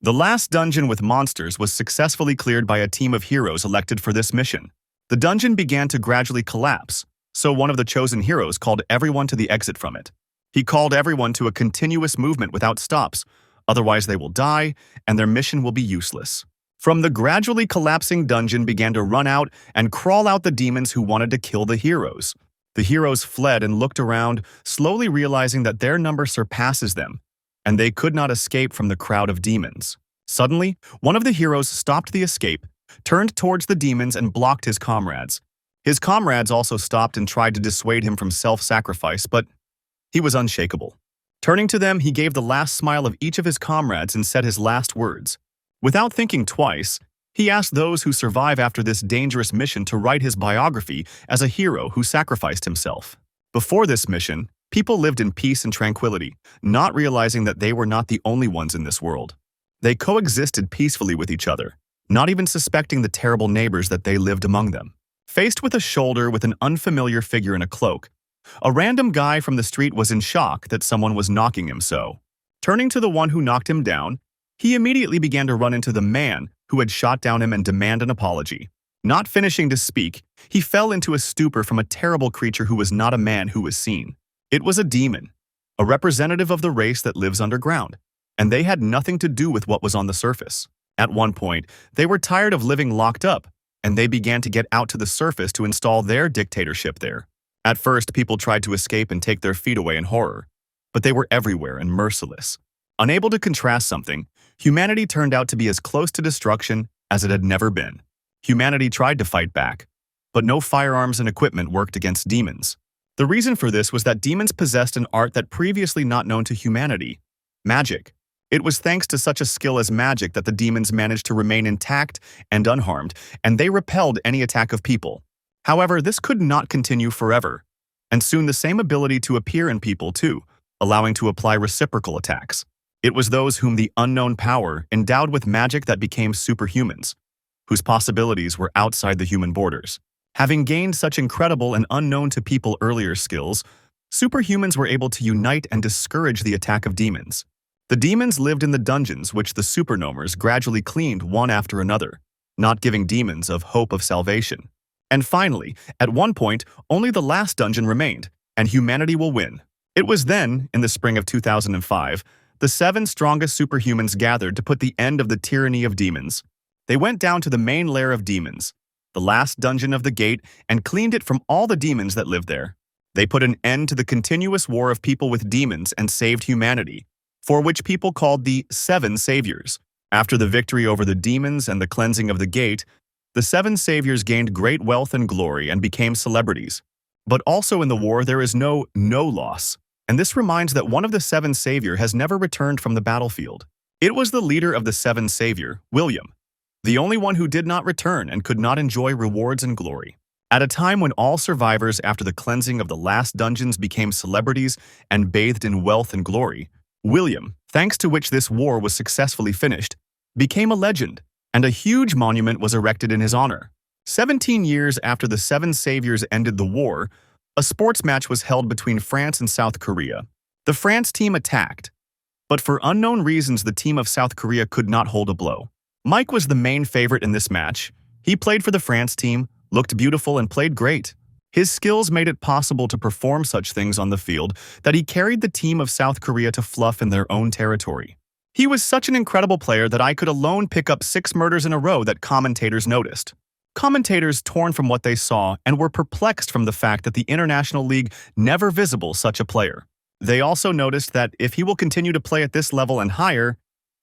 The last dungeon with monsters was successfully cleared by a team of heroes elected for this mission. The dungeon began to gradually collapse, so one of the chosen heroes called everyone to the exit from it. He called everyone to a continuous movement without stops, otherwise they will die and their mission will be useless. From the gradually collapsing dungeon began to run out and crawl out the demons who wanted to kill the heroes. The heroes fled and looked around, slowly realizing that their number surpasses them, and they could not escape from the crowd of demons. Suddenly, one of the heroes stopped the escape, turned towards the demons and blocked his comrades. His comrades also stopped and tried to dissuade him from self-sacrifice, but he was unshakable. Turning to them, he gave the last smile of each of his comrades and said his last words. Without thinking twice, he asked those who survive after this dangerous mission to write his biography as a hero who sacrificed himself. Before this mission, people lived in peace and tranquility, not realizing that they were not the only ones in this world. They coexisted peacefully with each other, not even suspecting the terrible neighbors that they lived among them. Faced with a shoulder with an unfamiliar figure in a cloak, a random guy from the street was in shock that someone was knocking him so. Turning to the one who knocked him down, he immediately began to run into the man who had shot down him and demand an apology. Not finishing to speak, he fell into a stupor from a terrible creature who was not a man who was seen. It was a demon, a representative of the race that lives underground, and they had nothing to do with what was on the surface. At one point, they were tired of living locked up, and they began to get out to the surface to install their dictatorship there. At first, people tried to escape and take their feet away in horror, but they were everywhere and merciless. Unable to contrast something, humanity turned out to be as close to destruction as it had never been. Humanity tried to fight back, but no firearms and equipment worked against demons. The reason for this was that demons possessed an art that previously not known to humanity: magic. It was thanks to such a skill as magic that the demons managed to remain intact and unharmed, and they repelled any attack of people. However, this could not continue forever, and soon the same ability to appear in people too, allowing to apply reciprocal attacks. It was those whom the unknown power endowed with magic that became superhumans, whose possibilities were outside the human borders. Having gained such incredible and unknown to people earlier skills, superhumans were able to unite and discourage the attack of demons. The demons lived in the dungeons which the supernomers gradually cleaned one after another, not giving demons of hope of salvation. And finally, at one point, only the last dungeon remained, and humanity will win. It was then, in the spring of 2005, the 7 strongest superhumans gathered to put the end of the tyranny of demons. They went down to the main lair of demons, the last dungeon of the gate, and cleaned it from all the demons that lived there. They put an end to the continuous war of people with demons and saved humanity, for which people called the 7 Saviors. After the victory over the demons and the cleansing of the gate, the 7 Saviors gained great wealth and glory and became celebrities. But also in the war there is no loss, and this reminds that one of the 7 Savior has never returned from the battlefield. It was the leader of the 7 Savior, William, the only one who did not return and could not enjoy rewards and glory. At a time when all survivors after the cleansing of the last dungeons became celebrities and bathed in wealth and glory, William, thanks to which this war was successfully finished, became a legend, and a huge monument was erected in his honor. 17 years after the 7 Saviors ended the war, a sports match was held between France and South Korea. The France team attacked, but for unknown reasons the team of South Korea could not hold a blow. Mike was the main favorite in this match. He played for the France team, looked beautiful and played great. His skills made it possible to perform such things on the field that he carried the team of South Korea to fluff in their own territory. He was such an incredible player that I could alone pick up 6 murders in a row that commentators noticed. Commentators torn from what they saw and were perplexed from the fact that the International League never visible such a player. They also noticed that if he will continue to play at this level and higher,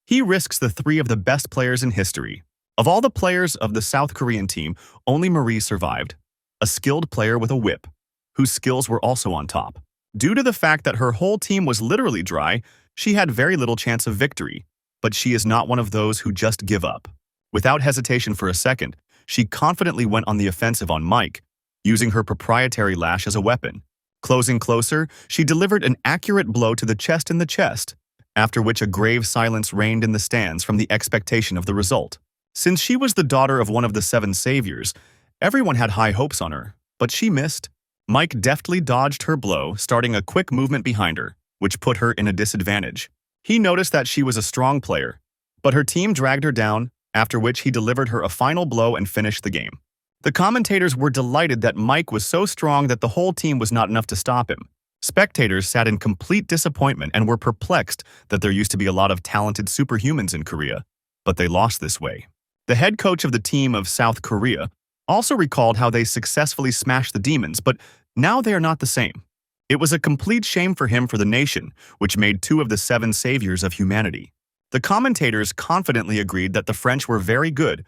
he risks the 3 of the best players in history. Of all the players of the South Korean team, only Marie survived, a skilled player with a whip, whose skills were also on top. Due to the fact that her whole team was literally dry, she had very little chance of victory, but she is not one of those who just give up. Without hesitation for a second, she confidently went on the offensive on Mike, using her proprietary lash as a weapon. Closing closer, she delivered an accurate blow to the chest in the chest, after which a grave silence reigned in the stands from the expectation of the result. Since she was the daughter of one of the 7 Saviors, everyone had high hopes on her, but she missed. Mike deftly dodged her blow, starting a quick movement behind her, which put her in a disadvantage. He noticed that she was a strong player, but her team dragged her down, after which he delivered her a final blow and finished the game. The commentators were delighted that Mike was so strong that the whole team was not enough to stop him. Spectators sat in complete disappointment and were perplexed that there used to be a lot of talented superhumans in Korea, but they lost this way. The head coach of the team of South Korea also recalled how they successfully smashed the demons, but now they are not the same. It was a complete shame for him for the nation, which made 2 of the 7 saviors of humanity. The commentators confidently agreed that the French were very good,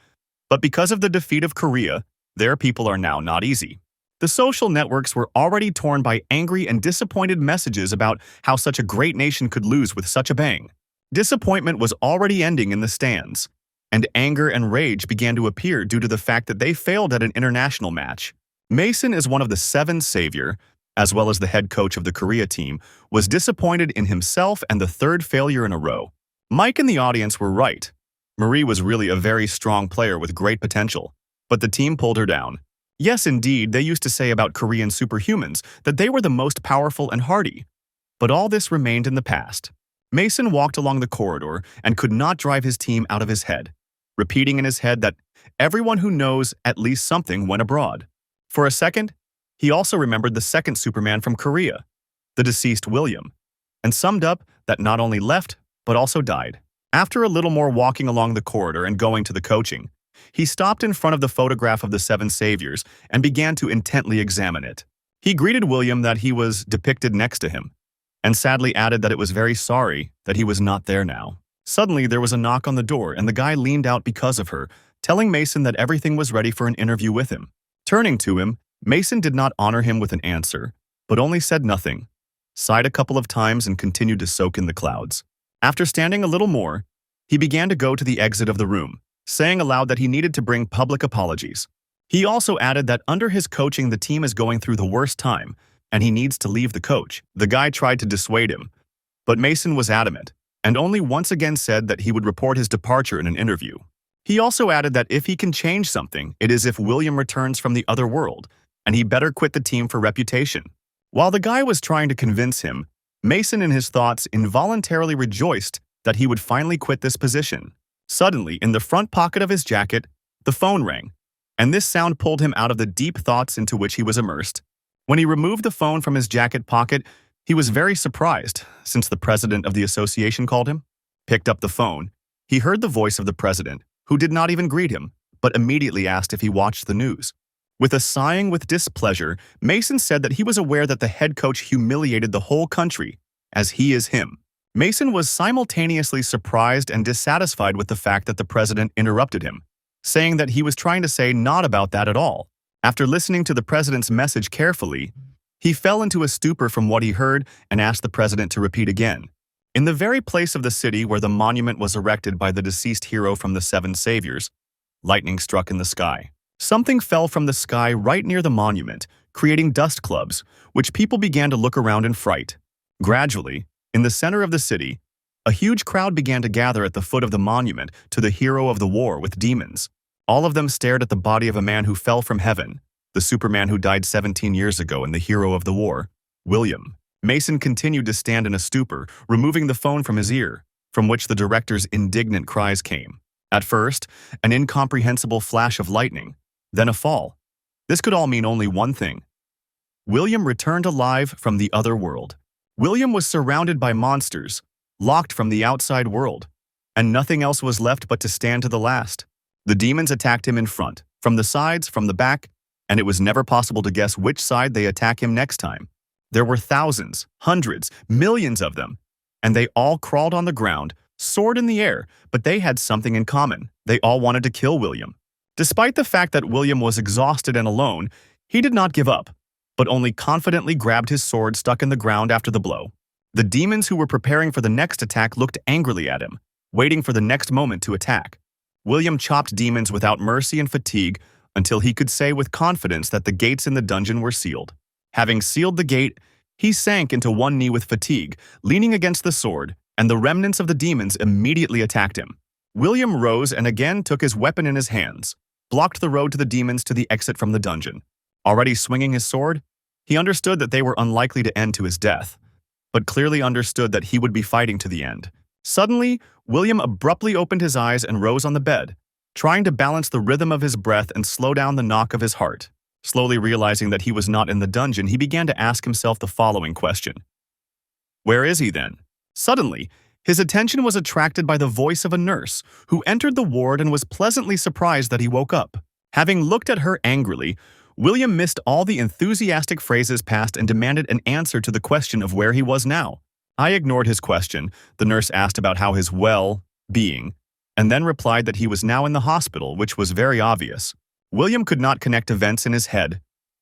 but because of the defeat of Korea, their people are now not easy. The social networks were already torn by angry and disappointed messages about how such a great nation could lose with such a bang. Disappointment was already ending in the stands, and anger and rage began to appear due to the fact that they failed at an international match. Mason is one of the 7 savior, as well as the head coach of the Korea team, was disappointed in himself and the 3rd failure in a row. Mike and the audience were right. Marie was really a very strong player with great potential, but the team pulled her down. Yes, indeed, they used to say about Korean superhumans that they were the most powerful and hardy. But all this remained in the past. Mason walked along the corridor and could not drive his team out of his head, repeating in his head that everyone who knows at least something went abroad. For a second, he also remembered the 2nd Superman from Korea, the deceased William, and summed up that not only left, but also died. After a little more walking along the corridor and going to the coaching, he stopped in front of the photograph of the 7 saviors and began to intently examine it. He greeted William that he was depicted next to him, and sadly added that it was very sorry that he was not there now. Suddenly, there was a knock on the door and the guy leaned out because of her, telling Mason that everything was ready for an interview with him. Turning to him, Mason did not honor him with an answer, but only said nothing, sighed a couple of times and continued to soak in the clouds. After standing a little more, he began to go to the exit of the room, saying aloud that he needed to bring public apologies. He also added that under his coaching the team is going through the worst time, and he needs to leave the coach. The guy tried to dissuade him, but Mason was adamant, and only once again said that he would report his departure in an interview. He also added that if he can change something, it is if William returns from the other world, and he better quit the team for reputation. While the guy was trying to convince him, Mason in his thoughts involuntarily rejoiced that he would finally quit this position. Suddenly, in the front pocket of his jacket, the phone rang, and this sound pulled him out of the deep thoughts into which he was immersed. When he removed the phone from his jacket pocket, he was very surprised, since the president of the association called him. Picked up the phone, he heard the voice of the president, who did not even greet him, but immediately asked if he watched the news. With a sighing with displeasure, Mason said that he was aware that the head coach humiliated the whole country, as he is him. Mason was simultaneously surprised and dissatisfied with the fact that the president interrupted him, saying that he was trying to say not about that at all. After listening to the president's message carefully, he fell into a stupor from what he heard and asked the president to repeat again. In the very place of the city where the monument was erected by the deceased hero from the 7 saviors, lightning struck in the sky. Something fell from the sky right near the monument, creating dust clouds, which people began to look around in fright. Gradually, in the center of the city, a huge crowd began to gather at the foot of the monument to the hero of the war with demons. All of them stared at the body of a man who fell from heaven, the Superman who died 17 years ago and the hero of the war, William. Mason continued to stand in a stupor, removing the phone from his ear, from which the director's indignant cries came. At first, an incomprehensible flash of lightning, then a fall. This could all mean only one thing. William returned alive from the other world. William was surrounded by monsters, locked from the outside world, and nothing else was left but to stand to the last. The demons attacked him in front, from the sides, from the back, and it was never possible to guess which side they attack him next time. There were thousands, hundreds, millions of them, and they all crawled on the ground, soared in the air, but they had something in common. They all wanted to kill William. Despite the fact that William was exhausted and alone, he did not give up, but only confidently grabbed his sword stuck in the ground after the blow. The demons who were preparing for the next attack looked angrily at him, waiting for the next moment to attack. William chopped demons without mercy and fatigue until he could say with confidence that the gates in the dungeon were sealed. Having sealed the gate, he sank into one knee with fatigue, leaning against the sword, and the remnants of the demons immediately attacked him. William rose and again took his weapon in his hands, blocked the road to the demons to the exit from the dungeon. Already swinging his sword, he understood that they were unlikely to end to his death, but clearly understood that he would be fighting to the end. Suddenly, William abruptly opened his eyes and rose on the bed, trying to balance the rhythm of his breath and slow down the knock of his heart. Slowly realizing that he was not in the dungeon, he began to ask himself the following question. Where is he then? Suddenly, his attention was attracted by the voice of a nurse who entered the ward and was pleasantly surprised that he woke up. Having looked at her angrily, William missed all the enthusiastic phrases passed and demanded an answer to the question of where he was now. I ignored his question. The nurse asked about how his well-being, and then replied that he was now in the hospital, which was very obvious. William could not connect events in his head.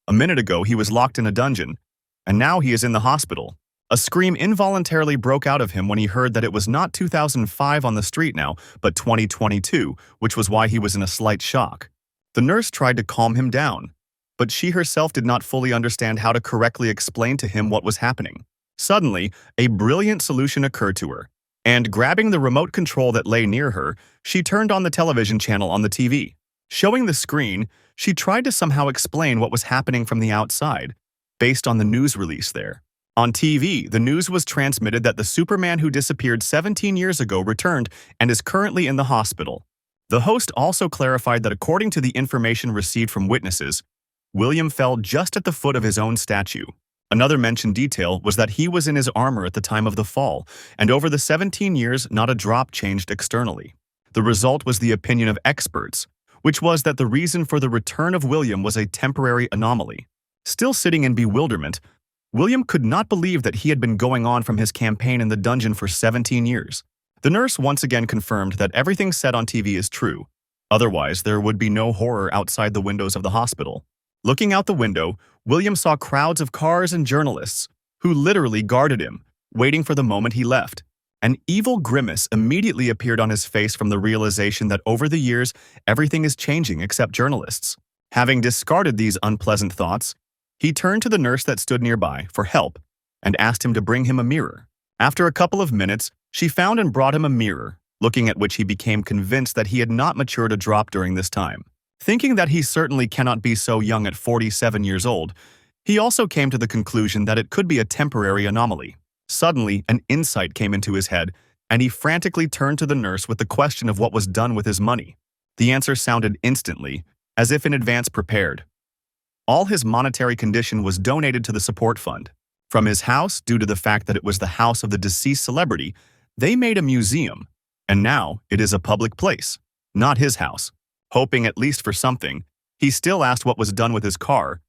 A minute ago, he was locked in a dungeon, and now he is in the hospital. A scream involuntarily broke out of him when he heard that it was not 2005 on the street now, but 2022, which was why he was in a slight shock. The nurse tried to calm him down, but she herself did not fully understand how to correctly explain to him what was happening. Suddenly, a brilliant solution occurred to her, and grabbing the remote control that lay near her, she turned on the television channel on the TV. Showing the screen, she tried to somehow explain what was happening from the outside, based on the news release there. On TV, the news was transmitted that the Superman who disappeared 17 years ago returned and is currently in the hospital. The host also clarified that according to the information received from witnesses, William fell just at the foot of his own statue. Another mentioned detail was that he was in his armor at the time of the fall, and over the 17 years, not a drop changed externally. The result was the opinion of experts, which was that the reason for the return of William was a temporary anomaly. Still sitting in bewilderment, William could not believe that he had been going on from his campaign in the dungeon for 17 years. The nurse once again confirmed that everything said on TV is true. Otherwise, there would be no horror outside the windows of the hospital. Looking out the window, William saw crowds of cars and journalists, who literally guarded him, waiting for the moment he left. An evil grimace immediately appeared on his face from the realization that over the years, everything is changing except journalists. Having discarded these unpleasant thoughts, he turned to the nurse that stood nearby for help and asked him to bring him a mirror. After a couple of minutes, she found and brought him a mirror, looking at which he became convinced that he had not matured a drop during this time. Thinking that he certainly cannot be so young at 47 years old, he also came to the conclusion that it could be a temporary anomaly. Suddenly, an insight came into his head, and he frantically turned to the nurse with the question of what was done with his money. The answer sounded instantly, as if in advance prepared. All his monetary condition was donated to the support fund. From his house, due to the fact that it was the house of the deceased celebrity, they made a museum, and now it is a public place, not his house. Hoping at least for something, he still asked what was done with his car,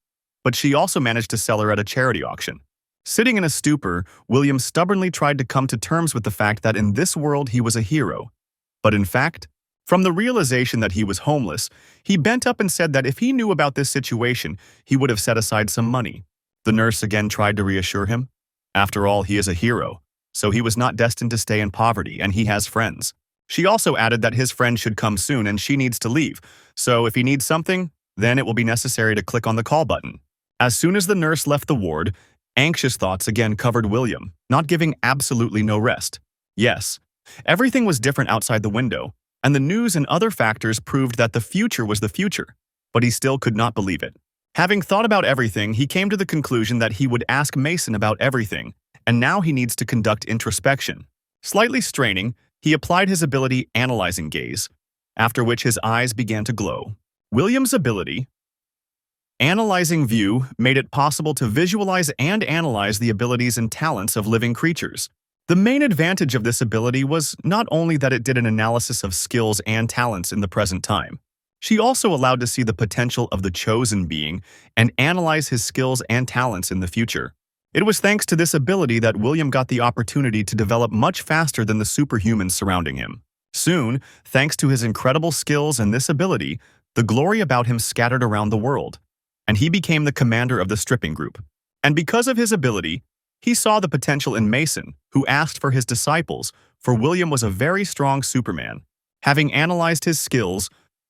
but she also managed to sell her at a charity auction. Sitting in a stupor, William stubbornly tried to come to terms with the fact that in this world he was a hero. But in fact, from the realization that he was homeless, he bent up and said that if he knew about this situation, he would have set aside some money. The nurse again tried to reassure him. After all, he is a hero, so he was not destined to stay in poverty, and he has friends. She also added that his friend should come soon and she needs to leave, so if he needs something, then it will be necessary to click on the call button. As soon as the nurse left the ward, anxious thoughts again covered William, not giving absolutely no rest. Yes, everything was different outside the window, and the news and other factors proved that the future was the future, but he still could not believe it. Having thought about everything, he came to the conclusion that he would ask Mason about everything, and now he needs to conduct introspection. Slightly straining, he applied his ability Analyzing Gaze, after which his eyes began to glow. William's ability, Analyzing View, made it possible to visualize and analyze the abilities and talents of living creatures. The main advantage of this ability was not only that it did an analysis of skills and talents in the present time. She also allowed to see the potential of the chosen being and analyze his skills and talents in the future. It was thanks to this ability that William got the opportunity to develop much faster than the superhumans surrounding him. Soon, thanks to his incredible skills and this ability, the glory about him scattered around the world, and he became the commander of the stripping group. And because of his ability, he saw the potential in Mason, who asked for his disciples, for William was a very strong Superman. Having analyzed his skills,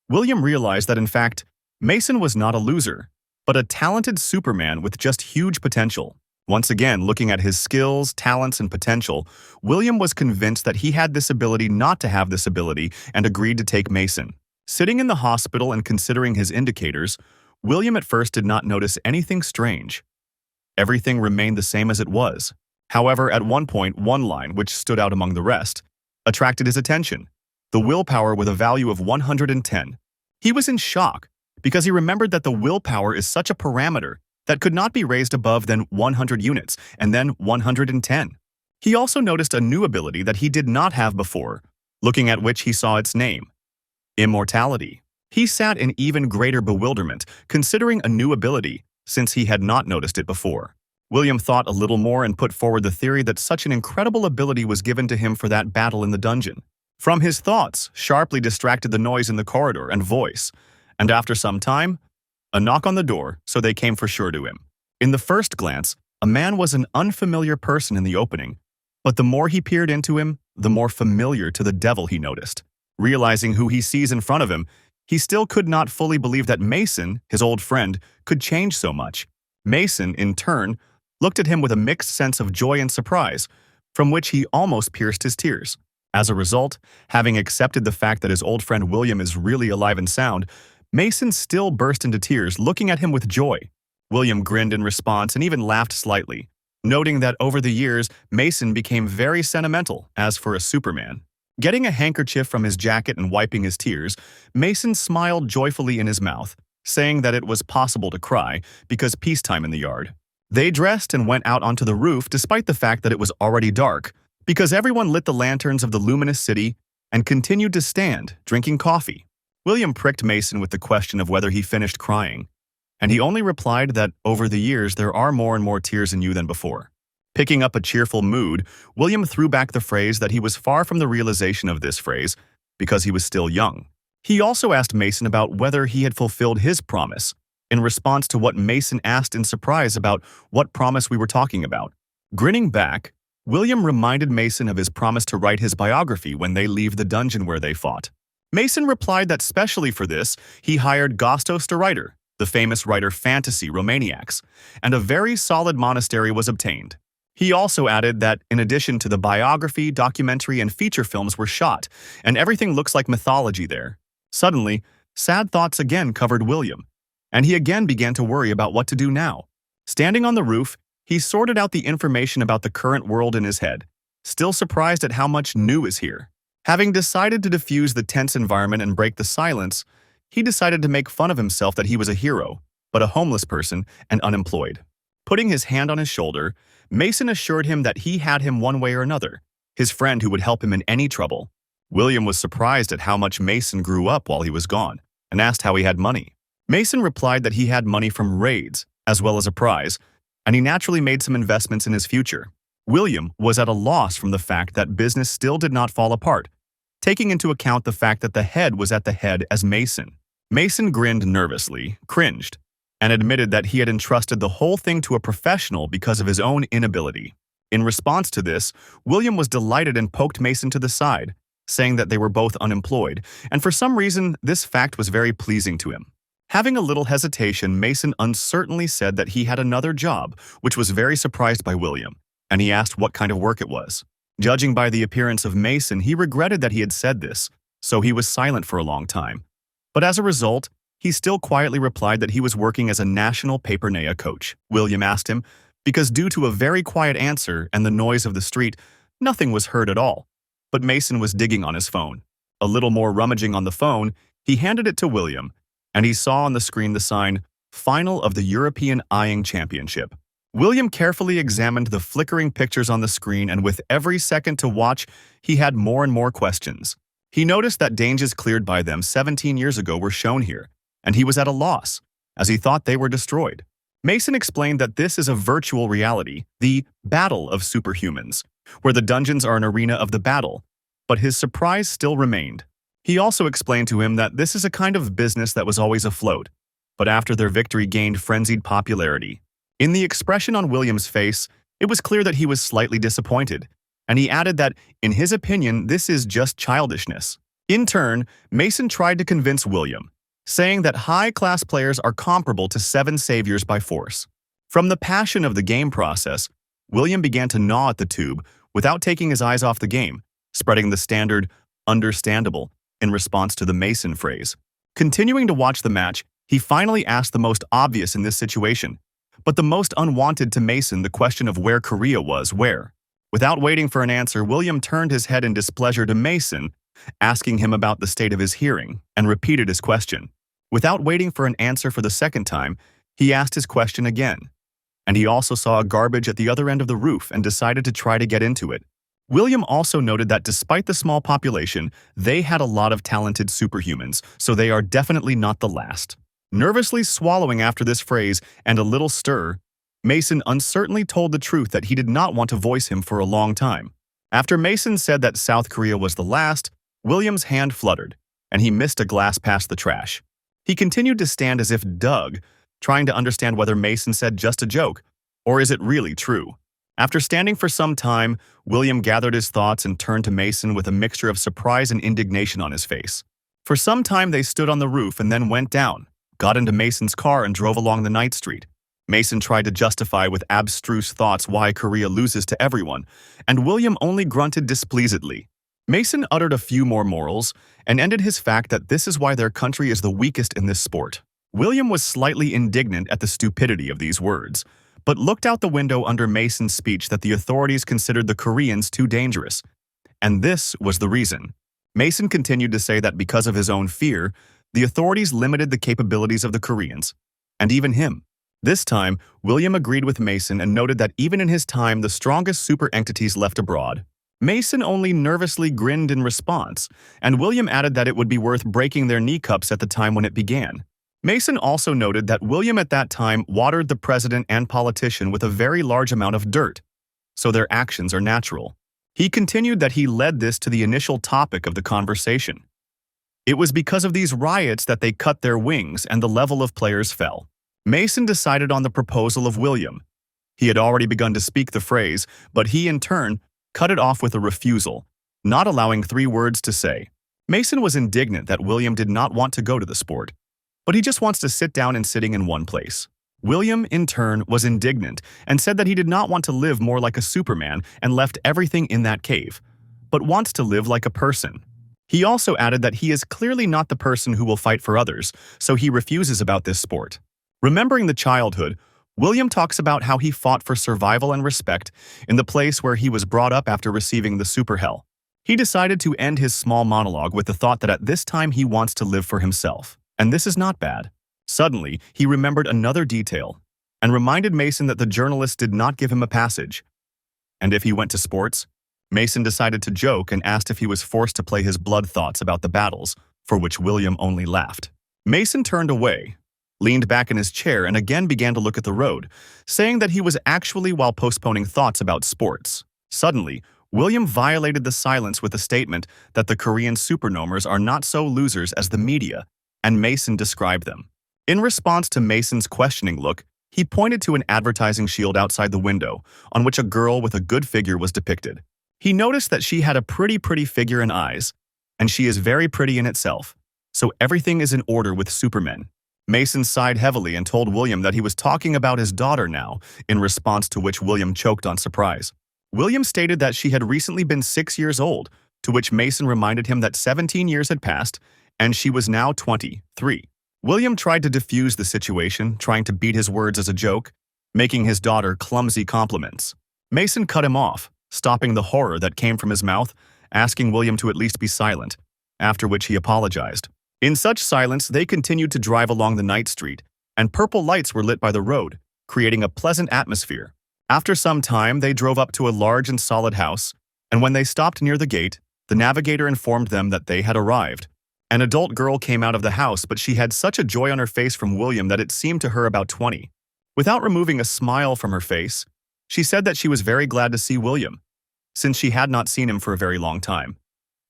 William realized that in fact, Mason was not a loser, but a talented Superman with just huge potential. Once again, looking at his skills, talents, and potential, William was convinced that he had this ability not to have this ability and agreed to take Mason. Sitting in the hospital and considering his indicators, William at first did not notice anything strange. Everything remained the same as it was. However, at one point, one line, which stood out among the rest, attracted his attention. The willpower with a value of 110. He was in shock because he remembered that the willpower is such a parameter that could not be raised above than 100 units and then 110. He also noticed a new ability that he did not have before, looking at which he saw its name: immortality. He sat in even greater bewilderment, considering a new ability, since he had not noticed it before. William thought a little more and put forward the theory that such an incredible ability was given to him for that battle in the dungeon. From his thoughts, sharply distracted the noise in the corridor and voice, and after some time, a knock on the door, so they came for sure to him. In the first glance, a man was an unfamiliar person in the opening, but the more he peered into him, the more familiar to the devil he noticed. Realizing who he sees in front of him, he still could not fully believe that Mason, his old friend, could change so much. Mason, in turn, looked at him with a mixed sense of joy and surprise, from which he almost pierced his tears. As a result, having accepted the fact that his old friend William is really alive and sound, Mason still burst into tears, looking at him with joy. William grinned in response and even laughed slightly, noting that over the years, Mason became very sentimental, as for a Superman. Getting a handkerchief from his jacket and wiping his tears, Mason smiled joyfully in his mouth, saying that it was possible to cry because peacetime in the yard. They dressed and went out onto the roof despite the fact that it was already dark, because everyone lit the lanterns of the luminous city and continued to stand, drinking coffee. William pricked Mason with the question of whether he finished crying, and he only replied that over the years there are more and more tears in you than before. Picking up a cheerful mood, William threw back the phrase that he was far from the realization of this phrase because he was still young. He also asked Mason about whether he had fulfilled his promise, in response to what Mason asked in surprise about what promise we were talking about. Grinning back, William reminded Mason of his promise to write his biography when they leave the dungeon where they fought. Mason replied that specially for this, he hired Gostos the writer, the famous writer Fantasy Romaniacs, and a very solid monastery was obtained. He also added that in addition to the biography, documentary, and feature films were shot, and everything looks like mythology there. Suddenly, sad thoughts again covered William, and he again began to worry about what to do now. Standing on the roof, he sorted out the information about the current world in his head, still surprised at how much new is here. Having decided to diffuse the tense environment and break the silence, he decided to make fun of himself that he was a hero, but a homeless person and unemployed. Putting his hand on his shoulder, Mason assured him that he had him one way or another, his friend who would help him in any trouble. William was surprised at how much Mason grew up while he was gone, and asked how he had money. Mason replied that he had money from raids, as well as a prize, and he naturally made some investments in his future. William was at a loss from the fact that business still did not fall apart, taking into account the fact that the head was at the head as Mason. Mason grinned nervously, cringed, and admitted that he had entrusted the whole thing to a professional because of his own inability. In response to this, William was delighted and poked Mason to the side, saying that they were both unemployed, and for some reason, this fact was very pleasing to him. Having a little hesitation, Mason uncertainly said that he had another job, which was very surprised by William, and he asked what kind of work it was. Judging by the appearance of Mason, he regretted that he had said this, so he was silent for a long time. But as a result, he still quietly replied that he was working as a national papernaia coach. William asked him, because due to a very quiet answer and the noise of the street, nothing was heard at all. But Mason was digging on his phone. A little more rummaging on the phone, he handed it to William, and he saw on the screen the sign, Final of the European Eyeing Championship. William carefully examined the flickering pictures on the screen, and with every second to watch, he had more and more questions. He noticed that dangers cleared by them 17 years ago were shown here, and he was at a loss, as he thought they were destroyed. Mason explained that this is a virtual reality, the Battle of Superhumans, where the dungeons are an arena of the battle, but his surprise still remained. He also explained to him that this is a kind of business that was always afloat, but after their victory gained frenzied popularity. In the expression on William's face, it was clear that he was slightly disappointed, and he added that, in his opinion, this is just childishness. In turn, Mason tried to convince William, saying that high-class players are comparable to 7 saviors by force. From the passion of the game process, William began to gnaw at the tube without taking his eyes off the game, spreading the standard, understandable, in response to the Mason phrase. Continuing to watch the match, he finally asked the most obvious in this situation, but the most unwanted to Mason the question of where Korea was where. Without waiting for an answer, William turned his head in displeasure to Mason, asking him about the state of his hearing, and repeated his question. Without waiting for an answer for the second time, he asked his question again. And he also saw a garbage at the other end of the roof and decided to try to get into it. William also noted that despite the small population, they had a lot of talented superhumans, so they are definitely not the last. Nervously swallowing after this phrase and a little stir, Mason uncertainly told the truth that he did not want to voice him for a long time. After Mason said that South Korea was the last, William's hand fluttered, and he missed a glass past the trash. He continued to stand as if Doug, trying to understand whether Mason said just a joke, or is it really true. After standing for some time, William gathered his thoughts and turned to Mason with a mixture of surprise and indignation on his face. For some time they stood on the roof and then went down, got into Mason's car and drove along the night street. Mason tried to justify with abstruse thoughts why Korea loses to everyone, and William only grunted displeasedly. Mason uttered a few more morals and ended his fact that this is why their country is the weakest in this sport. William was slightly indignant at the stupidity of these words, but looked out the window under Mason's speech that the authorities considered the Koreans too dangerous. And this was the reason. Mason continued to say that because of his own fear, the authorities limited the capabilities of the Koreans, and even him. This time, William agreed with Mason and noted that even in his time the strongest super entities left abroad. Mason only nervously grinned in response, and William added that it would be worth breaking their kneecaps at the time when it began. Mason also noted that William at that time watered the president and politician with a very large amount of dirt, so their actions are natural. He continued that he led this to the initial topic of the conversation. It was because of these riots that they cut their wings and the level of players fell. Mason decided on the proposal of William. He had already begun to speak the phrase, but he in turn cut it off with a refusal, not allowing 3 words to say. Mason was indignant that William did not want to go to the sport, but he just wants to sit down and sitting in one place. William, in turn, was indignant and said that he did not want to live more like a Superman and left everything in that cave, but wants to live like a person. He also added that he is clearly not the person who will fight for others, so he refuses about this sport. Remembering the childhood, William talks about how he fought for survival and respect in the place where he was brought up after receiving the super hell. He decided to end his small monologue with the thought that at this time he wants to live for himself, and this is not bad. Suddenly, he remembered another detail and reminded Mason that the journalist did not give him a passage. And if he went to sports? Mason decided to joke and asked if he was forced to play his blood thoughts about the battles, for which William only laughed. Mason turned away, leaned back in his chair and again began to look at the road, saying that he was actually while postponing thoughts about sports. Suddenly, William violated the silence with a statement that the Korean supernomers are not so losers as the media, and Mason described them. In response to Mason's questioning look, he pointed to an advertising shield outside the window, on which a girl with a good figure was depicted. He noticed that she had a pretty figure and eyes, and she is very pretty in itself, so everything is in order with supermen. Mason sighed heavily and told William that he was talking about his daughter now, in response to which William choked on surprise. William stated that she had recently been 6 years old, to which Mason reminded him that 17 years had passed, and she was now 23. William tried to defuse the situation, trying to beat his words as a joke, making his daughter clumsy compliments. Mason cut him off, stopping the horror that came from his mouth, asking William to at least be silent, after which he apologized. In such silence, they continued to drive along the night street, and purple lights were lit by the road, creating a pleasant atmosphere. After some time, they drove up to a large and solid house, and when they stopped near the gate, the navigator informed them that they had arrived. An adult girl came out of the house, but she had such a joy on her face from William that it seemed to her about 20. Without removing a smile from her face, she said that she was very glad to see William, since she had not seen him for a very long time.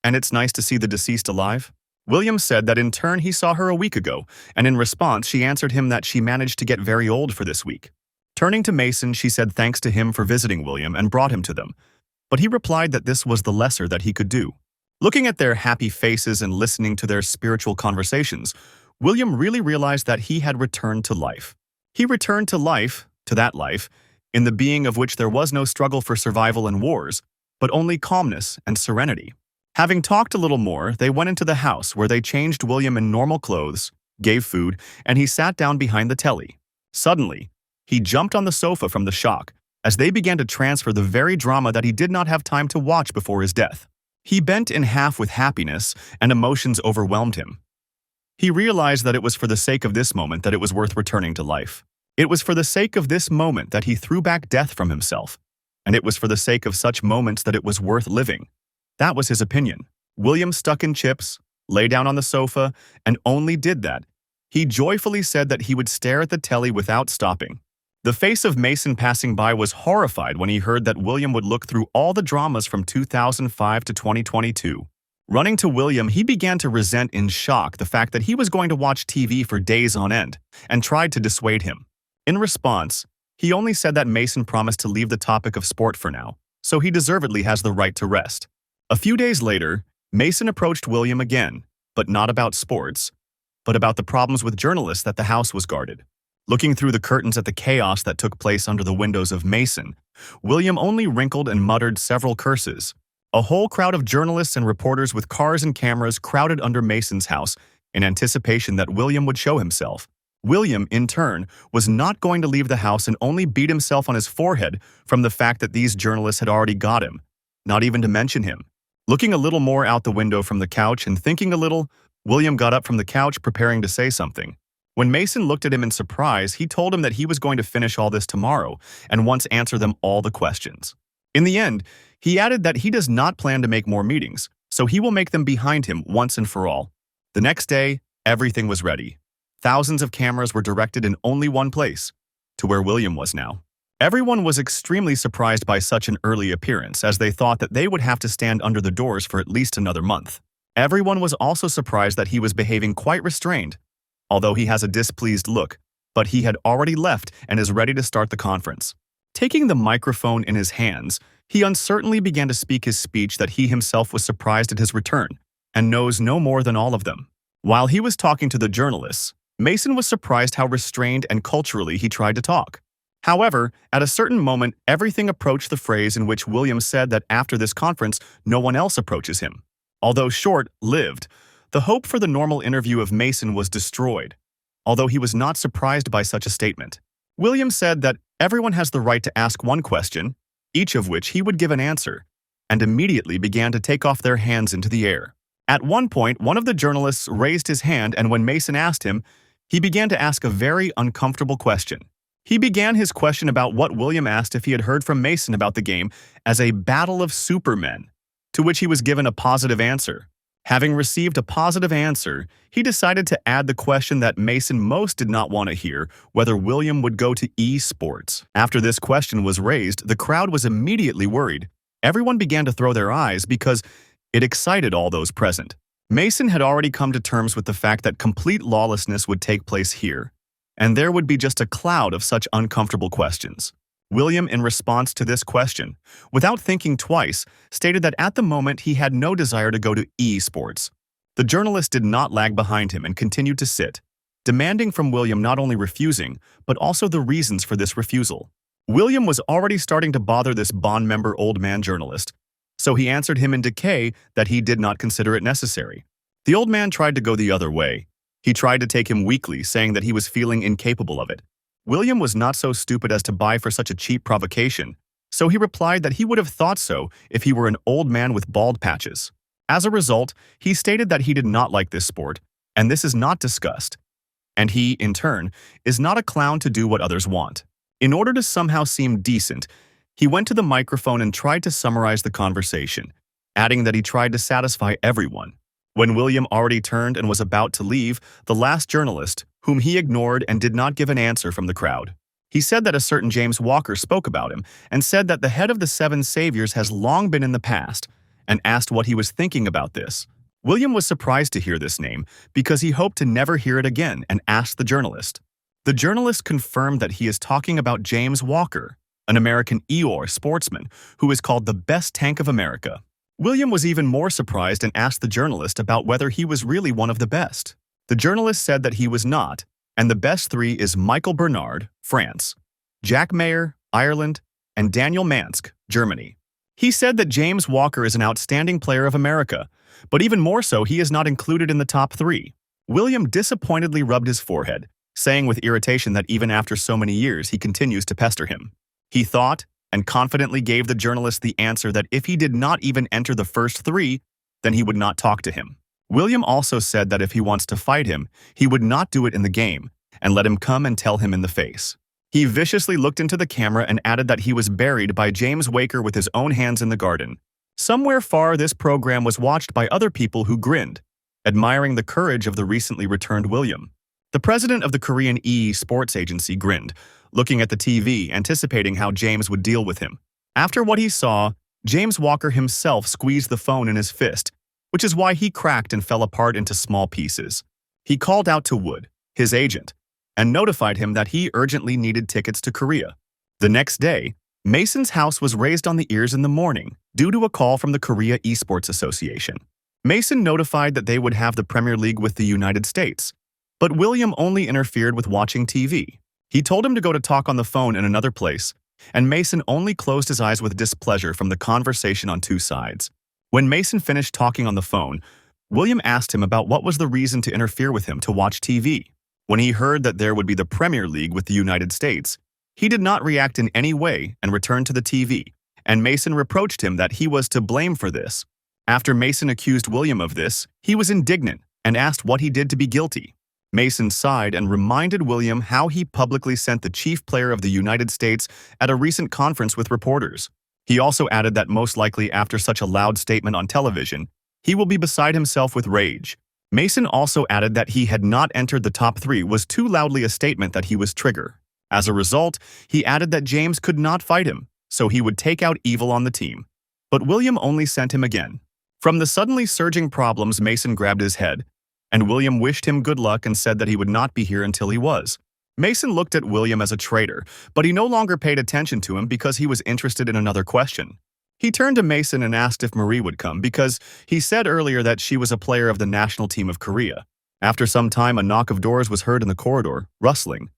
And it's nice to see the deceased alive? William said that in turn he saw her a week ago, and in response she answered him that she managed to get very old for this week. Turning to Mason, she said thanks to him for visiting William and brought him to them, but he replied that this was the lesser that he could do. Looking at their happy faces and listening to their spiritual conversations, William really realized that he had returned to life. He returned to life, to that life, in the being of which there was no struggle for survival and wars, but only calmness and serenity. Having talked a little more, they went into the house where they changed William in normal clothes, gave food, and he sat down behind the telly. Suddenly, he jumped on the sofa from the shock, as they began to transfer the very drama that he did not have time to watch before his death. He bent in half with happiness, and emotions overwhelmed him. He realized that it was for the sake of this moment that it was worth returning to life. It was for the sake of this moment that he threw back death from himself, and it was for the sake of such moments that it was worth living. That was his opinion. William stuck in chips, lay down on the sofa, and only did that. He joyfully said that he would stare at the telly without stopping. The face of Mason passing by was horrified when he heard that William would look through all the dramas from 2005 to 2022. Running to William, he began to resent in shock the fact that he was going to watch TV for days on end, and tried to dissuade him. In response, he only said that Mason promised to leave the topic of sport for now, so he deservedly has the right to rest. A few days later, Mason approached William again, but not about sports, but about the problems with journalists that the house was guarded. Looking through the curtains at the chaos that took place under the windows of Mason, William only wrinkled and muttered several curses. A whole crowd of journalists and reporters with cars and cameras crowded under Mason's house in anticipation that William would show himself. William, in turn, was not going to leave the house and only beat himself on his forehead from the fact that these journalists had already got him, not even to mention him. Looking a little more out the window from the couch and thinking a little, William got up from the couch preparing to say something. When Mason looked at him in surprise, he told him that he was going to finish all this tomorrow and once answer them all the questions. In the end, he added that he does not plan to make more meetings, so he will make them behind him once and for all. The next day, everything was ready. Thousands of cameras were directed in only one place, to where William was now. Everyone was extremely surprised by such an early appearance, as they thought that they would have to stand under the doors for at least another month. Everyone was also surprised that he was behaving quite restrained, although he has a displeased look, but he had already left and is ready to start the conference. Taking the microphone in his hands, he uncertainly began to speak his speech that he himself was surprised at his return, and knows no more than all of them. While he was talking to the journalists, Mason was surprised how restrained and culturally he tried to talk. However, at a certain moment, everything approached the phrase in which William said that after this conference, no one else approaches him. Although short-lived, the hope for the normal interview of Mason was destroyed, although he was not surprised by such a statement. William said that everyone has the right to ask one question, each of which he would give an answer, and immediately began to take off their hands into the air. At one point, one of the journalists raised his hand, and when Mason asked him, he began to ask a very uncomfortable question. He began his question about what William asked if he had heard from Mason about the game as a battle of supermen, to which he was given a positive answer. Having received a positive answer, he decided to add the question that Mason most did not want to hear, whether William would go to esports. After this question was raised, the crowd was immediately worried. Everyone began to throw their eyes because it excited all those present. Mason had already come to terms with the fact that complete lawlessness would take place here, and there would be just a cloud of such uncomfortable questions. William, in response to this question, without thinking twice, stated that at the moment he had no desire to go to esports. The journalist did not lag behind him and continued to sit, demanding from William not only refusing, but also the reasons for this refusal. William was already starting to bother this bond member old man journalist, so he answered him in decay that he did not consider it necessary. The old man tried to go the other way. He tried to take him weakly, saying that he was feeling incapable of it. William was not so stupid as to buy for such a cheap provocation, so he replied that he would have thought so if he were an old man with bald patches. As a result, he stated that he did not like this sport, and this is not discussed, and he, in turn, is not a clown to do what others want. In order to somehow seem decent, he went to the microphone and tried to summarize the conversation, adding that he tried to satisfy everyone. When William already turned and was about to leave, the last journalist, whom he ignored and did not give an answer from the crowd. He said that a certain James Walker spoke about him and said that the head of the Seven Saviors has long been in the past, and asked what he was thinking about this. William was surprised to hear this name because he hoped to never hear it again and asked the journalist. The journalist confirmed that he is talking about James Walker, an American Eeyore sportsman who is called the best tank of America. William was even more surprised and asked the journalist about whether he was really one of the best. The journalist said that he was not, and the best three is Michael Bernard, France, Jack Mayer, Ireland, and Daniel Mansk, Germany. He said that James Walker is an outstanding player of America, but even more so, he is not included in the top three. William disappointedly rubbed his forehead, saying with irritation that even after so many years he continues to pester him. He thought, and confidently gave the journalist the answer that if he did not even enter the first 3, then he would not talk to him. William also said that if he wants to fight him, he would not do it in the game, and let him come and tell him in the face. He viciously looked into the camera and added that he was buried by James Waker with his own hands in the garden. Somewhere far, this program was watched by other people who grinned, admiring the courage of the recently returned William. The president of the Korean sports agency grinned, looking at the TV, anticipating how James would deal with him. After what he saw, James Walker himself squeezed the phone in his fist, which is why he cracked and fell apart into small pieces. He called out to Wood, his agent, and notified him that he urgently needed tickets to Korea. The next day, Mason's house was raised on the ears in the morning due to a call from the Korea Esports Association. Mason notified that they would have the Premier League with the United States, but William only interfered with watching TV. He told him to go to talk on the phone in another place, and Mason only closed his eyes with displeasure from the conversation on 2 sides. When Mason finished talking on the phone, William asked him about what was the reason to interfere with him to watch TV. When he heard that there would be the Premier League with the United States, he did not react in any way and returned to the TV, and Mason reproached him that he was to blame for this. After Mason accused William of this, he was indignant and asked what he did to be guilty. Mason sighed and reminded William how he publicly sent the chief player of the United States at a recent conference with reporters. He also added that most likely after such a loud statement on television, he will be beside himself with rage. Mason also added that he had not entered the top 3 was too loudly a statement that he was trigger. As a result, he added that James could not fight him, so he would take out evil on the team. But William only sent him again. From the suddenly surging problems, Mason grabbed his head, and William wished him good luck and said that he would not be here until he was. Mason looked at William as a traitor, but he no longer paid attention to him because he was interested in another question. He turned to Mason and asked if Marie would come because he said earlier that she was a player of the national team of Korea. After some time, a knock of doors was heard in the corridor, rustling,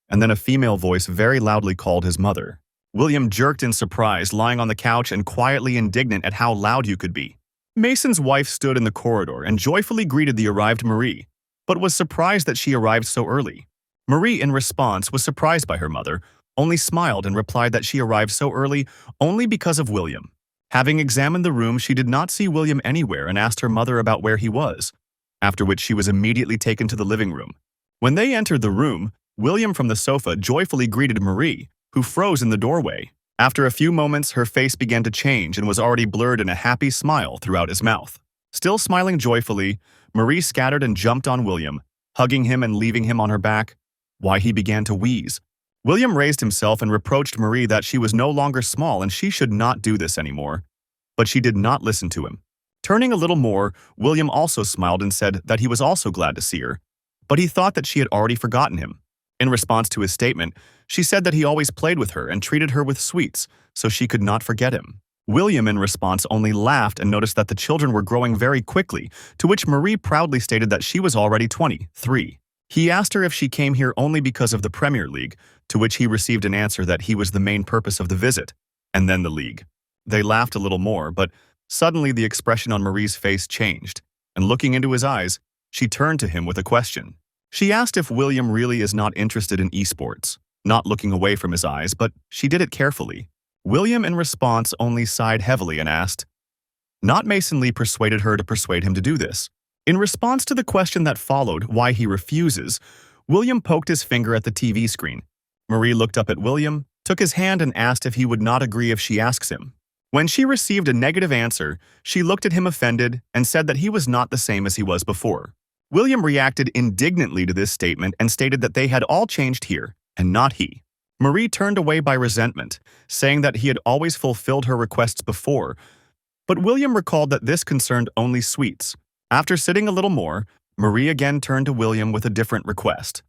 and then a female voice very loudly called his mother. William jerked in surprise, lying on the couch and quietly indignant at how loud you could be. Mason's wife stood in the corridor and joyfully greeted the arrived Marie, but was surprised that she arrived so early. Marie, in response, was surprised by her mother, only smiled and replied that she arrived so early only because of William. Having examined the room, she did not see William anywhere and asked her mother about where he was, after which she was immediately taken to the living room. When they entered the room, William from the sofa joyfully greeted Marie, who froze in the doorway. After a few moments, her face began to change and was already blurred in a happy smile throughout his mouth. Still smiling joyfully, Marie scattered and jumped on William, hugging him and leaving him on her back. Why, he began to wheeze. William raised himself and reproached Marie that she was no longer small and she should not do this anymore. But she did not listen to him. Turning a little more, William also smiled and said that he was also glad to see her, but he thought that she had already forgotten him. In response to his statement, she said that he always played with her and treated her with sweets, so she could not forget him. William, in response, only laughed and noticed that the children were growing very quickly, to which Marie proudly stated that she was already 23. He asked her if she came here only because of the Premier League, to which he received an answer that he was the main purpose of the visit, and then the league. They laughed a little more, but suddenly the expression on Marie's face changed, and looking into his eyes, she turned to him with a question. She asked if William really is not interested in esports, not looking away from his eyes, but she did it carefully. William, in response, only sighed heavily and asked. Not Mason Lee persuaded her to persuade him to do this. In response to the question that followed, why he refuses, William poked his finger at the TV screen. Marie looked up at William, took his hand and asked if he would not agree if she asks him. When she received a negative answer, she looked at him offended and said that he was not the same as he was before. William reacted indignantly to this statement and stated that they had all changed here, and not he. Marie turned away by resentment, saying that he had always fulfilled her requests before, but William recalled that this concerned only sweets. After sitting a little more, Marie again turned to William with a different request.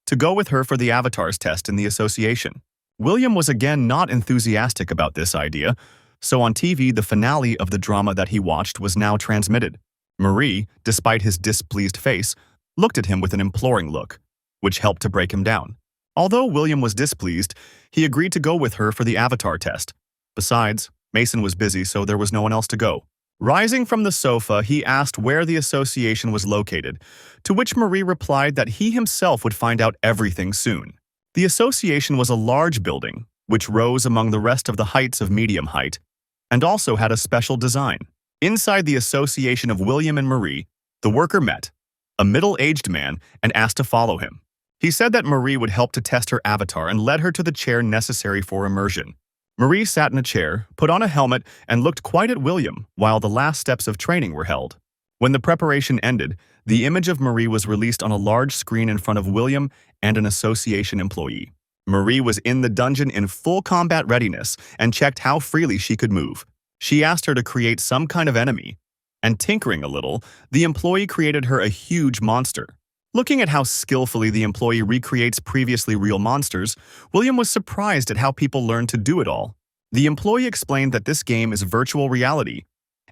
To go with her for the avatars test in the association. William was again not enthusiastic about this idea, so on TV the finale of the drama that he watched was now transmitted. Marie, despite his displeased face, looked at him with an imploring look, which helped to break him down. Although William was displeased, he agreed to go with her for the avatar test. Besides, Mason was busy, so there was no one else to go. Rising from the sofa, he asked where the association was located, to which Marie replied that he himself would find out everything soon. The association was a large building, which rose among the rest of the heights of medium height, and also had a special design. Inside the association of William and Marie, the worker met a middle-aged man and asked to follow him. He said that Marie would help to test her avatar and led her to the chair necessary for immersion. Marie sat in a chair, put on a helmet, and looked quite at William while the last steps of training were held. When the preparation ended, the image of Marie was released on a large screen in front of William and an association employee. Marie was in the dungeon in full combat readiness and checked how freely she could move. She asked her to create some kind of enemy, and tinkering a little, the employee created her a huge monster. Looking at how skillfully the employee recreates previously real monsters, William was surprised at how people learn to do it all. The employee explained that this game is virtual reality,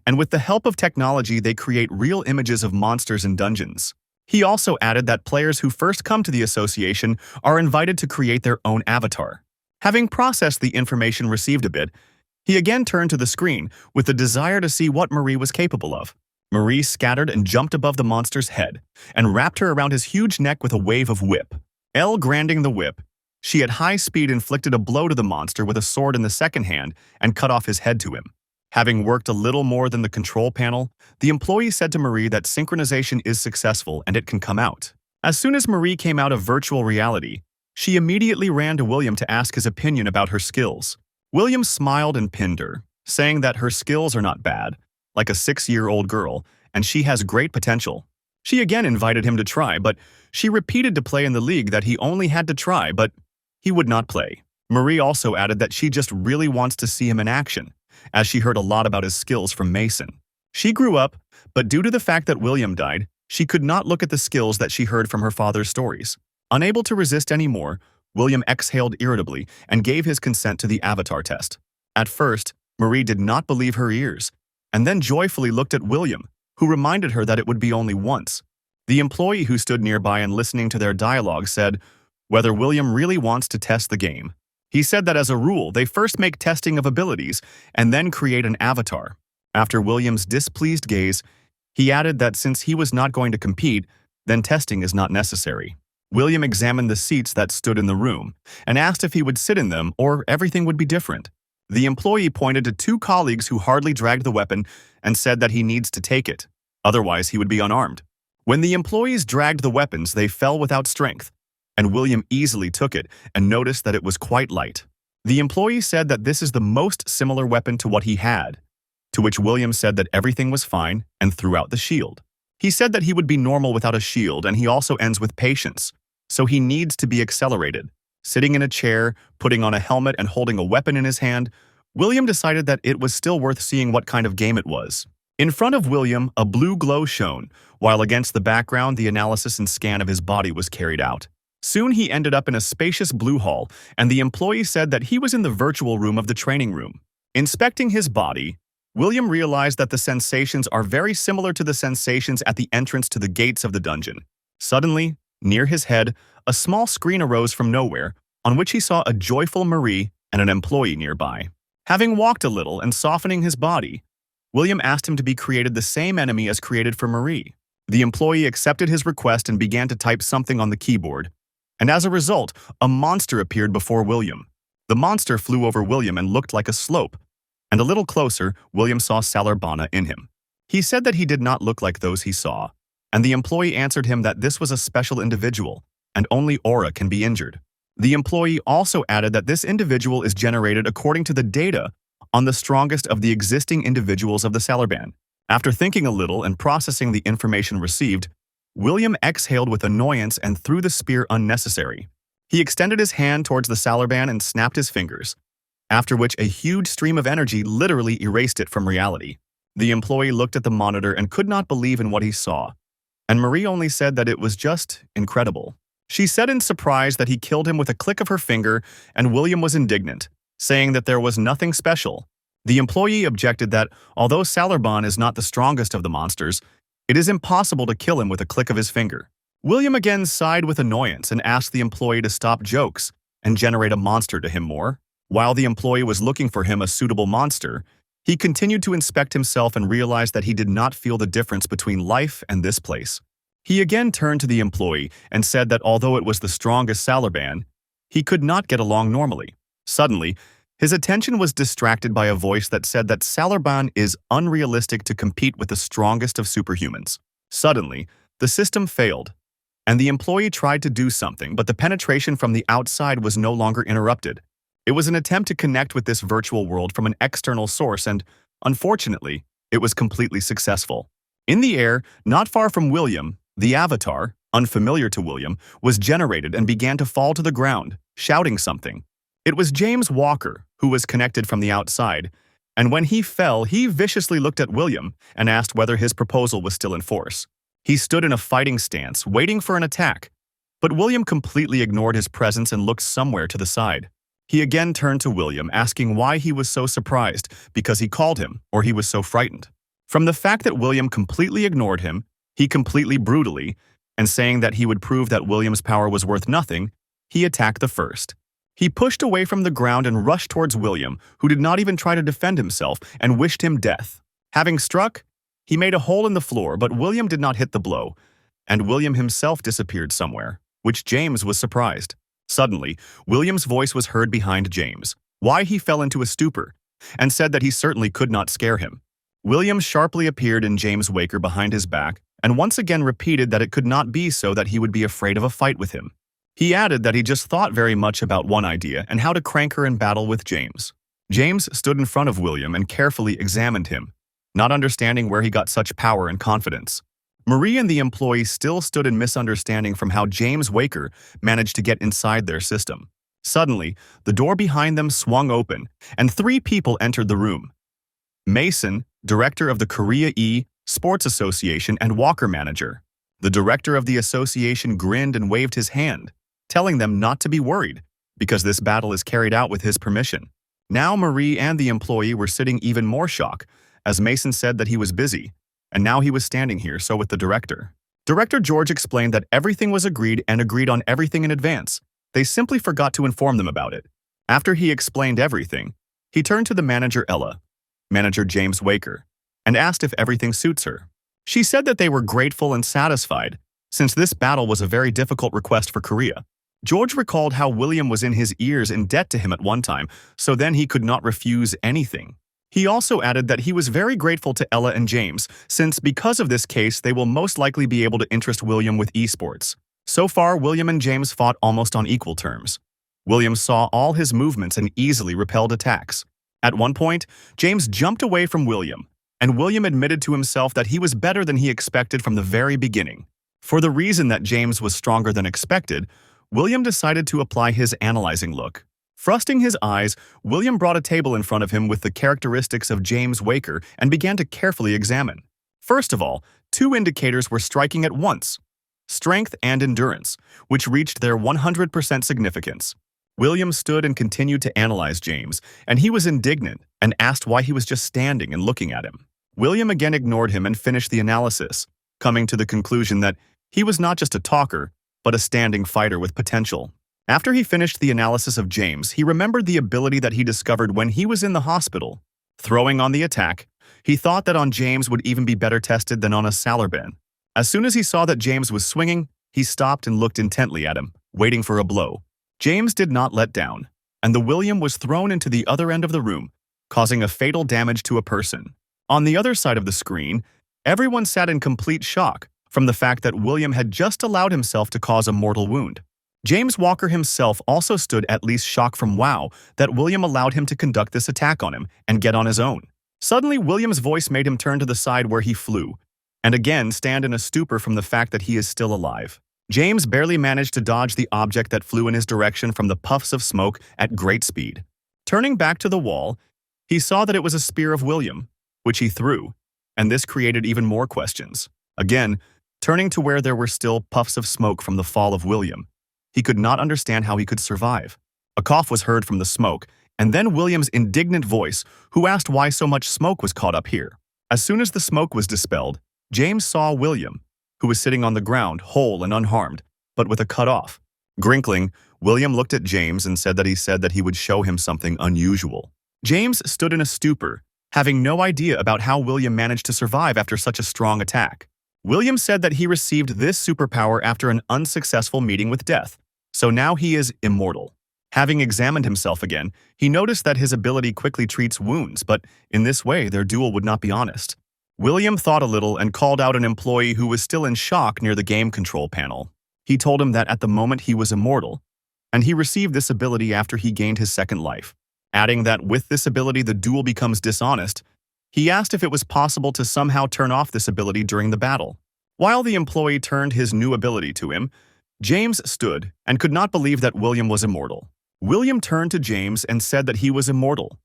and with the help of technology they create real images of monsters in dungeons. He also added that players who first come to the association are invited to create their own avatar. Having processed the information received a bit, he again turned to the screen with the desire to see what Marie was capable of. Marie scattered and jumped above the monster's head and wrapped her around his huge neck with a wave of whip. Grinding the whip, she at high speed inflicted a blow to the monster with a sword in the second hand and cut off his head to him. Having worked a little more than the control panel, the employee said to Marie that synchronization is successful and it can come out. As soon as Marie came out of virtual reality, she immediately ran to William to ask his opinion about her skills. William smiled and pinned her, saying that her skills are not bad, like a 6-year-old girl, and she has great potential. She again invited him to try, but she repeated to play in the league that he only had to try, but he would not play. Marie also added that she just really wants to see him in action, as she heard a lot about his skills from Mason. She grew up, but due to the fact that William died, she could not look at the skills that she heard from her father's stories. Unable to resist anymore, William exhaled irritably and gave his consent to the avatar test. At first, Marie did not believe her ears, and then joyfully looked at William, who reminded her that it would be only once. The employee who stood nearby and listening to their dialogue said whether William really wants to test the game. He said that as a rule, they first make testing of abilities and then create an avatar. After William's displeased gaze, he added that since he was not going to compete, then testing is not necessary. William examined the seats that stood in the room and asked if he would sit in them or everything would be different. The employee pointed to 2 colleagues who hardly dragged the weapon and said that he needs to take it, otherwise he would be unarmed. When the employees dragged the weapons, they fell without strength, and William easily took it and noticed that it was quite light. The employee said that this is the most similar weapon to what he had, to which William said that everything was fine and threw out the shield. He said that he would be normal without a shield, and he also ends with patience, so he needs to be accelerated. Sitting in a chair, putting on a helmet, and holding a weapon in his hand, William decided that it was still worth seeing what kind of game it was. In front of William, a blue glow shone, while against the background the analysis and scan of his body was carried out. Soon he ended up in a spacious blue hall, and the employee said that he was in the virtual room of the training room. Inspecting his body, William realized that the sensations are very similar to the sensations at the entrance to the gates of the dungeon. Suddenly, near his head, a small screen arose from nowhere, on which he saw a joyful Marie and an employee nearby. Having walked a little and softening his body, William asked him to be created the same enemy as created for Marie. The employee accepted his request and began to type something on the keyboard, and as a result, a monster appeared before William. The monster flew over William and looked like a slope, and a little closer, William saw Salarbana in him. He said that he did not look like those he saw, and the employee answered him that this was a special individual, and only aura can be injured. The employee also added that this individual is generated according to the data on the strongest of the existing individuals of the Salarband. After thinking a little and processing the information received, William exhaled with annoyance and threw the spear unnecessary. He extended his hand towards the Salarband and snapped his fingers, after which a huge stream of energy literally erased it from reality. The employee looked at the monitor and could not believe in what he saw, and Marie only said that it was just incredible. She said in surprise that he killed him with a click of her finger, and William was indignant, saying that there was nothing special. The employee objected that, although Salarban is not the strongest of the monsters, it is impossible to kill him with a click of his finger. William again sighed with annoyance and asked the employee to stop jokes and generate a monster to him more. While the employee was looking for him a suitable monster, he continued to inspect himself and realized that he did not feel the difference between life and this place. He again turned to the employee and said that although it was the strongest Salarban, he could not get along normally. Suddenly, his attention was distracted by a voice that said that Salarban is unrealistic to compete with the strongest of superhumans. Suddenly, the system failed, and the employee tried to do something, but the penetration from the outside was no longer interrupted. It was an attempt to connect with this virtual world from an external source, and, unfortunately, it was completely successful. In the air, not far from William, the avatar, unfamiliar to William, was generated and began to fall to the ground, shouting something. It was James Walker, who was connected from the outside, and when he fell, he viciously looked at William and asked whether his proposal was still in force. He stood in a fighting stance, waiting for an attack, but William completely ignored his presence and looked somewhere to the side. He again turned to William, asking why he was so surprised, because he called him, or he was so frightened. From the fact that William completely ignored him, he completely brutally, and saying that he would prove that William's power was worth nothing, he attacked the first. He pushed away from the ground and rushed towards William, who did not even try to defend himself, and wished him death. Having struck, he made a hole in the floor, but William did not hit the blow, and William himself disappeared somewhere, which James was surprised. Suddenly, William's voice was heard behind James, why he fell into a stupor, and said that he certainly could not scare him. William sharply appeared in James' wake behind his back, and once again repeated that it could not be so that he would be afraid of a fight with him. He added that he just thought very much about one idea and how to crank her in battle with James. James stood in front of William and carefully examined him, not understanding where he got such power and confidence. Marie and the employee still stood in misunderstanding from how James Waker managed to get inside their system. Suddenly, the door behind them swung open, and 3 people entered the room. Mason, director of the Korea Sports Association and Walker manager. The director of the association grinned and waved his hand, telling them not to be worried, because this battle is carried out with his permission. Now Marie and the employee were sitting even more shocked, as Mason said that he was busy, and now he was standing here, so with the director. Director George explained that everything was agreed and agreed on everything in advance. They simply forgot to inform them about it. After he explained everything, he turned to the manager Ella, manager James Waker, and asked if everything suits her. She said that they were grateful and satisfied, since this battle was a very difficult request for Korea. George recalled how William was in his ears in debt to him at one time, so then he could not refuse anything. He also added that he was very grateful to Ella and James, since because of this case they will most likely be able to interest William with esports. So far, William and James fought almost on equal terms. William saw all his movements and easily repelled attacks. At one point, James jumped away from William, and William admitted to himself that he was better than he expected from the very beginning. For the reason that James was stronger than expected, William decided to apply his analyzing look. Thrusting his eyes, William brought a table in front of him with the characteristics of James Waker and began to carefully examine. First of all, 2 indicators were striking at once: strength and endurance, which reached their 100% significance. William stood and continued to analyze James, and he was indignant and asked why he was just standing and looking at him. William again ignored him and finished the analysis, coming to the conclusion that he was not just a talker, but a standing fighter with potential. After he finished the analysis of James, he remembered the ability that he discovered when he was in the hospital. Throwing on the attack, he thought that on James would even be better tested than on a Salarban. As soon as he saw that James was swinging, he stopped and looked intently at him, waiting for a blow. James did not let down, and the William was thrown into the other end of the room, causing a fatal damage to a person. On the other side of the screen, everyone sat in complete shock from the fact that William had just allowed himself to cause a mortal wound. James Walker himself also stood at least shocked from wow that William allowed him to conduct this attack on him and get on his own. Suddenly, William's voice made him turn to the side where he flew, and again stand in a stupor from the fact that he is still alive. James barely managed to dodge the object that flew in his direction from the puffs of smoke at great speed. Turning back to the wall, he saw that it was a spear of William, which he threw, and this created even more questions. Again, turning to where there were still puffs of smoke from the fall of William, he could not understand how he could survive. A cough was heard from the smoke, and then William's indignant voice, who asked why so much smoke was caught up here. As soon as the smoke was dispelled, James saw William, who was sitting on the ground, whole and unharmed, but with a cut off. Grinkling, William looked at James and said that he would show him something unusual. James stood in a stupor, having no idea about how William managed to survive after such a strong attack. William said that he received this superpower after an unsuccessful meeting with death, so now he is immortal. Having examined himself again, he noticed that his ability quickly treats wounds, but in this way their duel would not be honest. William thought a little and called out an employee who was still in shock near the game control panel. He told him that at the moment he was immortal, and he received this ability after he gained his second life. Adding that with this ability the duel becomes dishonest, he asked if it was possible to somehow turn off this ability during the battle. While the employee turned his new ability to him, James stood and could not believe that William was immortal. William turned to James and said that he was immortal,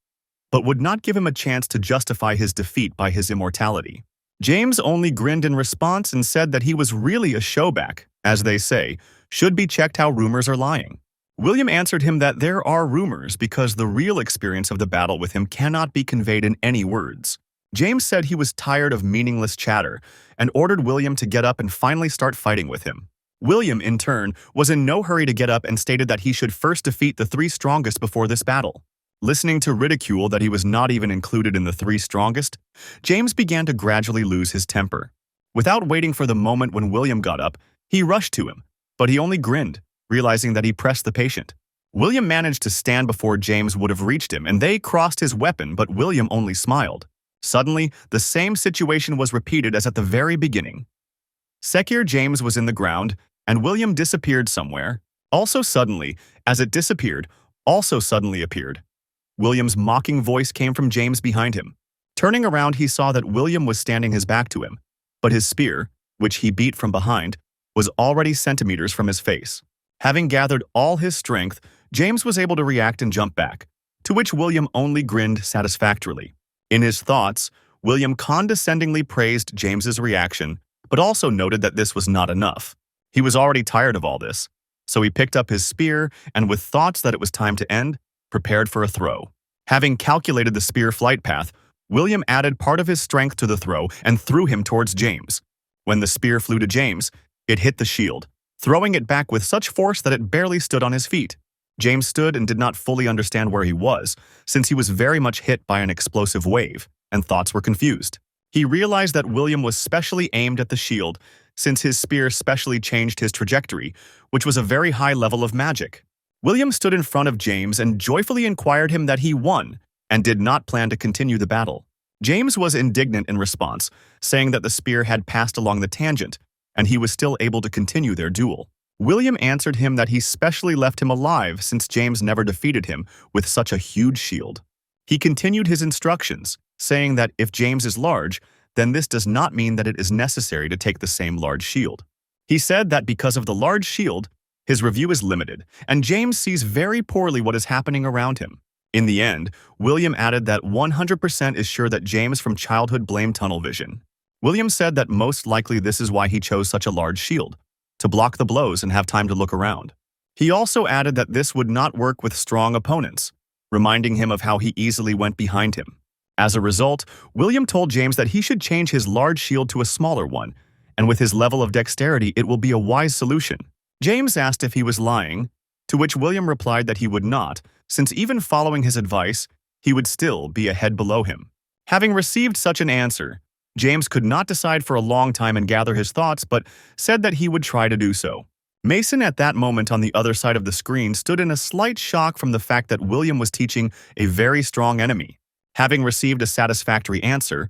but would not give him a chance to justify his defeat by his immortality. James only grinned in response and said that he was really a showback, as they say, should be checked how rumors are lying. William answered him that there are rumors because the real experience of the battle with him cannot be conveyed in any words. James said he was tired of meaningless chatter and ordered William to get up and finally start fighting with him. William, in turn, was in no hurry to get up and stated that he should first defeat the 3 strongest before this battle. Listening to ridicule that he was not even included in the 3 strongest, James began to gradually lose his temper. Without waiting for the moment when William got up, he rushed to him, but he only grinned, realizing that he pressed the patient. William managed to stand before James would have reached him, and they crossed his weapon, but William only smiled. Suddenly, the same situation was repeated as at the very beginning. Sekir James was in the ground, and William disappeared somewhere. Also suddenly, as it disappeared, also suddenly appeared. William's mocking voice came from James behind him. Turning around, he saw that William was standing his back to him, but his spear, which he beat from behind, was already centimeters from his face. Having gathered all his strength, James was able to react and jump back, to which William only grinned satisfactorily. In his thoughts, William condescendingly praised James's reaction, but also noted that this was not enough. He was already tired of all this, so he picked up his spear and, with thoughts that it was time to end, prepared for a throw. Having calculated the spear flight path, William added part of his strength to the throw and threw him towards James. When the spear flew to James, it hit the shield, throwing it back with such force that it barely stood on his feet. James stood and did not fully understand where he was, since he was very much hit by an explosive wave, and thoughts were confused. He realized that William was specially aimed at the shield, since his spear specially changed his trajectory, which was a very high level of magic. William stood in front of James and joyfully inquired him that he won, and did not plan to continue the battle. James was indignant in response, saying that the spear had passed along the tangent, and he was still able to continue their duel. William answered him that he specially left him alive since James never defeated him with such a huge shield. He continued his instructions, saying that if James is large, then this does not mean that it is necessary to take the same large shield. He said that because of the large shield, his review is limited, and James sees very poorly what is happening around him. In the end, William added that 100% is sure that James from childhood blamed tunnel vision. William said that most likely this is why he chose such a large shield, to block the blows and have time to look around. He also added that this would not work with strong opponents, reminding him of how he easily went behind him. As a result, William told James that he should change his large shield to a smaller one, and with his level of dexterity it will be a wise solution. James asked if he was lying, to which William replied that he would not, since even following his advice, he would still be a head below him. Having received such an answer, James could not decide for a long time and gather his thoughts, but said that he would try to do so. Mason at that moment on the other side of the screen stood in a slight shock from the fact that William was teaching a very strong enemy. Having received a satisfactory answer,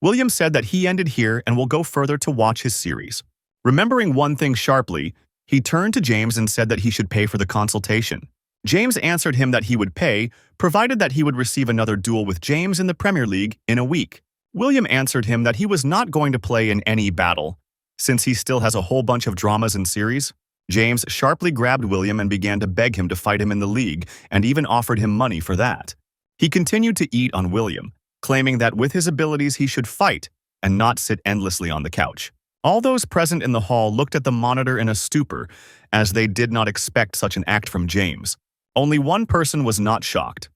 William said that he ended here and will go further to watch his series. Remembering one thing sharply, he turned to James and said that he should pay for the consultation. James answered him that he would pay, provided that he would receive another duel with James in the Premier League in a week. William answered him that he was not going to play in any battle, since he still has a whole bunch of dramas and series. James sharply grabbed William and began to beg him to fight him in the league, and even offered him money for that. He continued to eat on William, claiming that with his abilities he should fight and not sit endlessly on the couch. All those present in the hall looked at the monitor in a stupor, as they did not expect such an act from James. Only one person was not shocked.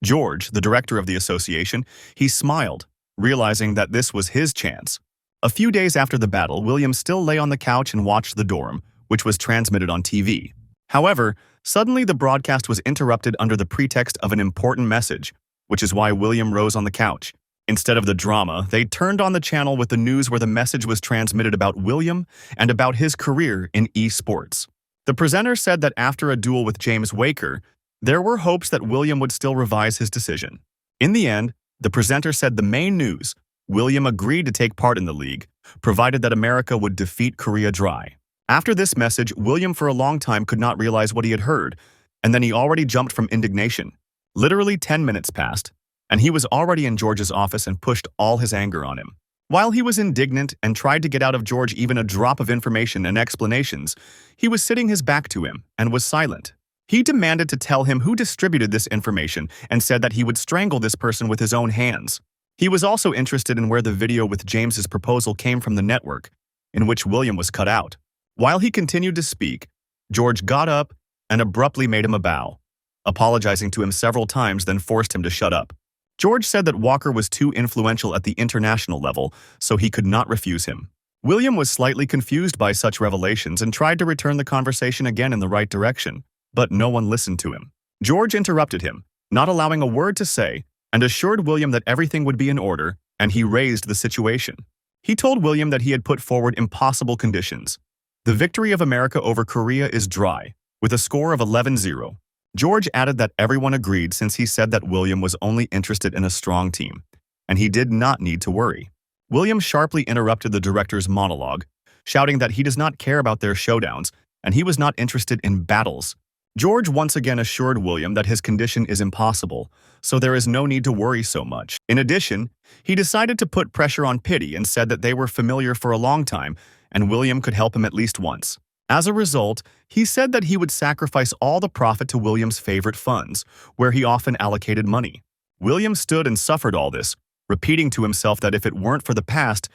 George, the director of the association, he smiled, realizing that this was his chance. A few days after the battle, William still lay on the couch and watched the dorm, which was transmitted on TV. However, suddenly the broadcast was interrupted under the pretext of an important message, which is why William rose on the couch. Instead of the drama, they turned on the channel with the news where the message was transmitted about William and about his career in esports. The presenter said that after a duel with James Waker, There were hopes that William would still revise his decision. In the end, the presenter said the main news: William agreed to take part in the league, provided that America would defeat Korea dry. After this message, William for a long time could not realize what he had heard, and then he already jumped from indignation. Literally 10 minutes passed, and he was already in George's office and pushed all his anger on him. While he was indignant and tried to get out of George even a drop of information and explanations, he was sitting his back to him and was silent. He demanded to tell him who distributed this information and said that he would strangle this person with his own hands. He was also interested in where the video with James's proposal came from the network, in which William was cut out. While he continued to speak, George got up and abruptly made him a bow, apologizing to him several times, then forced him to shut up. George said that Walker was too influential at the international level, so he could not refuse him. William was slightly confused by such revelations and tried to return the conversation again in the right direction, but no one listened to him. George interrupted him, not allowing a word to say, and assured William that everything would be in order, and he raised the situation. He told William that he had put forward impossible conditions. The victory of America over Korea is dry, with a score of 11-0. George added that everyone agreed since he said that William was only interested in a strong team, and he did not need to worry. William sharply interrupted the director's monologue, shouting that he does not care about their showdowns, and he was not interested in battles. George once again assured William that his condition is impossible, so there is no need to worry so much. In addition, he decided to put pressure on Pity and said that they were familiar for a long time, and William could help him at least once. As a result, he said that he would sacrifice all the profit to William's favorite funds, where he often allocated money. William stood and suffered all this, repeating to himself that if it weren't for the past,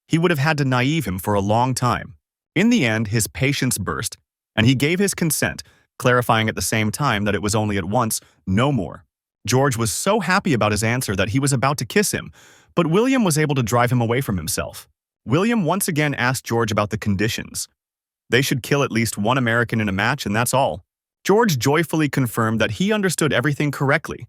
he would have had to naive him for a long time. In the end, his patience burst, and he gave his consent, clarifying at the same time that it was only at once, no more. George was so happy about his answer that he was about to kiss him, but William was able to drive him away from himself. William once again asked George about the conditions. They should kill at least one American in a match, and that's all. George joyfully confirmed that he understood everything correctly,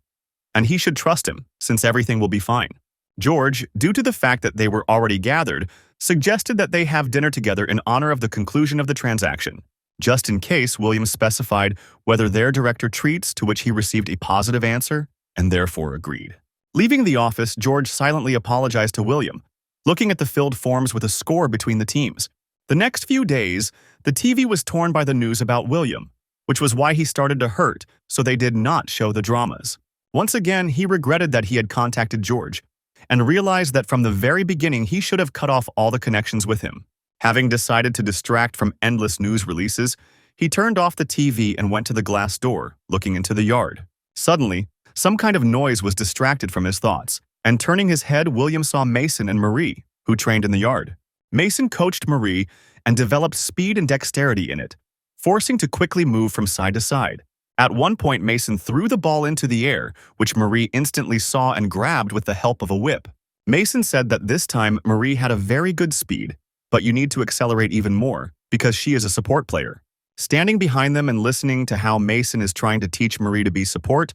and he should trust him, since everything will be fine. George, due to the fact that they were already gathered, suggested that they have dinner together in honor of the conclusion of the transaction. Just in case, William specified whether their director treats, to which he received a positive answer, and therefore agreed. Leaving the office, George silently apologized to William, looking at the filled forms with a score between the teams. The next few days, the TV was torn by the news about William, which was why he started to hurt, so they did not show the dramas. Once again, he regretted that he had contacted George, and realized that from the very beginning he should have cut off all the connections with him. Having decided to distract from endless news releases, he turned off the TV and went to the glass door, looking into the yard. Suddenly, some kind of noise was distracted from his thoughts, and turning his head, William saw Mason and Marie, who trained in the yard. Mason coached Marie and developed speed and dexterity in it, forcing to quickly move from side to side. At one point, Mason threw the ball into the air, which Marie instantly saw and grabbed with the help of a whip. Mason said that this time Marie had a very good speed, but you need to accelerate even more, because she is a support player. Standing behind them and listening to how Mason is trying to teach Marie to be support,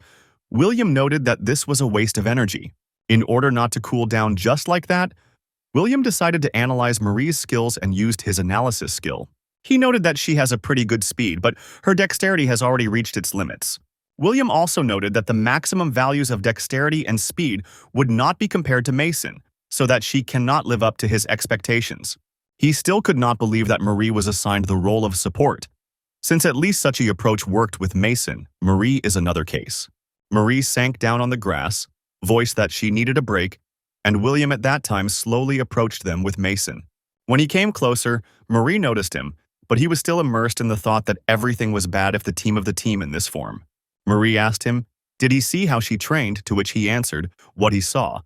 William noted that this was a waste of energy. In order not to cool down just like that, William decided to analyze Marie's skills and used his analysis skill. He noted that she has a pretty good speed, but her dexterity has already reached its limits. William also noted that the maximum values of dexterity and speed would not be compared to Mason, so that she cannot live up to his expectations. He still could not believe that Marie was assigned the role of support. Since at least such an approach worked with Mason, Marie is another case. Marie sank down on the grass, voiced that she needed a break, and William at that time slowly approached them with Mason. When he came closer, Marie noticed him, but he was still immersed in the thought that everything was bad if the team in this form. Marie asked him, did he see how she trained, to which he answered what he saw,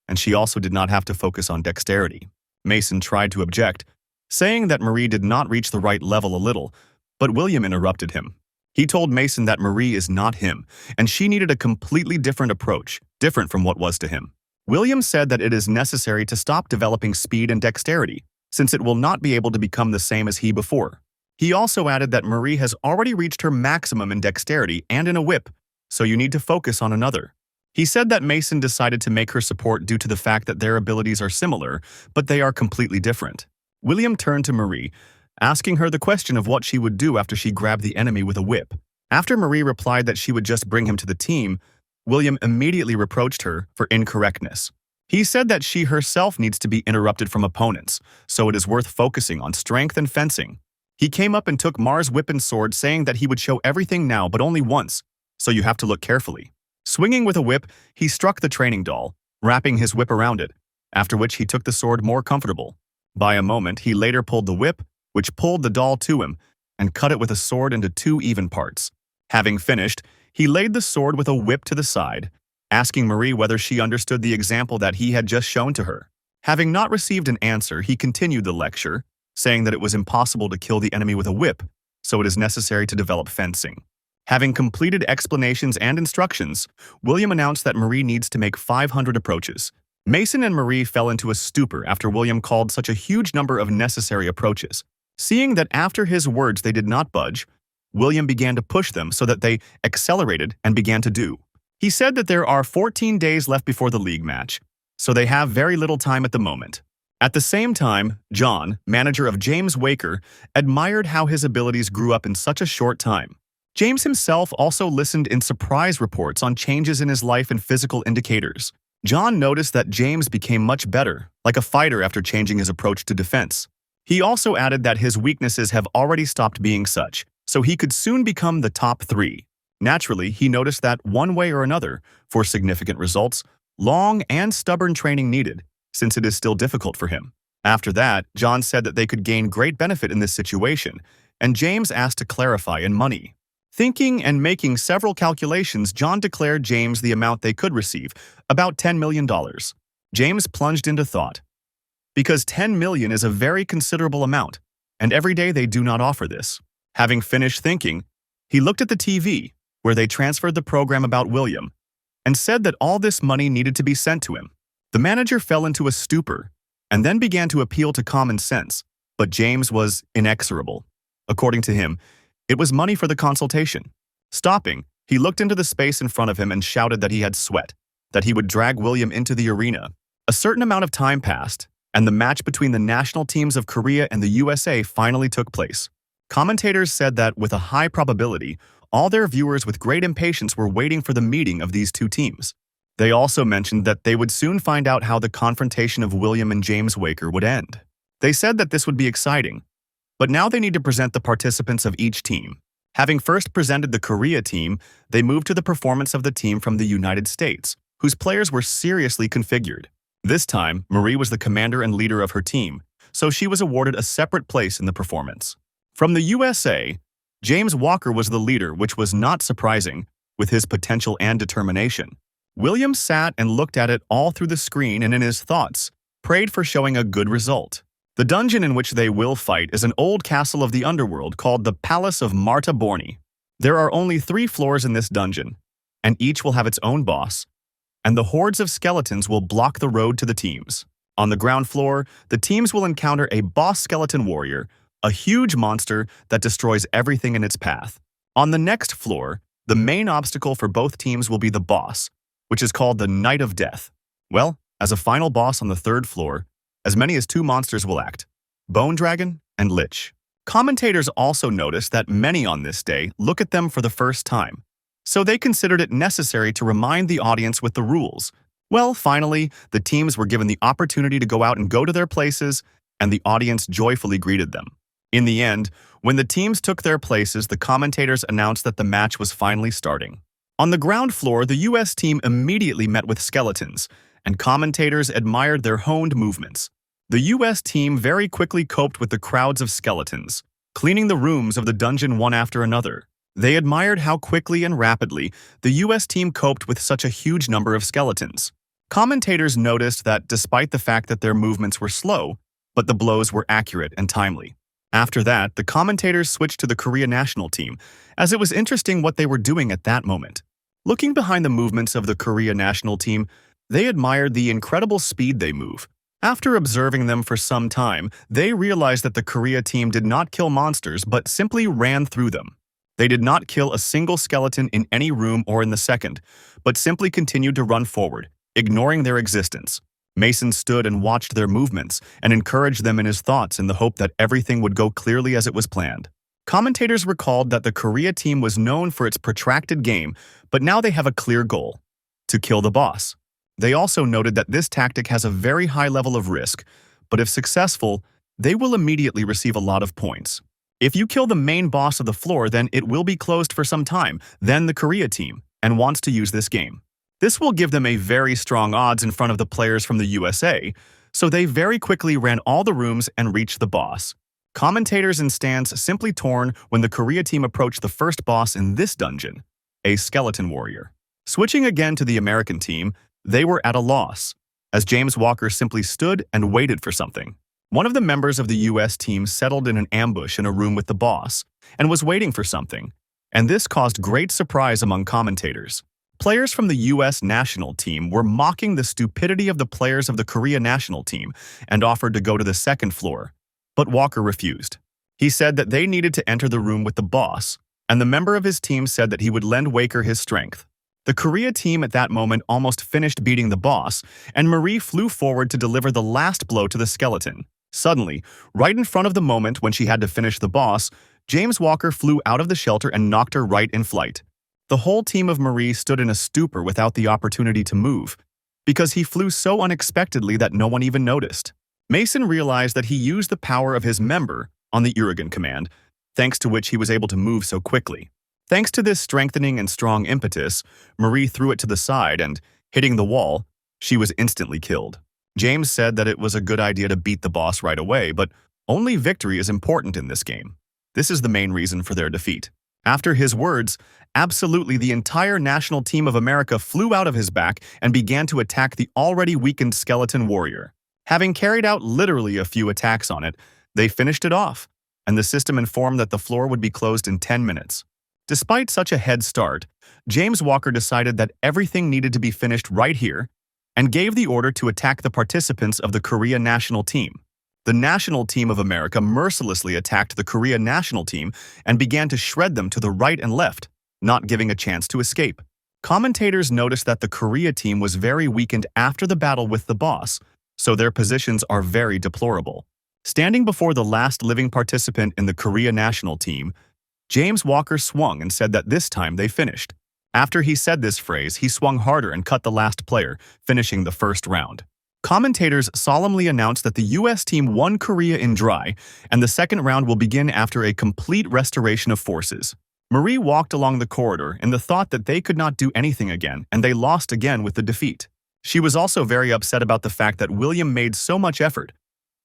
and she also did not have to focus on dexterity. Mason tried to object, saying that Marie did not reach the right level a little, but William interrupted him. He told Mason that Marie is not him, and she needed a completely different approach, different from what was to him. William said that it is necessary to stop developing speed and dexterity, since it will not be able to become the same as he before. He also added that Marie has already reached her maximum in dexterity and in a whip, so you need to focus on another. He said that Mason decided to make her support due to the fact that their abilities are similar, but they are completely different. William turned to Marie, asking her the question of what she would do after she grabbed the enemy with a whip. After Marie replied that she would just bring him to the team, William immediately reproached her for incorrectness. He said that she herself needs to be interrupted from opponents, so it is worth focusing on strength and fencing. He came up and took Mars' whip and sword, saying that he would show everything now but only once, so you have to look carefully. Swinging with a whip, he struck the training doll, wrapping his whip around it, after which he took the sword more comfortable. By a moment, he later pulled the whip, which pulled the doll to him, and cut it with a sword into 2 even parts. Having finished, he laid the sword with a whip to the side, asking Marie whether she understood the example that he had just shown to her. Having not received an answer, he continued the lecture, saying that it was impossible to kill the enemy with a whip, so it is necessary to develop fencing. Having completed explanations and instructions, William announced that Marie needs to make 500 approaches. Mason and Marie fell into a stupor after William called such a huge number of necessary approaches. Seeing that after his words they did not budge, William began to push them so that they accelerated and began to do. He said that there are 14 days left before the league match, so they have very little time at the moment. At the same time, John, manager of James Waker, admired how his abilities grew up in such a short time. James himself also listened in surprise reports on changes in his life and physical indicators. John noticed that James became much better, like a fighter after changing his approach to defense. He also added that his weaknesses have already stopped being such, so he could soon become the top 3. Naturally, he noticed that one way or another, for significant results, long and stubborn training needed, since it is still difficult for him. After that, John said that they could gain great benefit in this situation, and James asked to clarify in money. Thinking and making several calculations, John declared James the amount they could receive, about $10 million. James plunged into thought. Because $10 million is a very considerable amount, and every day they do not offer this. Having finished thinking, he looked at the TV, where they transferred the program about William, and said that all this money needed to be sent to him. The manager fell into a stupor, and then began to appeal to common sense, but James was inexorable. According to him, it was money for the consultation. Stopping, he looked into the space in front of him and shouted that he had sweat, that he would drag William into the arena. A certain amount of time passed, and the match between the national teams of Korea and the USA finally took place. Commentators said that, with a high probability, all their viewers with great impatience were waiting for the meeting of these two teams. They also mentioned that they would soon find out how the confrontation of William and James Waker would end. They said that this would be exciting, but now they need to present the participants of each team. Having first presented the Korea team, they moved to the performance of the team from the United States, whose players were seriously configured. This time, Marie was the commander and leader of her team, so she was awarded a separate place in the performance. From the USA, James Walker was the leader, which was not surprising, with his potential and determination. William sat and looked at it all through the screen and in his thoughts, prayed for showing a good result. The dungeon in which they will fight is an old castle of the underworld called the Palace of Marta Borni. There are only 3 floors in this dungeon, and each will have its own boss, and the hordes of skeletons will block the road to the teams. On the ground floor, the teams will encounter a boss skeleton warrior, a huge monster that destroys everything in its path. On the next floor, the main obstacle for both teams will be the boss, which is called the Knight of Death. Well, as a final boss on the 3rd floor, as many as 2 monsters will act: Bone Dragon and Lich. Commentators also noticed that many on this day look at them for the first time, so they considered it necessary to remind the audience with the rules. Well, finally, the teams were given the opportunity to go out and go to their places, and the audience joyfully greeted them. In the end, when the teams took their places, the commentators announced that the match was finally starting. On the ground floor, the US team immediately met with skeletons, and commentators admired their honed movements. The US team very quickly coped with the crowds of skeletons, cleaning the rooms of the dungeon one after another. They admired how quickly and rapidly the US team coped with such a huge number of skeletons. Commentators noticed that despite the fact that their movements were slow, but the blows were accurate and timely. After that, the commentators switched to the Korea national team, as it was interesting what they were doing at that moment. Looking behind the movements of the Korea national team, they admired the incredible speed they move. After observing them for some time, they realized that the Korea team did not kill monsters but simply ran through them. They did not kill a single skeleton in any room or in the second, but simply continued to run forward, ignoring their existence. Mason stood and watched their movements and encouraged them in his thoughts in the hope that everything would go clearly as it was planned. Commentators recalled that the Korea team was known for its protracted game, but now they have a clear goal: to kill the boss. They also noted that this tactic has a very high level of risk, but if successful, they will immediately receive a lot of points. If you kill the main boss of the floor, then it will be closed for some time, then the Korea team, and wants to use this game. This will give them a very strong odds in front of the players from the USA, so they very quickly ran all the rooms and reached the boss. Commentators and stands simply torn when the Korea team approached the first boss in this dungeon, a skeleton warrior. Switching again to the American team, they were at a loss, as James Walker simply stood and waited for something. One of the members of the US team settled in an ambush in a room with the boss and was waiting for something, and this caused great surprise among commentators. Players from the US national team were mocking the stupidity of the players of the Korea national team and offered to go to the second floor, but Walker refused. He said that they needed to enter the room with the boss, and the member of his team said that he would lend Walker his strength. The Korea team at that moment almost finished beating the boss, and Marie flew forward to deliver the last blow to the skeleton. Suddenly, right in front of the moment when she had to finish the boss, James Walker flew out of the shelter and knocked her right in flight. The whole team of Marie stood in a stupor without the opportunity to move, because he flew so unexpectedly that no one even noticed. Mason realized that he used the power of his member on the Urigan command, thanks to which he was able to move so quickly. Thanks to this strengthening and strong impetus, Marie threw it to the side and, hitting the wall, she was instantly killed. James said that it was a good idea to beat the boss right away, but only victory is important in this game. This is the main reason for their defeat. After his words, absolutely the entire national team of America flew out of his back and began to attack the already weakened skeleton warrior. Having carried out literally a few attacks on it, they finished it off, and the system informed that the floor would be closed in 10 minutes. Despite such a head start, James Walker decided that everything needed to be finished right here and gave the order to attack the participants of the Korea national team. The national team of America mercilessly attacked the Korea national team and began to shred them to the right and left, not giving a chance to escape. Commentators noticed that the Korea team was very weakened after the battle with the boss, so their positions are very deplorable. Standing before the last living participant in the Korea national team, James Walker swung and said that this time they finished. After he said this phrase, he swung harder and cut the last player, finishing the first round. Commentators solemnly announced that the US team won Korea in dry, and the second round will begin after a complete restoration of forces. Marie walked along the corridor in the thought that they could not do anything again, and they lost again with the defeat. She was also very upset about the fact that William made so much effort,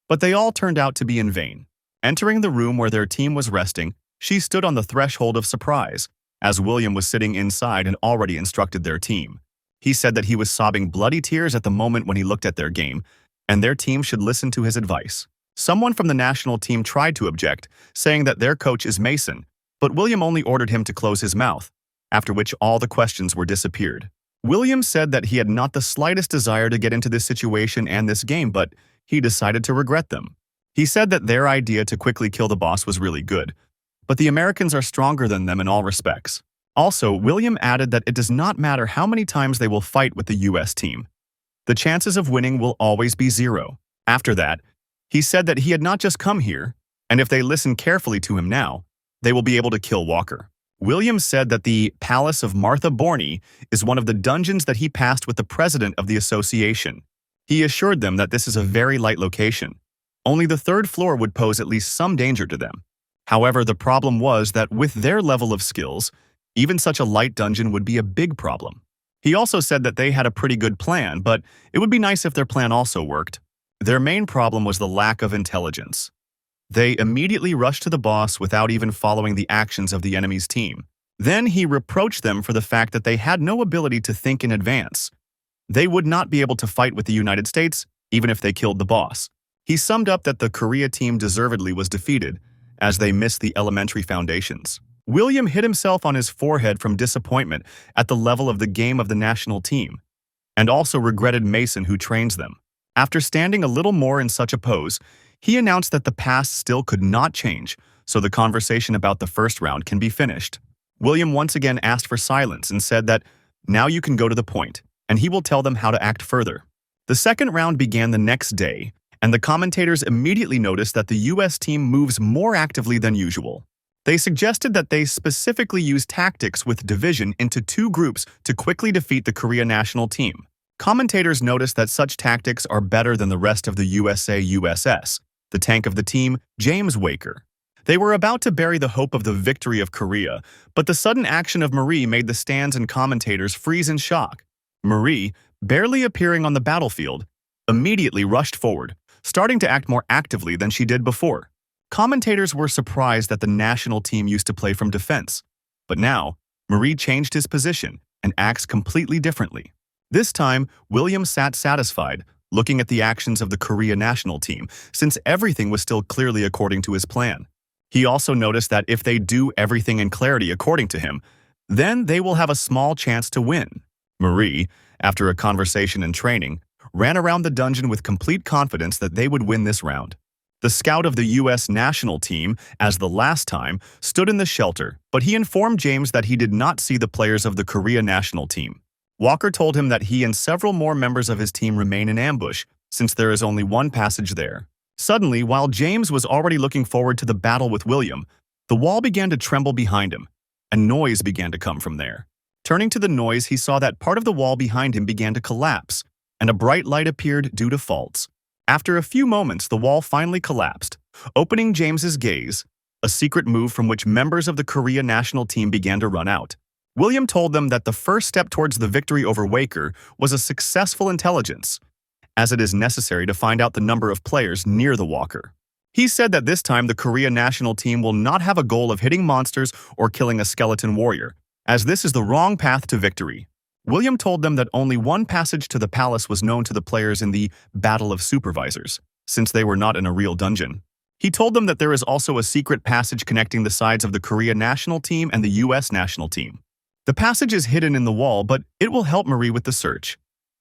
but they all turned out to be in vain. Entering the room where their team was resting, she stood on the threshold of surprise, as William was sitting inside and already instructed their team. He said that he was sobbing bloody tears at the moment when he looked at their game, and their team should listen to his advice. Someone from the national team tried to object, saying that their coach is Mason, but William only ordered him to close his mouth, after which all the questions were disappeared. William said that he had not the slightest desire to get into this situation and this game, but he decided to regret them. He said that their idea to quickly kill the boss was really good, but the Americans are stronger than them in all respects. Also, William added that it does not matter how many times they will fight with the US team. The chances of winning will always be 0. After that, he said that he had not just come here, and if they listen carefully to him now, they will be able to kill Walker. William said that the Palace of Martha Borney is one of the dungeons that he passed with the president of the association. He assured them that this is a very light location. Only the third floor would pose at least some danger to them. However, the problem was that with their level of skills, even such a light dungeon would be a big problem. He also said that they had a pretty good plan, but it would be nice if their plan also worked. Their main problem was the lack of intelligence. They immediately rushed to the boss without even following the actions of the enemy's team. Then he reproached them for the fact that they had no ability to think in advance. They would not be able to fight with the United States, even if they killed the boss. He summed up that the Korea team deservedly was defeated, as they missed the elementary foundations. William hit himself on his forehead from disappointment at the level of the game of the national team, and also regretted Mason who trains them. After standing a little more in such a pose, he announced that the past still could not change, so the conversation about the first round can be finished. William once again asked for silence and said that, "Now you can go to the point, and he will tell them how to act further." The second round began the next day, and the commentators immediately noticed that the US team moves more actively than usual. They suggested that they specifically use tactics with division into two groups to quickly defeat the Korea national team. Commentators noticed that such tactics are better than the rest of the USS, the tank of the team, James Waker. They were about to bury the hope of the victory of Korea, but the sudden action of Marie made the stands and commentators freeze in shock. Marie, barely appearing on the battlefield, immediately rushed forward, starting to act more actively than she did before. Commentators were surprised that the national team used to play from defense, but now, Marie changed his position and acts completely differently. This time, William sat satisfied, looking at the actions of the Korea national team, since everything was still clearly according to his plan. He also noticed that if they do everything in clarity according to him, then they will have a small chance to win. Marie, after a conversation and training, ran around the dungeon with complete confidence that they would win this round. The scout of the U.S. national team, as the last time, stood in the shelter, but he informed James that he did not see the players of the Korea national team. Walker told him that he and several more members of his team remain in ambush, since there is only one passage there. Suddenly, while James was already looking forward to the battle with William, the wall began to tremble behind him, and noise began to come from there. Turning to the noise, he saw that part of the wall behind him began to collapse, and a bright light appeared due to faults. After a few moments, the wall finally collapsed, opening James's gaze, a secret move from which members of the Korea national team began to run out. William told them that the first step towards the victory over Waker was a successful intelligence, as it is necessary to find out the number of players near the walker. He said that this time the Korea national team will not have a goal of hitting monsters or killing a skeleton warrior, as this is the wrong path to victory. William told them that only one passage to the palace was known to the players in the Battle of Supervisors, since they were not in a real dungeon. He told them that there is also a secret passage connecting the sides of the Korea national team and the U.S. national team. The passage is hidden in the wall, but it will help Marie with the search.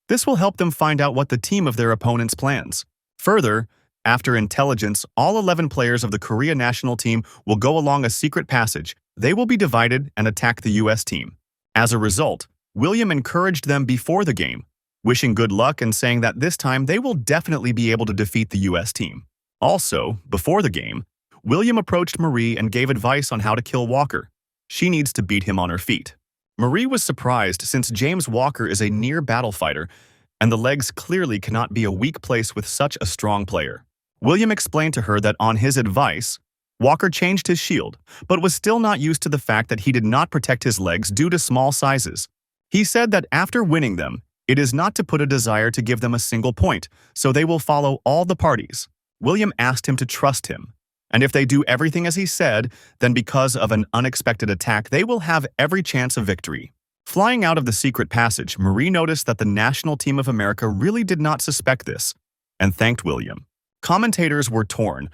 This will help them find out what the team of their opponents plans. Further, after intelligence, all 11 players of the Korea national team will go along a secret passage. They will be divided and attack the U.S. team. As a result, William encouraged them before the game, wishing good luck and saying that this time they will definitely be able to defeat the U.S. team. Also, before the game, William approached Marie and gave advice on how to kill Walker. She needs to beat him on her feet. Marie was surprised since James Walker is a near-battle fighter, and the legs clearly cannot be a weak place with such a strong player. William explained to her that on his advice, Walker changed his shield, but was still not used to the fact that he did not protect his legs due to small sizes. He said that after winning them, it is not to put a desire to give them a single point, so they will follow all the parties. William asked him to trust him, and if they do everything as he said, then because of an unexpected attack, they will have every chance of victory. Flying out of the secret passage, Marie noticed that the national team of America really did not suspect this, and thanked William. Commentators were torn,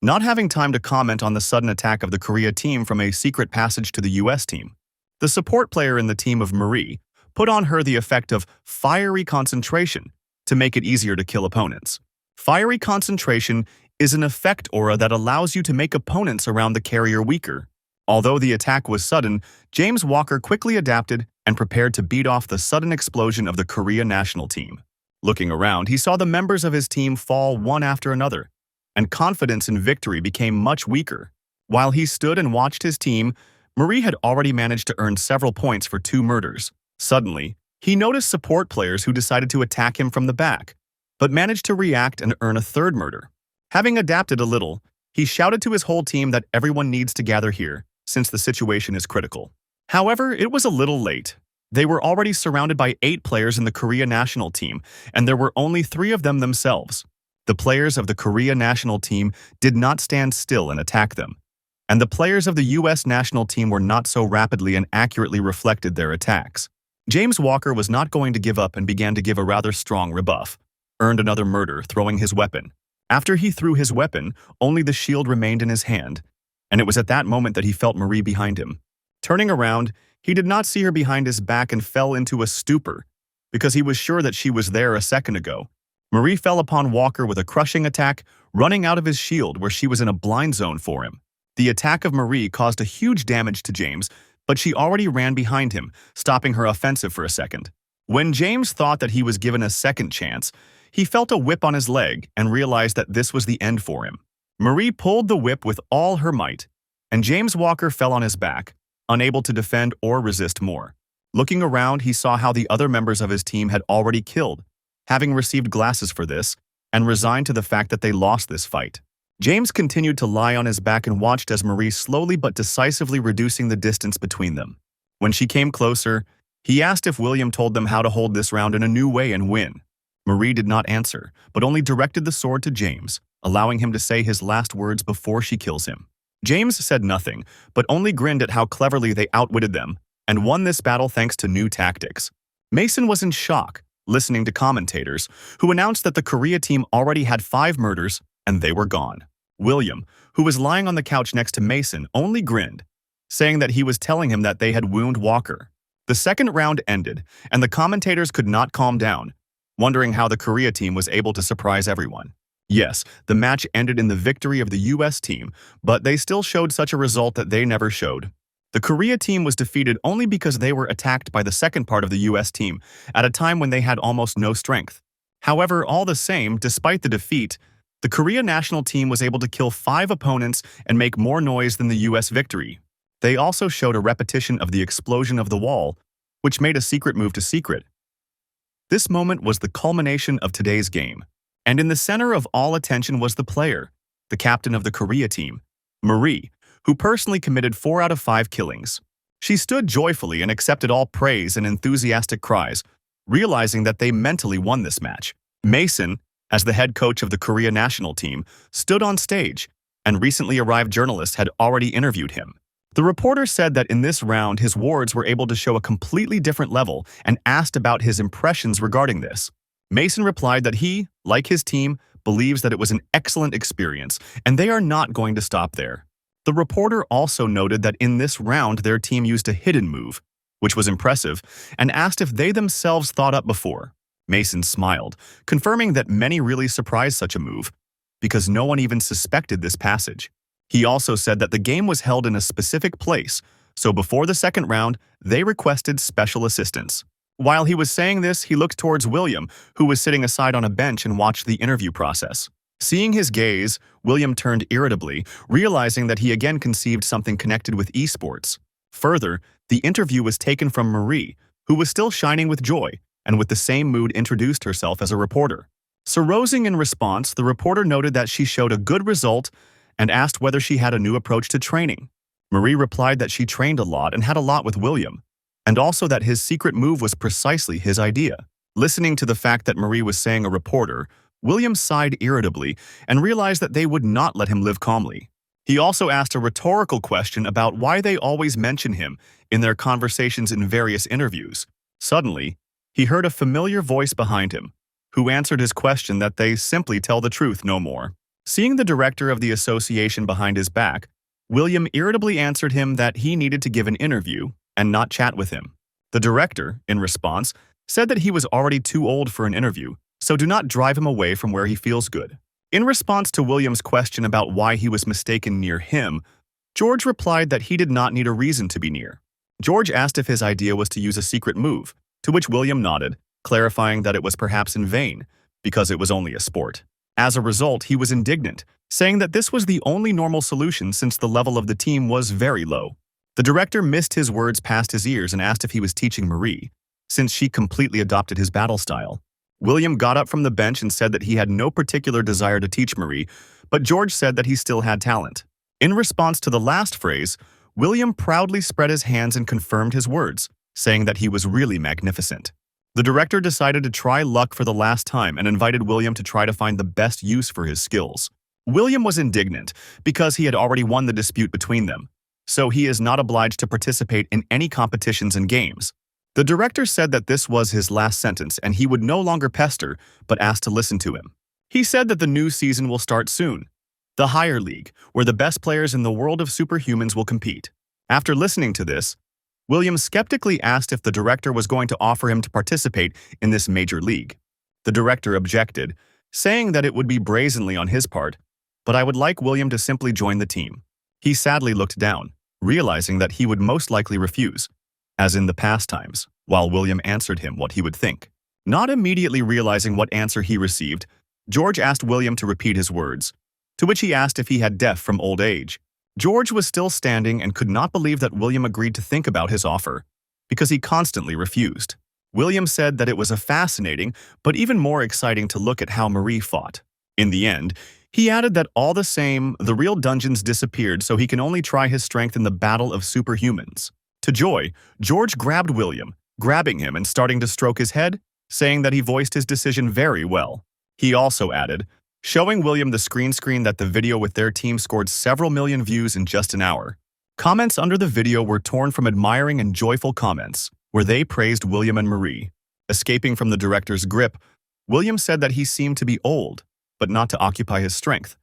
not having time to comment on the sudden attack of the Korea team from a secret passage to the U.S. team. The support player in the team of Marie put on her the effect of fiery concentration to make it easier to kill opponents. Fiery concentration is an effect aura that allows you to make opponents around the carrier weaker. Although the attack was sudden, James Walker quickly adapted and prepared to beat off the sudden explosion of the Korea national team. Looking around, he saw the members of his team fall one after another, and confidence in victory became much weaker. While he stood and watched his team, Marie had already managed to earn several points for 2 murders. Suddenly, he noticed support players who decided to attack him from the back, but managed to react and earn a 3rd murder. Having adapted a little, he shouted to his whole team that everyone needs to gather here, since the situation is critical. However, it was a little late. They were already surrounded by 8 players in the Korea national team, and there were only 3 of them themselves. The players of the Korea national team did not stand still and attack them, and the players of the U.S. national team were not so rapidly and accurately reflected their attacks. James Walker was not going to give up and began to give a rather strong rebuff, earned another murder, throwing his weapon. After he threw his weapon, only the shield remained in his hand, and it was at that moment that he felt Marie behind him. Turning around, he did not see her behind his back and fell into a stupor, because he was sure that she was there a second ago. Marie fell upon Walker with a crushing attack, running out of his shield where she was in a blind zone for him. The attack of Marie caused a huge damage to James, but she already ran behind him, stopping her offensive for a second. When James thought that he was given a second chance, he felt a whip on his leg and realized that this was the end for him. Marie pulled the whip with all her might, and James Walker fell on his back, unable to defend or resist more. Looking around, he saw how the other members of his team had already killed, having received glasses for this, and resigned to the fact that they lost this fight. James continued to lie on his back and watched as Marie slowly but decisively reducing the distance between them. When she came closer, he asked if William told them how to hold this round in a new way and win. Marie did not answer, but only directed the sword to James, allowing him to say his last words before she kills him. James said nothing, but only grinned at how cleverly they outwitted them and won this battle thanks to new tactics. Mason was in shock, listening to commentators, who announced that the Korea team already had 5 murders and they were gone. William, who was lying on the couch next to Mason, only grinned, saying that he was telling him that they had wounded Walker. The second round ended, and the commentators could not calm down, wondering how the Korea team was able to surprise everyone. Yes, the match ended in the victory of the US team, but they still showed such a result that they never showed. The Korea team was defeated only because they were attacked by the second part of the US team at a time when they had almost no strength. However, all the same, despite the defeat, the Korea national team was able to kill 5 opponents and make more noise than the US victory. They also showed a repetition of the explosion of the wall, which made a secret move to secret. This moment was the culmination of today's game, and in the center of all attention was the player, the captain of the Korea team, Marie, who personally committed 4 out of 5 killings. She stood joyfully and accepted all praise and enthusiastic cries, realizing that they mentally won this match. Mason, as the head coach of the Korea national team, stood on stage, and recently arrived journalists had already interviewed him. The reporter said that in this round his words were able to show a completely different level and asked about his impressions regarding this. Mason replied that he, like his team, believes that it was an excellent experience and they are not going to stop there. The reporter also noted that in this round their team used a hidden move, which was impressive, and asked if they themselves thought up before. Mason smiled, confirming that many really surprised such a move, because no one even suspected this passage. He also said that the game was held in a specific place, so before the second round, they requested special assistance. While he was saying this, he looked towards William, who was sitting aside on a bench and watched the interview process. Seeing his gaze, William turned irritably, realizing that he again conceived something connected with esports. Further, the interview was taken from Marie, who was still shining with joy, and with the same mood introduced herself as a reporter. Surrosing in response, the reporter noted that she showed a good result and asked whether she had a new approach to training. Marie replied that she trained a lot and had a lot with William, and also that his secret move was precisely his idea. Listening to the fact that Marie was saying a reporter, William sighed irritably and realized that they would not let him live calmly. He also asked a rhetorical question about why they always mention him in their conversations in various interviews. Suddenly, he heard a familiar voice behind him, who answered his question that they simply tell the truth no more. Seeing the director of the association behind his back, William irritably answered him that he needed to give an interview and not chat with him. The director, in response, said that he was already too old for an interview, so do not drive him away from where he feels good. In response to William's question about why he was mistaken near him, George replied that he did not need a reason to be near. George asked if his idea was to use a secret move, to which William nodded, clarifying that it was perhaps in vain, because it was only a sport. As a result, he was indignant, saying that this was the only normal solution since the level of the team was very low. The director missed his words past his ears and asked if he was teaching Marie, since she completely adopted his battle style. William got up from the bench and said that he had no particular desire to teach Marie, but George said that he still had talent. In response to the last phrase, William proudly spread his hands and confirmed his words, saying that he was really magnificent. The director decided to try luck for the last time and invited William to try to find the best use for his skills. William was indignant because he had already won the dispute between them, so he is not obliged to participate in any competitions and games. The director said that this was his last sentence and he would no longer pester, but asked to listen to him. He said that the new season will start soon, the higher league, where the best players in the world of superhumans will compete. After listening to this, William skeptically asked if the director was going to offer him to participate in this major league. The director objected, saying that it would be brazenly on his part, but I would like William to simply join the team. He sadly looked down, realizing that he would most likely refuse, as in the past times, while William answered him what he would think. Not immediately realizing what answer he received, George asked William to repeat his words, to which he asked if he had deaf from old age. George was still standing and could not believe that William agreed to think about his offer, because he constantly refused. William said that it was a fascinating, but even more exciting to look at how Marie fought. In the end, he added that all the same, the real dungeons disappeared so he can only try his strength in the battle of superhumans. To joy, George grabbed William, grabbing him and starting to stroke his head, saying that he voiced his decision very well. He also added, showing William the screen that the video with their team scored several million views in just an hour. Comments under the video were torn from admiring and joyful comments, where they praised William and Marie. Escaping from the director's grip, William said that he seemed to be old, but not to occupy his strength,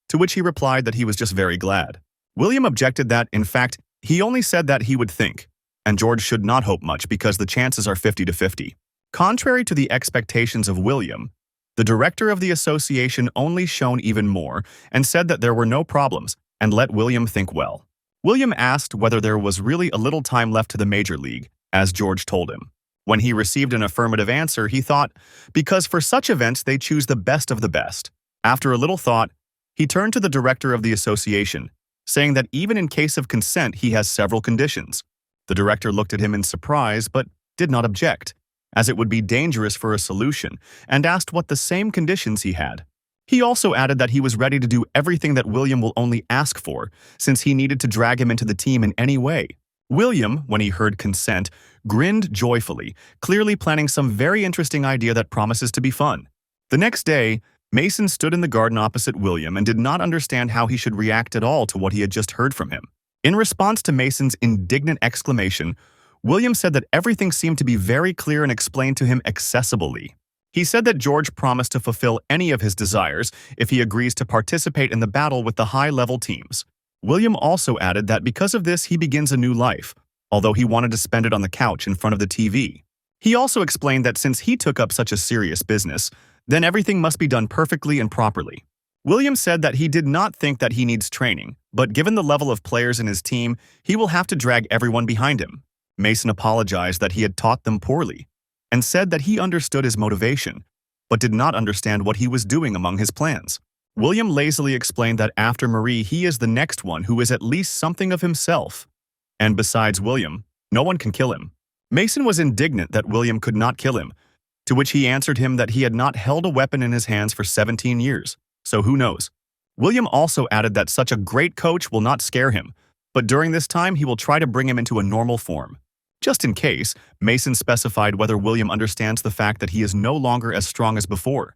to which he replied that he was just very glad. William objected that, in fact, he only said that he would think, and George should not hope much because the chances are 50-50. Contrary to the expectations of William, the director of the association only shone even more and said that there were no problems and let William think well. William asked whether there was really a little time left to the Major League, as George told him. When he received an affirmative answer, he thought, because for such events they choose the best of the best. After a little thought, he turned to the director of the association, saying that even in case of consent he has several conditions. The director looked at him in surprise but did not object, as it would be dangerous for a solution, and asked what the same conditions he had. He also added that he was ready to do everything that William will only ask for, since he needed to drag him into the team in any way. William, when he heard consent, grinned joyfully, clearly planning some very interesting idea that promises to be fun. The next day, Mason stood in the garden opposite William and did not understand how he should react at all to what he had just heard from him. In response to Mason's indignant exclamation, William said that everything seemed to be very clear and explained to him accessibly. He said that George promised to fulfill any of his desires if he agrees to participate in the battle with the high-level teams. William also added that because of this he begins a new life, although he wanted to spend it on the couch in front of the TV. He also explained that since he took up such a serious business, then everything must be done perfectly and properly. William said that he did not think that he needs training, but given the level of players in his team, he will have to drag everyone behind him. Mason apologized that he had taught them poorly, and said that he understood his motivation, but did not understand what he was doing among his plans. William lazily explained that after Marie, he is the next one who is at least something of himself. And besides William, no one can kill him. Mason was indignant that William could not kill him, to which he answered him that he had not held a weapon in his hands for 17 years, so who knows. William also added that such a great coach will not scare him, but during this time he will try to bring him into a normal form. Just in case, Mason specified whether William understands the fact that he is no longer as strong as before.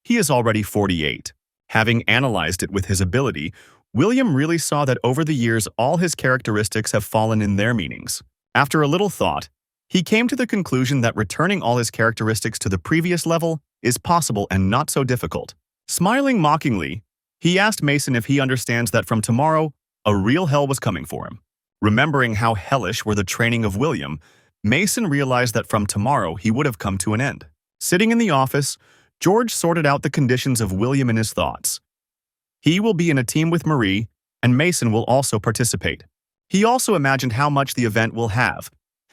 He is already 48. Having analyzed it with his ability, William really saw that over the years all his characteristics have fallen in their meanings. After a little thought, he came to the conclusion that returning all his characteristics to the previous level is possible and not so difficult. Smiling mockingly, he asked Mason if he understands that from tomorrow, a real hell was coming for him. Remembering how hellish were the training of William, Mason realized that from tomorrow he would have come to an end. Sitting in the office, George sorted out the conditions of William in his thoughts. He will be in a team with Marie, and Mason will also participate. He also imagined how much the event will have,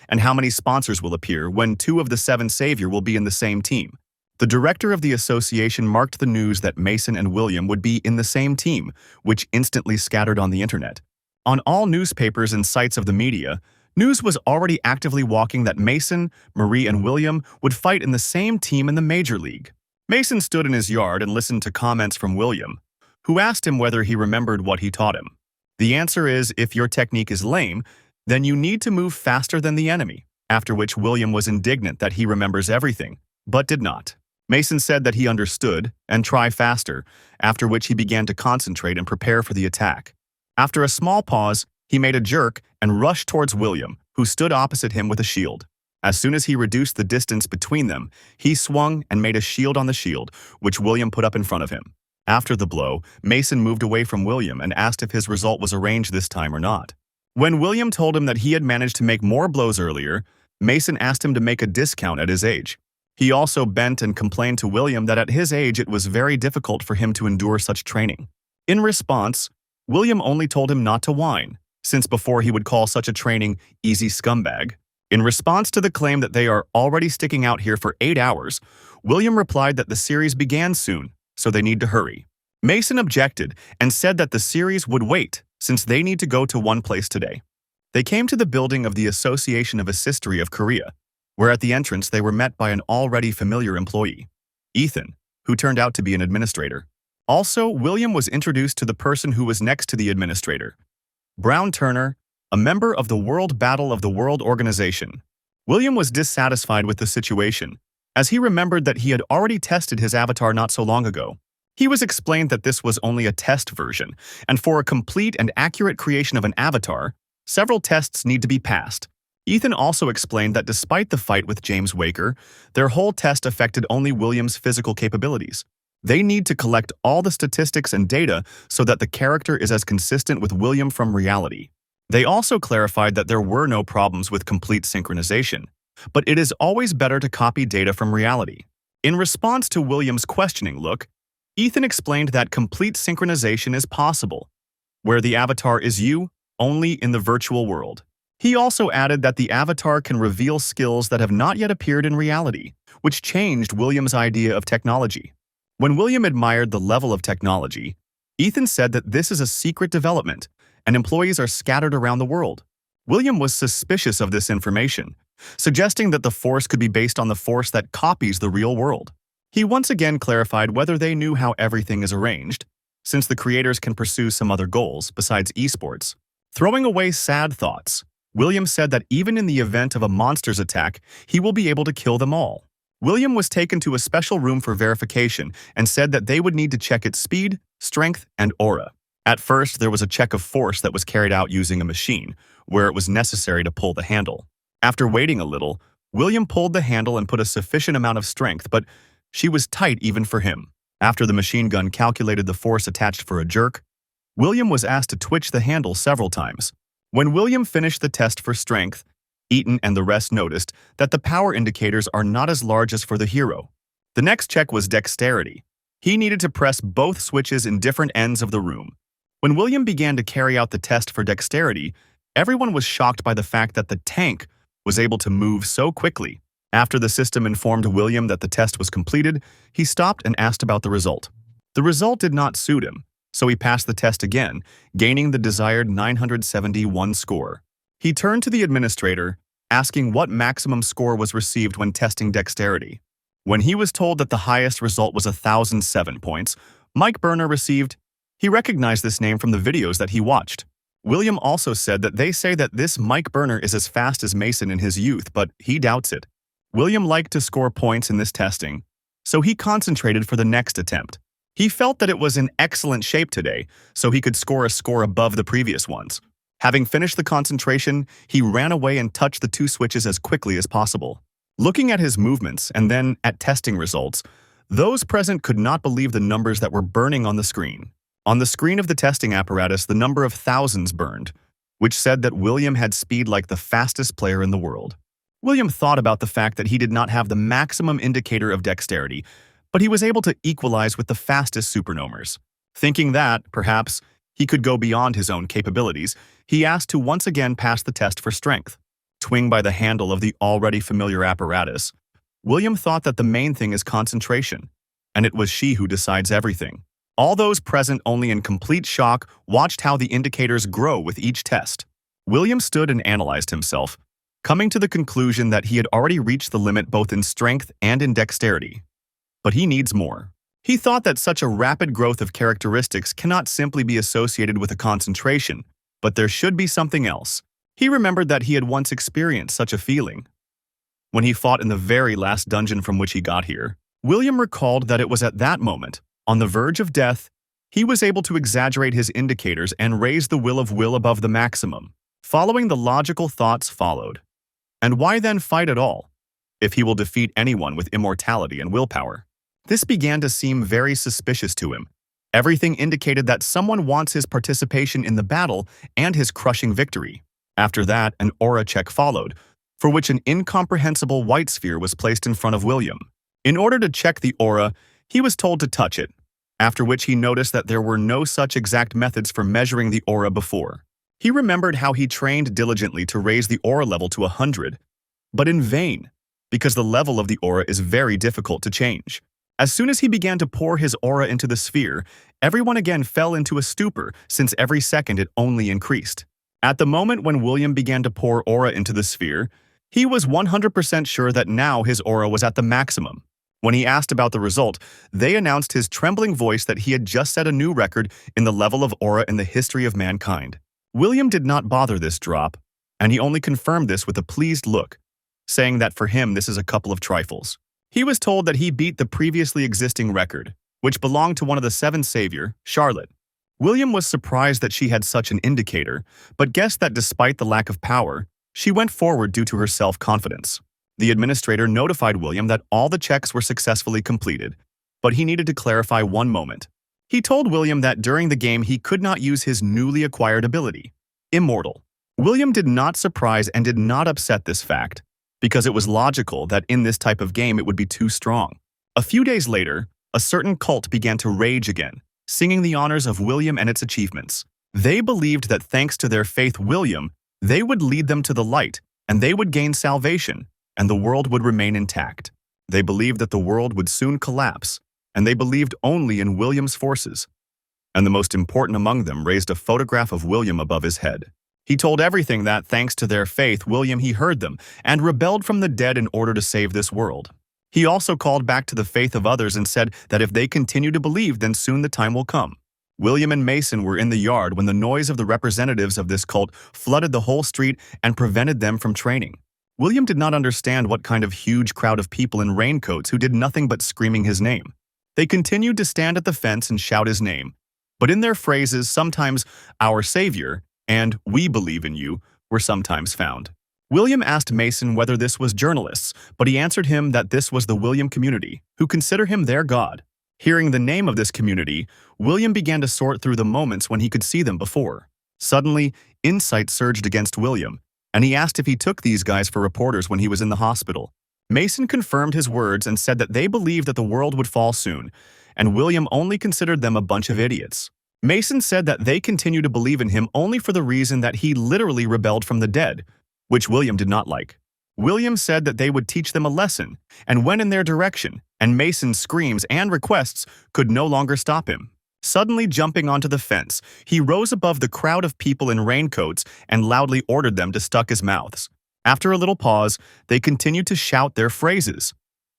and how many sponsors will appear when 2 of the 7 Savior will be in the same team. The director of the association marked the news that Mason and William would be in the same team, which instantly scattered on the internet. On all newspapers and sites of the media, news was already actively walking that Mason, Marie, and William would fight in the same team in the Major League. Mason stood in his yard and listened to comments from William, who asked him whether he remembered what he taught him. The answer is, if your technique is lame, then you need to move faster than the enemy, after which William was indignant that he remembers everything, but did not. Mason said that he understood, and try faster, after which he began to concentrate and prepare for the attack. After a small pause, he made a jerk and rushed towards William, who stood opposite him with a shield. As soon as he reduced the distance between them, he swung and made a shield on the shield, which William put up in front of him. After the blow, Mason moved away from William and asked if his result was arranged this time or not. When William told him that he had managed to make more blows earlier, Mason asked him to make a discount at his age. He also bent and complained to William that at his age it was very difficult for him to endure such training. In response, William only told him not to whine, since before he would call such a training easy scumbag. In response to the claim that they are already sticking out here for 8 hours, William replied that the series began soon, so they need to hurry. Mason objected and said that the series would wait, since they need to go to one place today. They came to the building of the Association of Assistory of Korea, where at the entrance they were met by an already familiar employee, Ethan, who turned out to be an administrator. Also, William was introduced to the person who was next to the administrator, Brown Turner, a member of the World Battle of the World Organization. William was dissatisfied with the situation, as he remembered that he had already tested his avatar not so long ago. He was explained that this was only a test version, and for a complete and accurate creation of an avatar, several tests need to be passed. Ethan also explained that despite the fight with James Waker, their whole test affected only William's physical capabilities. They need to collect all the statistics and data so that the character is as consistent with William from reality. They also clarified that there were no problems with complete synchronization, but it is always better to copy data from reality. In response to William's questioning look, Ethan explained that complete synchronization is possible, where the avatar is you, only in the virtual world. He also added that the avatar can reveal skills that have not yet appeared in reality, which changed William's idea of technology. When William admired the level of technology, Ethan said that this is a secret development, and employees are scattered around the world. William was suspicious of this information, suggesting that the force could be based on the force that copies the real world. He once again clarified whether they knew how everything is arranged, since the creators can pursue some other goals besides esports. Throwing away sad thoughts, William said that even in the event of a monster's attack, he will be able to kill them all. William was taken to a special room for verification and said that they would need to check its speed, strength, and aura. At first, there was a check of force that was carried out using a machine, where it was necessary to pull the handle. After waiting a little, William pulled the handle and put a sufficient amount of strength, but she was tight even for him. After the machine gun calculated the force attached for a jerk, William was asked to twitch the handle several times. When William finished the test for strength, Eaton and the rest noticed that the power indicators are not as large as for the hero. The next check was dexterity. He needed to press both switches in different ends of the room. When William began to carry out the test for dexterity, everyone was shocked by the fact that the tank was able to move so quickly. After the system informed William that the test was completed, he stopped and asked about the result. The result did not suit him, so he passed the test again, gaining the desired 971 score. He turned to the administrator, asking what maximum score was received when testing dexterity. When he was told that the highest result was 1,007 points, Mike Burner received. He recognized this name from the videos that he watched. William also said that they say that this Mike Burner is as fast as Mason in his youth, but he doubts it. William liked to score points in this testing, so he concentrated for the next attempt. He felt that it was in excellent shape today, so he could score a score above the previous ones. Having finished the concentration, he ran away and touched the two switches as quickly as possible. Looking at his movements and then at testing results, those present could not believe the numbers that were burning on the screen. On the screen of the testing apparatus, the number of thousands burned, which said that William had speed like the fastest player in the world. William thought about the fact that he did not have the maximum indicator of dexterity, but he was able to equalize with the fastest supernomers. Thinking that, perhaps, he could go beyond his own capabilities, he asked to once again pass the test for strength. Twing by the handle of the already familiar apparatus, William thought that the main thing is concentration, and it was she who decides everything. All those present, only in complete shock, watched how the indicators grow with each test. William stood and analyzed himself, coming to the conclusion that he had already reached the limit both in strength and in dexterity. But he needs more. He thought that such a rapid growth of characteristics cannot simply be associated with a concentration, but there should be something else. He remembered that he had once experienced such a feeling. When he fought in the very last dungeon from which he got here, William recalled that it was at that moment, on the verge of death, he was able to exaggerate his indicators and raise the will above the maximum. Following the logical thoughts followed. And why then fight at all, if he will defeat anyone with immortality and willpower? This began to seem very suspicious to him. Everything indicated that someone wants his participation in the battle and his crushing victory. After that, an aura check followed, for which an incomprehensible white sphere was placed in front of William. In order to check the aura, he was told to touch it, after which he noticed that there were no such exact methods for measuring the aura before. He remembered how he trained diligently to raise the aura level to 100, but in vain, because the level of the aura is very difficult to change. As soon as he began to pour his aura into the sphere, everyone again fell into a stupor since every second it only increased. At the moment when William began to pour aura into the sphere, he was 100% sure that now his aura was at the maximum. When he asked about the result, they announced his trembling voice that he had just set a new record in the level of aura in the history of mankind. William did not bother this drop, and he only confirmed this with a pleased look, saying that for him this is a couple of trifles. He was told that he beat the previously existing record, which belonged to one of the seven savior, Charlotte. William was surprised that she had such an indicator, but guessed that despite the lack of power, she went forward due to her self-confidence. The administrator notified William that all the checks were successfully completed, but he needed to clarify one moment. He told William that during the game he could not use his newly acquired ability, Immortal. William did not surprise and did not upset this fact, because it was logical that in this type of game it would be too strong. A few days later, a certain cult began to rage again, singing the honors of William and its achievements. They believed that thanks to their faith William, they would lead them to the light, and they would gain salvation, and the world would remain intact. They believed that the world would soon collapse, and they believed only in William's forces. And the most important among them raised a photograph of William above his head. He told everything that, thanks to their faith, William he heard them, and rebelled from the dead in order to save this world. He also called back to the faith of others and said that if they continue to believe, then soon the time will come. William and Mason were in the yard when the noise of the representatives of this cult flooded the whole street and prevented them from training. William did not understand what kind of huge crowd of people in raincoats who did nothing but screaming his name. They continued to stand at the fence and shout his name, but in their phrases sometimes "our savior" and "we believe in you" were sometimes found. William asked Mason whether this was journalists, but he answered him that this was the William community, who consider him their god. Hearing the name of this community, William began to sort through the moments when he could see them before. Suddenly, insight surged against William, and he asked if he took these guys for reporters when he was in the hospital. Mason confirmed his words and said that they believed that the world would fall soon, and William only considered them a bunch of idiots. Mason said that they continue to believe in him only for the reason that he literally rebelled from the dead, which William did not like. William said that they would teach them a lesson, and went in their direction, and Mason's screams and requests could no longer stop him. Suddenly jumping onto the fence, he rose above the crowd of people in raincoats and loudly ordered them to stuck his mouths. After a little pause, they continued to shout their phrases,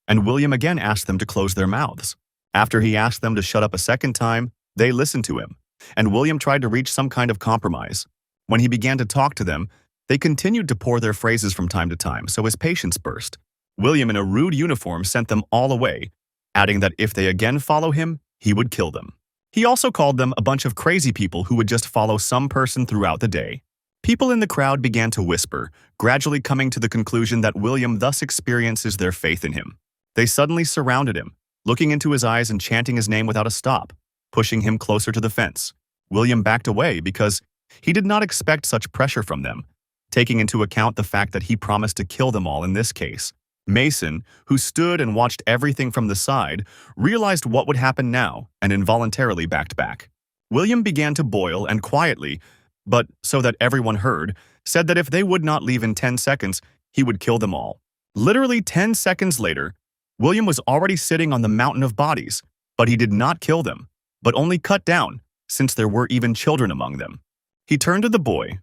and William again asked them to close their mouths. After he asked them to shut up a second time, they listened to him, and William tried to reach some kind of compromise. When he began to talk to them, they continued to pour their phrases from time to time, so his patience burst. William in a rude uniform sent them all away, adding that if they again follow him, he would kill them. He also called them a bunch of crazy people who would just follow some person throughout the day. People in the crowd began to whisper, gradually coming to the conclusion that William thus experiences their faith in him. They suddenly surrounded him, looking into his eyes and chanting his name without a stop, pushing him closer to the fence. William backed away because he did not expect such pressure from them, taking into account the fact that he promised to kill them all in this case. Mason, who stood and watched everything from the side, realized what would happen now and involuntarily backed back. William began to boil and quietly, but so that everyone heard, said that if they would not leave in 10 seconds, he would kill them all. Literally 10 seconds later, William was already sitting on the mountain of bodies, but he did not kill them, but only cut down, since there were even children among them. He turned to the boy,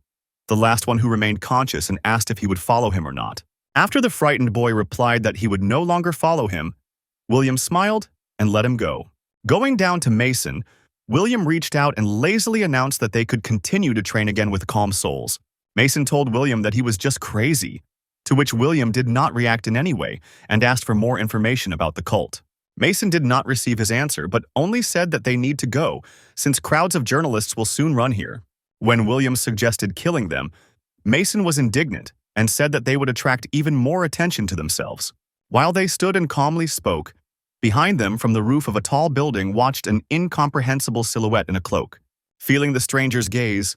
the last one who remained conscious, and asked if he would follow him or not. After the frightened boy replied that he would no longer follow him, William smiled and let him go. Going down to Mason, William reached out and lazily announced that they could continue to train again with calm souls. Mason told William that he was just crazy, to which William did not react in any way and asked for more information about the cult. Mason did not receive his answer, but only said that they need to go, since crowds of journalists will soon run here. When William suggested killing them, Mason was indignant and said that they would attract even more attention to themselves. While they stood and calmly spoke, behind them from the roof of a tall building watched an incomprehensible silhouette in a cloak. Feeling the stranger's gaze,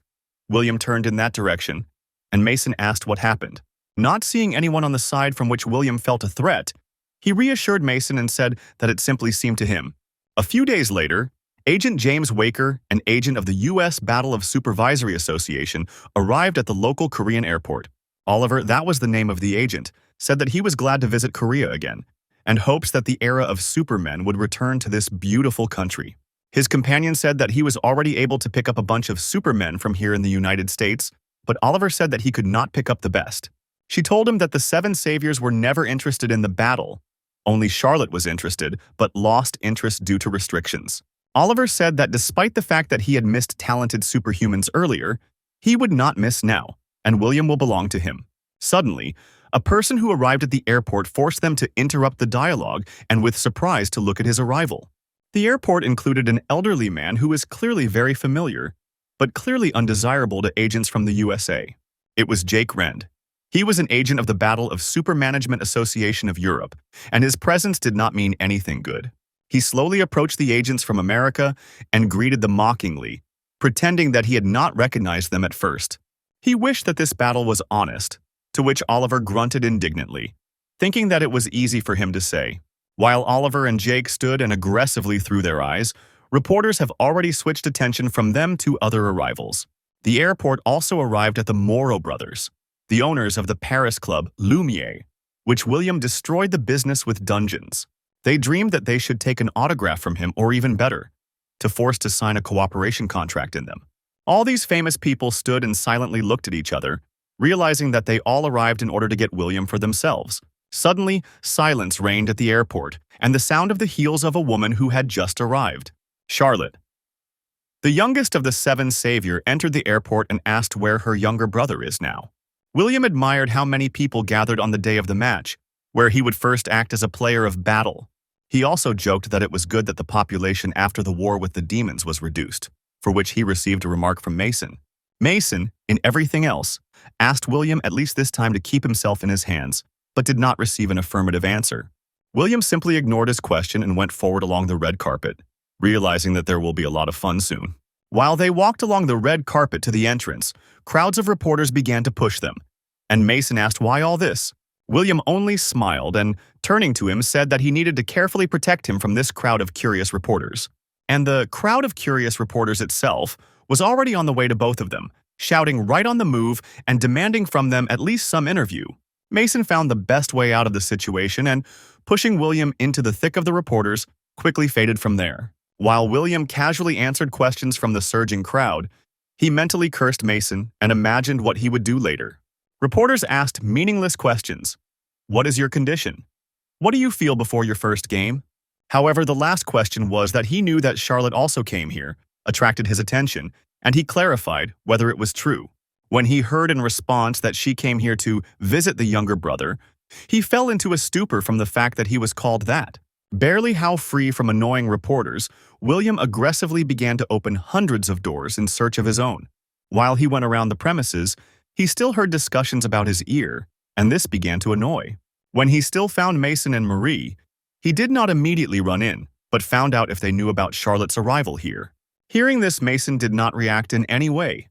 William turned in that direction, and Mason asked what happened. Not seeing anyone on the side from which William felt a threat, he reassured Mason and said that it simply seemed to him. A few days later, Agent James Waker, an agent of the U.S. Battle of Supervisory Association, arrived at the local Korean airport. Oliver, that was the name of the agent, said that he was glad to visit Korea again, and hopes that the era of supermen would return to this beautiful country. His companion said that he was already able to pick up a bunch of supermen from here in the United States, but Oliver said that he could not pick up the best. She told him that the seven saviors were never interested in the battle. Only Charlotte was interested, but lost interest due to restrictions. Oliver said that despite the fact that he had missed talented superhumans earlier, he would not miss now, and William will belong to him. Suddenly, a person who arrived at the airport forced them to interrupt the dialogue and with surprise to look at his arrival. The airport included an elderly man who was clearly very familiar, but clearly undesirable to agents from the USA. It was Jake Rend. He was an agent of the Battle of Super Management Association of Europe, and his presence did not mean anything good. He slowly approached the agents from America and greeted them mockingly, pretending that he had not recognized them at first. He wished that this battle was honest, to which Oliver grunted indignantly, thinking that it was easy for him to say. While Oliver and Jake stood and aggressively threw their eyes, reporters have already switched attention from them to other arrivals. The airport also arrived at the Moreau brothers, the owners of the Paris club Lumiere, which William destroyed the business with dungeons. They dreamed that they should take an autograph from him, or even better, to force to sign a cooperation contract in them. All these famous people stood and silently looked at each other, realizing that they all arrived in order to get William for themselves. Suddenly, silence reigned at the airport, and the sound of the heels of a woman who had just arrived. Charlotte, the youngest of the seven savior, entered the airport and asked where her younger brother is now. William admired how many people gathered on the day of the match, where he would first act as a player of battle. He also joked that it was good that the population after the war with the demons was reduced, for which he received a remark from Mason. Mason, in everything else, asked William at least this time to keep himself in his hands, but did not receive an affirmative answer. William simply ignored his question and went forward along the red carpet, realizing that there will be a lot of fun soon. While they walked along the red carpet to the entrance, crowds of reporters began to push them, and Mason asked why all this. William only smiled and, turning to him, said that he needed to carefully protect him from this crowd of curious reporters. And the crowd of curious reporters itself was already on the way to both of them, shouting right on the move and demanding from them at least some interview. Mason found the best way out of the situation and, pushing William into the thick of the reporters, quickly faded from there. While William casually answered questions from the surging crowd, he mentally cursed Mason and imagined what he would do later. Reporters asked meaningless questions. What is your condition? What do you feel before your first game? However, the last question was that he knew that Charlotte also came here, attracted his attention, and he clarified whether it was true. When he heard in response that she came here to visit the younger brother, he fell into a stupor from the fact that he was called that. Barely how free from annoying reporters, William aggressively began to open hundreds of doors in search of his own. While he went around the premises, he still heard discussions about his ear, and this began to annoy. When he still found Mason and Marie, he did not immediately run in, but found out if they knew about Charlotte's arrival here. Hearing this, Mason did not react in any way,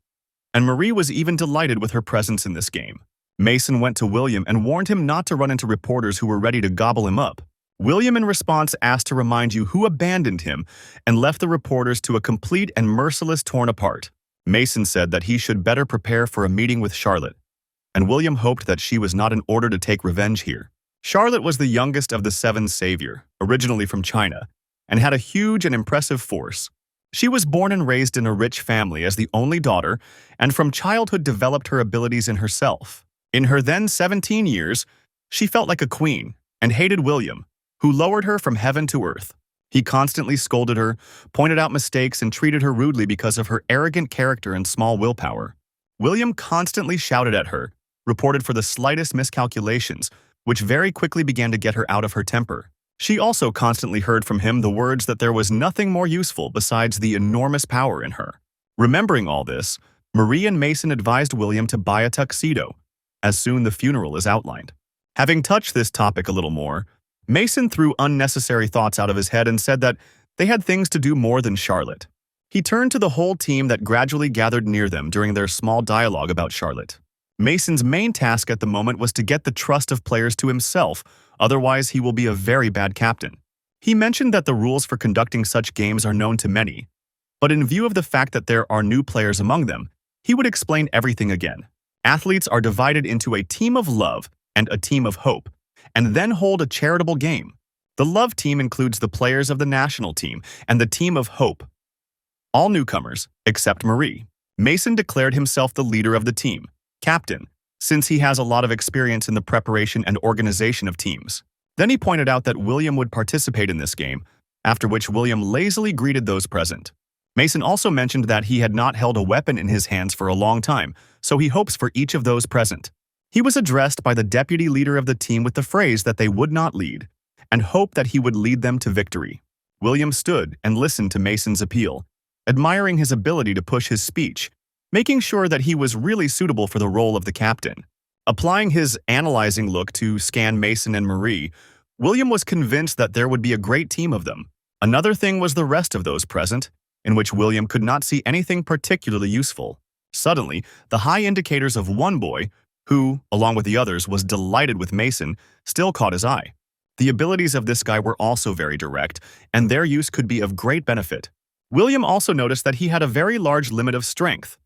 and Marie was even delighted with her presence in this game. Mason went to William and warned him not to run into reporters who were ready to gobble him up. William, in response, asked to remind you who abandoned him and left the reporters to a complete and merciless torn apart. Mason said that he should better prepare for a meeting with Charlotte, and William hoped that she was not in order to take revenge here. Charlotte was the youngest of the seven savior, originally from China, and had a huge and impressive force. She was born and raised in a rich family as the only daughter, and from childhood developed her abilities in herself. In her then 17 years, she felt like a queen and hated William, who lowered her from heaven to earth. He constantly scolded her, pointed out mistakes, and treated her rudely because of her arrogant character and small willpower. William constantly shouted at her, reported for the slightest miscalculations, which very quickly began to get her out of her temper. She also constantly heard from him the words that there was nothing more useful besides the enormous power in her. Remembering all this, Marie and Mason advised William to buy a tuxedo, as soon the funeral is outlined. Having touched this topic a little more, Mason threw unnecessary thoughts out of his head and said that they had things to do more than Charlotte. He turned to the whole team that gradually gathered near them during their small dialogue about Charlotte. Mason's main task at the moment was to get the trust of players to himself, otherwise he will be a very bad captain. He mentioned that the rules for conducting such games are known to many, but in view of the fact that there are new players among them, he would explain everything again. Athletes are divided into a team of love and a team of hope, and then hold a charitable game. The love team includes the players of the national team and the team of hope. All newcomers, except Marie. Mason declared himself the leader of the team, captain, since he has a lot of experience in the preparation and organization of teams. Then he pointed out that William would participate in this game, after which William lazily greeted those present. Mason also mentioned that he had not held a weapon in his hands for a long time, so he hopes for each of those present. He was addressed by the deputy leader of the team with the phrase that they would not lead, and hoped that he would lead them to victory. William stood and listened to Mason's appeal, admiring his ability to push his speech, making sure that he was really suitable for the role of the captain. Applying his analyzing look to scan Mason and Marie, William was convinced that there would be a great team of them. Another thing was the rest of those present, in which William could not see anything particularly useful. Suddenly, the high indicators of one boy, who, along with the others, was delighted with Mason, still caught his eye. The abilities of this guy were also very direct, and their use could be of great benefit. William also noticed that he had a very large limit of strength,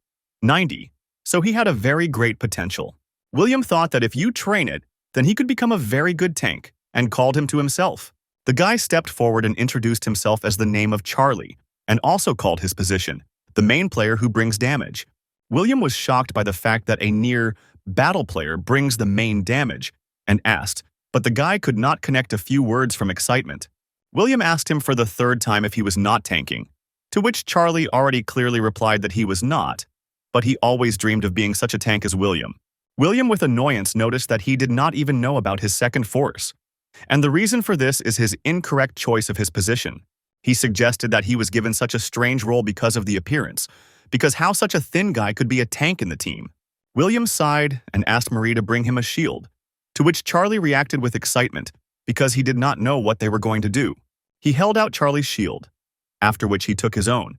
90, so he had a very great potential. William thought that if you train it, then he could become a very good tank, and called him to himself. The guy stepped forward and introduced himself as the name of Charlie, and also called his position, the main player who brings damage. William was shocked by the fact that a near battle player brings the main damage, and asked, but the guy could not connect a few words from excitement. William asked him for the third time if he was not tanking, to which Charlie already clearly replied that he was not, but he always dreamed of being such a tank as William. William with annoyance noticed that he did not even know about his second force, and the reason for this is his incorrect choice of his position. He suggested that he was given such a strange role because of the appearance, because how such a thin guy could be a tank in the team. William sighed and asked Marie to bring him a shield, to which Charlie reacted with excitement because he did not know what they were going to do. He held out Charlie's shield, after which he took his own,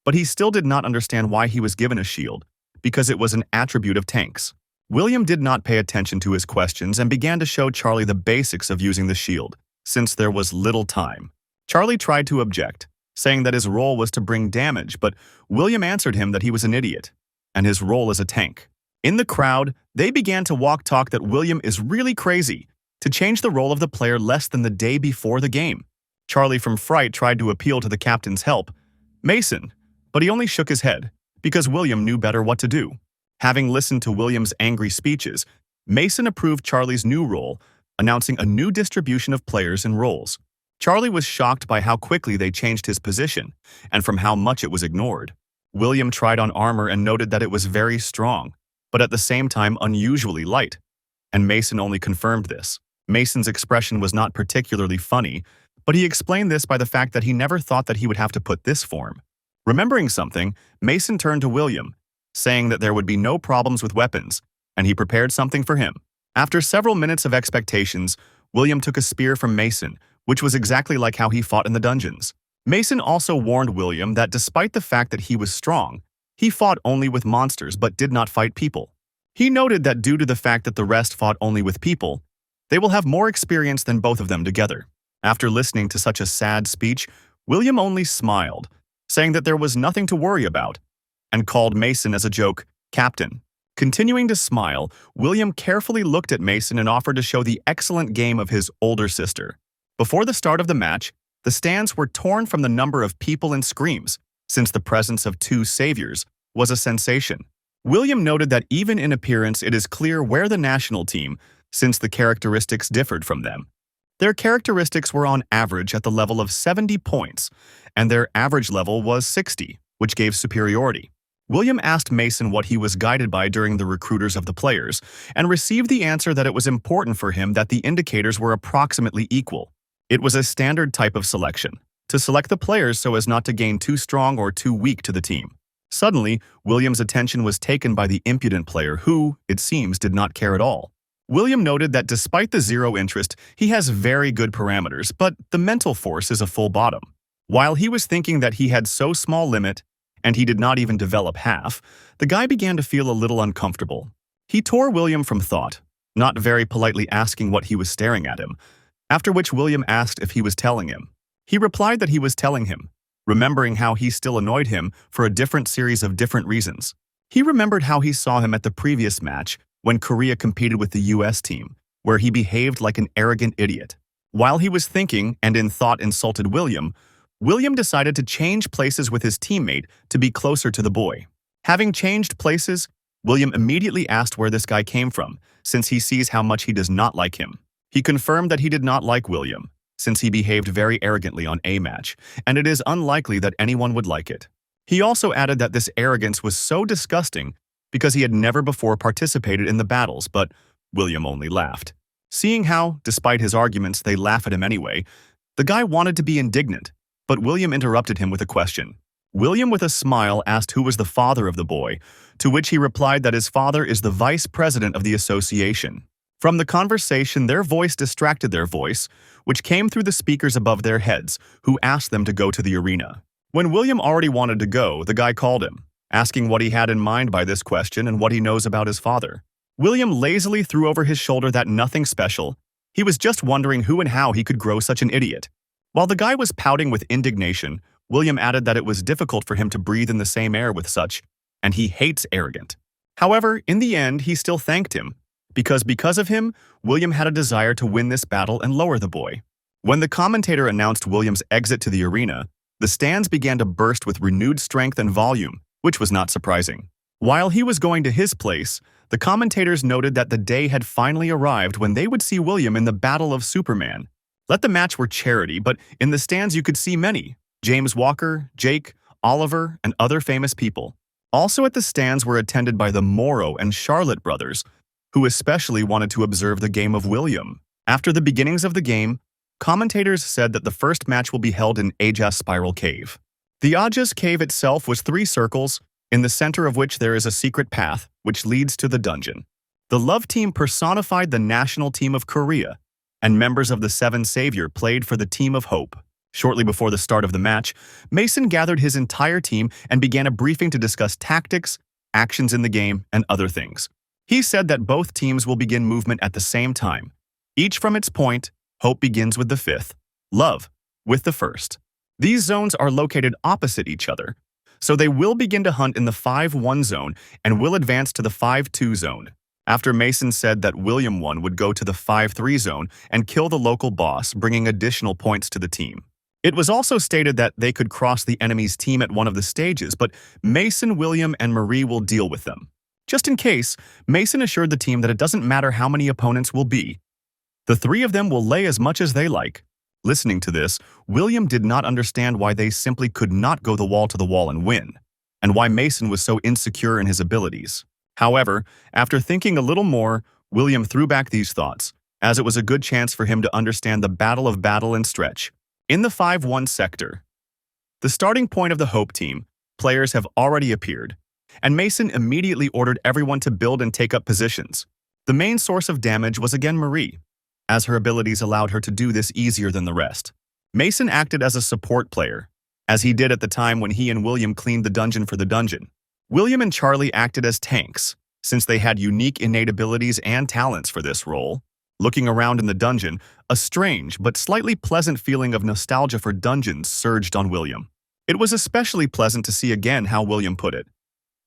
but he still did not understand why he was given a shield, because it was an attribute of tanks. William did not pay attention to his questions and began to show Charlie the basics of using the shield, since there was little time. Charlie tried to object, saying that his role was to bring damage, but William answered him that he was an idiot, and his role as a tank. In the crowd, they began to talk that William is really crazy to change the role of the player less than the day before the game. Charlie from fright tried to appeal to the captain's help, Mason, but he only shook his head, because William knew better what to do. Having listened to William's angry speeches, Mason approved Charlie's new role, announcing a new distribution of players and roles. Charlie was shocked by how quickly they changed his position, and from how much it was ignored. William tried on armor and noted that it was very strong, but at the same time unusually light, and Mason only confirmed this. Mason's expression was not particularly funny, but he explained this by the fact that he never thought that he would have to put this form. Remembering something, Mason turned to William, saying that there would be no problems with weapons, and he prepared something for him. After several minutes of expectations, William took a spear from Mason, which was exactly like how he fought in the dungeons. Mason also warned William that despite the fact that he was strong, he fought only with monsters but did not fight people. He noted that due to the fact that the rest fought only with people, they will have more experience than both of them together. After listening to such a sad speech, William only smiled, saying that there was nothing to worry about, and called Mason as a joke, Captain. Continuing to smile, William carefully looked at Mason and offered to show the excellent game of his older sister. Before the start of the match, the stands were torn from the number of people and screams, since the presence of two saviors was a sensation. William noted that even in appearance it is clear where the national team, since the characteristics differed from them. Their characteristics were on average at the level of 70 points, and their average level was 60, which gave superiority. William asked Mason what he was guided by during the recruiters of the players, and received the answer that it was important for him that the indicators were approximately equal. It was a standard type of selection, to select the players so as not to gain too strong or too weak to the team. Suddenly, William's attention was taken by the impudent player who, it seems, did not care at all. William noted that despite the zero interest, he has very good parameters, but the mental force is a full bottom. While he was thinking that he had so small limit, and he did not even develop half, the guy began to feel a little uncomfortable. He tore William from thought, not very politely asking what he was staring at him, after which William asked if he was telling him. He replied that he was telling him, remembering how he still annoyed him for a different series of different reasons. He remembered how he saw him at the previous match when Korea competed with the US team, where he behaved like an arrogant idiot. While he was thinking and in thought insulted William, William decided to change places with his teammate to be closer to the boy. Having changed places, William immediately asked where this guy came from, since he sees how much he does not like him. He confirmed that he did not like William, since he behaved very arrogantly on a match, and it is unlikely that anyone would like it. He also added that this arrogance was so disgusting because he had never before participated in the battles, but William only laughed. Seeing how, despite his arguments, they laugh at him anyway, the guy wanted to be indignant, but William interrupted him with a question. William, with a smile, asked who was the father of the boy, to which he replied that his father is the vice president of the association. From the conversation, their voice distracted their voice, which came through the speakers above their heads, who asked them to go to the arena. When William already wanted to go, the guy called him, asking what he had in mind by this question and what he knows about his father. William lazily threw over his shoulder that nothing special. He was just wondering who and how he could grow such an idiot. While the guy was pouting with indignation, William added that it was difficult for him to breathe in the same air with such, and he hates arrogant. However, in the end, he still thanked him, because of him, William had a desire to win this battle and lower the boy. When the commentator announced William's exit to the arena, the stands began to burst with renewed strength and volume, which was not surprising. While he was going to his place, the commentators noted that the day had finally arrived when they would see William in the Battle of Superman. Let the match were charity, but in the stands you could see many: James Walker, Jake, Oliver, and other famous people. Also at the stands were attended by the Morrow and Charlotte brothers, who especially wanted to observe the game of William. After the beginnings of the game, commentators said that the first match will be held in Ajas Spiral Cave. The Ajas Cave itself was 3 circles, in the center of which there is a secret path, which leads to the dungeon. The Love Team personified the national team of Korea, and members of the Seven Savior played for the Team of Hope. Shortly before the start of the match, Mason gathered his entire team and began a briefing to discuss tactics, actions in the game, and other things. He said that both teams will begin movement at the same time. Each from its point, Hope begins with the 5th, Love with the 1st. These zones are located opposite each other, so they will begin to hunt in the 5-1 zone and will advance to the 5-2 zone. After Mason said that William 1 would go to the 5-3 zone and kill the local boss, bringing additional points to the team. It was also stated that they could cross the enemy's team at one of the stages, but Mason, William, and Marie will deal with them. Just in case, Mason assured the team that it doesn't matter how many opponents will be. The 3 of them will lay as much as they like. Listening to this, William did not understand why they simply could not go the wall to the wall and win, and why Mason was so insecure in his abilities. However, after thinking a little more, William threw back these thoughts, as it was a good chance for him to understand the battle of battle and stretch. In the 5-1 sector, the starting point of the Hope team, players have already appeared, and Mason immediately ordered everyone to build and take up positions. The main source of damage was again Marie, as her abilities allowed her to do this easier than the rest. Mason acted as a support player, as he did at the time when he and William cleaned the dungeon for the dungeon. William and Charlie acted as tanks, since they had unique innate abilities and talents for this role. Looking around in the dungeon, a strange but slightly pleasant feeling of nostalgia for dungeons surged on William. It was especially pleasant to see again how William put it: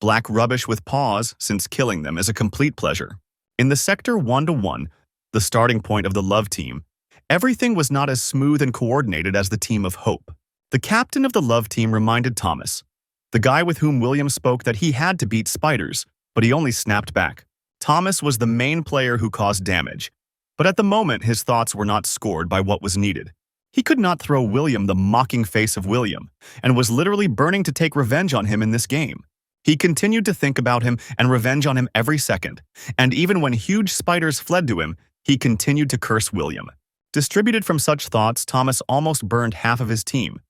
black rubbish with paws, since killing them is a complete pleasure. In the sector 1-1, the starting point of the Love team, everything was not as smooth and coordinated as the Team of Hope. The captain of the Love team reminded Thomas, the guy with whom William spoke, that he had to beat spiders, but he only snapped back. Thomas was the main player who caused damage, but at the moment his thoughts were not scored by what was needed. He could not throw William the mocking face of William, and was literally burning to take revenge on him in this game. He continued to think about him and revenge on him every second, and even when huge spiders fled to him, he continued to curse William. Distributed from such thoughts, Thomas almost burned half of his team,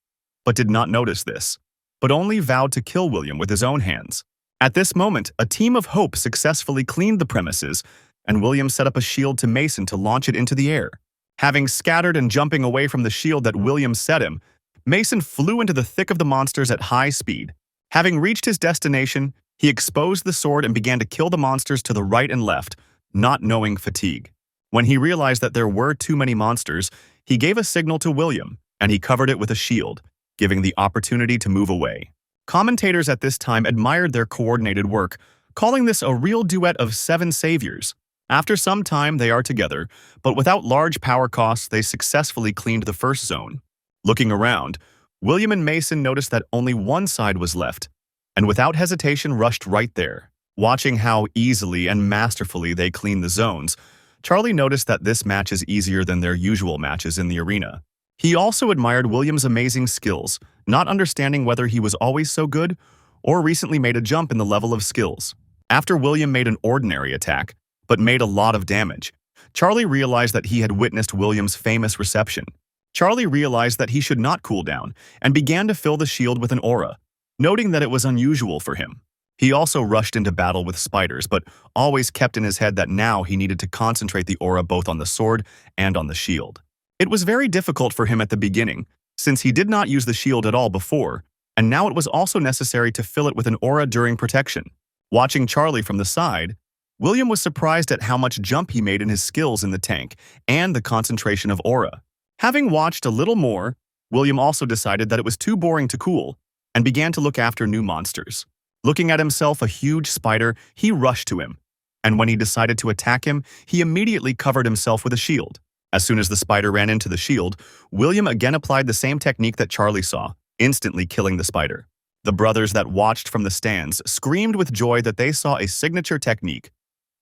but did not notice this, but only vowed to kill William with his own hands. At this moment, a Team of Hope successfully cleaned the premises, and William set up a shield to Mason to launch it into the air. Having scattered and jumping away from the shield that William set him, Mason flew into the thick of the monsters at high speed. Having reached his destination, he exposed the sword and began to kill the monsters to the right and left, not knowing fatigue. When he realized that there were too many monsters, he gave a signal to William, and he covered it with a shield, giving the opportunity to move away. Commentators at this time admired their coordinated work, calling this a real duet of 7 saviors. After some time, they are together, but without large power costs, they successfully cleaned the first zone. Looking around, William and Mason noticed that only one side was left, and without hesitation rushed right there. Watching how easily and masterfully they cleaned the zones, Charlie noticed that this match is easier than their usual matches in the arena. He also admired William's amazing skills, not understanding whether he was always so good or recently made a jump in the level of skills. After William made an ordinary attack, but made a lot of damage, Charlie realized that he had witnessed William's famous reception. Charlie realized that he should not cool down and began to fill the shield with an aura, noting that it was unusual for him. He also rushed into battle with spiders, but always kept in his head that now he needed to concentrate the aura both on the sword and on the shield. It was very difficult for him at the beginning, since he did not use the shield at all before, and now it was also necessary to fill it with an aura during protection. Watching Charlie from the side, William was surprised at how much jump he made in his skills in the tank and the concentration of aura. Having watched a little more, William also decided that it was too boring to cool and began to look after new monsters. Looking at himself a huge spider, he rushed to him, and when he decided to attack him, he immediately covered himself with a shield. As soon as the spider ran into the shield, William again applied the same technique that Charlie saw, instantly killing the spider. The brothers that watched from the stands screamed with joy that they saw a signature technique,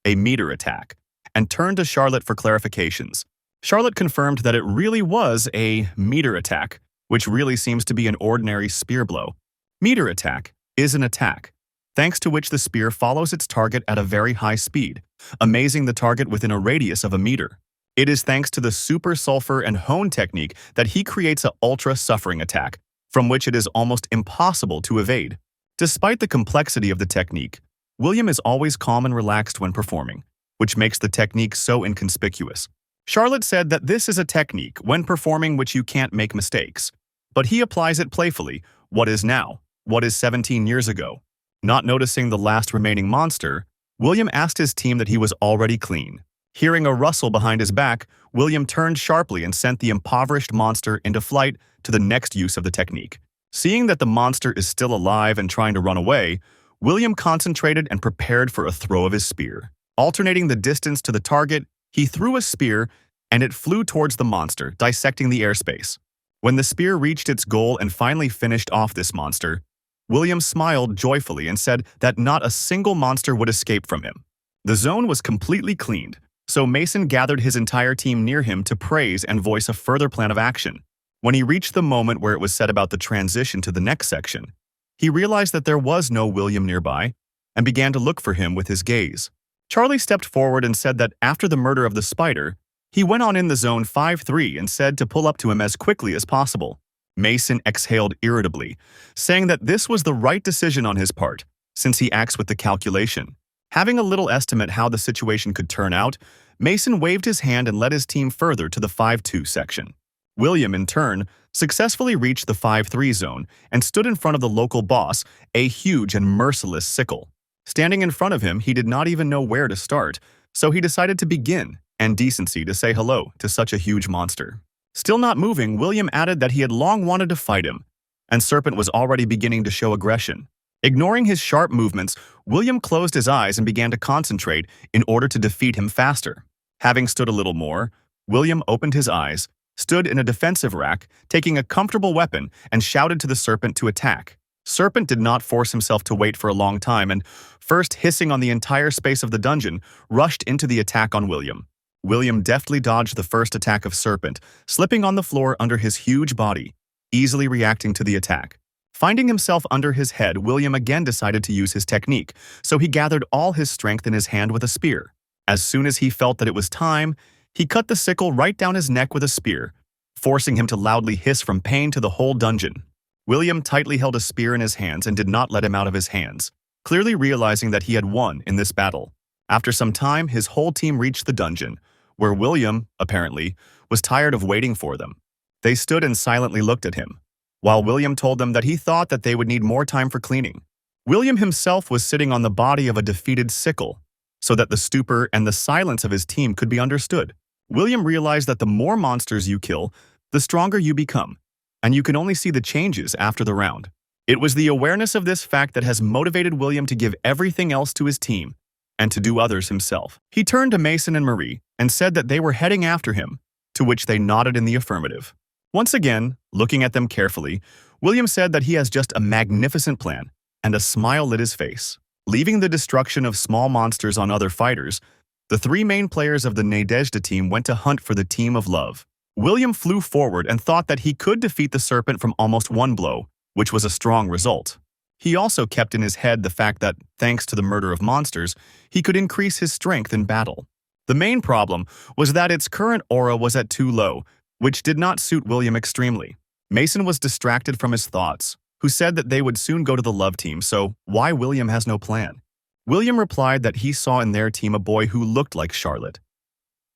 a meter attack, and turned to Charlotte for clarifications. Charlotte confirmed that it really was a meter attack, which really seems to be an ordinary spear blow. Meter attack is an attack, thanks to which the spear follows its target at a very high speed, amazing the target within a radius of a meter. It is thanks to the super sulfur and hone technique that he creates an ultra-suffering attack, from which it is almost impossible to evade. Despite the complexity of the technique, William is always calm and relaxed when performing, which makes the technique so inconspicuous. Charlotte said that this is a technique when performing which you can't make mistakes, but he applies it playfully. What is now? What is 17 years ago? Not noticing the last remaining monster, William asked his team that he was already clean. Hearing a rustle behind his back, William turned sharply and sent the impoverished monster into flight to the next use of the technique. Seeing that the monster is still alive and trying to run away, William concentrated and prepared for a throw of his spear. Alternating the distance to the target, he threw a spear and it flew towards the monster, dissecting the airspace. When the spear reached its goal and finally finished off this monster, William smiled joyfully and said that not a single monster would escape from him. The zone was completely cleaned, so Mason gathered his entire team near him to praise and voice a further plan of action. When he reached the moment where it was said about the transition to the next section, he realized that there was no William nearby and began to look for him with his gaze. Charlie stepped forward and said that after the murder of the spider, he went on in the zone 5-3 and said to pull up to him as quickly as possible. Mason exhaled irritably, saying that this was the right decision on his part, since he acts with the calculation. Having a little estimate how the situation could turn out, Mason waved his hand and led his team further to the 5-2 section. William, in turn, successfully reached the 5-3 zone and stood in front of the local boss, a huge and merciless sickle. Standing in front of him, he did not even know where to start, so he decided to begin, and decency to say hello to such a huge monster. Still not moving, William added that he had long wanted to fight him, and Serpent was already beginning to show aggression. Ignoring his sharp movements, William closed his eyes and began to concentrate in order to defeat him faster. Having stood a little more, William opened his eyes, stood in a defensive rack, taking a comfortable weapon, and shouted to the Serpent to attack. Serpent did not force himself to wait for a long time and, first hissing on the entire space of the dungeon, rushed into the attack on William. William deftly dodged the first attack of Serpent, slipping on the floor under his huge body, easily reacting to the attack. Finding himself under his head, William again decided to use his technique, so he gathered all his strength in his hand with a spear. As soon as he felt that it was time, he cut the sickle right down his neck with a spear, forcing him to loudly hiss from pain to the whole dungeon. William tightly held a spear in his hands and did not let him out of his hands, clearly realizing that he had won in this battle. After some time, his whole team reached the dungeon, where William, apparently, was tired of waiting for them. They stood and silently looked at him, while William told them that he thought that they would need more time for cleaning. William himself was sitting on the body of a defeated sickle, so that the stupor and the silence of his team could be understood. William realized that the more monsters you kill, the stronger you become, and you can only see the changes after the round. It was the awareness of this fact that has motivated William to give everything else to his team, and to do others himself. He turned to Mason and Marie and said that they were heading after him, to which they nodded in the affirmative. Once again, looking at them carefully, William said that he has just a magnificent plan, and a smile lit his face. Leaving the destruction of small monsters on other fighters, the three main players of the Nadezhda team went to hunt for the Team of Love. William flew forward and thought that he could defeat the serpent from almost one blow, which was a strong result. He also kept in his head the fact that, thanks to the murder of monsters, he could increase his strength in battle. The main problem was that its current aura was at too low, which did not suit William extremely. Mason was distracted from his thoughts, who said that they would soon go to the love team, so why William has no plan? William replied that he saw in their team a boy who looked like Charlotte.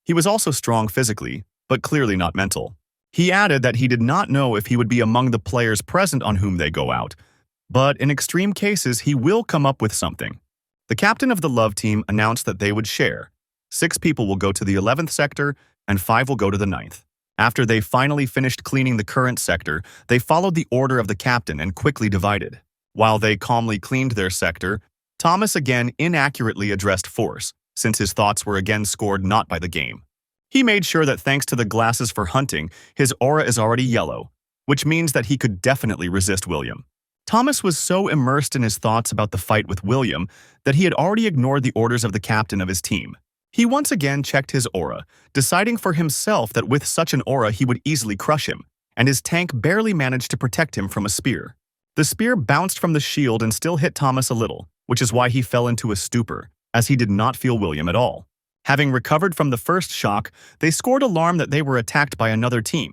He was also strong physically, but clearly not mental. He added that he did not know if he would be among the players present on whom they go out, but in extreme cases he will come up with something. The captain of the love team announced that they would share. 6 people will go to the 11th sector, and 5 will go to the 9th. After they finally finished cleaning the current sector, they followed the order of the captain and quickly divided. While they calmly cleaned their sector, Thomas again inaccurately addressed force, since his thoughts were again scored not by the game. He made sure that thanks to the glasses for hunting, his aura is already yellow, which means that he could definitely resist William. Thomas was so immersed in his thoughts about the fight with William that he had already ignored the orders of the captain of his team. He once again checked his aura, deciding for himself that with such an aura he would easily crush him, and his tank barely managed to protect him from a spear. The spear bounced from the shield and still hit Thomas a little, which is why he fell into a stupor, as he did not feel William at all. Having recovered from the first shock, they scored alarm that they were attacked by another team.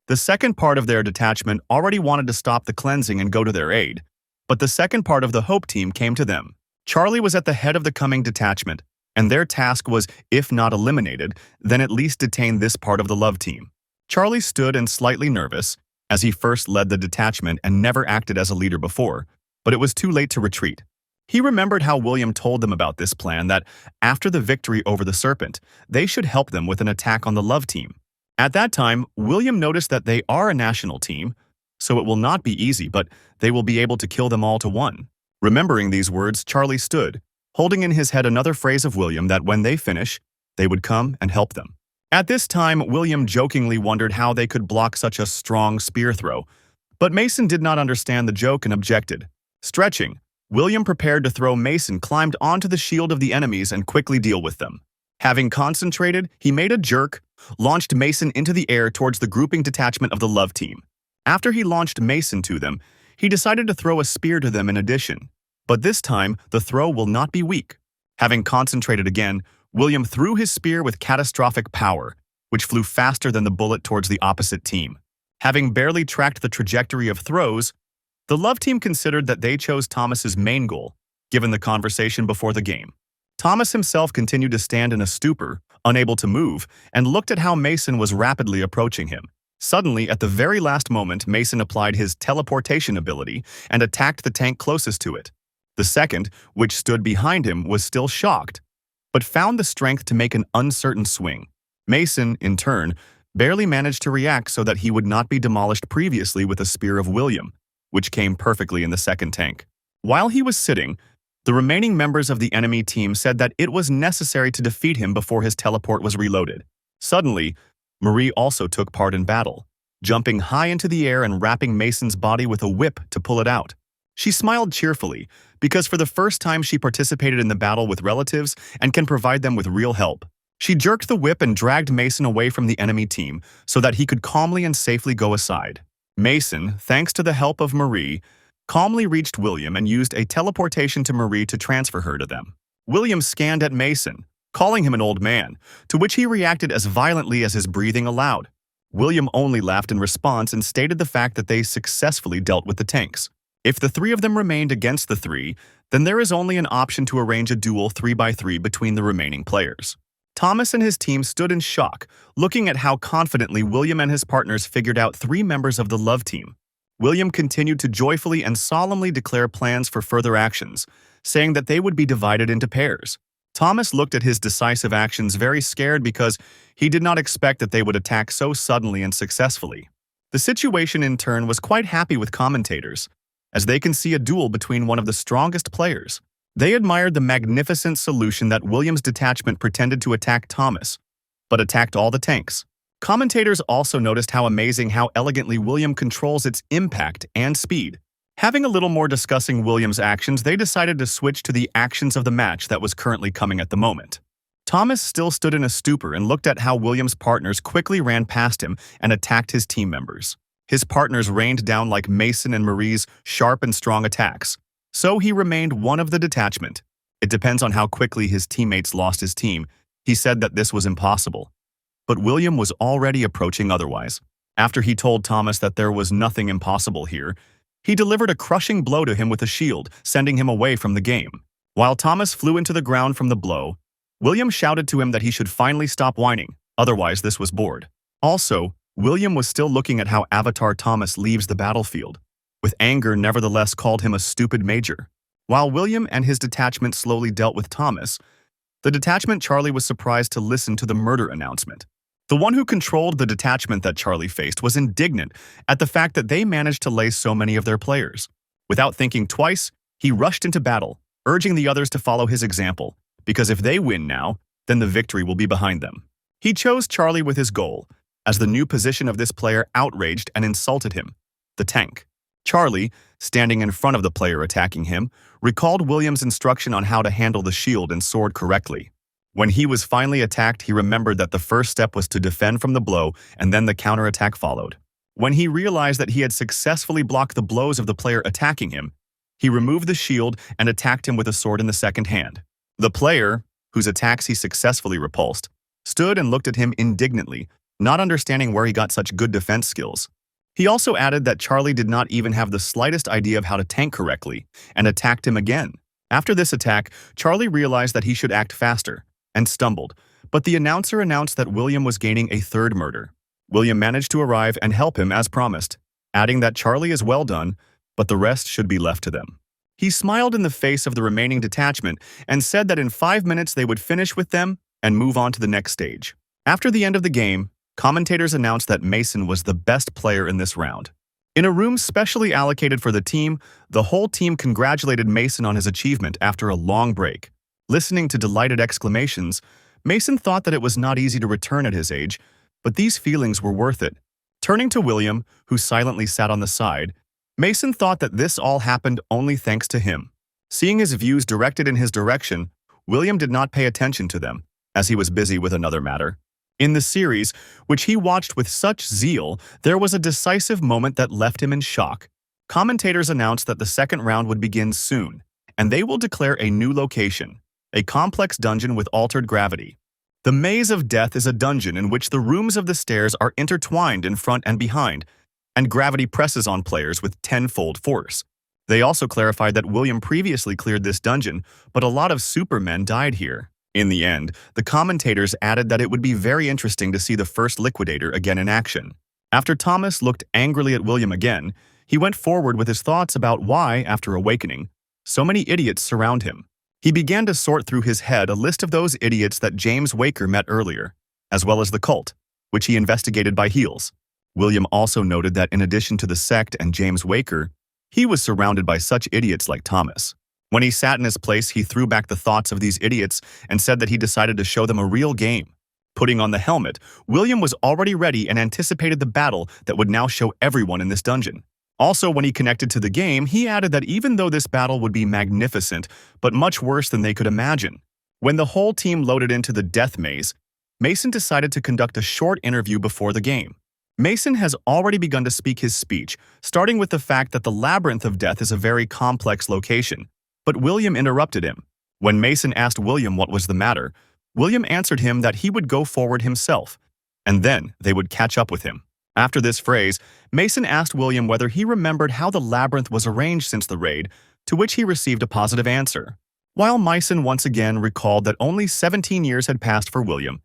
The second part of their detachment already wanted to stop the cleansing and go to their aid, but the second part of the Hope team came to them. Charlie was at the head of the coming detachment, and their task was, if not eliminated, then at least detain this part of the love team. Charlie stood and slightly nervous, as he first led the detachment and never acted as a leader before, but it was too late to retreat. He remembered how William told them about this plan, that after the victory over the serpent, they should help them with an attack on the love team. At that time, William noticed that they are a national team, so it will not be easy, but they will be able to kill them all to one. Remembering these words, Charlie stood, holding in his head another phrase of William that when they finish, they would come and help them. At this time, William jokingly wondered how they could block such a strong spear throw, but Mason did not understand the joke and objected. Stretching, William prepared to throw. Mason climbed onto the shield of the enemies and quickly deal with them. Having concentrated, he made a jerk, launched Mason into the air towards the grouping detachment of the love team. After he launched Mason to them, he decided to throw a spear to them in addition. But this time, the throw will not be weak. Having concentrated again, William threw his spear with catastrophic power, which flew faster than the bullet towards the opposite team. Having barely tracked the trajectory of throws, the love team considered that they chose Thomas's main goal, given the conversation before the game. Thomas himself continued to stand in a stupor, unable to move, and looked at how Mason was rapidly approaching him. Suddenly, at the very last moment, Mason applied his teleportation ability and attacked the tank closest to it. The second, which stood behind him, was still shocked, but found the strength to make an uncertain swing. Mason, in turn, barely managed to react so that he would not be demolished previously with a spear of William, which came perfectly in the second tank. While he was sitting, the remaining members of the enemy team said that it was necessary to defeat him before his teleport was reloaded. Suddenly, Marie also took part in battle, jumping high into the air and wrapping Mason's body with a whip to pull it out. She smiled cheerfully, because for the first time she participated in the battle with relatives and can provide them with real help. She jerked the whip and dragged Mason away from the enemy team so that he could calmly and safely go aside. Mason, thanks to the help of Marie, calmly reached William and used a teleportation to Marie to transfer her to them. William scanned at Mason, calling him an old man, to which he reacted as violently as his breathing allowed. William only laughed in response and stated the fact that they successfully dealt with the tanks. If the 3 of them remained against the 3, then there is only an option to arrange a duel 3-by-3 between the remaining players. Thomas and his team stood in shock, looking at how confidently William and his partners figured out 3 members of the love team. William continued to joyfully and solemnly declare plans for further actions, saying that they would be divided into pairs. Thomas looked at his decisive actions very scared because he did not expect that they would attack so suddenly and successfully. The situation in turn was quite happy with commentators, as they can see a duel between one of the strongest players. They admired the magnificent solution that William's detachment pretended to attack Thomas, but attacked all the tanks. Commentators also noticed how amazing how elegantly William controls its impact and speed. Having a little more discussing William's actions, they decided to switch to the actions of the match that was currently coming at the moment. Thomas still stood in a stupor and looked at how William's partners quickly ran past him and attacked his team members. His partners rained down like Mason and Marie's sharp and strong attacks, so he remained one of the detachment. It depends on how quickly his teammates lost his team. He said that this was impossible. But William was already approaching otherwise. After he told Thomas that there was nothing impossible here, he delivered a crushing blow to him with a shield, sending him away from the game. While Thomas flew into the ground from the blow, William shouted to him that he should finally stop whining, otherwise this was bored. Also, William was still looking at how Avatar Thomas leaves the battlefield. With anger, nevertheless called him a stupid major. While William and his detachment slowly dealt with Thomas, the detachment Charlie was surprised to listen to the murder announcement. The one who controlled the detachment that Charlie faced was indignant at the fact that they managed to lay so many of their players. Without thinking twice, he rushed into battle, urging the others to follow his example, because if they win now, then the victory will be behind them. He chose Charlie with his goal, as the new position of this player outraged and insulted him, the tank. Charlie, standing in front of the player attacking him, recalled William's instruction on how to handle the shield and sword correctly. When he was finally attacked, he remembered that the first step was to defend from the blow, and then the counterattack followed. When he realized that he had successfully blocked the blows of the player attacking him, he removed the shield and attacked him with a sword in the second hand. The player, whose attacks he successfully repulsed, stood and looked at him indignantly, not understanding where he got such good defense skills. He also added that Charlie did not even have the slightest idea of how to tank correctly, and attacked him again. After this attack, Charlie realized that he should act faster, and stumbled, but the announcer announced that William was gaining a third murder. William managed to arrive and help him as promised, adding that Charlie is well done, but the rest should be left to them. He smiled in the face of the remaining detachment and said that in 5 minutes they would finish with them and move on to the next stage. After the end of the game, commentators announced that Mason was the best player in this round. In a room specially allocated for the team, the whole team congratulated Mason on his achievement after a long break. Listening to delighted exclamations, Mason thought that it was not easy to return at his age, but these feelings were worth it. Turning to William, who silently sat on the side, Mason thought that this all happened only thanks to him. Seeing his views directed in his direction, William did not pay attention to them, as he was busy with another matter. In the series, which he watched with such zeal, there was a decisive moment that left him in shock. Commentators announced that the second round would begin soon, and they will declare a new location, a complex dungeon with altered gravity. The Maze of Death is a dungeon in which the rooms of the stairs are intertwined in front and behind, and gravity presses on players with tenfold force. They also clarified that William previously cleared this dungeon, but a lot of supermen died here. In the end, the commentators added that it would be very interesting to see the first liquidator again in action. After Thomas looked angrily at William again, he went forward with his thoughts about why, after awakening, so many idiots surround him. He began to sort through his head a list of those idiots that James Waker met earlier, as well as the cult, which he investigated by heels. William also noted that in addition to the sect and James Waker, he was surrounded by such idiots like Thomas. When he sat in his place, he threw back the thoughts of these idiots and said that he decided to show them a real game. Putting on the helmet, William was already ready and anticipated the battle that would now show everyone in this dungeon. Also, when he connected to the game, he added that even though this battle would be magnificent, but much worse than they could imagine. When the whole team loaded into the death maze, Mason decided to conduct a short interview before the game. Mason has already begun to speak his speech, starting with the fact that the Labyrinth of Death is a very complex location. But William interrupted him. When Mason asked William what was the matter, William answered him that he would go forward himself, and then they would catch up with him. After this phrase, Mason asked William whether he remembered how the labyrinth was arranged since the raid, to which he received a positive answer. While Mason once again recalled that only 17 years had passed for William,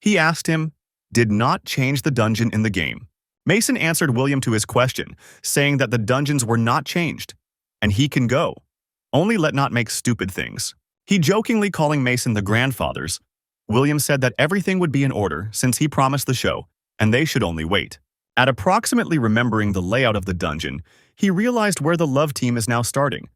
he asked him, did not change the dungeon in the game. Mason answered William to his question, saying that the dungeons were not changed, and he can go. Only let not make stupid things. He jokingly calling Mason the grandfathers. William said that everything would be in order since he promised the show, and they should only wait. At approximately remembering the layout of the dungeon, he realized where the love team is now starting.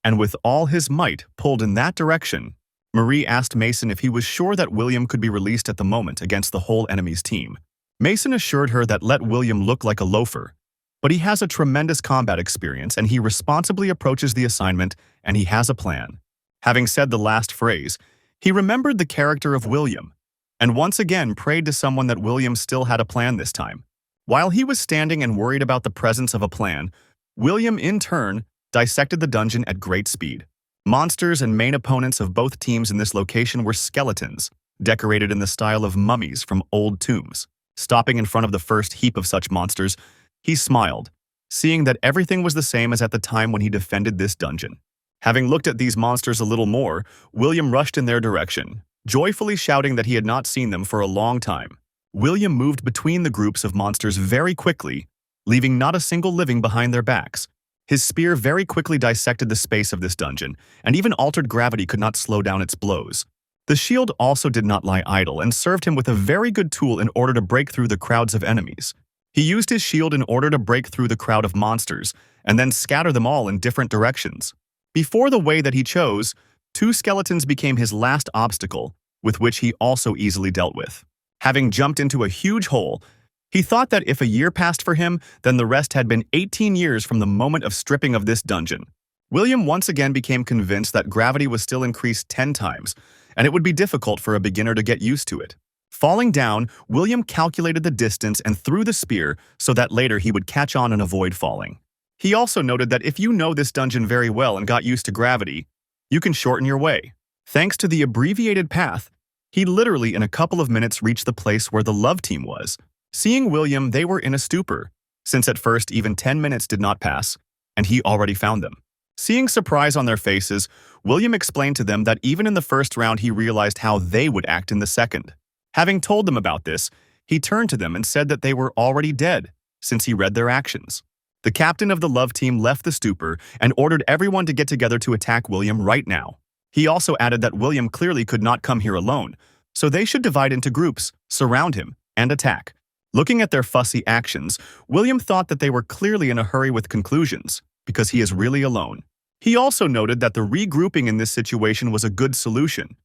and with all his might pulled in that direction. Marie asked Mason if he was sure that William could be released at the moment against the whole enemy's team. Mason assured her that let William look like a loafer, but he has a tremendous combat experience and he responsibly approaches the assignment and he has a plan. Having said the last phrase, he remembered the character of William and once again prayed to someone that William still had a plan this time. While he was standing and worried about the presence of a plan, William, in turn, dissected the dungeon at great speed. Monsters and main opponents of both teams in this location were skeletons, decorated in the style of mummies from old tombs. Stopping in front of the first heap of such monsters, he smiled, seeing that everything was the same as at the time when he defended this dungeon. Having looked at these monsters a little more, William rushed in their direction, joyfully shouting that he had not seen them for a long time. William moved between the groups of monsters very quickly, leaving not a single living behind their backs. His spear very quickly dissected the space of this dungeon, and even altered gravity could not slow down its blows. The shield also did not lie idle and served him with a very good tool in order to break through the crowds of enemies. He used his shield in order to break through the crowd of monsters and then scatter them all in different directions. Before the way that he chose, 2 skeletons became his last obstacle, with which he also easily dealt with. Having jumped into a huge hole, he thought that if a year passed for him, then the rest had been 18 years from the moment of stripping of this dungeon. William once again became convinced that gravity was still increased 10 times, and it would be difficult for a beginner to get used to it. Falling down, William calculated the distance and threw the spear so that later he would catch on and avoid falling. He also noted that if you know this dungeon very well and got used to gravity, you can shorten your way. Thanks to the abbreviated path, he literally in a couple of minutes reached the place where the love team was. Seeing William, they were in a stupor, since at first even 10 minutes did not pass, and he already found them. Seeing surprise on their faces, William explained to them that even in the first round he realized how they would act in the second. Having told them about this, he turned to them and said that they were already dead, since he read their actions. The captain of the love team left the stupor and ordered everyone to get together to attack William right now. He also added that William clearly could not come here alone, so they should divide into groups, surround him, and attack. Looking at their fussy actions, William thought that they were clearly in a hurry with conclusions, because he is really alone. He also noted that the regrouping in this situation was a good solution,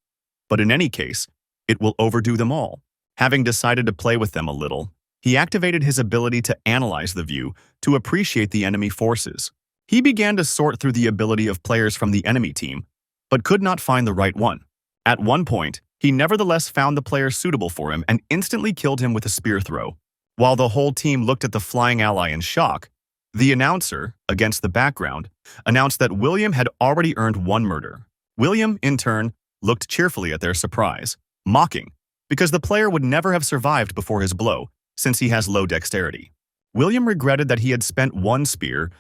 but in any case, it will overdo them all. Having decided to play with them a little, he activated his ability to analyze the view to appreciate the enemy forces. He began to sort through the ability of players from the enemy team, but could not find the right one. At one point, he nevertheless found the player suitable for him and instantly killed him with a spear throw. While the whole team looked at the flying ally in shock, the announcer, against the background, announced that William had already earned 1 murder. William, in turn, looked cheerfully at their surprise, mocking, because the player would never have survived before his blow, since he has low dexterity. William regretted that he had spent 1 spear,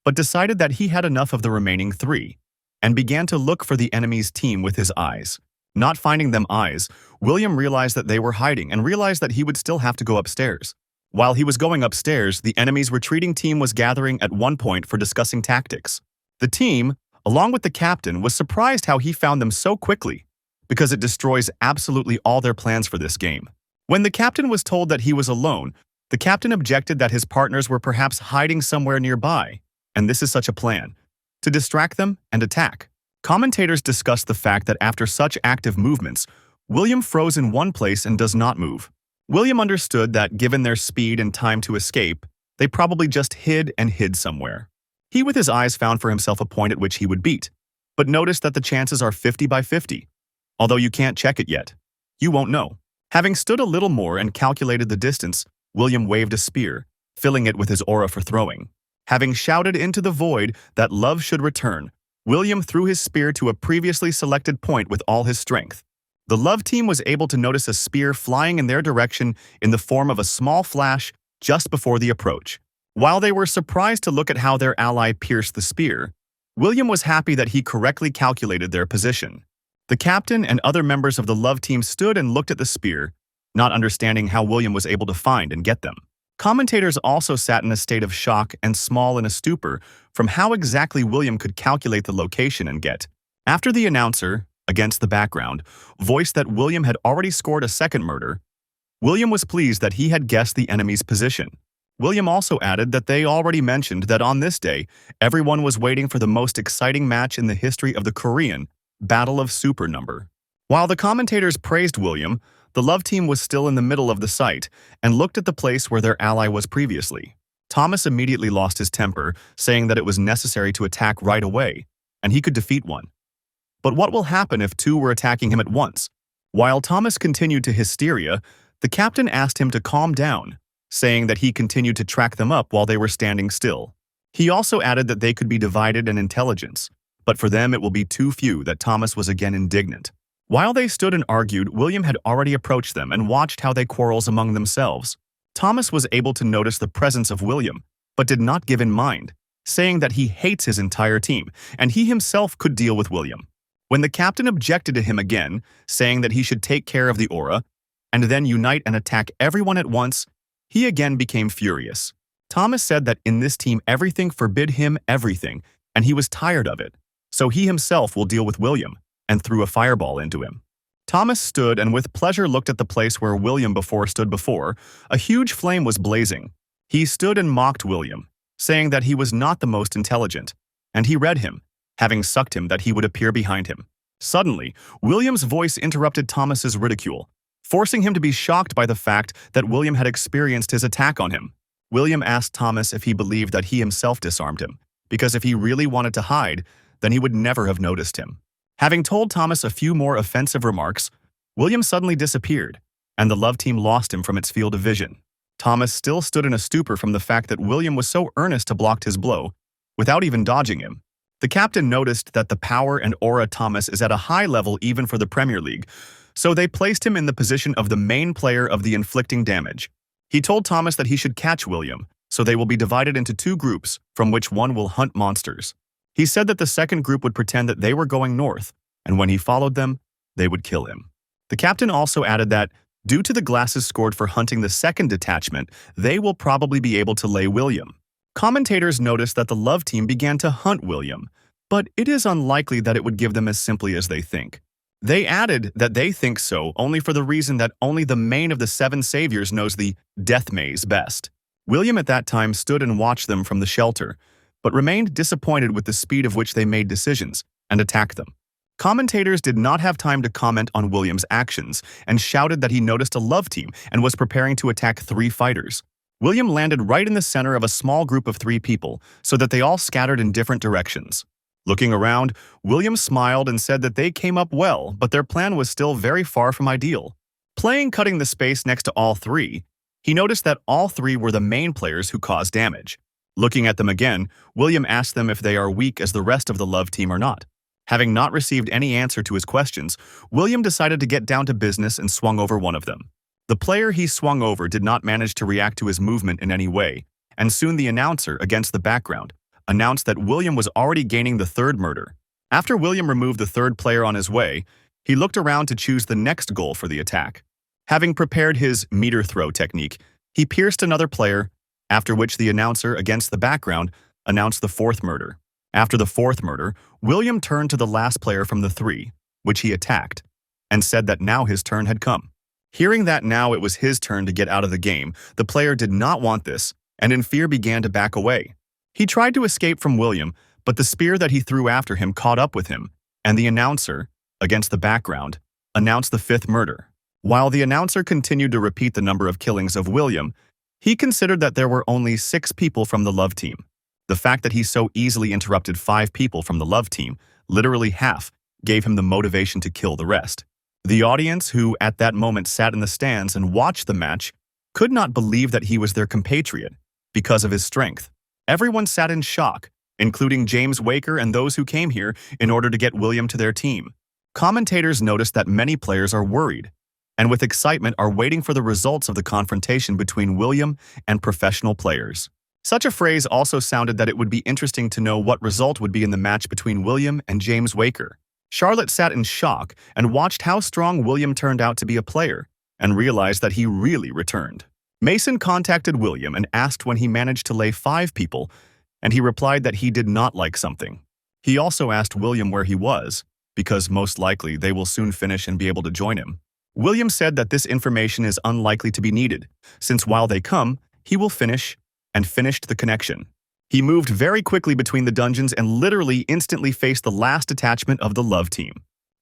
but decided that he had enough of the remaining 3, and began to look for the enemy's team with his eyes. Not finding them eyes, William realized that they were hiding and realized that he would still have to go upstairs. While he was going upstairs, the enemy's retreating team was gathering at one point for discussing tactics. The team, along with the captain, was surprised how he found them so quickly, because it destroys absolutely all their plans for this game. When the captain was told that he was alone, the captain objected that his partners were perhaps hiding somewhere nearby, and this is such a plan, to distract them and attack. Commentators discussed the fact that after such active movements, William froze in one place and does not move. William understood that given their speed and time to escape, they probably just hid somewhere. He with his eyes found for himself a point at which he would beat, but noticed that the chances are 50 by 50. Although you can't check it yet. You won't know. Having stood a little more and calculated the distance, William waved a spear, filling it with his aura for throwing. Having shouted into the void that love should return, William threw his spear to a previously selected point with all his strength. The love team was able to notice a spear flying in their direction in the form of a small flash just before the approach. While they were surprised to look at how their ally pierced the spear, William was happy that he correctly calculated their position. The captain and other members of the love team stood and looked at the spear, not understanding how William was able to find and get them. Commentators also sat in a state of shock and small in a stupor from how exactly William could calculate the location and get. After the announcer, against the background, voiced that William had already scored a second murder, William was pleased that he had guessed the enemy's position. William also added that they already mentioned that on this day, everyone was waiting for the most exciting match in the history of the Korean Battle of Super Number. While the commentators praised William, the love team was still in the middle of the site and looked at the place where their ally was previously. Thomas immediately lost his temper, saying that it was necessary to attack right away, and he could defeat one. But what will happen if two were attacking him at once? While Thomas continued to hysteria, the captain asked him to calm down, saying that he continued to track them up while they were standing still. He also added that they could be divided in intelligence, but for them it will be too few that Thomas was again indignant. While they stood and argued, William had already approached them and watched how they quarrels among themselves. Thomas was able to notice the presence of William, but did not give in mind, saying that he hates his entire team, and he himself could deal with William. When the captain objected to him again, saying that he should take care of the aura, and then unite and attack everyone at once, he again became furious. Thomas said that in this team everything forbid him everything, and he was tired of it, so he himself will deal with William, and threw a fireball into him. Thomas stood and with pleasure looked at the place where William stood before. A huge flame was blazing. He stood and mocked William, saying that he was not the most intelligent, and he read him, having sucked him that he would appear behind him. Suddenly, William's voice interrupted Thomas's ridicule, forcing him to be shocked by the fact that William had experienced his attack on him. William asked Thomas if he believed that he himself disarmed him, because if he really wanted to hide, then he would never have noticed him. Having told Thomas a few more offensive remarks, William suddenly disappeared, and the love team lost him from its field of vision. Thomas still stood in a stupor from the fact that William was so earnest to block his blow, without even dodging him. The captain noticed that the power and aura Thomas is at a high level even for the Premier League, so they placed him in the position of the main player of the inflicting damage. He told Thomas that he should catch William, so they will be divided into two groups, from which one will hunt monsters. He said that the second group would pretend that they were going north, and when he followed them, they would kill him. The captain also added that, due to the glasses scored for hunting the second detachment, they will probably be able to lay William. Commentators noticed that the love team began to hunt William, but it is unlikely that it would give them as simply as they think. They added that they think so only for the reason that only the main of the seven saviors knows the death maze best. William at that time stood and watched them from the shelter, but remained disappointed with the speed of which they made decisions and attacked them. Commentators did not have time to comment on William's actions and shouted that he noticed a love team and was preparing to attack 3 fighters. William landed right in the center of a small group of 3 people so that they all scattered in different directions. Looking around, William smiled and said that they came up well, but their plan was still very far from ideal. Cutting the space next to all 3, he noticed that all 3 were the main players who caused damage. Looking at them again, William asked them if they are weak as the rest of the love team or not. Having not received any answer to his questions, William decided to get down to business and swung over one of them. The player he swung over did not manage to react to his movement in any way, and soon the announcer, against the background, announced that William was already gaining the 3rd murder. After William removed the 3rd player on his way, he looked around to choose the next goal for the attack. Having prepared his meter throw technique, he pierced another player, after which the announcer, against the background, announced the 4th murder. After the 4th murder, William turned to the last player from the 3, which he attacked, and said that now his turn had come. Hearing that now it was his turn to get out of the game, the player did not want this, and in fear began to back away. He tried to escape from William, but the spear that he threw after him caught up with him, and the announcer, against the background, announced the 5th murder. While the announcer continued to repeat the number of killings of William, he considered that there were only 6 people from the love team. The fact that he so easily interrupted 5 people from the love team, literally half, gave him the motivation to kill the rest. The audience, who at that moment sat in the stands and watched the match, could not believe that he was their compatriot because of his strength. Everyone sat in shock, including James Waker and those who came here in order to get William to their team. Commentators noticed that many players are worried, and with excitement are waiting for the results of the confrontation between William and professional players. Such a phrase also sounded that it would be interesting to know what result would be in the match between William and James Waker. Charlotte sat in shock and watched how strong William turned out to be a player, and realized that he really returned. Mason contacted William and asked when he managed to lay 5 people, and he replied that he did not like something. He also asked William where he was, because most likely they will soon finish and be able to join him. William said that this information is unlikely to be needed, since while they come, he will finish and finished the connection. He moved very quickly between the dungeons and literally instantly faced the last detachment of the love team.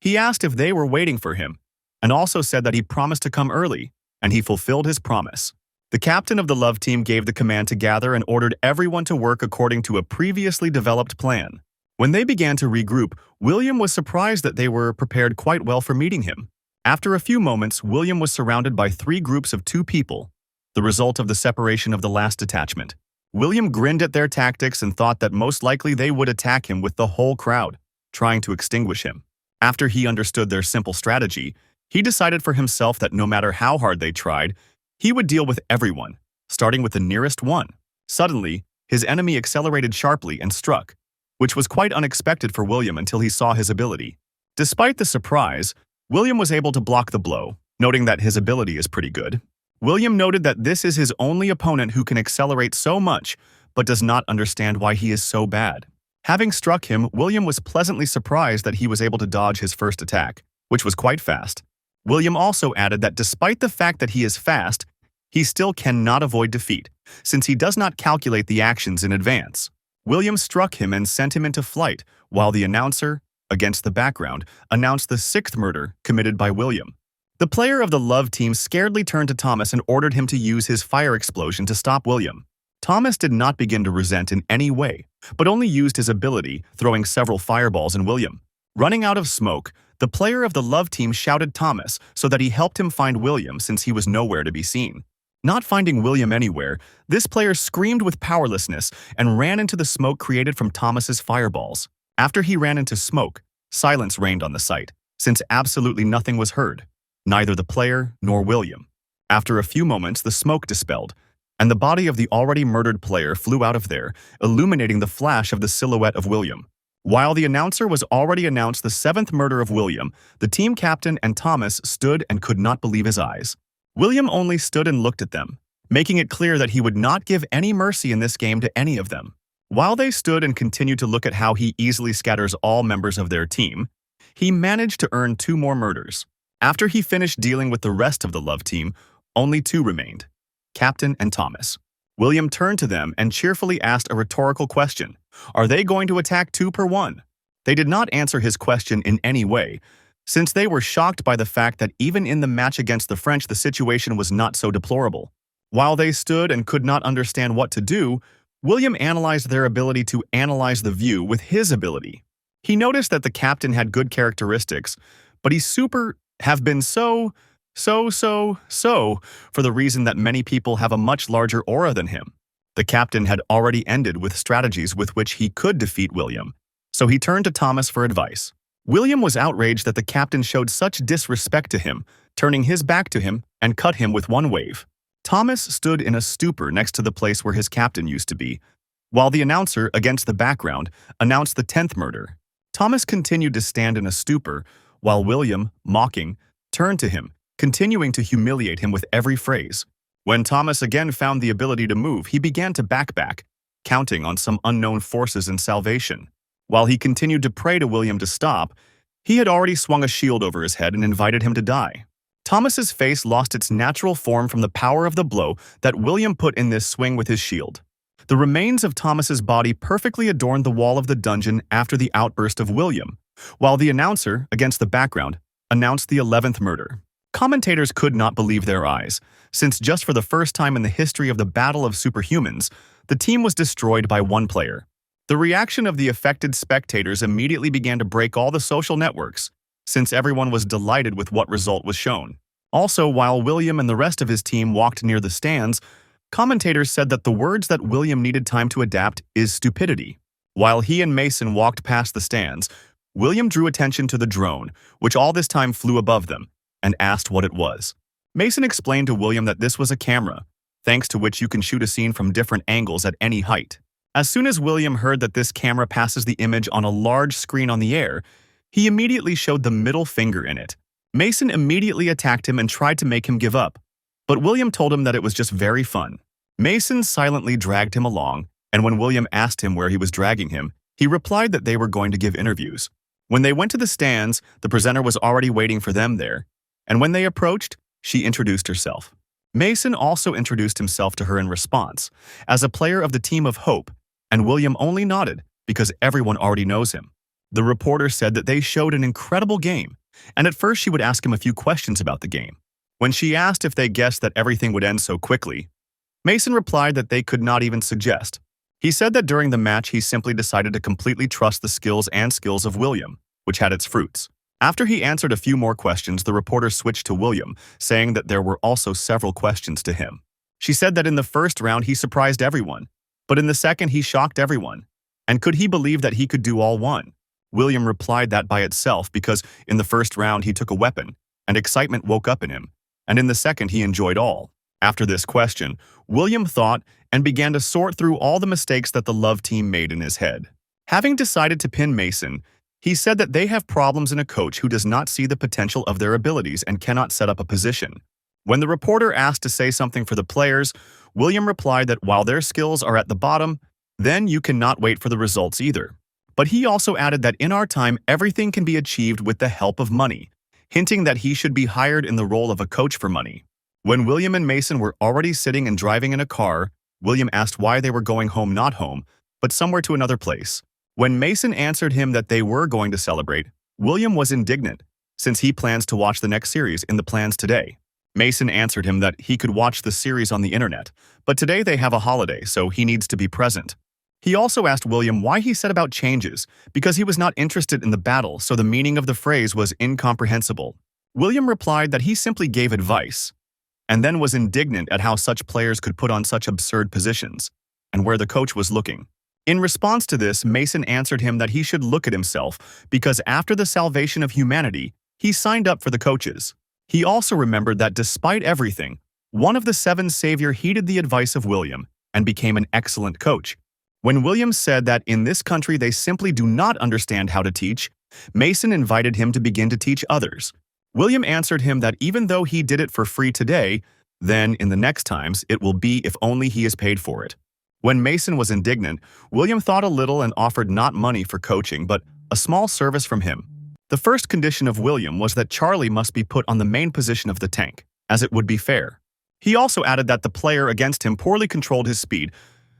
He asked if they were waiting for him, and also said that he promised to come early, and he fulfilled his promise. The captain of the love team gave the command to gather and ordered everyone to work according to a previously developed plan. When they began to regroup, William was surprised that they were prepared quite well for meeting him. After a few moments, William was surrounded by 3 groups of 2 people, the result of the separation of the last detachment. William grinned at their tactics and thought that most likely they would attack him with the whole crowd, trying to extinguish him. After he understood their simple strategy, he decided for himself that no matter how hard they tried, he would deal with everyone, starting with the nearest one. Suddenly, his enemy accelerated sharply and struck, which was quite unexpected for William until he saw his ability. Despite the surprise, William was able to block the blow, noting that his ability is pretty good. William noted that this is his only opponent who can accelerate so much, but does not understand why he is so bad. Having struck him, William was pleasantly surprised that he was able to dodge his first attack, which was quite fast. William also added that despite the fact that he is fast, he still cannot avoid defeat, since he does not calculate the actions in advance. William struck him and sent him into flight, while the announcer, against the background, announced the 6th murder committed by William. The player of the love team scaredly turned to Thomas and ordered him to use his fire explosion to stop William. Thomas did not begin to resent in any way, but only used his ability, throwing several fireballs in William. Running out of smoke, the player of the love team shouted Thomas so that he helped him find William since he was nowhere to be seen. Not finding William anywhere, this player screamed with powerlessness and ran into the smoke created from Thomas's fireballs. After he ran into smoke, silence reigned on the site, since absolutely nothing was heard. Neither the player nor William. After a few moments, the smoke dispelled, and the body of the already murdered player flew out of there, illuminating the flash of the silhouette of William. While the announcer was already announced the 7th murder of William, the team captain and Thomas stood and could not believe his eyes. William only stood and looked at them, making it clear that he would not give any mercy in this game to any of them. While they stood and continued to look at how he easily scatters all members of their team, he managed to earn 2 more murders. After he finished dealing with the rest of the love team, only 2 remained, Captain and Thomas. William turned to them and cheerfully asked a rhetorical question. Are they going to attack 2 per 1? They did not answer his question in any way, since they were shocked by the fact that even in the match against the French, the situation was not so deplorable. While they stood and could not understand what to do, William analyzed their ability to analyze the view with his ability. He noticed that the captain had good characteristics, but he have been so for the reason that many people have a much larger aura than him. The captain had already ended with strategies with which he could defeat William, so he turned to Thomas for advice. William was outraged that the captain showed such disrespect to him, turning his back to him and cut him with one wave. Thomas stood in a stupor next to the place where his captain used to be, while the announcer, against the background, announced the 10th murder. Thomas continued to stand in a stupor, while William, mocking, turned to him, continuing to humiliate him with every phrase. When Thomas again found the ability to move, he began to back, counting on some unknown forces and salvation. While he continued to pray to William to stop, he had already swung a shield over his head and invited him to die. Thomas's face lost its natural form from the power of the blow that William put in this swing with his shield. The remains of Thomas's body perfectly adorned the wall of the dungeon after the outburst of William, while the announcer, against the background, announced the 11th murder. Commentators could not believe their eyes, since just for the first time in the history of the Battle of Superhumans, the team was destroyed by one player. The reaction of the affected spectators immediately began to break all the social networks, since everyone was delighted with what result was shown. Also, while William and the rest of his team walked near the stands, commentators said that the words that William needed time to adapt is stupidity. While he and Mason walked past the stands, William drew attention to the drone, which all this time flew above them, and asked what it was. Mason explained to William that this was a camera, thanks to which you can shoot a scene from different angles at any height. As soon as William heard that this camera passes the image on a large screen on the air, he immediately showed the middle finger in it. Mason immediately attacked him and tried to make him give up, but William told him that it was just very fun. Mason silently dragged him along, and when William asked him where he was dragging him, he replied that they were going to give interviews. When they went to the stands, the presenter was already waiting for them there, and when they approached, she introduced herself. Mason also introduced himself to her in response, as a player of the team of Hope, and William only nodded because everyone already knows him. The reporter said that they showed an incredible game, and at first she would ask him a few questions about the game. When she asked if they guessed that everything would end so quickly, Mason replied that they could not even suggest. He said that during the match he simply decided to completely trust the skills of William, which had its fruits. After he answered a few more questions, the reporter switched to William, saying that there were also several questions to him. She said that in the first round he surprised everyone, but in the second he shocked everyone. And could he believe that he could do all one? William replied that by itself because in the first round he took a weapon, and excitement woke up in him, and in the second he enjoyed all. After this question, William thought and began to sort through all the mistakes that the love team made in his head. Having decided to pin Mason, he said that they have problems in a coach who does not see the potential of their abilities and cannot set up a position. When the reporter asked to say something for the players, William replied that while their skills are at the bottom, then you cannot wait for the results either. But he also added that in our time, everything can be achieved with the help of money, hinting that he should be hired in the role of a coach for money. When William and Mason were already sitting and driving in a car, William asked why they were going home, not home, but somewhere to another place. When Mason answered him that they were going to celebrate, William was indignant, since he plans to watch the next series in the plans today. Mason answered him that he could watch the series on the internet, but today they have a holiday, so he needs to be present. He also asked William why he said about changes, because he was not interested in the battle, so the meaning of the phrase was incomprehensible. William replied that he simply gave advice, and then was indignant at how such players could put on such absurd positions, and where the coach was looking. In response to this, Mason answered him that he should look at himself, because after the salvation of humanity, he signed up for the coaches. He also remembered that despite everything, one of the seven savior heeded the advice of William and became an excellent coach. When William said that in this country they simply do not understand how to teach, Mason invited him to begin to teach others. William answered him that even though he did it for free today, then in the next times it will be if only he is paid for it. When Mason was indignant, William thought a little and offered not money for coaching, but a small service from him. The first condition of William was that Charlie must be put on the main position of the tank, as it would be fair. He also added that the player against him poorly controlled his speed,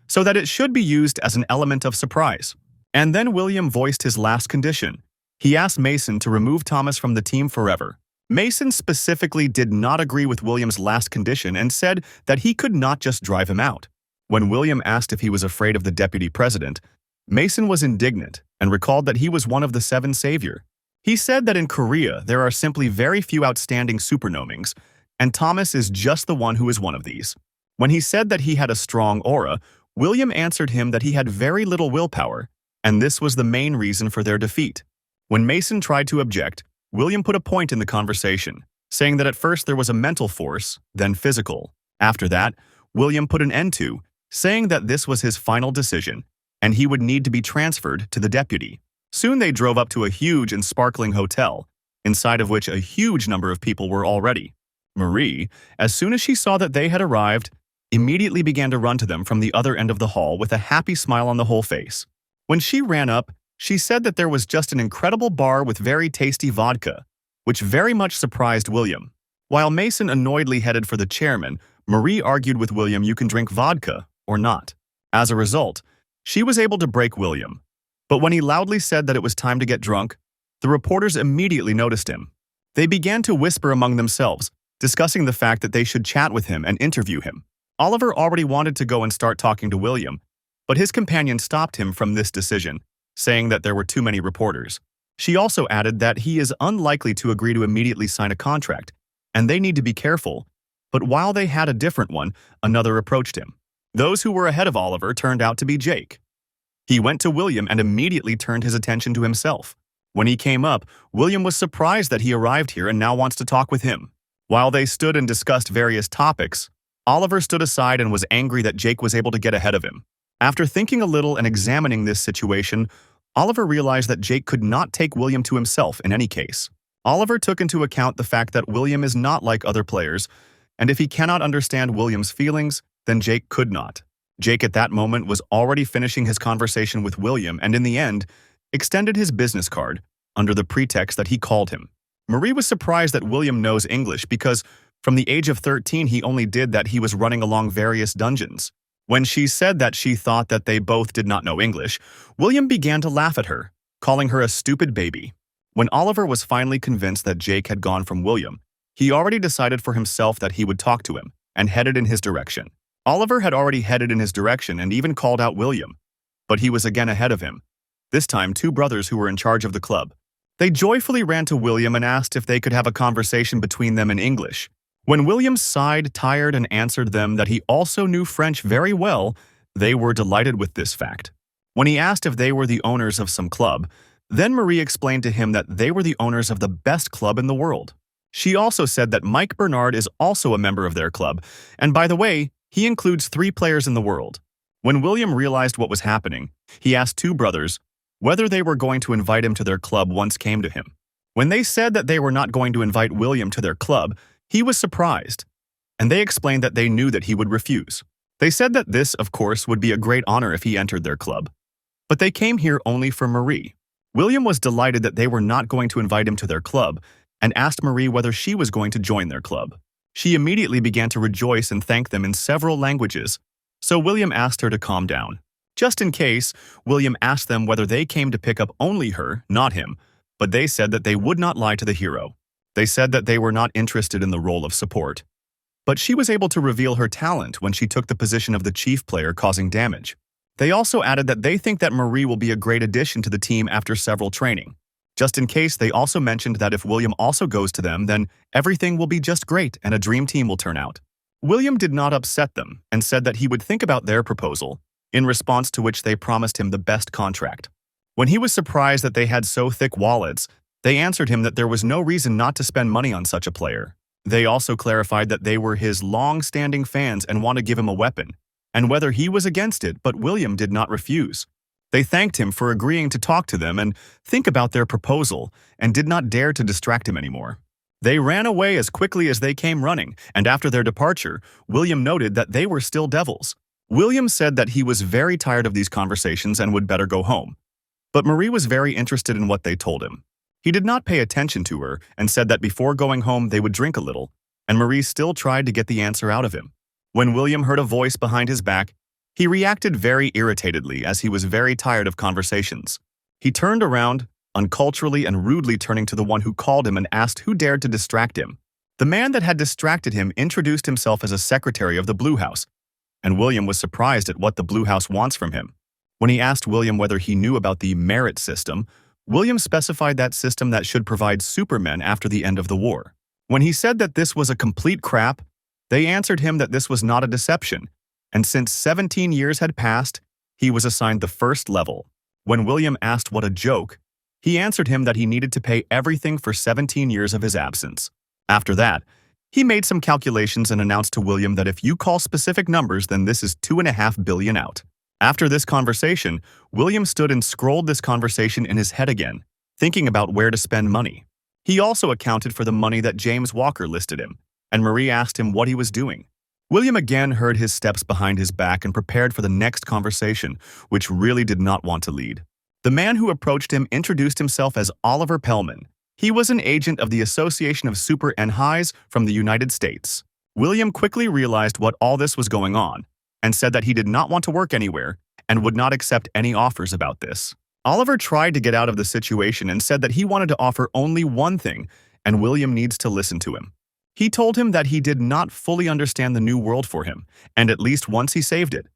so that it should be used as an element of surprise. And then William voiced his last condition. He asked Mason to remove Thomas from the team forever. Mason specifically did not agree with William's last condition and said that he could not just drive him out. When William asked if he was afraid of the deputy president, Mason was indignant and recalled that he was one of the seven savior. He said that in Korea there are simply very few outstanding supernomings, and Thomas is just the one who is one of these. When he said that he had a strong aura, William answered him that he had very little willpower, and this was the main reason for their defeat. When Mason tried to object, William put a point in the conversation, saying that at first there was a mental force, then physical. After that, William put an end to, saying that this was his final decision, and he would need to be transferred to the deputy. Soon they drove up to a huge and sparkling hotel, inside of which a huge number of people were already. Marie, as soon as she saw that they had arrived, immediately began to run to them from the other end of the hall with a happy smile on the whole face. When she ran up, she said that there was just an incredible bar with very tasty vodka, which very much surprised William. While Mason annoyedly headed for the chairman, Marie argued with William you can drink vodka or not. As a result, she was able to break William. But when he loudly said that it was time to get drunk, the reporters immediately noticed him. They began to whisper among themselves, discussing the fact that they should chat with him and interview him. Oliver already wanted to go and start talking to William, but his companion stopped him from this decision, saying that there were too many reporters. She also added that he is unlikely to agree to immediately sign a contract, and they need to be careful. But while they had a different one, another approached him. Those who were ahead of Oliver turned out to be Jake. He went to William and immediately turned his attention to himself. When he came up, William was surprised that he arrived here and now wants to talk with him. While they stood and discussed various topics, Oliver stood aside and was angry that Jake was able to get ahead of him. After thinking a little and examining this situation, Oliver realized that Jake could not take William to himself in any case. Oliver took into account the fact that William is not like other players, and if he cannot understand William's feelings, then Jake could not. Jake at that moment was already finishing his conversation with William and in the end, extended his business card under the pretext that he called him. Marie was surprised that William knows English because, From the age of 13, he only did that he was running along various dungeons. When she said that she thought that they both did not know English, William began to laugh at her, calling her a stupid baby. When Oliver was finally convinced that Jake had gone from William, he already decided for himself that he would talk to him and headed in his direction. Oliver had already headed in his direction and even called out William, but he was again ahead of him. This time, two brothers who were in charge of the club. They joyfully ran to William and asked if they could have a conversation between them in English. When William sighed, tired, and answered them that he also knew French very well, they were delighted with this fact. When he asked if they were the owners of some club, then Marie explained to him that they were the owners of the best club in the world. She also said that Mike Bernard is also a member of their club, and by the way, he includes 3 players in the world. When William realized what was happening, he asked two brothers whether they were going to invite him to their club once came to him. When they said that they were not going to invite William to their club, he was surprised, and they explained that they knew that he would refuse. They said that this, of course, would be a great honor if he entered their club. But they came here only for Marie. William was delighted that they were not going to invite him to their club and asked Marie whether she was going to join their club. She immediately began to rejoice and thank them in several languages, so William asked her to calm down. Just in case, William asked them whether they came to pick up only her, not him, but they said that they would not lie to the hero. They said that they were not interested in the role of support. But she was able to reveal her talent when she took the position of the chief player causing damage. They also added that they think that Marie will be a great addition to the team after several training. Just in case, they also mentioned that if William also goes to them, then everything will be just great and a dream team will turn out. William did not upset them and said that he would think about their proposal, in response to which they promised him the best contract. When he was surprised that they had so thick wallets, they answered him that there was no reason not to spend money on such a player. They also clarified that they were his long-standing fans and want to give him a weapon, and whether he was against it, but William did not refuse. They thanked him for agreeing to talk to them and think about their proposal, and did not dare to distract him anymore. They ran away as quickly as they came running, and after their departure, William noted that they were still devils. William said that he was very tired of these conversations and would better go home. But Marie was very interested in what they told him. He did not pay attention to her and said that before going home they would drink a little, and Marie still tried to get the answer out of him. When William heard a voice behind his back, he reacted very irritatedly as he was very tired of conversations. He turned around, unculturally and rudely turning to the one who called him and asked who dared to distract him. The man that had distracted him introduced himself as a secretary of the Blue House, and William was surprised at what the Blue House wants from him. When he asked William whether he knew about the merit system, William specified that system that should provide supermen after the end of the war. When he said that this was a complete crap, they answered him that this was not a deception, and since 17 years had passed, he was assigned the first level. When William asked what a joke, he answered him that he needed to pay everything for 17 years of his absence. After that, he made some calculations and announced to William that if you call specific numbers, then this is 2.5 billion out. After this conversation, William stood and scrolled this conversation in his head again, thinking about where to spend money. He also accounted for the money that James Walker listed him, and Marie asked him what he was doing. William again heard his steps behind his back and prepared for the next conversation, which really did not want to lead. The man who approached him introduced himself as Oliver Pellman. He was an agent of the Association of Super Nhis from the United States. William quickly realized what all this was going on, and said that he did not want to work anywhere and would not accept any offers about this. Oliver tried to get out of the situation and said that he wanted to offer only one thing, and William needs to listen to him. He told him that he did not fully understand the new world for him, and at least once he saved it.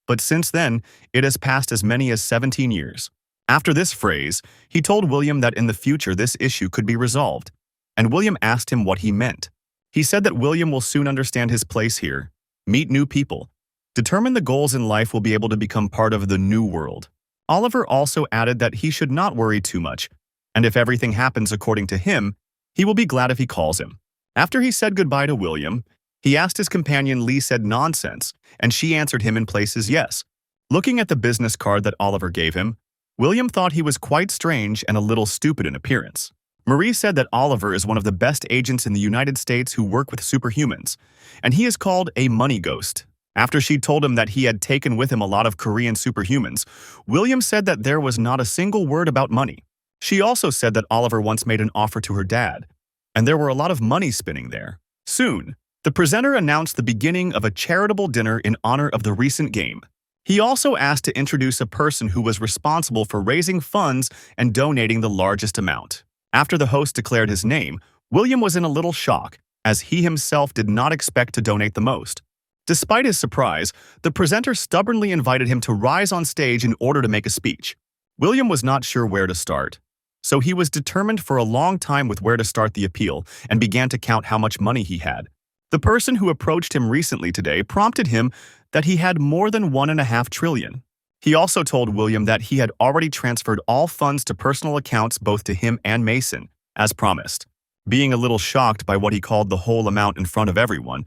But since then, it has passed as many as 17 years. After this phrase, he told William that in the future this issue could be resolved, and William asked him what he meant. He said that William will soon understand his place here, meet new people, determine the goals in life, will be able to become part of the new world. Oliver also added that he should not worry too much, and if everything happens according to him, he will be glad if he calls him. After he said goodbye to William, he asked his companion Lee said nonsense, and she answered him in places yes. Looking at the business card that Oliver gave him, William thought he was quite strange and a little stupid in appearance. Marie said that Oliver is one of the best agents in the United States who work with superhumans, and he is called a money ghost. After she told him that he had taken with him a lot of Korean superhumans, William said that there was not a single word about money. She also said that Oliver once made an offer to her dad, and there were a lot of money spinning there. Soon, the presenter announced the beginning of a charitable dinner in honor of the recent game. He also asked to introduce a person who was responsible for raising funds and donating the largest amount. After the host declared his name, William was in a little shock, as he himself did not expect to donate the most. Despite his surprise, the presenter stubbornly invited him to rise on stage in order to make a speech. William was not sure where to start, so he was determined for a long time with where to start the appeal and began to count how much money he had. The person who approached him recently today prompted him that he had more than 1.5 trillion. He also told William that he had already transferred all funds to personal accounts both to him and Mason, as promised. Being a little shocked by what he called the whole amount in front of everyone,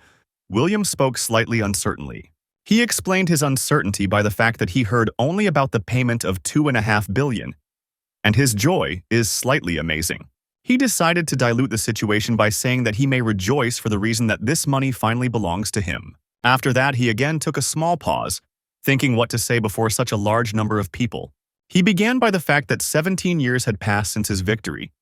William spoke slightly uncertainly. He explained his uncertainty by the fact that he heard only about the payment of 2.5 billion, and his joy is slightly amazing. He decided to dilute the situation by saying that he may rejoice for the reason that this money finally belongs to him. After that, he again took a small pause, thinking what to say before such a large number of people. He began by the fact that 17 years had passed since his victory,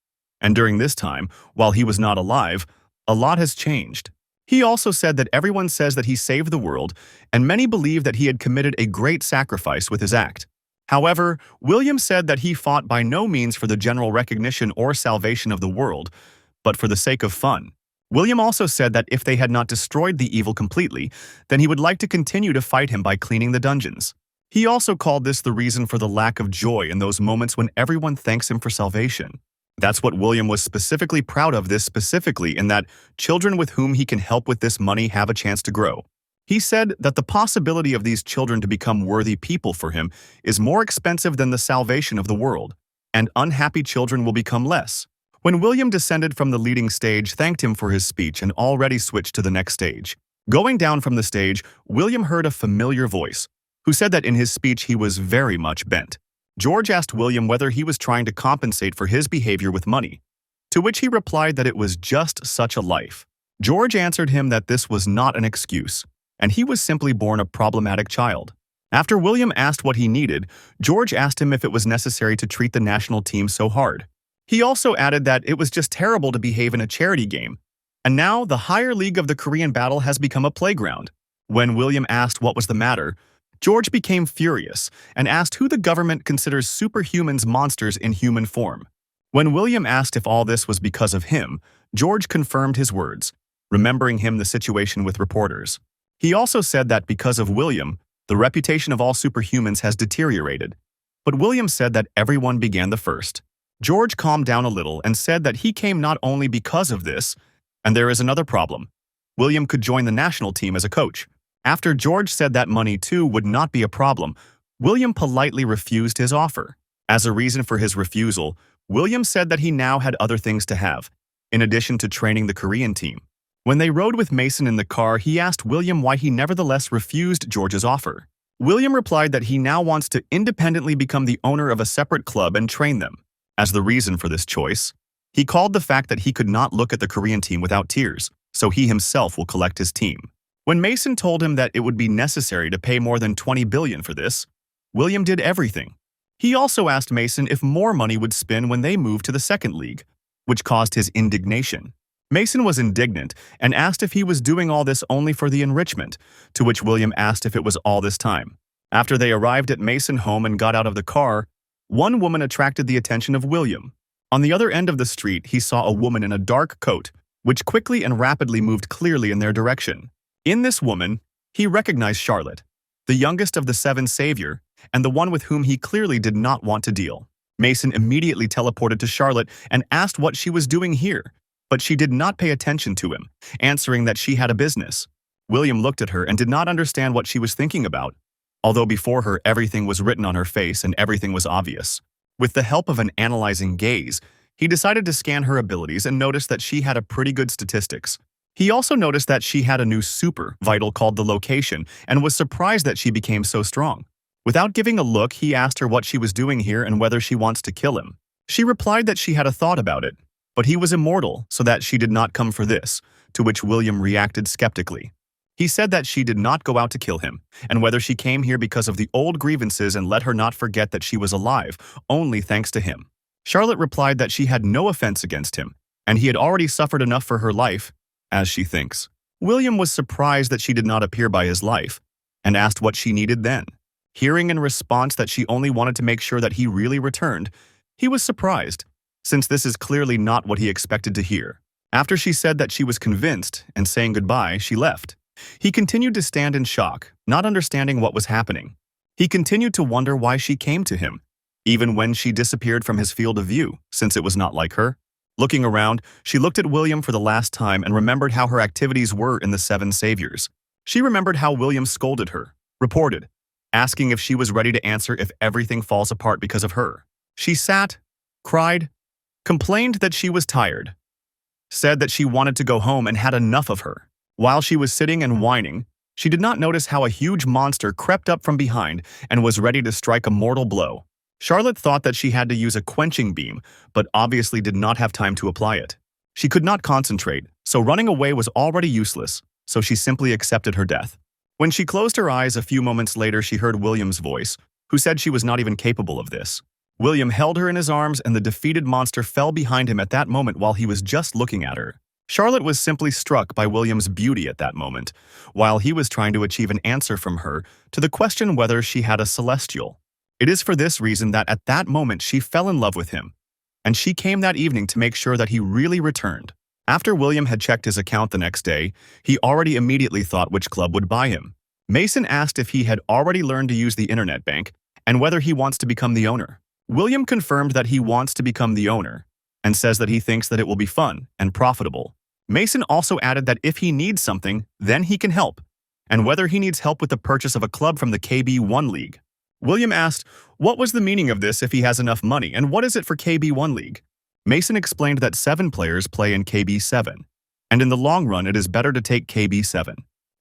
and during this time, while he was not alive, a lot has changed. He also said that everyone says that he saved the world, and many believe that he had committed a great sacrifice with his act. However, William said that he fought by no means for the general recognition or salvation of the world, but for the sake of fun. William also said that if they had not destroyed the evil completely, then he would like to continue to fight him by cleaning the dungeons. He also called this the reason for the lack of joy in those moments when everyone thanks him for salvation. That's what William was specifically proud of, this specifically in that children with whom he can help with this money have a chance to grow. He said that the possibility of these children to become worthy people for him is more expensive than the salvation of the world, and unhappy children will become less. When William descended from the leading stage, thanked him for his speech and already switched to the next stage. Going down from the stage, William heard a familiar voice, who said that in his speech he was very much bent. George asked William whether he was trying to compensate for his behavior with money, to which he replied that it was just such a life. George answered him that this was not an excuse, and he was simply born a problematic child. After William asked what he needed, George asked him if it was necessary to treat the national team so hard. He also added that it was just terrible to behave in a charity game, and now the higher league of the Korean battle has become a playground. When William asked what was the matter, George became furious and asked who the government considers superhumans monsters in human form. When William asked if all this was because of him, George confirmed his words, remembering him the situation with reporters. He also said that because of William, the reputation of all superhumans has deteriorated. But William said that everyone began the first. George calmed down a little and said that he came not only because of this, and there is another problem. William could join the national team as a coach. After George said that money too would not be a problem, William politely refused his offer. As a reason for his refusal, William said that he now had other things to have, in addition to training the Korean team. When they rode with Mason in the car, he asked William why he nevertheless refused George's offer. William replied that he now wants to independently become the owner of a separate club and train them. As the reason for this choice, he called the fact that he could not look at the Korean team without tears, so he himself will collect his team. When Mason told him that it would be necessary to pay more than 20 billion for this, William did everything. He also asked Mason if more money would spin when they moved to the second league, which caused his indignation. Mason was indignant and asked if he was doing all this only for the enrichment, to which William asked if it was all this time. After they arrived at Mason home and got out of the car, one woman attracted the attention of William. On the other end of the street, he saw a woman in a dark coat, which quickly and rapidly moved clearly in their direction. In this woman, he recognized Charlotte, the youngest of the 7 savior, and the one with whom he clearly did not want to deal. Mason immediately teleported to Charlotte and asked what she was doing here, but she did not pay attention to him, answering that she had a business. William looked at her and did not understand what she was thinking about, although before her everything was written on her face and everything was obvious. With the help of an analyzing gaze, he decided to scan her abilities and noticed that she had a pretty good statistics. He also noticed that she had a new super vital called the location and was surprised that she became so strong. Without giving a look, he asked her what she was doing here and whether she wants to kill him. She replied that she had a thought about it, but he was immortal, so that she did not come for this, to which William reacted skeptically. He said that she did not go out to kill him, and whether she came here because of the old grievances and let her not forget that she was alive, only thanks to him. Charlotte replied that she had no offense against him, and he had already suffered enough for her life, as she thinks. William was surprised that she did not appear by his life, and asked what she needed then. Hearing in response that she only wanted to make sure that he really returned, he was surprised, since this is clearly not what he expected to hear. After she said that she was convinced and saying goodbye, she left. He continued to stand in shock, not understanding what was happening. He continued to wonder why she came to him, even when she disappeared from his field of view, since it was not like her. Looking around, she looked at William for the last time and remembered how her activities were in the Seven Saviors. She remembered how William scolded her, reported, asking if she was ready to answer if everything falls apart because of her. She sat, cried, complained that she was tired, said that she wanted to go home and had enough of her. While she was sitting and whining, she did not notice how a huge monster crept up from behind and was ready to strike a mortal blow. Charlotte thought that she had to use a quenching beam, but obviously did not have time to apply it. She could not concentrate, so running away was already useless, so she simply accepted her death. When she closed her eyes a few moments later, she heard William's voice, who said she was not even capable of this. William held her in his arms and the defeated monster fell behind him at that moment while he was just looking at her. Charlotte was simply struck by William's beauty at that moment, while he was trying to achieve an answer from her to the question whether she had a celestial. It is for this reason that at that moment she fell in love with him, and she came that evening to make sure that he really returned. After William had checked his account the next day, he already immediately thought which club would buy him. Mason asked if he had already learned to use the internet bank and whether he wants to become the owner. William confirmed that he wants to become the owner and says that he thinks that it will be fun and profitable. Mason also added that if he needs something, then he can help, and whether he needs help with the purchase of a club from the KB1 League. William asked what was the meaning of this if he has enough money and what is it for KB1 League. Mason explained that 7 players play in KB7, and in the long run it is better to take KB7.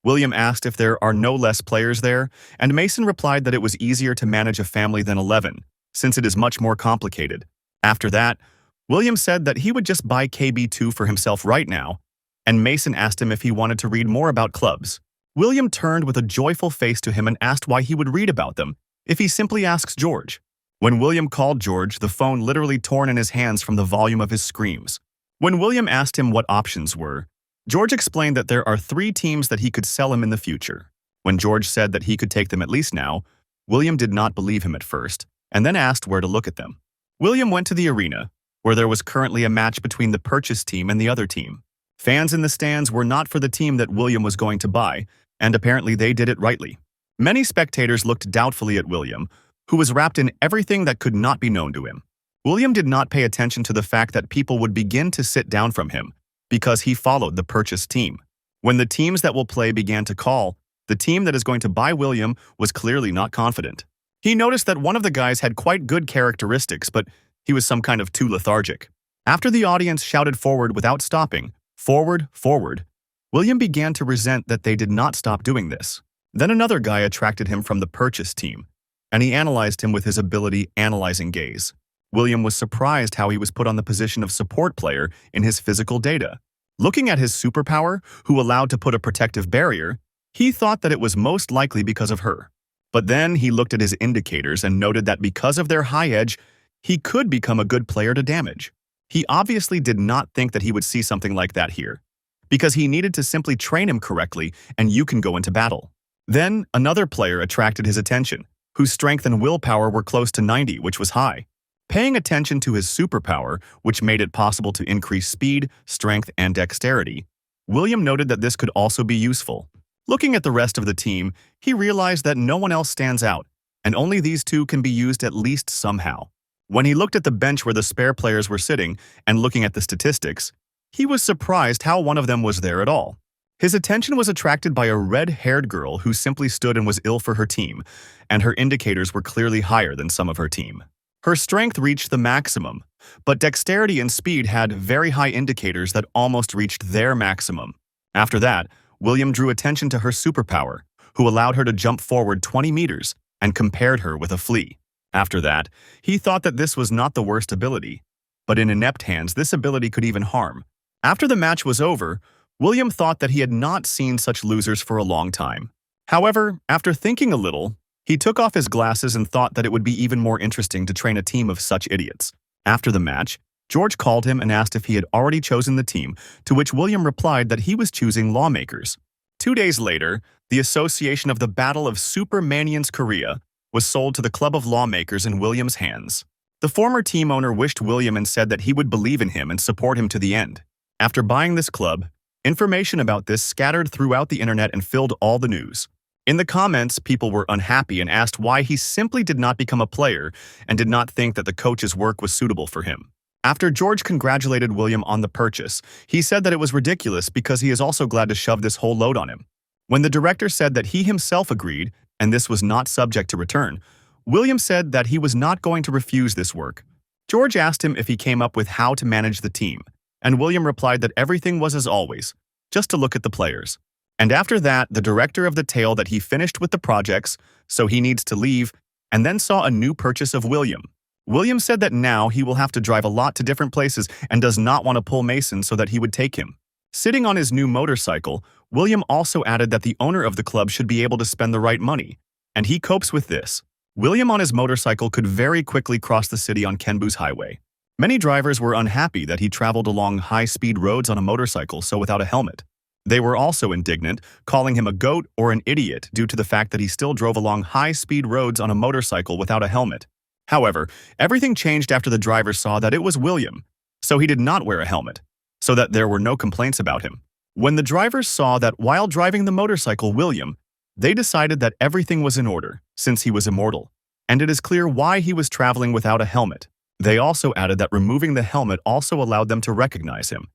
William asked if there are no less players there, and Mason replied that it was easier to manage a family than 11, since it is much more complicated. After that, William said that he would just buy KB2 for himself right now, and Mason asked him if he wanted to read more about clubs. William turned with a joyful face to him and asked why he would read about them if he simply asks George. When William called George, the phone literally torn in his hands from the volume of his screams. When William asked him what options were, George explained that there are 3 teams that he could sell him in the future. When George said that he could take them at least now, William did not believe him at first, and then asked where to look at them. William went to the arena, where there was currently a match between the purchase team and the other team. Fans in the stands were not for the team that William was going to buy, and apparently they did it rightly. Many spectators looked doubtfully at William, who was wrapped in everything that could not be known to him. William did not pay attention to the fact that people would begin to sit down from him, because he followed the purchase team. When the teams that will play began to call, the team that is going to buy William was clearly not confident. He noticed that one of the guys had quite good characteristics, but he was some kind of too lethargic. After the audience shouted forward without stopping, forward, forward, William began to resent that they did not stop doing this. Then another guy attracted him from the purchase team, and he analyzed him with his ability analyzing gaze. William was surprised how he was put on the position of support player in his physical data. Looking at his superpower, who allowed to put a protective barrier, he thought that it was most likely because of her. But then he looked at his indicators and noted that because of their high edge, he could become a good player to damage. He obviously did not think that he would see something like that here, because he needed to simply train him correctly and you can go into battle. Then another player attracted his attention, whose strength and willpower were close to 90, which was high. Paying attention to his superpower, which made it possible to increase speed, strength, and dexterity, William noted that this could also be useful. Looking at the rest of the team, he realized that no one else stands out, and only these 2 can be used at least somehow. When he looked at the bench where the spare players were sitting and looking at the statistics, he was surprised how one of them was there at all. His attention was attracted by a red-haired girl who simply stood and was ill for her team, and her indicators were clearly higher than some of her team. Her strength reached the maximum, but dexterity and speed had very high indicators that almost reached their maximum. After that, William drew attention to her superpower, who allowed her to jump forward 20 meters and compared her with a flea. After that, he thought that this was not the worst ability, but in inept hands this ability could even harm. After the match was over, William thought that he had not seen such losers for a long time. However, after thinking a little, he took off his glasses and thought that it would be even more interesting to train a team of such idiots. After the match, George called him and asked if he had already chosen the team, to which William replied that he was choosing lawmakers. 2 days later, the Association of the Battle of Supermanians Korea was sold to the Club of Lawmakers in William's hands. The former team owner wished William and said that he would believe in him and support him to the end. After buying this club, information about this scattered throughout the internet and filled all the news. In the comments, people were unhappy and asked why he simply did not become a player and did not think that the coach's work was suitable for him. After George congratulated William on the purchase, he said that it was ridiculous because he is also glad to shove this whole load on him. When the director said that he himself agreed, and this was not subject to return, William said that he was not going to refuse this work. George asked him if he came up with how to manage the team, and William replied that everything was as always, just to look at the players. And after that, the director of the tale that he finished with the projects, so he needs to leave, and then saw a new purchase of William. William said that now he will have to drive a lot to different places and does not want to pull Mason so that he would take him. Sitting on his new motorcycle, William also added that the owner of the club should be able to spend the right money, and he copes with this. William on his motorcycle could very quickly cross the city on Kenbu's highway. Many drivers were unhappy that he traveled along high-speed roads on a motorcycle so without a helmet. They were also indignant, calling him a goat or an idiot due to the fact that he still drove along high-speed roads on a motorcycle without a helmet. However, everything changed after the driver saw that it was William, so he did not wear a helmet, so that there were no complaints about him. When the drivers saw that while driving the motorcycle William, they decided that everything was in order, since he was immortal, and it is clear why he was traveling without a helmet. They also added that removing the helmet also allowed them to recognize him,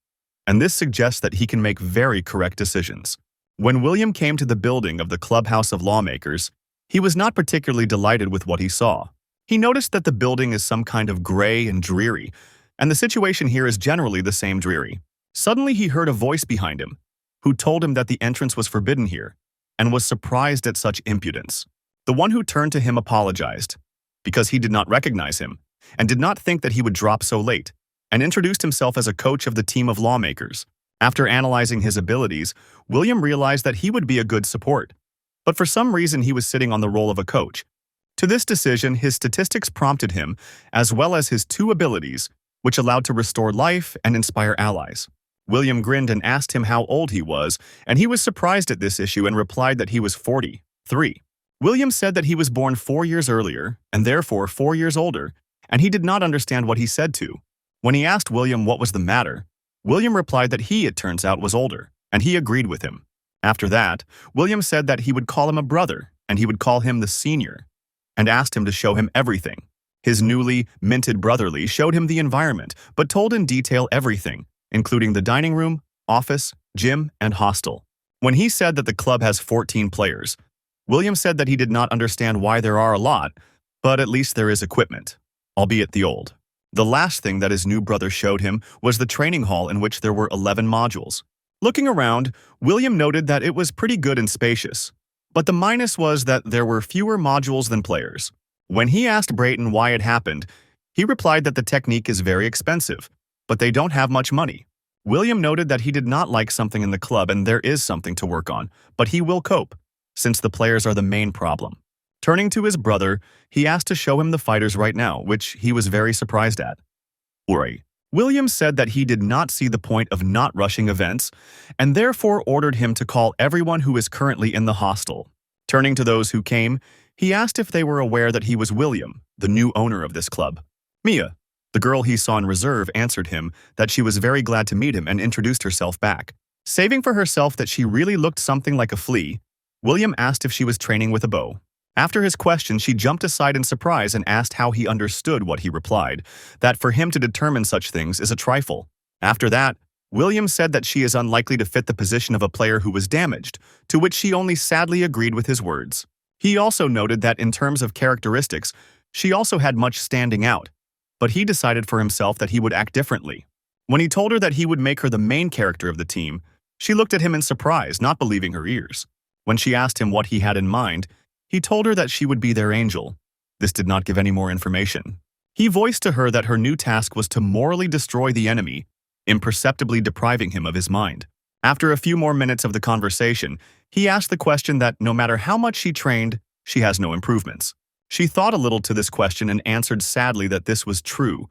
and this suggests that he can make very correct decisions. When William came to the building of the Clubhouse of Lawmakers, he was not particularly delighted with what he saw. He noticed that the building is some kind of gray and dreary, and the situation here is generally the same dreary. Suddenly he heard a voice behind him, who told him that the entrance was forbidden here, and was surprised at such impudence. The one who turned to him apologized, because he did not recognize him, and did not think that he would drop so late, and introduced himself as a coach of the team of lawmakers. After analyzing his abilities, William realized that he would be a good support. But for some reason he was sitting on the role of a coach. To this decision, his statistics prompted him, as well as his 2 abilities, which allowed to restore life and inspire allies. William grinned and asked him how old he was, and he was surprised at this issue and replied that he was 43. William said that he was born 4 years earlier, and therefore 4 years older, and he did not understand what he said to. When he asked William what was the matter, William replied that he, it turns out, was older, and he agreed with him. After that, William said that he would call him a brother, and he would call him the senior, and asked him to show him everything. His newly minted brotherly showed him the environment, but told in detail everything, including the dining room, office, gym, and hostel. When he said that the club has 14 players, William said that he did not understand why there are a lot, but at least there is equipment, albeit the old. The last thing that his new brother showed him was the training hall in which there were 11 modules. Looking around, William noted that it was pretty good and spacious, but the minus was that there were fewer modules than players. When he asked Brayton why it happened, he replied that the technique is very expensive, but they don't have much money. William noted that he did not like something in the club and there is something to work on, but he will cope, since the players are the main problem. Turning to his brother, he asked to show him the fighters right now, which he was very surprised at. William said that he did not see the point of not rushing events, and therefore ordered him to call everyone who is currently in the hostel. Turning to those who came, he asked if they were aware that he was William, the new owner of this club. Mia, the girl he saw in reserve, answered him that she was very glad to meet him and introduced herself back. Saving for herself that she really looked something like a flea, William asked if she was training with a bow. After his question, she jumped aside in surprise and asked how he understood what he replied, that for him to determine such things is a trifle. After that, William said that she is unlikely to fit the position of a player who was damaged, to which she only sadly agreed with his words. He also noted that in terms of characteristics, she also had much standing out, but he decided for himself that he would act differently. When he told her that he would make her the main character of the team, she looked at him in surprise, not believing her ears. When she asked him what he had in mind, he told her that she would be their angel. This did not give any more information. He voiced to her that her new task was to morally destroy the enemy, imperceptibly depriving him of his mind. After a few more minutes of the conversation, he asked the question that no matter how much she trained, she has no improvements. She thought a little to this question and answered sadly that this was true,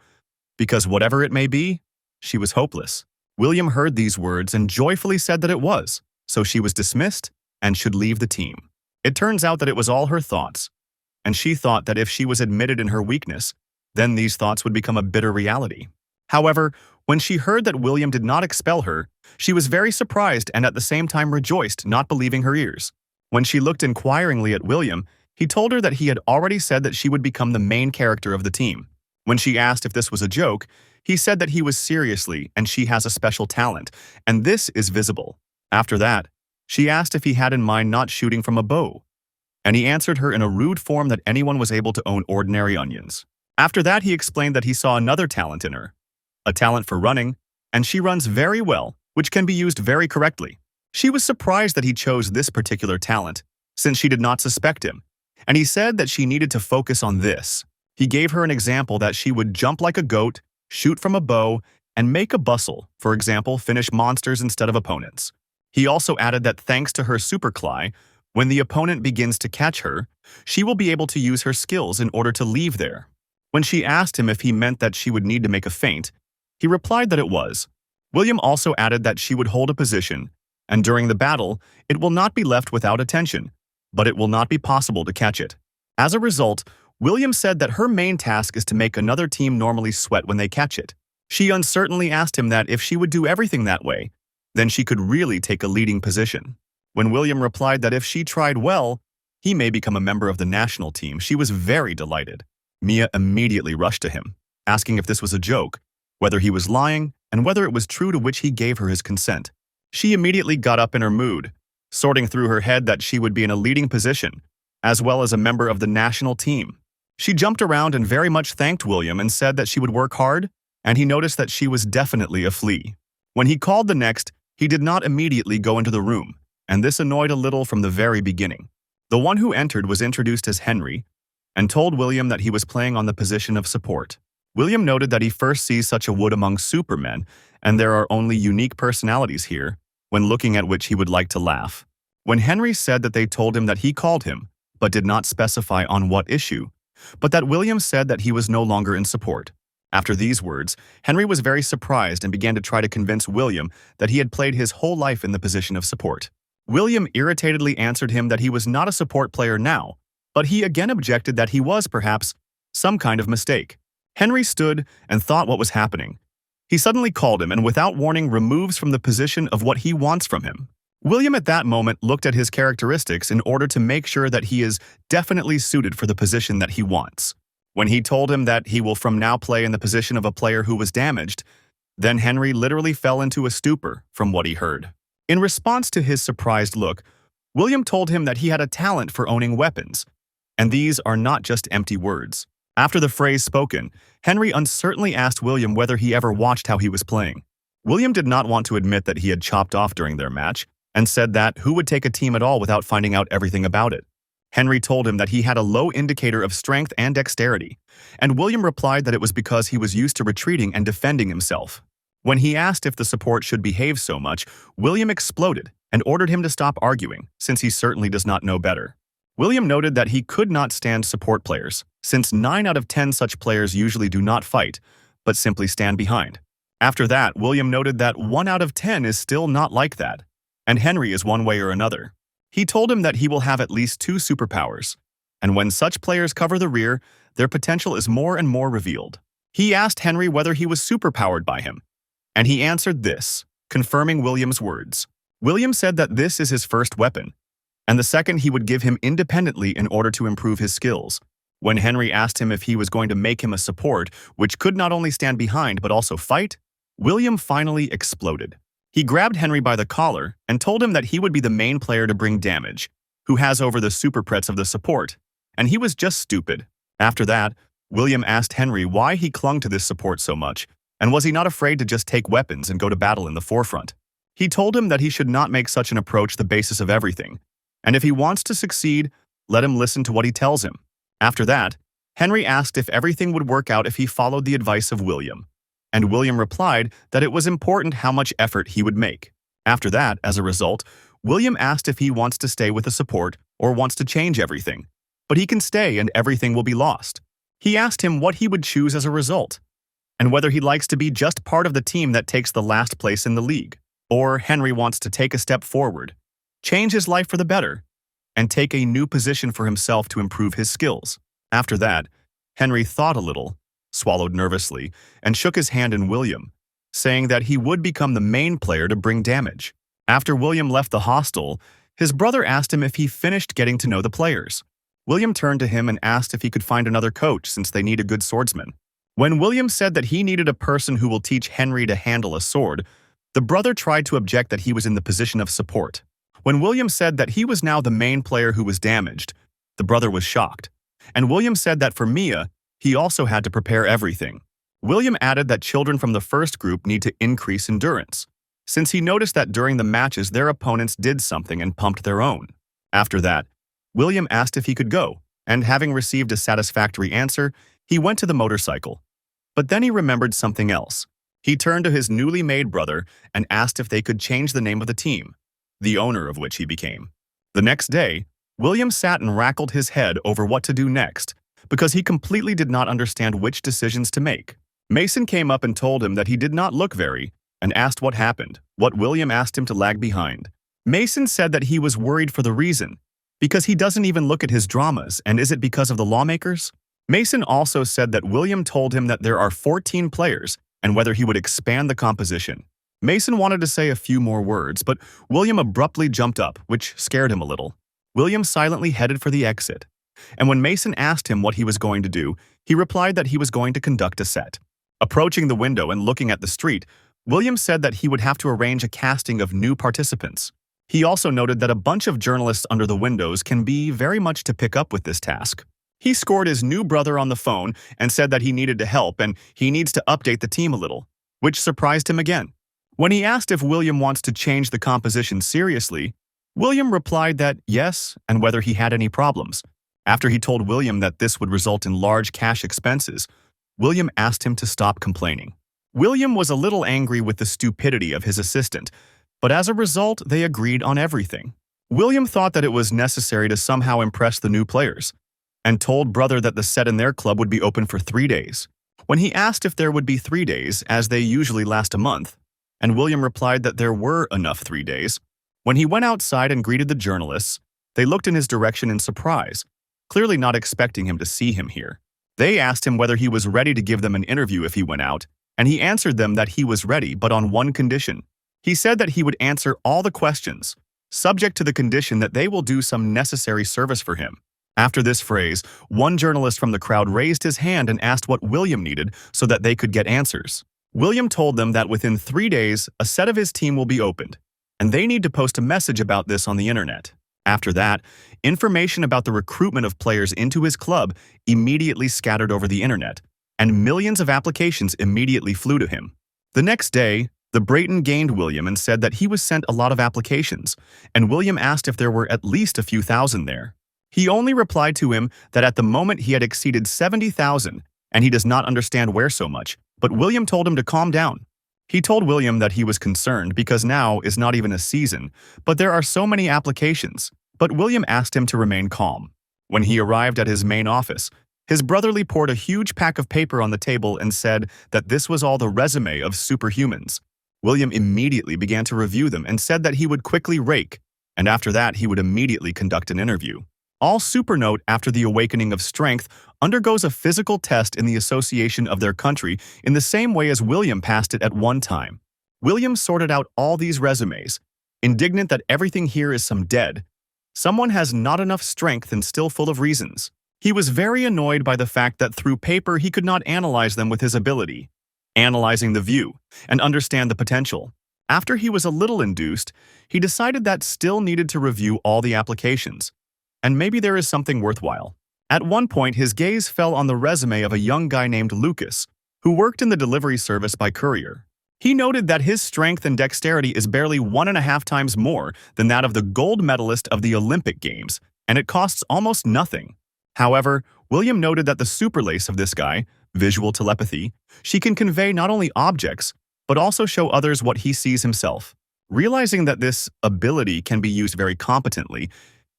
because whatever it may be, she was hopeless. William heard these words and joyfully said that it was, so she was dismissed and should leave the team. It turns out that it was all her thoughts, and she thought that if she was admitted in her weakness, then these thoughts would become a bitter reality. However, when she heard that William did not expel her, she was very surprised and at the same time rejoiced, not believing her ears. When she looked inquiringly at William, he told her that he had already said that she would become the main character of the team. When she asked if this was a joke, he said that he was seriously and she has a special talent, and this is visible. After that, she asked if he had in mind not shooting from a bow, and he answered her in a rude form that anyone was able to own ordinary onions. After that, he explained that he saw another talent in her, a talent for running, and she runs very well, which can be used very correctly. She was surprised that he chose this particular talent, since she did not suspect him, and he said that she needed to focus on this. He gave her an example that she would jump like a goat, shoot from a bow, and make a bustle, for example, finish monsters instead of opponents. He also added that thanks to her super cly, when the opponent begins to catch her, she will be able to use her skills in order to leave there. When she asked him if he meant that she would need to make a feint, he replied that it was. William also added that she would hold a position, and during the battle, it will not be left without attention, but it will not be possible to catch it. As a result, William said that her main task is to make another team normally sweat when they catch it. She uncertainly asked him that if she would do everything that way, then she could really take a leading position. When William replied that if she tried well, he may become a member of the national team, she was very delighted. Mia immediately rushed to him, asking if this was a joke, whether he was lying, and whether it was true, to which he gave her his consent. She immediately got up in her mood, sorting through her head that she would be in a leading position, as well as a member of the national team. She jumped around and very much thanked William and said that she would work hard, and he noticed that she was definitely a flea. When he called the next, he did not immediately go into the room, and this annoyed a little from the very beginning. The one who entered was introduced as Henry, and told William that he was playing on the position of support. William noted that he first sees such a wood among supermen, and there are only unique personalities here, when looking at which he would like to laugh. When Henry said that they told him that he called him, but did not specify on what issue, but that William said that he was no longer in support. After these words, Henry was very surprised and began to try to convince William that he had played his whole life in the position of support. William irritatedly answered him that he was not a support player now, but he again objected that he was, perhaps, some kind of mistake. Henry stood and thought what was happening. He suddenly called him and without warning removes from the position of what he wants from him. William at that moment looked at his characteristics in order to make sure that he is definitely suited for the position that he wants. When he told him that he will from now play in the position of a player who was damaged, then Henry literally fell into a stupor from what he heard. In response to his surprised look, William told him that he had a talent for owning weapons, and these are not just empty words. After the phrase spoken, Henry uncertainly asked William whether he ever watched how he was playing. William did not want to admit that he had chopped off during their match, and said that who would take a team at all without finding out everything about it. Henry told him that he had a low indicator of strength and dexterity, and William replied that it was because he was used to retreating and defending himself. When he asked if the support should behave so much, William exploded and ordered him to stop arguing, since he certainly does not know better. William noted that he could not stand support players, since 9 out of 10 such players usually do not fight, but simply stand behind. After that, William noted that 1 out of 10 is still not like that, and Henry is one way or another. He told him that he will have at least 2 superpowers, and when such players cover the rear, their potential is more and more revealed. He asked Henry whether he was superpowered by him, and he answered this, confirming William's words. William said that this is his first weapon, and the second he would give him independently in order to improve his skills. When Henry asked him if he was going to make him a support, which could not only stand behind but also fight, William finally exploded. He grabbed Henry by the collar and told him that he would be the main player to bring damage, who has over the superprets of the support, and he was just stupid. After that, William asked Henry why he clung to this support so much, and was he not afraid to just take weapons and go to battle in the forefront. He told him that he should not make such an approach the basis of everything, and if he wants to succeed, let him listen to what he tells him. After that, Henry asked if everything would work out if he followed the advice of William, and William replied that it was important how much effort he would make. After that, as a result, William asked if he wants to stay with the support or wants to change everything, but he can stay and everything will be lost. He asked him what he would choose as a result, and whether he likes to be just part of the team that takes the last place in the league, or Henry wants to take a step forward, change his life for the better, and take a new position for himself to improve his skills. After that, Henry thought a little, swallowed nervously, and shook his hand in William, saying that he would become the main player to bring damage. After William left the hostel, his brother asked him if he finished getting to know the players. William turned to him and asked if he could find another coach since they need a good swordsman. When William said that he needed a person who will teach Henry to handle a sword, the brother tried to object that he was in the position of support. When William said that he was now the main player who was damaged, the brother was shocked. And William said that for Mia, he also had to prepare everything. William added that children from the first group need to increase endurance, since he noticed that during the matches their opponents did something and pumped their own. After that, William asked if he could go, and having received a satisfactory answer, he went to the motorcycle. But then he remembered something else. He turned to his newly made brother and asked if they could change the name of the team, the owner of which he became. The next day, William sat and rackled his head over what to do next, because he completely did not understand which decisions to make. Mason came up and told him that he did not look very, and asked what happened, what William asked him to lag behind. Mason said that he was worried for the reason, because he doesn't even look at his dramas, and is it because of the lawmakers? Mason also said that William told him that there are 14 players, and whether he would expand the composition. Mason wanted to say a few more words, but William abruptly jumped up, which scared him a little. William silently headed for the exit, and when Mason asked him what he was going to do, he replied that he was going to conduct a set. Approaching the window and looking at the street, William said that he would have to arrange a casting of new participants. He also noted that a bunch of journalists under the windows can be very much to pick up with this task. He scored his new brother on the phone and said that he needed to help and he needs to update the team a little, which surprised him again. When he asked if William wants to change the composition seriously, William replied that yes, and whether he had any problems. After he told William that this would result in large cash expenses, William asked him to stop complaining. William was a little angry with the stupidity of his assistant, but as a result, they agreed on everything. William thought that it was necessary to somehow impress the new players, and told brother that the set in their club would be open for 3 days. When he asked if there would be 3 days, as they usually last a month, and William replied that there were enough 3 days, when he went outside and greeted the journalists, they looked in his direction in surprise, clearly not expecting him to see him here. They asked him whether he was ready to give them an interview if he went out, and he answered them that he was ready, but on one condition. He said that he would answer all the questions, subject to the condition that they will do some necessary service for him. After this phrase, one journalist from the crowd raised his hand and asked what William needed so that they could get answers. William told them that within 3 days, a set of his team will be opened, and they need to post a message about this on the internet. After that, information about the recruitment of players into his club immediately scattered over the internet, and millions of applications immediately flew to him. The next day, the Brayton gained William and said that he was sent a lot of applications, and William asked if there were at least a few thousand there. He only replied to him that at the moment he had exceeded 70,000, and he does not understand where so much, but William told him to calm down. He told William that he was concerned because now is not even a season, but there are so many applications, but William asked him to remain calm. When he arrived at his main office, his brotherly poured a huge pack of paper on the table and said that this was all the resume of superhumans. William immediately began to review them and said that he would quickly rake, and after that he would immediately conduct an interview. All supernote after the awakening of strength undergoes a physical test in the association of their country in the same way as William passed it at one time. William sorted out all these resumes, indignant that everything here is some dead. Someone has not enough strength and still full of reasons. He was very annoyed by the fact that through paper he could not analyze them with his ability, analyzing the view, and understand the potential. After he was a little induced, he decided that still needed to review all the applications, and maybe there is something worthwhile. At one point, his gaze fell on the resume of a young guy named Lucas, who worked in the delivery service by courier. He noted that his strength and dexterity is barely 1.5 times more than that of the gold medalist of the Olympic Games, and it costs almost nothing. However, William noted that the superlace of this guy, visual telepathy, she can convey not only objects, but also show others what he sees himself. Realizing that this ability can be used very competently,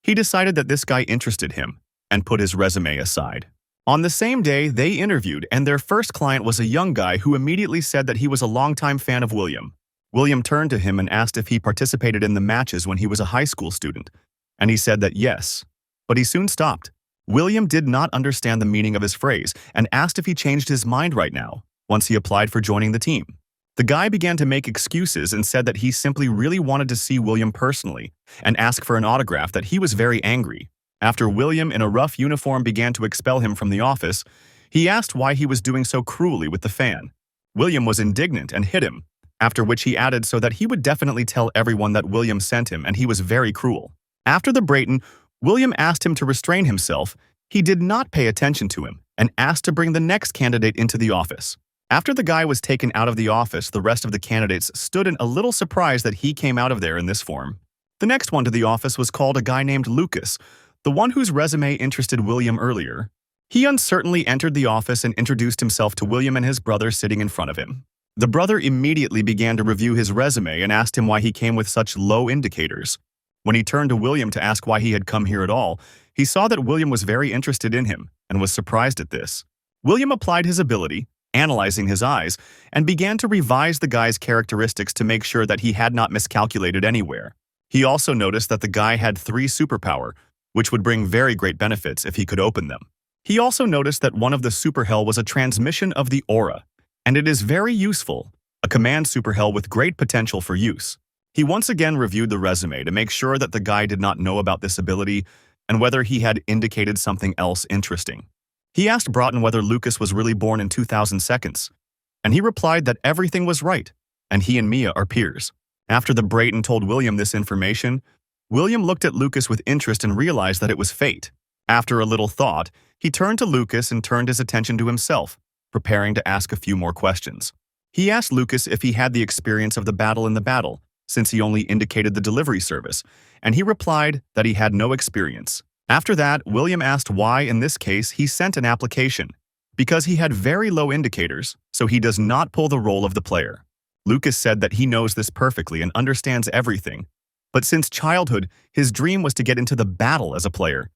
he decided that this guy interested him and put his resume aside. On the same day, they interviewed, and their first client was a young guy who immediately said that he was a longtime fan of William. William turned to him and asked if he participated in the matches when he was a high school student, and he said that yes. But he soon stopped. William did not understand the meaning of his phrase and asked if he changed his mind right now, once he applied for joining the team. The guy began to make excuses and said that he simply really wanted to see William personally and ask for an autograph, that he was very angry. After William in a rough uniform began to expel him from the office, he asked why he was doing so cruelly with the fan. William was indignant and hit him, after which he added so that he would definitely tell everyone that William sent him and he was very cruel. After the Brayton, William asked him to restrain himself. He did not pay attention to him and asked to bring the next candidate into the office. After the guy was taken out of the office, the rest of the candidates stood in a little surprise that he came out of there in this form. The next one to the office was called a guy named Lucas, the one whose resume interested William earlier. He uncertainly entered the office and introduced himself to William and his brother sitting in front of him. The brother immediately began to review his resume and asked him why he came with such low indicators. When he turned to William to ask why he had come here at all, he saw that William was very interested in him and was surprised at this. William applied his ability, analyzing his eyes, and began to revise the guy's characteristics to make sure that he had not miscalculated anywhere. He also noticed that the guy had 3 superpower, which would bring very great benefits if he could open them. He also noticed that one of the superhell was a transmission of the aura, and it is very useful, a command superhell with great potential for use. He once again reviewed the resume to make sure that the guy did not know about this ability and whether he had indicated something else interesting. He asked Broughton whether Lucas was really born in 2000 seconds, and he replied that everything was right, and he and Mia are peers. After the Brayton told William this information, William looked at Lucas with interest and realized that it was fate. After a little thought, he turned to Lucas and turned his attention to himself, preparing to ask a few more questions. He asked Lucas if he had the experience of the battle in the battle, since he only indicated the delivery service, and he replied that he had no experience. After that, William asked why, in this case, he sent an application. Because he had very low indicators, so he does not pull the role of the player. Lucas said that he knows this perfectly and understands everything, but since childhood, his dream was to get into the battle as a player,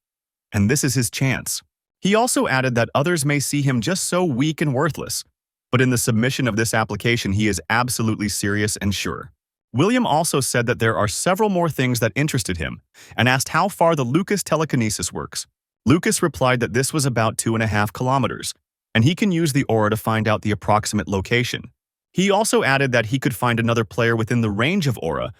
and this is his chance. He also added that others may see him just so weak and worthless, but in the submission of this application, he is absolutely serious and sure. William also said that there are several more things that interested him and asked how far the Lucas telekinesis works. Lucas replied that this was about 2.5 kilometers, and he can use the aura to find out the approximate location. He also added that he could find another player within the range of aura,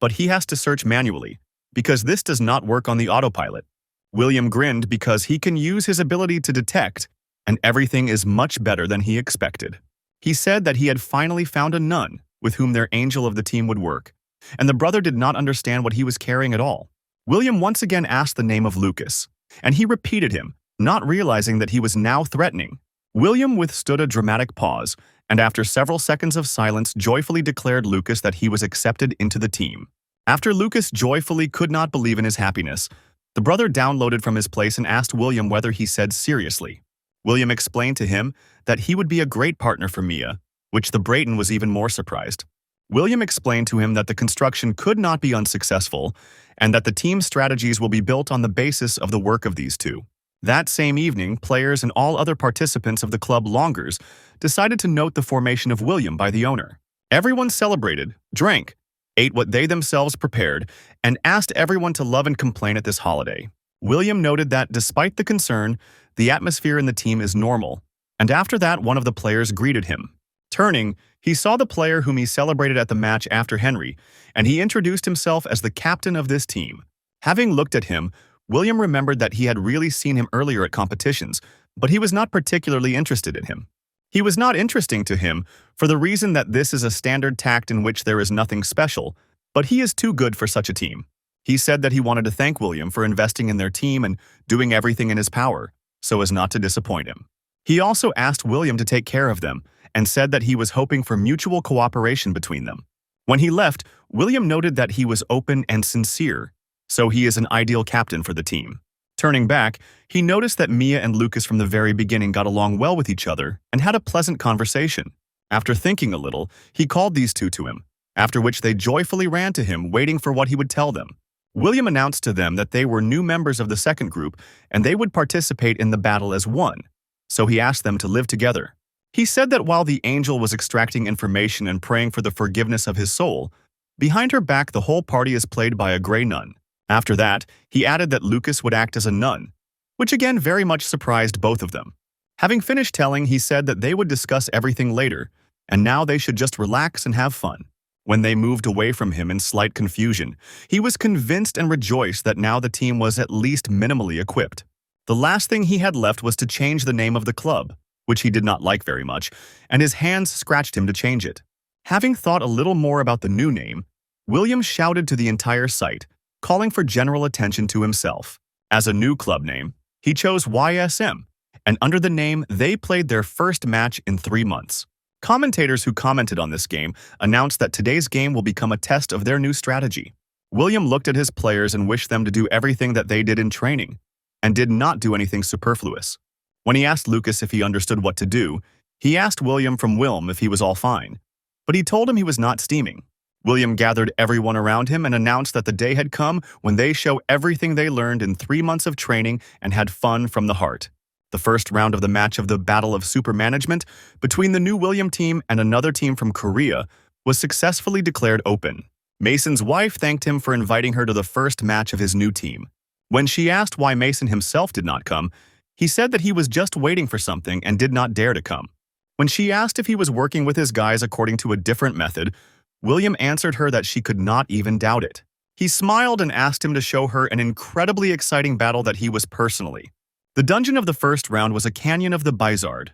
but he has to search manually, because this does not work on the autopilot. William grinned because he can use his ability to detect, and everything is much better than he expected. He said that he had finally found a nun with whom their angel of the team would work, and the brother did not understand what he was carrying at all. William once again asked the name of Lucas, and he repeated him, not realizing that he was now threatening. William withstood a dramatic pause, and after several seconds of silence joyfully declared Lucas that he was accepted into the team. After Lucas joyfully could not believe in his happiness, the brother downloaded from his place and asked William whether he said seriously. William explained to him that he would be a great partner for Mia, which the Brayton was even more surprised. William explained to him that the construction could not be unsuccessful and that the team's strategies will be built on the basis of the work of these two. That same evening, players and all other participants of the club Longers decided to note the formation of William by the owner. Everyone celebrated, drank, ate what they themselves prepared, and asked everyone to love and complain at this holiday. William noted that despite the concern, the atmosphere in the team is normal, and after that one of the players greeted him. Turning, he saw the player whom he celebrated at the match after Henry, and he introduced himself as the captain of this team. Having looked at him, William remembered that he had really seen him earlier at competitions, but he was not particularly interested in him. He was not interesting to him for the reason that this is a standard tact in which there is nothing special, but he is too good for such a team. He said that he wanted to thank William for investing in their team and doing everything in his power, so as not to disappoint him. He also asked William to take care of them, and said that he was hoping for mutual cooperation between them. When he left, William noted that he was open and sincere, so he is an ideal captain for the team. Turning back, he noticed that Mia and Lucas from the very beginning got along well with each other and had a pleasant conversation. After thinking a little, he called these two to him, after which they joyfully ran to him, waiting for what he would tell them. William announced to them that they were new members of the second group and they would participate in the battle as one, so he asked them to live together. He said that while the angel was extracting information and praying for the forgiveness of his soul, behind her back the whole party is played by a gray nun. After that, he added that Lucas would act as a nun, which again very much surprised both of them. Having finished telling, he said that they would discuss everything later, and now they should just relax and have fun. When they moved away from him in slight confusion, he was convinced and rejoiced that now the team was at least minimally equipped. The last thing he had left was to change the name of the club, which he did not like very much, and his hands scratched him to change it. Having thought a little more about the new name, William shouted to the entire site, calling for general attention to himself. As a new club name, he chose YSM, and under the name, they played their first match in 3 months. Commentators who commented on this game announced that today's game will become a test of their new strategy. William looked at his players and wished them to do everything that they did in training, and did not do anything superfluous. When he asked Lucas if he understood what to do, he asked William from Wilm if he was all fine, but he told him he was not steaming. William gathered everyone around him and announced that the day had come when they show everything they learned in 3 months of training and had fun from the heart. The first round of the match of the Battle of Super Management between the new William team and another team from Korea was successfully declared open. Mason's wife thanked him for inviting her to the first match of his new team. When she asked why Mason himself did not come, he said that he was just waiting for something and did not dare to come. When she asked if he was working with his guys according to a different method, William answered her that she could not even doubt it. He smiled and asked him to show her an incredibly exciting battle that he was personally. The dungeon of the first round was a canyon of the Bizard,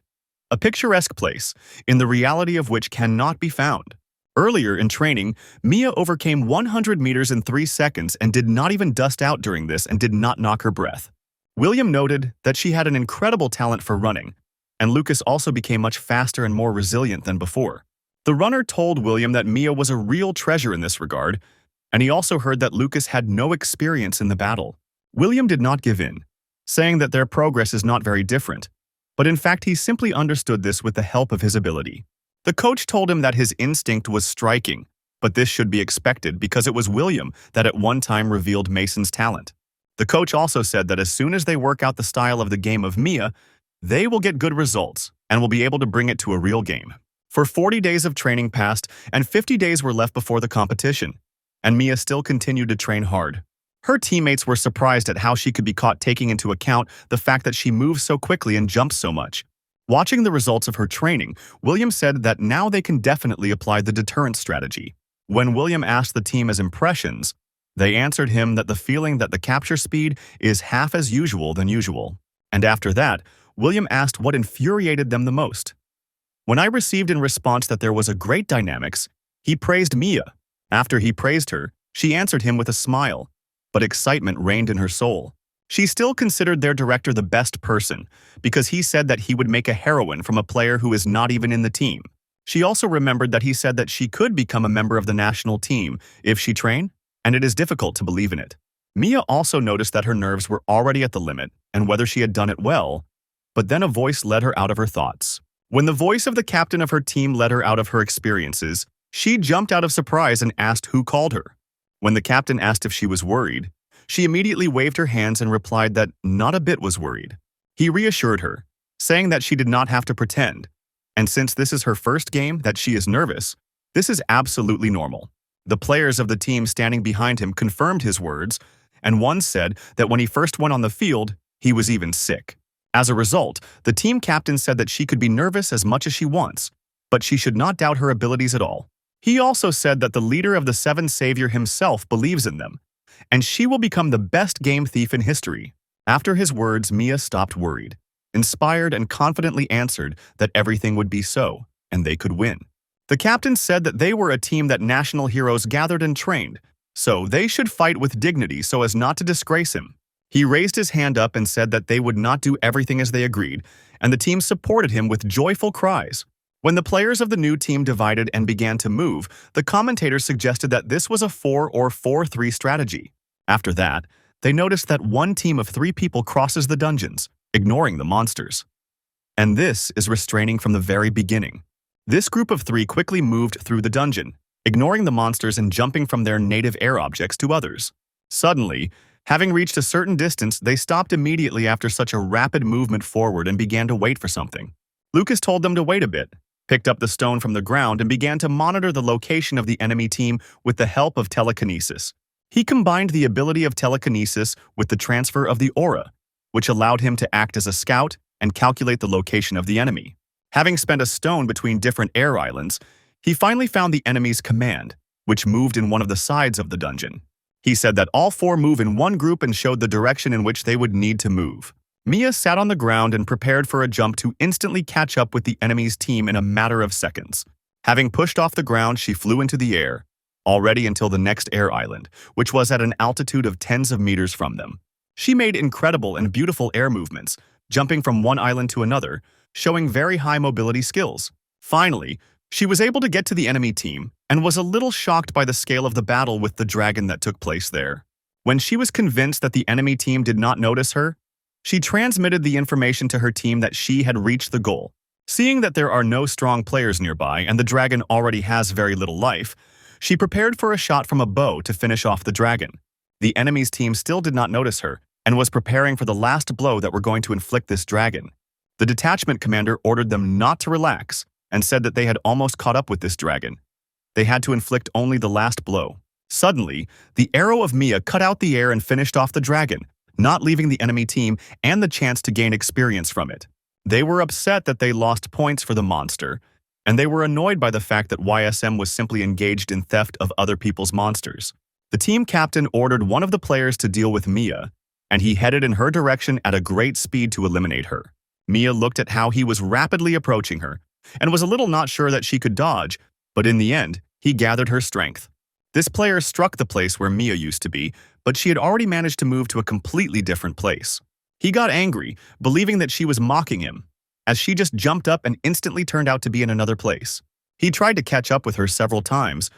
a picturesque place, in the reality of which cannot be found. Earlier in training, Mia overcame 100 meters in 3 seconds and did not even dust out during this and did not knock her breath. William noted that she had an incredible talent for running, and Lucas also became much faster and more resilient than before. The runner told William that Mia was a real treasure in this regard, and he also heard that Lucas had no experience in the battle. William did not give in, saying that their progress is not very different, but in fact he simply understood this with the help of his ability. The coach told him that his instinct was striking, but this should be expected because it was William that at one time revealed Mason's talent. The coach also said that as soon as they work out the style of the game of Mia, they will get good results and will be able to bring it to a real game. For 40 days of training passed and 50 days were left before the competition, and Mia still continued to train hard. Her teammates were surprised at how she could be caught taking into account the fact that she moves so quickly and jumps so much. Watching the results of her training, William said that now they can definitely apply the deterrence strategy. When William asked the team his impressions, they answered him that the feeling that the capture speed is half as usual than usual. And after that, William asked what infuriated them the most. When I received in response that there was a great dynamics, he praised Mia. After he praised her, she answered him with a smile, but excitement reigned in her soul. She still considered their director the best person because he said that he would make a heroine from a player who is not even in the team. She also remembered that he said that she could become a member of the national team if she trained, and it is difficult to believe in it. Mia also noticed that her nerves were already at the limit and whether she had done it well, but then a voice led her out of her thoughts. When the voice of the captain of her team led her out of her experiences, she jumped out of surprise and asked who called her. When the captain asked if she was worried, she immediately waved her hands and replied that not a bit was worried. He reassured her, saying that she did not have to pretend, and since this is her first game that she is nervous, this is absolutely normal. The players of the team standing behind him confirmed his words, and one said that when he first went on the field, he was even sick. As a result, the team captain said that she could be nervous as much as she wants, but she should not doubt her abilities at all. He also said that the leader of the Seven Savior himself believes in them, and she will become the best game thief in history. After his words, Mia stopped worried, inspired and confidently answered that everything would be so, and they could win. The captain said that they were a team that national heroes gathered and trained, so they should fight with dignity so as not to disgrace him. He raised his hand up and said that they would not do everything as they agreed, and the team supported him with joyful cries. When the players of the new team divided and began to move, the commentators suggested that this was a 4 or 4-3 strategy. After that, they noticed that one team of 3 people crosses the dungeons, ignoring the monsters. And this is restraining from the very beginning. This group of 3 quickly moved through the dungeon, ignoring the monsters and jumping from their native air objects to others. Suddenly, Having reached a certain distance, they stopped immediately after such a rapid movement forward and began to wait for something. Lucas told them to wait a bit, picked up the stone from the ground, and began to monitor the location of the enemy team with the help of telekinesis. He combined the ability of telekinesis with the transfer of the aura, which allowed him to act as a scout and calculate the location of the enemy. Having spent a stone between different air islands, he finally found the enemy's command, which moved in one of the sides of the dungeon. He said that all four move in one group and showed the direction in which they would need to move. Mia sat on the ground and prepared for a jump to instantly catch up with the enemy's team in a matter of seconds. Having pushed off the ground, she flew into the air, already until the next air island, which was at an altitude of tens of meters from them. She made incredible and beautiful air movements, jumping from one island to another, showing very high mobility skills. Finally, she was able to get to the enemy team and was a little shocked by the scale of the battle with the dragon that took place there. When she was convinced that the enemy team did not notice her, she transmitted the information to her team that she had reached the goal. Seeing that there are no strong players nearby and the dragon already has very little life, she prepared for a shot from a bow to finish off the dragon. The enemy's team still did not notice her and was preparing for the last blow that were going to inflict this dragon. The detachment commander ordered them not to relax and said that they had almost caught up with this dragon. They had to inflict only the last blow. Suddenly, the arrow of Mia cut out the air and finished off the dragon, not leaving the enemy team and the chance to gain experience from it. They were upset that they lost points for the monster, and they were annoyed by the fact that YSM was simply engaged in theft of other people's monsters. The team captain ordered one of the players to deal with Mia, and he headed in her direction at a great speed to eliminate her. Mia looked at how he was rapidly approaching her, and was a little not sure that she could dodge, but in the end, he gathered her strength. This player struck the place where Mia used to be, but she had already managed to move to a completely different place. He got angry, believing that she was mocking him, as she just jumped up and instantly turned out to be in another place. He tried to catch up with her several times,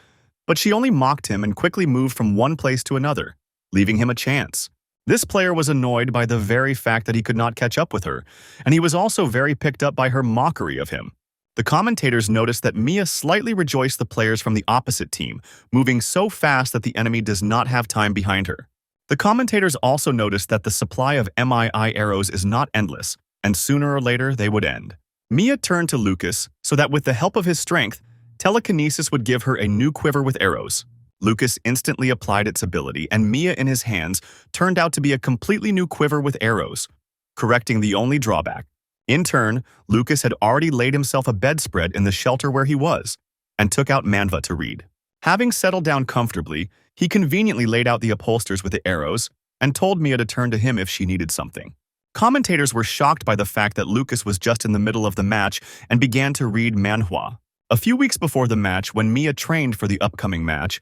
but she only mocked him and quickly moved from one place to another, leaving him a chance. This player was annoyed by the very fact that he could not catch up with her, and he was also very picked up by her mockery of him. The commentators noticed that Mia slightly rejoiced the players from the opposite team, moving so fast that the enemy does not have time behind her. The commentators also noticed that the supply of MII arrows is not endless, and sooner or later they would end. Mia turned to Lucas so that with the help of his strength, telekinesis would give her a new quiver with arrows. Lucas instantly applied its ability, and Mia in his hands turned out to be a completely new quiver with arrows, correcting the only drawback. In turn, Lucas had already laid himself a bedspread in the shelter where he was, and took out Manhwa to read. Having settled down comfortably, he conveniently laid out the upholsters with the arrows, and told Mia to turn to him if she needed something. Commentators were shocked by the fact that Lucas was just in the middle of the match and began to read Manhwa. A few weeks before the match, when Mia trained for the upcoming match,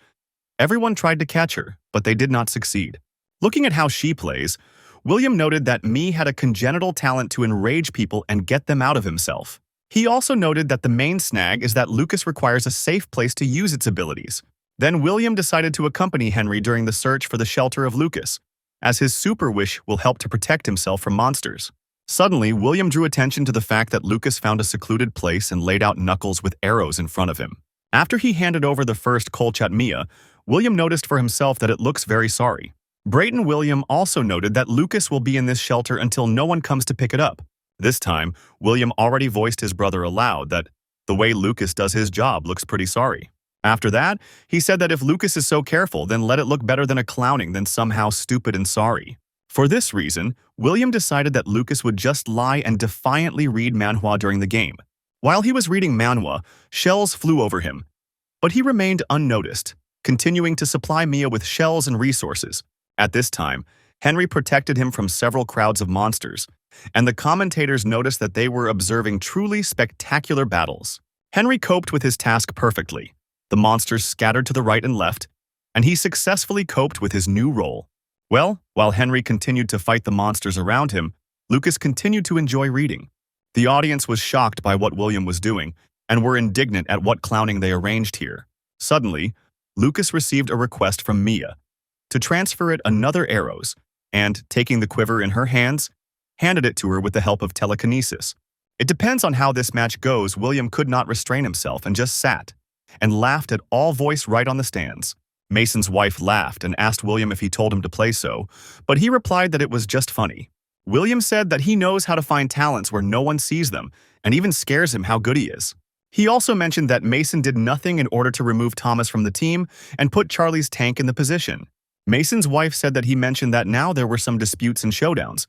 everyone tried to catch her, but they did not succeed. Looking at how she plays, William noted that Mia had a congenital talent to enrage people and get them out of himself. He also noted that the main snag is that Lucas requires a safe place to use its abilities. Then William decided to accompany Henry during the search for the shelter of Lucas, as his super wish will help to protect himself from monsters. Suddenly, William drew attention to the fact that Lucas found a secluded place and laid out Knuckles with arrows in front of him. After he handed over the first colch at Mia, William noticed for himself that it looks very sorry. Brayton William also noted that Lucas will be in this shelter until no one comes to pick it up. This time, William already voiced his brother aloud that the way Lucas does his job looks pretty sorry. After that, he said that if Lucas is so careful, then let it look better than a clowning than somehow stupid and sorry. For this reason, William decided that Lucas would just lie and defiantly read Manhwa during the game. While he was reading Manhwa, shells flew over him, but he remained unnoticed, continuing to supply Mia with shells and resources. At this time, Henry protected him from several crowds of monsters, and the commentators noticed that they were observing truly spectacular battles. Henry coped with his task perfectly. The monsters scattered to the right and left, and he successfully coped with his new role. Well, while Henry continued to fight the monsters around him, Lucas continued to enjoy reading. The audience was shocked by what William was doing, and were indignant at what clowning they arranged here. Suddenly, Lucas received a request from Mia to transfer it another arrows, and, taking the quiver in her hands, handed it to her with the help of telekinesis. It depends on how this match goes. William could not restrain himself and just sat and laughed at all voice right on the stands. Mason's wife laughed and asked William if he told him to play so, but he replied that it was just funny. William said that he knows how to find talents where no one sees them, and even scares him how good he is. He also mentioned that Mason did nothing in order to remove Thomas from the team and put Charlie's tank in the position. Mason's wife said that he mentioned that now there were some disputes and showdowns,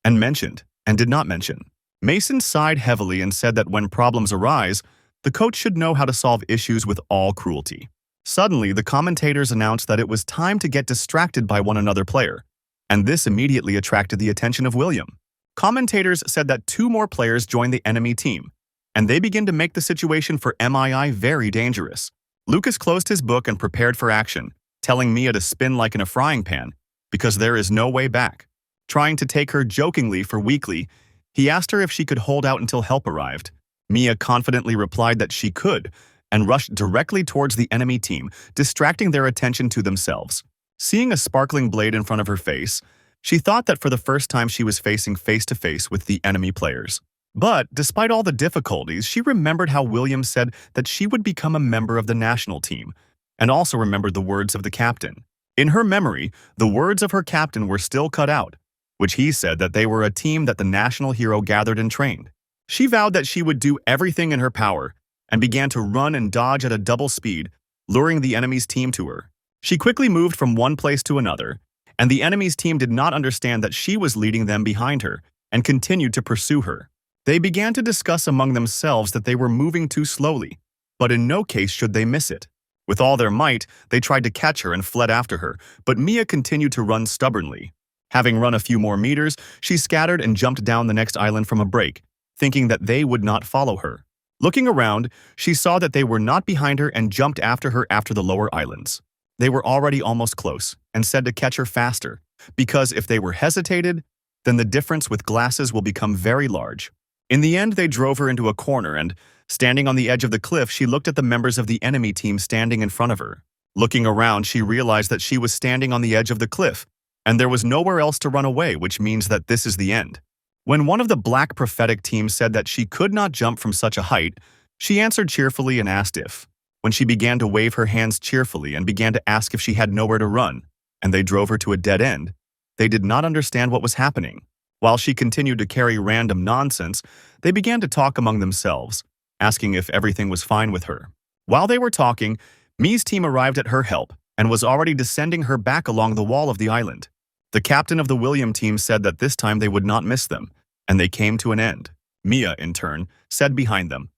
and mentioned, and did not mention. Mason sighed heavily and said that when problems arise, the coach should know how to solve issues with all cruelty. Suddenly, the commentators announced that it was time to get distracted by one another player, and this immediately attracted the attention of William. Commentators said that 2 more players joined the enemy team, and they began to make the situation for MII very dangerous. Lucas closed his book and prepared for action, telling Mia to spin like in a frying pan, because there is no way back. Trying to take her jokingly for weakly, he asked her if she could hold out until help arrived. Mia confidently replied that she could, and rushed directly towards the enemy team, distracting their attention to themselves. Seeing a sparkling blade in front of her face, she thought that for the first time she was facing face-to-face with the enemy players. But, despite all the difficulties, she remembered how William said that she would become a member of the national team, and also remembered the words of the captain. In her memory, the words of her captain were still cut out, which he said that they were a team that the national hero gathered and trained. She vowed that she would do everything in her power, and began to run and dodge at a double speed, luring the enemy's team to her. She quickly moved from one place to another, and the enemy's team did not understand that she was leading them behind her, and continued to pursue her. They began to discuss among themselves that they were moving too slowly, but in no case should they miss it. With all their might, they tried to catch her and fled after her, but Mia continued to run stubbornly. Having run a few more meters, she scattered and jumped down the next island from a break, thinking that they would not follow her. Looking around, she saw that they were not behind her and jumped after her after the lower islands. They were already almost close, and said to catch her faster, because if they were hesitated, then the difference with glasses will become very large. In the end, they drove her into a corner and, standing on the edge of the cliff, she looked at the members of the enemy team standing in front of her. Looking around, she realized that she was standing on the edge of the cliff, and there was nowhere else to run away, which means that this is the end. When one of the Black Prophetic team said that she could not jump from such a height, she answered cheerfully and asked if. When she began to wave her hands cheerfully and began to ask if she had nowhere to run, and they drove her to a dead end, they did not understand what was happening. While she continued to carry random nonsense, they began to talk among themselves, asking if everything was fine with her. While they were talking, Mi's team arrived at her help and was already descending her back along the wall of the island. The captain of the William team said that this time they would not miss them, and they came to an end. Mia, in turn, said behind them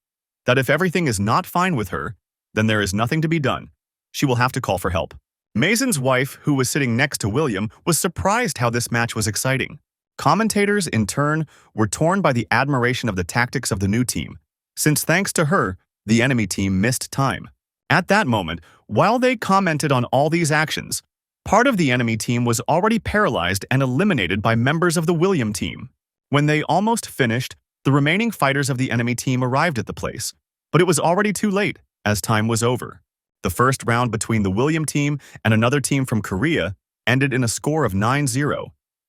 that if everything is not fine with her, then there is nothing to be done. She will have to call for help. Mason's wife, who was sitting next to William, was surprised how this match was exciting. Commentators, in turn, were torn by the admiration of the tactics of the new team, since thanks to her, the enemy team missed time. At that moment, while they commented on all these actions, part of the enemy team was already paralyzed and eliminated by members of the William team. When they almost finished, the remaining fighters of the enemy team arrived at the place, but it was already too late, as time was over. The first round between the William team and another team from Korea ended in a score of 9-0.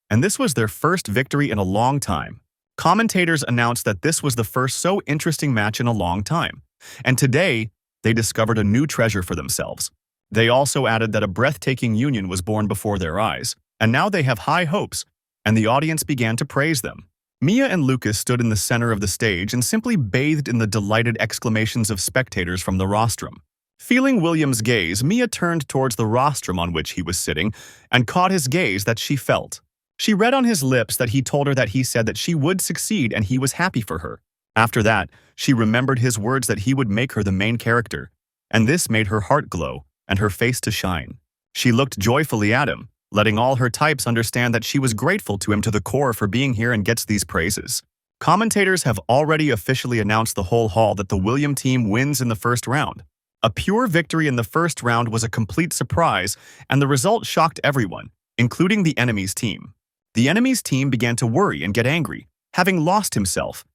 And this was their first victory in a long time. Commentators announced that this was the first so interesting match in a long time, and today they discovered a new treasure for themselves. They also added that a breathtaking union was born before their eyes, and now they have high hopes, and the audience began to praise them. Mia and Lucas stood in the center of the stage and simply bathed in the delighted exclamations of spectators from the rostrum. Feeling William's gaze, Mia turned towards the rostrum on which he was sitting and caught his gaze that she felt. She read on his lips that he told her that he said that she would succeed and he was happy for her. After that, she remembered his words that he would make her the main character, and this made her heart glow and her face to shine. She looked joyfully at him, letting all her types understand that she was grateful to him to the core for being here and gets these praises. Commentators have already officially announced the whole hall that the William team wins in the first round. A pure victory in the first round was a complete surprise, and the result shocked everyone, including the enemy's team. The enemy's team began to worry and get angry, having lost himself,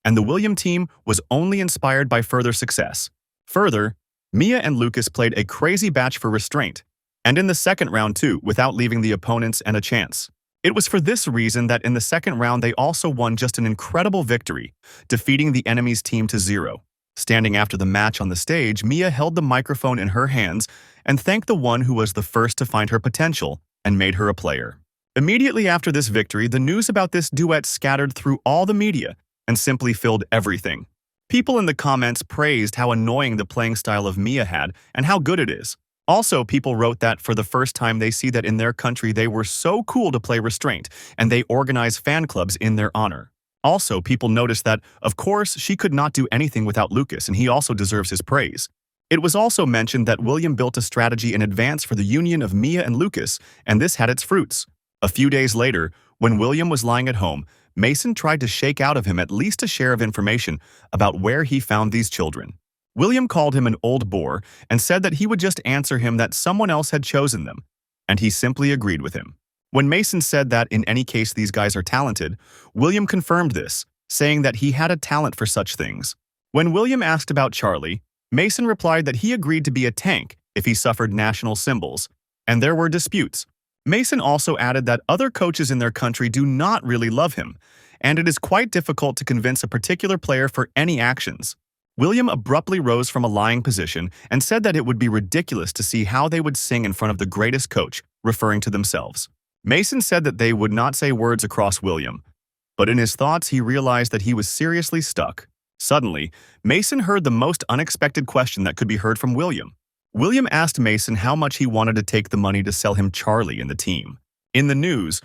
and the William team was only inspired by further success. Further, Mia and Lucas played a crazy batch for restraint, and in the second round too, without leaving the opponents and a chance. It was for this reason that in the second round they also won just an incredible victory, defeating the enemy's team to 0. Standing after the match on the stage, Mia held the microphone in her hands and thanked the one who was the first to find her potential and made her a player. Immediately after this victory, the news about this duet scattered through all the media and simply filled everything. People in the comments praised how annoying the playing style of Mia had and how good it is. Also, people wrote that for the first time they see that in their country they were so cool to play restraint, and they organize fan clubs in their honor. Also, people noticed that, of course, she could not do anything without Lucas, and he also deserves his praise. It was also mentioned that William built a strategy in advance for the union of Mia and Lucas, and this had its fruits. A few days later, when William was lying at home, Mason tried to shake out of him at least a share of information about where he found these children. William called him an old bore and said that he would just answer him that someone else had chosen them, and he simply agreed with him. When Mason said that in any case these guys are talented, William confirmed this, saying that he had a talent for such things. When William asked about Charlie, Mason replied that he agreed to be a tank if he suffered national symbols, and there were disputes. Mason also added that other coaches in their country do not really love him, and it is quite difficult to convince a particular player for any actions. William abruptly rose from a lying position and said that it would be ridiculous to see how they would sing in front of the greatest coach, referring to themselves. Mason said that they would not say words across William, but in his thoughts he realized that he was seriously stuck. Suddenly, Mason heard the most unexpected question that could be heard from William. William asked Mason how much he wanted to take the money to sell him Charlie in the team. In the news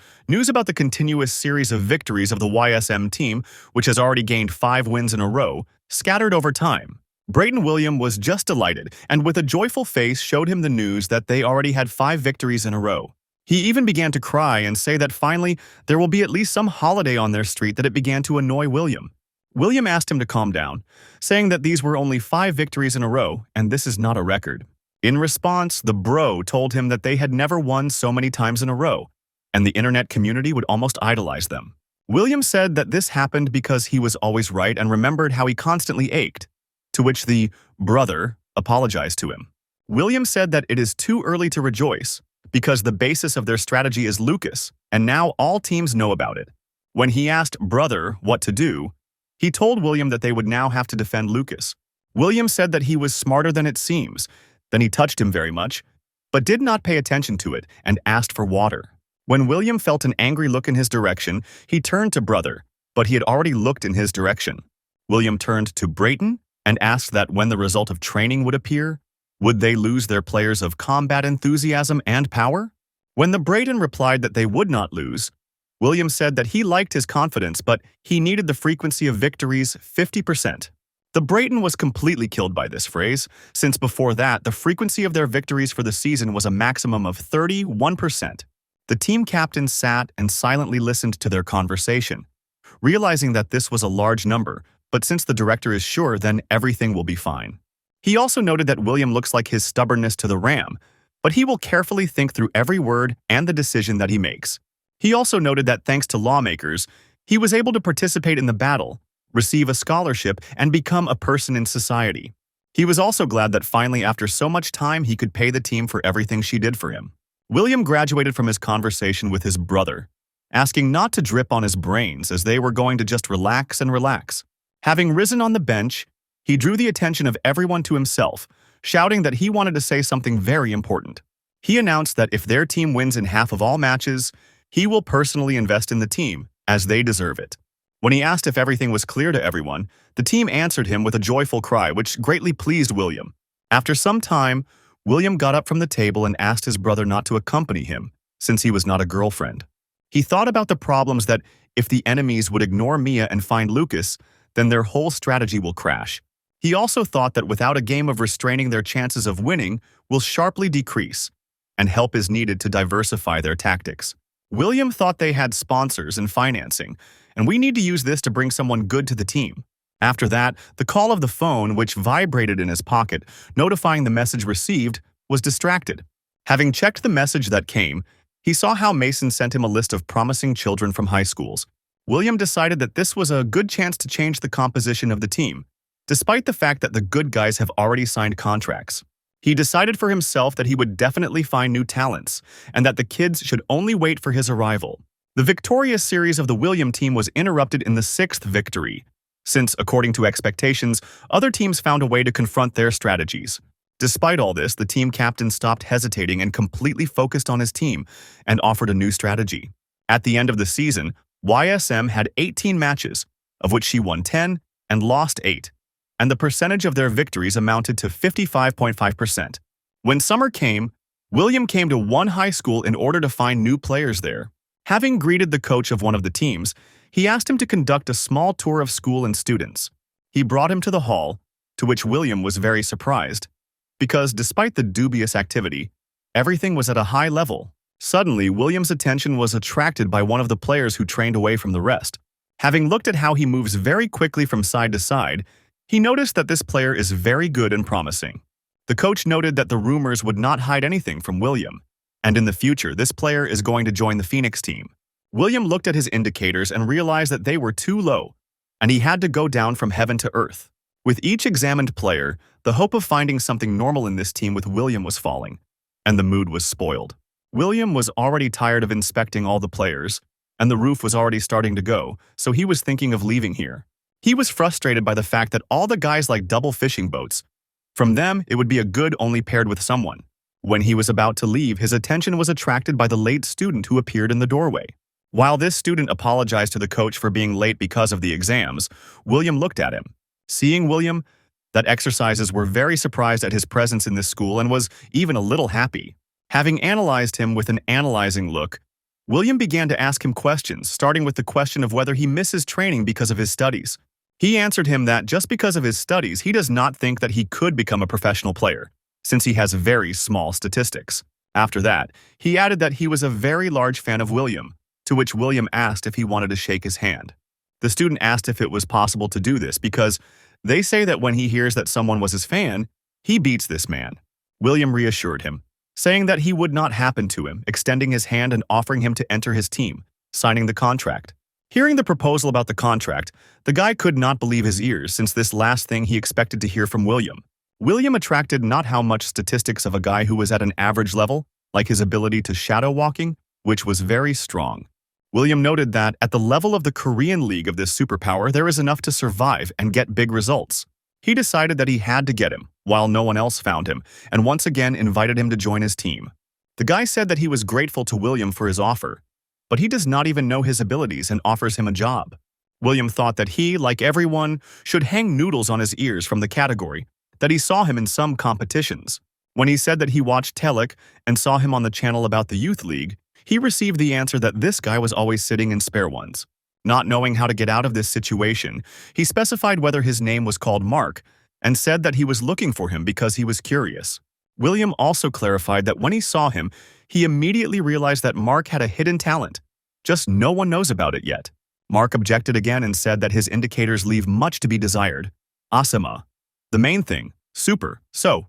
about the continuous series of victories of the YSM team, which has already gained 5 wins in a row, scattered over time. Brayton William was just delighted and with a joyful face showed him the news that they already had 5 victories in a row. He even began to cry and say that finally there will be at least some holiday on their street that it began to annoy William. William asked him to calm down, saying that these were only 5 victories in a row and this is not a record. In response, the bro told him that they had never won so many times in a row, and the internet community would almost idolize them. William said that this happened because he was always right and remembered how he constantly ached, to which the brother apologized to him. William said that it is too early to rejoice, because the basis of their strategy is Lucas, and now all teams know about it. When he asked brother what to do, he told William that they would now have to defend Lucas. William said that he was smarter than it seems, then he touched him very much, but did not pay attention to it and asked for water. When William felt an angry look in his direction, he turned to brother, but he had already looked in his direction. William turned to Brayton and asked that when the result of training would appear, would they lose their players of combat enthusiasm and power? When the Brayton replied that they would not lose, William said that he liked his confidence, but he needed the frequency of victories 50%. The Brayton was completely killed by this phrase, since before that, the frequency of their victories for the season was a maximum of 31%. The team captain sat and silently listened to their conversation, realizing that this was a large number, but since the director is sure, then everything will be fine. He also noted that William looks like his stubbornness to the ram, but he will carefully think through every word and the decision that he makes. He also noted that thanks to lawmakers, he was able to participate in the battle, receive a scholarship, and become a person in society. He was also glad that finally, after so much time, he could pay the team for everything she did for him. William graduated from his conversation with his brother, asking not to drip on his brains as they were going to just relax and relax. Having risen on the bench, he drew the attention of everyone to himself, shouting that he wanted to say something very important. He announced that if their team wins in half of all matches, he will personally invest in the team, as they deserve it. When he asked if everything was clear to everyone, the team answered him with a joyful cry, which greatly pleased William. After some time, William got up from the table and asked his brother not to accompany him, since he was not a girlfriend. He thought about the problems that if the enemies would ignore Mia and find Lucas, then their whole strategy will crash. He also thought that without a game of restraining, their chances of winning will sharply decrease, and help is needed to diversify their tactics. William thought they had sponsors and financing, and we need to use this to bring someone good to the team. After that, the call of the phone, which vibrated in his pocket, notifying the message received, was distracted. Having checked the message that came, he saw how Mason sent him a list of promising children from high schools. William decided that this was a good chance to change the composition of the team, despite the fact that the good guys have already signed contracts. He decided for himself that he would definitely find new talents, and that the kids should only wait for his arrival. The victorious series of the William team was interrupted in the 6th victory, since, according to expectations, other teams found a way to confront their strategies. Despite all this, the team captain stopped hesitating and completely focused on his team and offered a new strategy. At the end of the season, YSM had 18 matches, of which she won 10 and lost 8, and the percentage of their victories amounted to 55.5%. When summer came, William came to one high school in order to find new players there. Having greeted the coach of one of the teams, he asked him to conduct a small tour of school and students. He brought him to the hall, to which William was very surprised, because despite the dubious activity, everything was at a high level. Suddenly, William's attention was attracted by one of the players who trained away from the rest. Having looked at how he moves very quickly from side to side, he noticed that this player is very good and promising. The coach noted that the rumors would not hide anything from William, and in the future, this player is going to join the Phoenix team. William looked at his indicators and realized that they were too low, and he had to go down from heaven to earth. With each examined player, the hope of finding something normal in this team with William was falling, and the mood was spoiled. William was already tired of inspecting all the players, and the roof was already starting to go, so he was thinking of leaving here. He was frustrated by the fact that all the guys like double fishing boats. From them, it would be a good only paired with someone. When he was about to leave, his attention was attracted by the late student who appeared in the doorway. While this student apologized to the coach for being late because of the exams, William looked at him. Seeing William, that exercises were very surprised at his presence in this school and was even a little happy. Having analyzed him with an analyzing look, William began to ask him questions, starting with the question of whether he misses training because of his studies. He answered him that just because of his studies, he does not think that he could become a professional player, since he has very small statistics. After that, he added that he was a very large fan of William, to which William asked if he wanted to shake his hand. The student asked if it was possible to do this because they say that when he hears that someone was his fan, he beats this man. William reassured him, saying that he would not happen to him, extending his hand and offering him to enter his team, signing the contract. Hearing the proposal about the contract, the guy could not believe his ears since this last thing he expected to hear from William. William attracted not how much statistics of a guy who was at an average level, like his ability to shadow walking, which was very strong. William noted that at the level of the Korean League of this superpower, there is enough to survive and get big results. He decided that he had to get him, while no one else found him, and once again invited him to join his team. The guy said that he was grateful to William for his offer, but he does not even know his abilities and offers him a job. William thought that he, like everyone, should hang noodles on his ears from the category that he saw him in some competitions. When he said that he watched Telek and saw him on the channel about the Youth League, he received the answer that this guy was always sitting in spare ones. Not knowing how to get out of this situation, he specified whether his name was called Mark and said that he was looking for him because he was curious. William also clarified that when he saw him, he immediately realized that Mark had a hidden talent. Just no one knows about it yet. Mark objected again and said that his indicators leave much to be desired. Asama. The main thing. Super. So.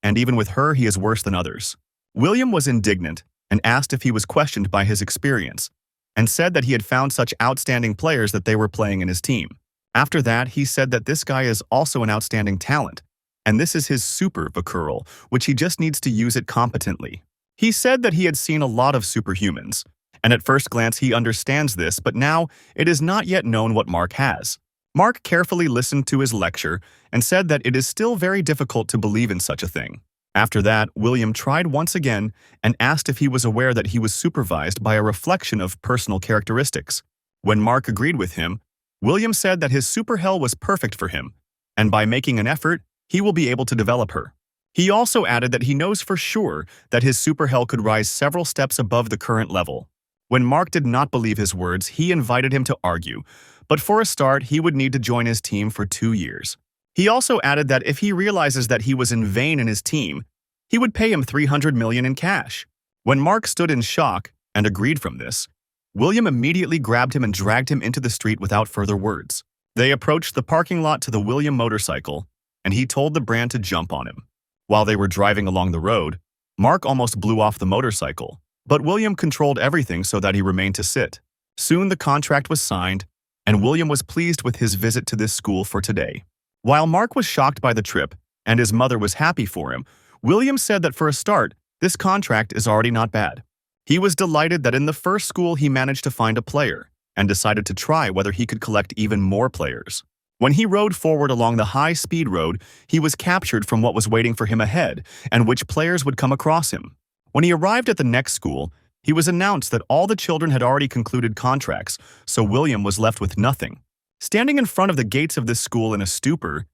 And even with her, he is worse than others. William was indignant and asked if he was questioned by his experience, and said that he had found such outstanding players that they were playing in his team. After that, he said that this guy is also an outstanding talent, and this is his super Vakurl, which he just needs to use it competently. He said that he had seen a lot of superhumans, and at first glance he understands this, but now it is not yet known what Mark has. Mark carefully listened to his lecture and said that it is still very difficult to believe in such a thing. After that, William tried once again and asked if he was aware that he was supervised by a reflection of personal characteristics. When Mark agreed with him, William said that his super hell was perfect for him, and by making an effort, he will be able to develop her. He also added that he knows for sure that his super hell could rise several steps above the current level. When Mark did not believe his words, he invited him to argue, but for a start, he would need to join his team for 2 years. He also added that if he realizes that he was in vain in his team, he would pay him $300 million in cash. When Mark stood in shock and agreed from this, William immediately grabbed him and dragged him into the street without further words. They approached the parking lot to the William motorcycle, and he told the brand to jump on him. While they were driving along the road, Mark almost blew off the motorcycle, but William controlled everything so that he remained to sit. Soon the contract was signed, and William was pleased with his visit to this school for today. While Mark was shocked by the trip, and his mother was happy for him, William said that for a start, this contract is already not bad. He was delighted that in the first school he managed to find a player, and decided to try whether he could collect even more players. When he rode forward along the high-speed road, he was captured from what was waiting for him ahead and which players would come across him. When he arrived at the next school, he was announced that all the children had already concluded contracts, so William was left with nothing. Standing in front of the gates of this school in a stupor,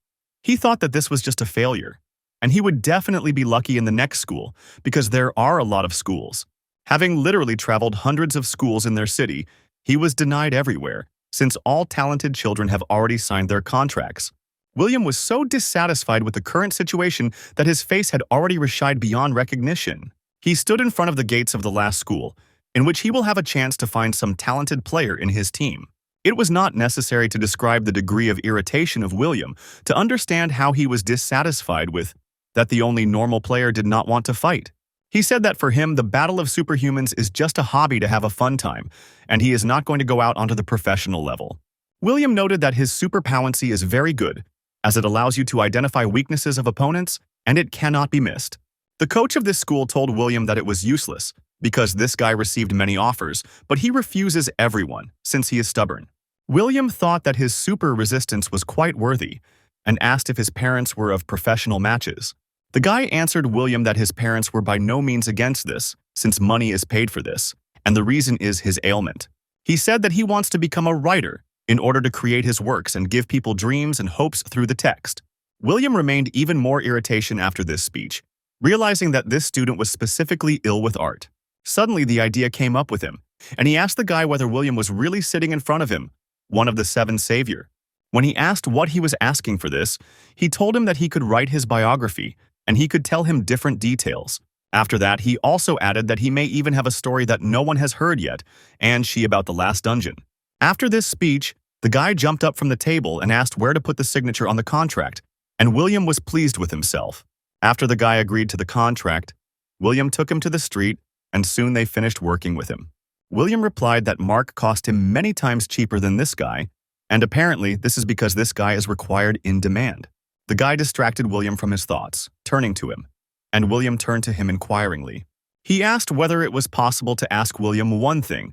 he thought that this was just a failure, and he would definitely be lucky in the next school because there are a lot of schools. Having literally traveled hundreds of schools in their city, he was denied everywhere, since all talented children have already signed their contracts. William was so dissatisfied with the current situation that his face had already reshied beyond recognition. He stood in front of the gates of the last school, in which he will have a chance to find some talented player in his team. It was not necessary to describe the degree of irritation of William to understand how he was dissatisfied with that the only normal player did not want to fight. He said that for him, the battle of superhumans is just a hobby to have a fun time, and he is not going to go out onto the professional level. William noted that his superpowency is very good, as it allows you to identify weaknesses of opponents, and it cannot be missed. The coach of this school told William that it was useless, because this guy received many offers, but he refuses everyone, since he is stubborn. William thought that his super resistance was quite worthy, and asked if his parents were of professional matches. The guy answered William that his parents were by no means against this, since money is paid for this, and the reason is his ailment. He said that he wants to become a writer in order to create his works and give people dreams and hopes through the text. William remained even more irritation after this speech, realizing that this student was specifically ill with art. Suddenly, the idea came up with him, and he asked the guy whether William was really sitting in front of him, one of the seven savior. When he asked what he was asking for this, he told him that he could write his biography, and he could tell him different details. After that, he also added that he may even have a story that no one has heard yet, and she about the last dungeon. After this speech, the guy jumped up from the table and asked where to put the signature on the contract, and William was pleased with himself. After the guy agreed to the contract, William took him to the street, and soon they finished working with him. William replied that Mark cost him many times cheaper than this guy, and apparently this is because this guy is required in demand. The guy distracted William from his thoughts, turning to him, and William turned to him inquiringly. He asked whether it was possible to ask William one thing,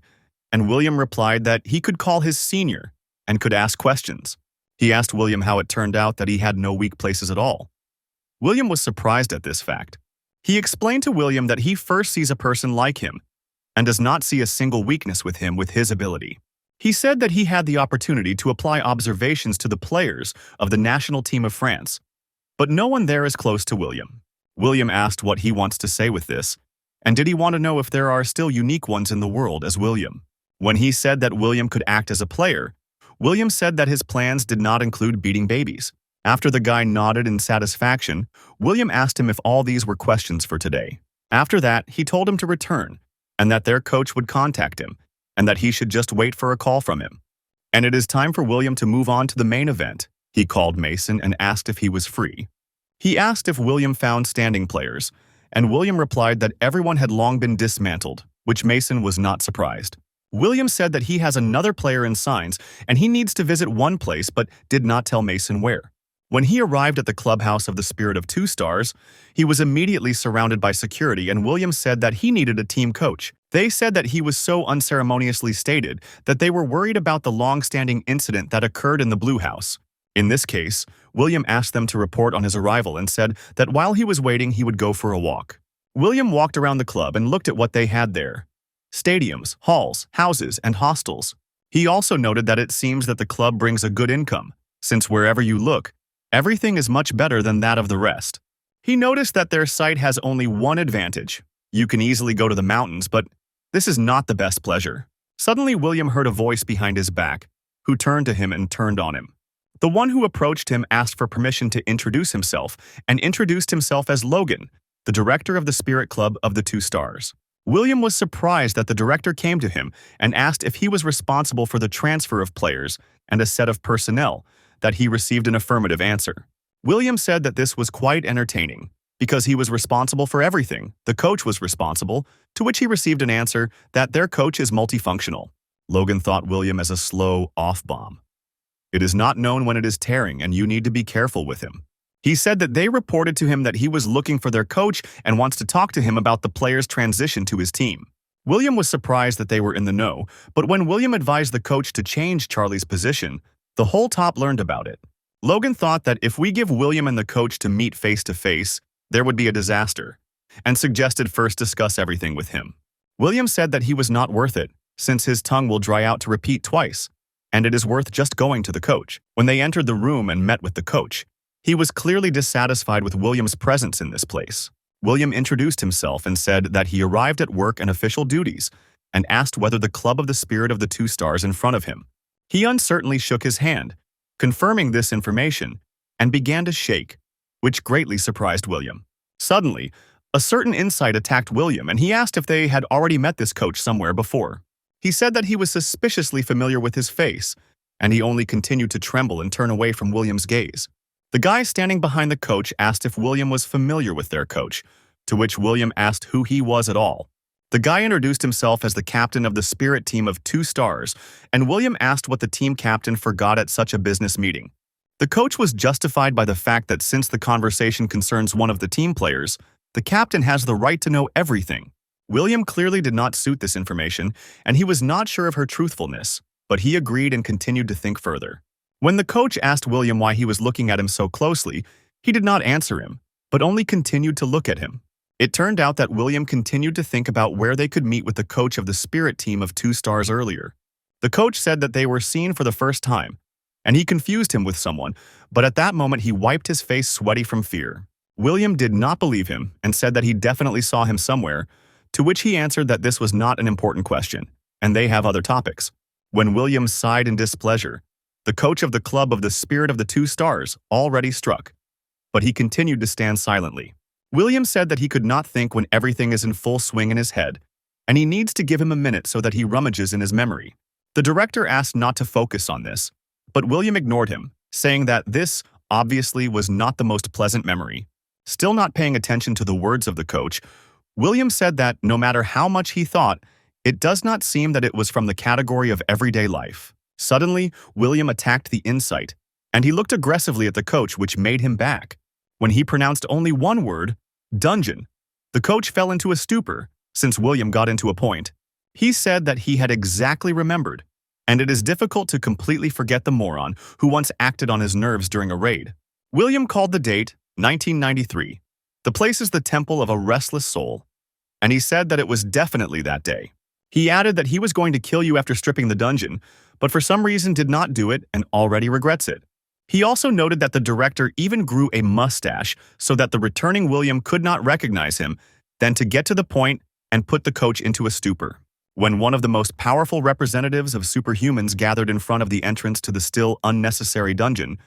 and William replied that he could call his senior and could ask questions. He asked William how it turned out that he had no weak places at all. William was surprised at this fact. He explained to William that he first sees a person like him and does not see a single weakness with him with his ability. He said that he had the opportunity to apply observations to the players of the national team of France, but no one there is close to William. William asked what he wants to say with this, and did he want to know if there are still unique ones in the world as William. When he said that William could act as a player, William said that his plans did not include beating babies. After the guy nodded in satisfaction, William asked him if all these were questions for today. After that, he told him to return, and that their coach would contact him, and that he should just wait for a call from him. And it is time for William to move on to the main event. He called Mason and asked if he was free. He asked if William found standing players, and William replied that everyone had long been dismantled, which Mason was not surprised. William said that he has another player in signs, and he needs to visit one place but did not tell Mason where. When he arrived at the clubhouse of the Spirit of 2 Stars, he was immediately surrounded by security, and William said that he needed a team coach. They said that he was so unceremoniously stated that they were worried about the long-standing incident that occurred in the Blue House. In this case, William asked them to report on his arrival and said that while he was waiting, he would go for a walk. William walked around the club and looked at what they had there: stadiums, halls, houses, and hostels. He also noted that it seems that the club brings a good income, since wherever you look, everything is much better than that of the rest. He noticed that their site has only one advantage. You can easily go to the mountains, but this is not the best pleasure. Suddenly, William heard a voice behind his back, who turned to him and turned on him. The one who approached him asked for permission to introduce himself, and introduced himself as Logan, the director of the Spirit Club of the 2 Stars. William was surprised that the director came to him and asked if he was responsible for the transfer of players and a set of personnel, that he received an affirmative answer. William said that this was quite entertaining, because he was responsible for everything. The coach was responsible, to which he received an answer that their coach is multifunctional. Logan thought William as a slow off-bomb. It is not known when it is tearing, and you need to be careful with him. He said that they reported to him that he was looking for their coach and wants to talk to him about the player's transition to his team. William was surprised that they were in the know, but when William advised the coach to change Charlie's position, the whole top learned about it. Logan thought that if we give William and the coach to meet face to face, there would be a disaster, and suggested first discuss everything with him. William said that he was not worth it, since his tongue will dry out to repeat twice, and it is worth just going to the coach. When they entered the room and met with the coach, he was clearly dissatisfied with William's presence in this place. William introduced himself and said that he arrived at work and official duties, and asked whether the club of the spirit of the 2 stars in front of him. He uncertainly shook his hand, confirming this information, and began to shake, which greatly surprised William. Suddenly, a certain insight attacked William, and he asked if they had already met this coach somewhere before. He said that he was suspiciously familiar with his face, and he only continued to tremble and turn away from William's gaze. The guy standing behind the coach asked if William was familiar with their coach, to which William asked who he was at all. The guy introduced himself as the captain of the spirit team of 2 stars, and William asked what the team captain forgot at such a business meeting. The coach was justified by the fact that since the conversation concerns one of the team players, the captain has the right to know everything. William clearly did not suit this information, and he was not sure of her truthfulness, but he agreed and continued to think further. When the coach asked William why he was looking at him so closely, he did not answer him, but only continued to look at him. It turned out that William continued to think about where they could meet with the coach of the spirit team of 2 stars earlier. The coach said that they were seen for the first time, and he confused him with someone, but at that moment he wiped his face sweaty from fear. William did not believe him and said that he definitely saw him somewhere, to which he answered that this was not an important question, and they have other topics. When William sighed in displeasure, the coach of the club of the spirit of the 2 stars already struck, but he continued to stand silently. William said that he could not think when everything is in full swing in his head, and he needs to give him a minute so that he rummages in his memory. The director asked not to focus on this, but William ignored him, saying that this obviously was not the most pleasant memory. Still not paying attention to the words of the coach, William said that no matter how much he thought, it does not seem that it was from the category of everyday life. Suddenly, William attacked the insight, and he looked aggressively at the coach, which made him back. When he pronounced only one word, dungeon, the coach fell into a stupor, since William got into a point. He said that he had exactly remembered, and it is difficult to completely forget the moron who once acted on his nerves during a raid. William called the date 1993. The place is the temple of a restless soul, and he said that it was definitely that day. He added that he was going to kill you after stripping the dungeon, but for some reason did not do it and already regrets it. He also noted that the director even grew a mustache so that the returning William could not recognize him, then to get to the point and put the coach into a stupor. When one of the most powerful representatives of superhumans gathered in front of the entrance to the still unnecessary dungeon,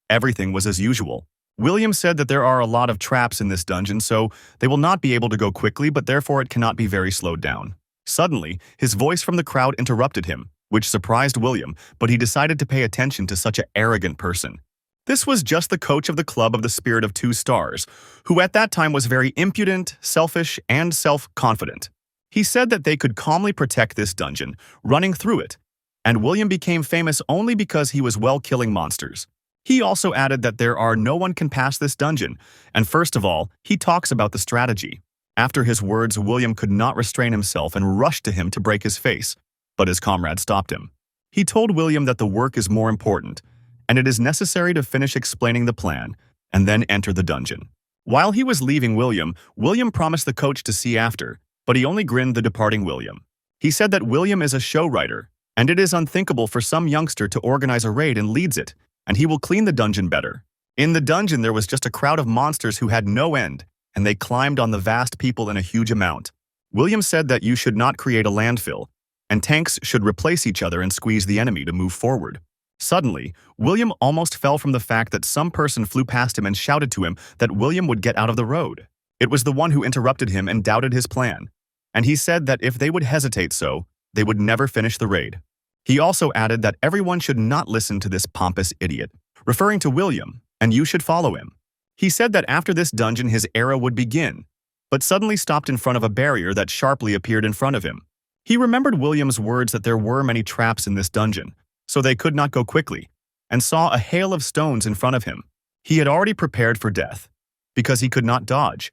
everything was as usual. William said that there are a lot of traps in this dungeon, so they will not be able to go quickly, but therefore it cannot be very slowed down. Suddenly, his voice from the crowd interrupted him, which surprised William, but he decided to pay attention to such an arrogant person. This was just the coach of the club of the spirit of 2 stars, who at that time was very impudent, selfish, and self-confident. He said that they could calmly protect this dungeon, running through it, and William became famous only because he was well killing monsters. He also added that no one can pass this dungeon, and first of all, he talks about the strategy. After his words, William could not restrain himself and rushed to him to break his face, but his comrade stopped him. He told William that the work is more important, and it is necessary to finish explaining the plan, and then enter the dungeon. While he was leaving William promised the coach to see after, but he only grinned the departing William. He said that William is a show writer, and it is unthinkable for some youngster to organize a raid and leads it, and he will clean the dungeon better. In the dungeon there was just a crowd of monsters who had no end, and they climbed on the vast people in a huge amount. William said that you should not create a landfill, and tanks should replace each other and squeeze the enemy to move forward. Suddenly, William almost fell from the fact that some person flew past him and shouted to him that William would get out of the road. It was the one who interrupted him and doubted his plan, and he said that if they would hesitate so, they would never finish the raid. He also added that everyone should not listen to this pompous idiot, referring to William, and you should follow him. He said that after this dungeon his era would begin, but suddenly stopped in front of a barrier that sharply appeared in front of him. He remembered William's words that there were many traps in this dungeon, so they could not go quickly, and saw a hail of stones in front of him. He had already prepared for death, because he could not dodge.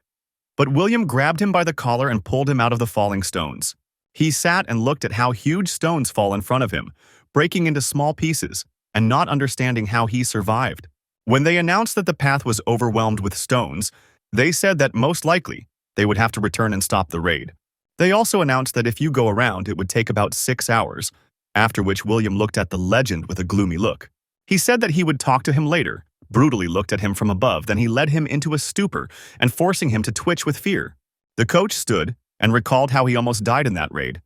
But William grabbed him by the collar and pulled him out of the falling stones. He sat and looked at how huge stones fall in front of him, breaking into small pieces, and not understanding how he survived. When they announced that the path was overwhelmed with stones, they said that most likely they would have to return and stop the raid. They also announced that if you go around, it would take about 6 hours, after which William looked at the legend with a gloomy look. He said that he would talk to him later, brutally looked at him from above, then he led him into a stupor and forcing him to twitch with fear. The coach stood and recalled how he almost died in that raid,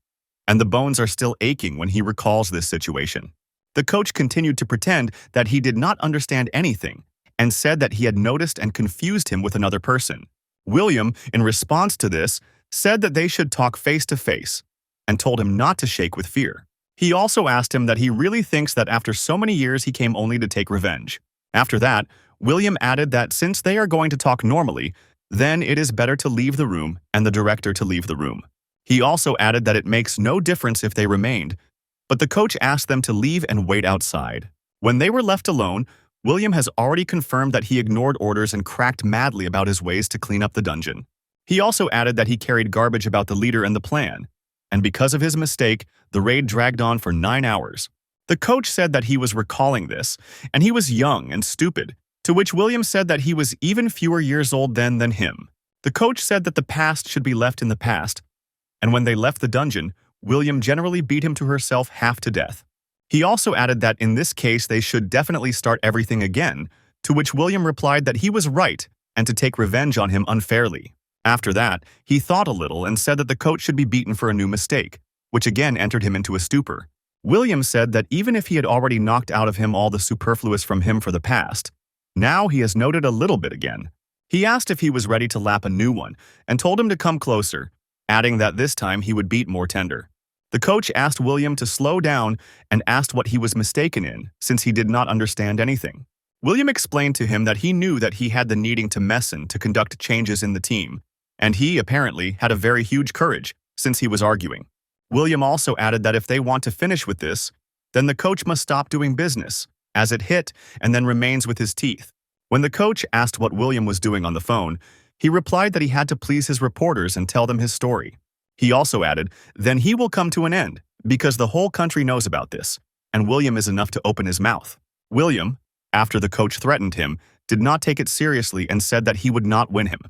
and the bones are still aching when he recalls this situation. The coach continued to pretend that he did not understand anything and said that he had noticed and confused him with another person. William, in response to this, said that they should talk face to face and told him not to shake with fear. He also asked him that he really thinks that after so many years he came only to take revenge. After that, William added that since they are going to talk normally, then it is better to leave the room and the director to leave the room. He also added that it makes no difference if they remained, but the coach asked them to leave and wait outside. When they were left alone, William has already confirmed that he ignored orders and cracked madly about his ways to clean up the dungeon. He also added that he carried garbage about the leader and the plan, and because of his mistake, the raid dragged on for 9 hours. The coach said that he was recalling this, and he was young and stupid, to which William said that he was even fewer years old then than him. The coach said that the past should be left in the past, and when they left the dungeon, William generally beat him to herself half to death. He also added that in this case they should definitely start everything again, to which William replied that he was right and to take revenge on him unfairly. After that, he thought a little and said that the coach should be beaten for a new mistake, which again entered him into a stupor. William said that even if he had already knocked out of him all the superfluous from him for the past, now he has noted a little bit again. He asked if he was ready to lap a new one and told him to come closer, adding that this time he would beat more tender. The coach asked William to slow down and asked what he was mistaken in, since he did not understand anything. William explained to him that he knew that he had the needing to messen to conduct changes in the team, and he apparently had a very huge courage since he was arguing. William also added that if they want to finish with this, then the coach must stop doing business, as it hit and then remains with his teeth. When the coach asked what William was doing on the phone, he replied that he had to please his reporters and tell them his story. He also added, then he will come to an end, because the whole country knows about this, and William is enough to open his mouth. William, after the coach threatened him, did not take it seriously and said that he would not win him.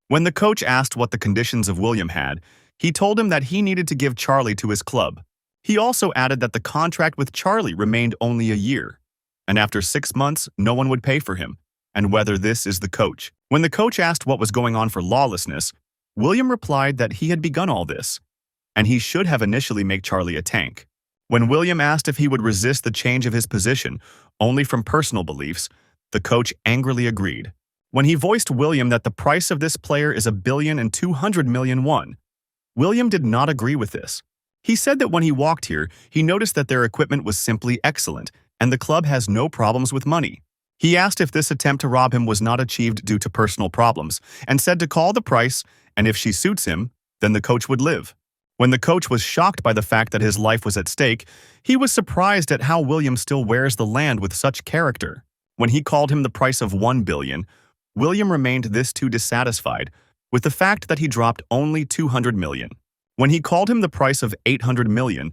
When the coach asked what the conditions of William had, he told him that he needed to give Charlie to his club. He also added that the contract with Charlie remained only a year, and after 6 months, no one would pay for him, and whether this is the coach. When the coach asked what was going on for lawlessness, William replied that he had begun all this, and he should have initially made Charlie a tank. When William asked if he would resist the change of his position, only from personal beliefs, the coach angrily agreed. When he voiced William that the price of this player is 1,200,000,000 won, William did not agree with this. He said that when he walked here, he noticed that their equipment was simply excellent, and the club has no problems with money. He asked if this attempt to rob him was not achieved due to personal problems, and said to call the price, and if she suits him, then the coach would live. When the coach was shocked by the fact that his life was at stake, he was surprised at how William still wears the land with such character. When he called him the price of 1 billion, William remained this too dissatisfied with the fact that he dropped only 200 million. When he called him the price of 800 million,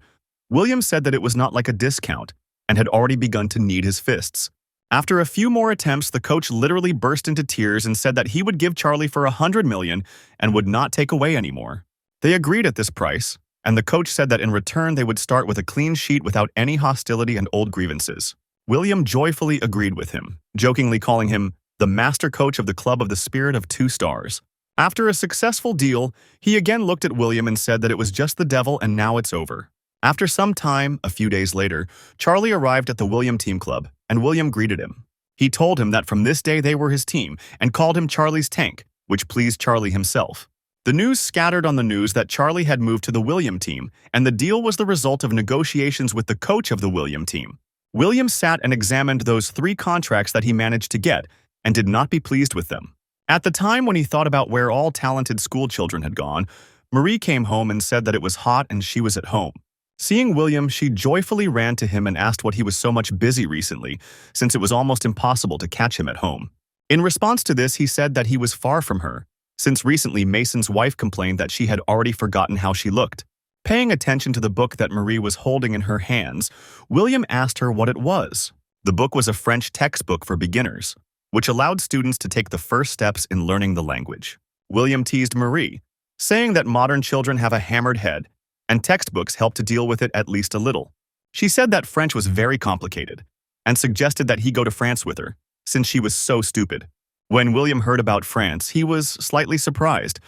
William said that it was not like a discount and had already begun to knead his fists. After a few more attempts, the coach literally burst into tears and said that he would give Charlie for 100 million and would not take away anymore. They agreed at this price, and the coach said that in return they would start with a clean sheet without any hostility and old grievances. William joyfully agreed with him, jokingly calling him the master coach of the club of the spirit of 2 stars. After a successful deal, he again looked at William and said that it was just the devil and now it's over. After some time, a few days later, Charlie arrived at the William team club, and William greeted him. He told him that from this day they were his team and called him Charlie's tank, which pleased Charlie himself. The news scattered on the news that Charlie had moved to the William team, and the deal was the result of negotiations with the coach of the William team. William sat and examined those 3 contracts that he managed to get and did not be pleased with them. At the time when he thought about where all talented school children had gone, Marie came home and said that it was hot and she was at home. Seeing William, she joyfully ran to him and asked what he was so much busy recently, since it was almost impossible to catch him at home. In response to this, he said that he was far from her, since recently Mason's wife complained that she had already forgotten how she looked. Paying attention to the book that Marie was holding in her hands, William asked her what it was. The book was a French textbook for beginners, which allowed students to take the first steps in learning the language. William teased Marie, saying that modern children have a hammered head, and textbooks help to deal with it at least a little. She said that French was very complicated, and suggested that he go to France with her, since she was so stupid. When William heard about France, he was slightly surprised,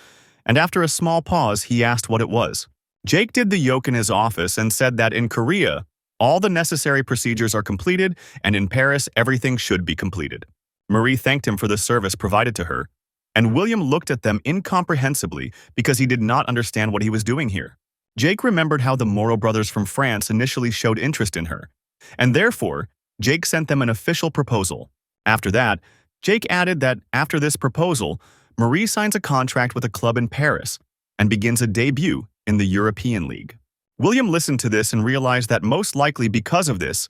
and after a small pause, he asked what it was. Jake did the yoke in his office and said that in Korea, all the necessary procedures are completed, and in Paris, everything should be completed. Marie thanked him for the service provided to her, and William looked at them incomprehensibly because he did not understand what he was doing here. Jake remembered how the Moreau brothers from France initially showed interest in her, and therefore, Jake sent them an official proposal. After that, Jake added that after this proposal, Marie signs a contract with a club in Paris and begins a debut in the European League. William listened to this and realized that most likely because of this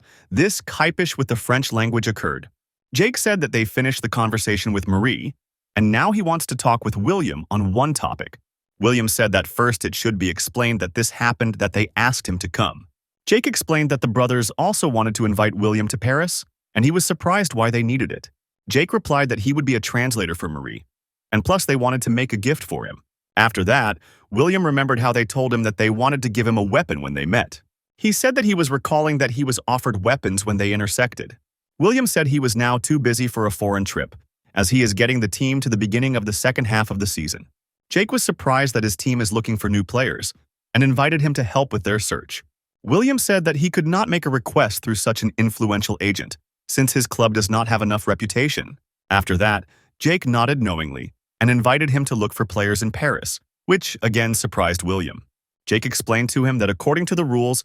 kipish with the French language occurred. Jake said that they finished the conversation with Marie, and now he wants to talk with William on one topic. William said that first it should be explained that this happened, that they asked him to come. Jake explained that the brothers also wanted to invite William to Paris, and he was surprised why they needed it. Jake replied that he would be a translator for Marie, and plus they wanted to make a gift for him. After that, William remembered how they told him that they wanted to give him a weapon when they met. He said that he was recalling that he was offered weapons when they intersected. William said he was now too busy for a foreign trip, as he is getting the team to the beginning of the second half of the season. Jake was surprised that his team is looking for new players, and invited him to help with their search. William said that he could not make a request through such an influential agent, since his club does not have enough reputation. After that, Jake nodded knowingly and invited him to look for players in Paris, which again surprised William. Jake explained to him that according to the rules,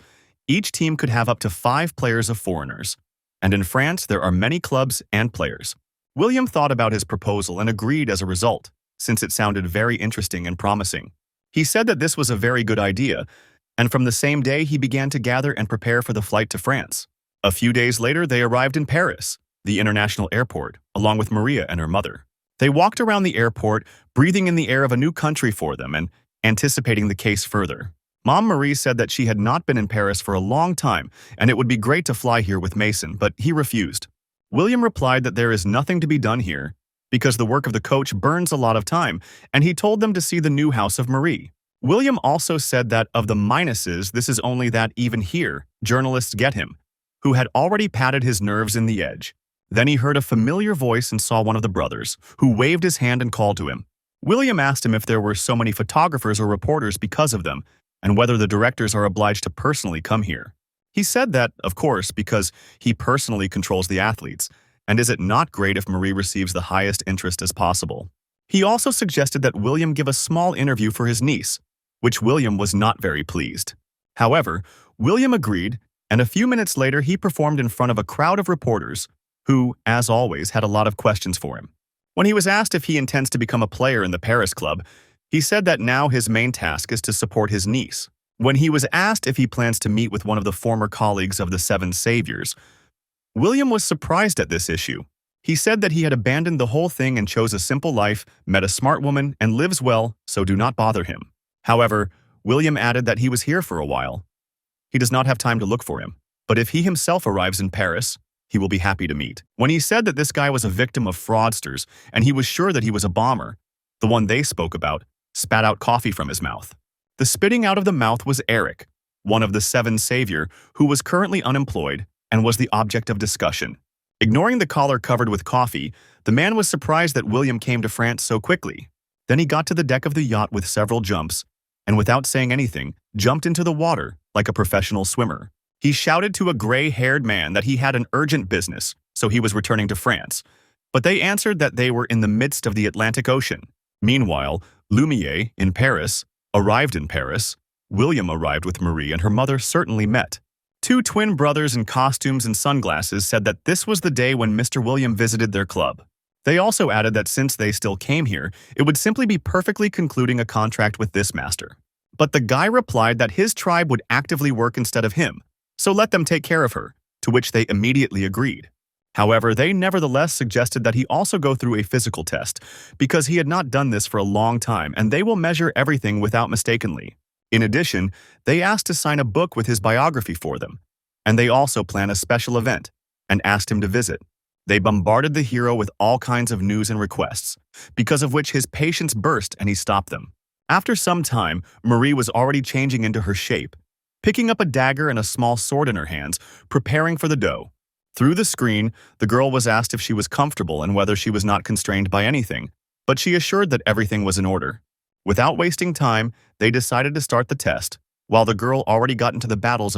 each team could have up to 5 players of foreigners, and in France there are many clubs and players. William thought about his proposal and agreed as a result, since it sounded very interesting and promising. He said that this was a very good idea, and from the same day he began to gather and prepare for the flight to France. A few days later, they arrived in Paris, the international airport, along with Maria and her mother. They walked around the airport, breathing in the air of a new country for them and anticipating the case further. Mom Marie said that she had not been in Paris for a long time and it would be great to fly here with Mason, but he refused. William replied that there is nothing to be done here because the work of the coach burns a lot of time, and he told them to see the new house of Marie. William also said that of the minuses, this is only that even here, journalists get him, who had already patted his nerves in the edge. Then he heard a familiar voice and saw one of the brothers, who waved his hand and called to him. William asked him if there were so many photographers or reporters because of them, and whether the directors are obliged to personally come here. He said that, of course, because he personally controls the athletes, and is it not great if Marie receives the highest interest as possible? He also suggested that William give a small interview for his niece, which William was not very pleased. However, William agreed, and a few minutes later he performed in front of a crowd of reporters who, as always, had a lot of questions for him. When he was asked if he intends to become a player in the Paris club, he said that now his main task is to support his niece. When he was asked if he plans to meet with one of the former colleagues of the Seven Saviors, William was surprised at this issue. He said that he had abandoned the whole thing and chose a simple life, met a smart woman, and lives well, so do not bother him. However, William added that he was here for a while. He does not have time to look for him, but if he himself arrives in Paris, he will be happy to meet. When he said that this guy was a victim of fraudsters and he was sure that he was a bomber, the one they spoke about spat out coffee from his mouth. The spitting out of the mouth was Eric, one of the Seven Savior, who was currently unemployed and was the object of discussion. Ignoring the collar covered with coffee, the man was surprised that William came to France so quickly. Then he got to the deck of the yacht with several jumps, and without saying anything, jumped into the water like a professional swimmer. He shouted to a gray-haired man that he had an urgent business, so he was returning to France, but they answered that they were in the midst of the Atlantic Ocean. Meanwhile, Lumiere, in Paris, arrived in Paris. William arrived with Marie and her mother certainly met. 2 twin brothers in costumes and sunglasses said that this was the day when Mr. William visited their club. They also added that since they still came here, it would simply be perfectly concluding a contract with this master. But the guy replied that his tribe would actively work instead of him, so let them take care of her, to which they immediately agreed. However, they nevertheless suggested that he also go through a physical test, because he had not done this for a long time and they will measure everything without mistakenly. In addition, they asked to sign a book with his biography for them, and they also plan a special event and asked him to visit. They bombarded the hero with all kinds of news and requests, because of which his patience burst and he stopped them. After some time, Marie was already changing into her shape, picking up a dagger and a small sword in her hands, preparing for the dough. Through the screen, the girl was asked if she was comfortable and whether she was not constrained by anything, but she assured that everything was in order. Without wasting time, they decided to start the test, while the girl already got into the battles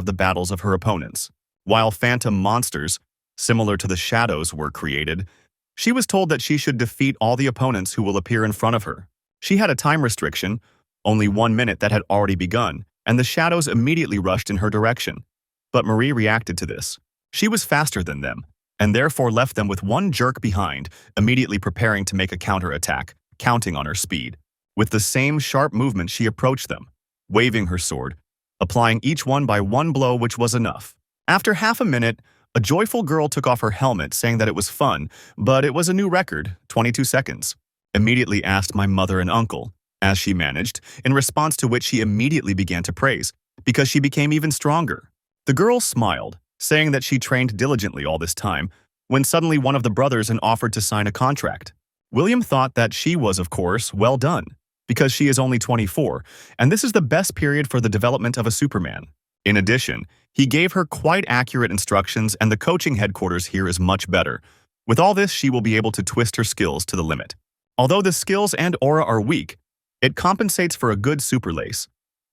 of her opponents. While phantom monsters, similar to the shadows, were created, she was told that she should defeat all the opponents who will appear in front of her. She had a time restriction, only 1 minute that had already begun, and the shadows immediately rushed in her direction. But Marie reacted to this. She was faster than them, and therefore left them with one jerk behind, immediately preparing to make a counterattack, counting on her speed. With the same sharp movement she approached them, waving her sword, applying each one by one blow, which was enough. After half a minute, a joyful girl took off her helmet, saying that it was fun, but it was a new record, 22 seconds. Immediately asked my mother and uncle, as she managed, in response to which she immediately began to praise, because she became even stronger. The girl smiled, saying that she trained diligently all this time, when suddenly one of the brothers offered to sign a contract. William thought that she was, of course, well done, because she is only 24, and this is the best period for the development of a Superman. In addition, he gave her quite accurate instructions, and the coaching headquarters here is much better. With all this, she will be able to twist her skills to the limit. Although the skills and aura are weak, it compensates for a good superlace,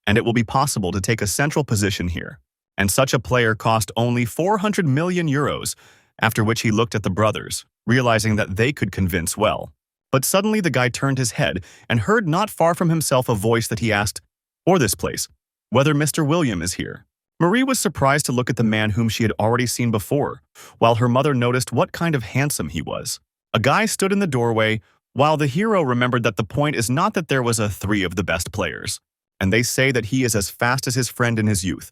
and it will be possible to take a central position here. And such a player cost only 400 million euros, after which he looked at the brothers, realizing that they could convince well. But suddenly the guy turned his head and heard not far from himself a voice that he asked, "Or this place, whether Mr. William is here." Marie was surprised to look at the man whom she had already seen before, while her mother noticed what kind of handsome he was. A guy stood in the doorway, while the hero remembered that the point is not that there was a 3 of the best players, and they say that he is as fast as his friend in his youth,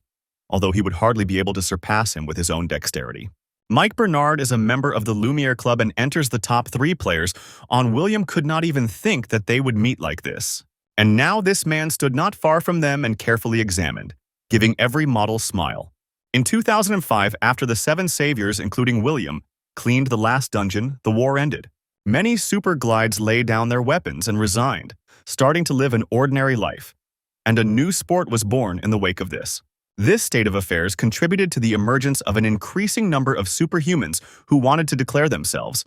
although he would hardly be able to surpass him with his own dexterity. Mike Bernard is a member of the Lumiere Club and enters the top 3 players. William could not even think that they would meet like this. And now this man stood not far from them and carefully examined, giving every model smile. In 2005, after the 7 saviors, including William, cleaned the last dungeon, the war ended. Many super glides laid down their weapons and resigned, starting to live an ordinary life. And a new sport was born in the wake of this. This state of affairs contributed to the emergence of an increasing number of superhumans who wanted to declare themselves.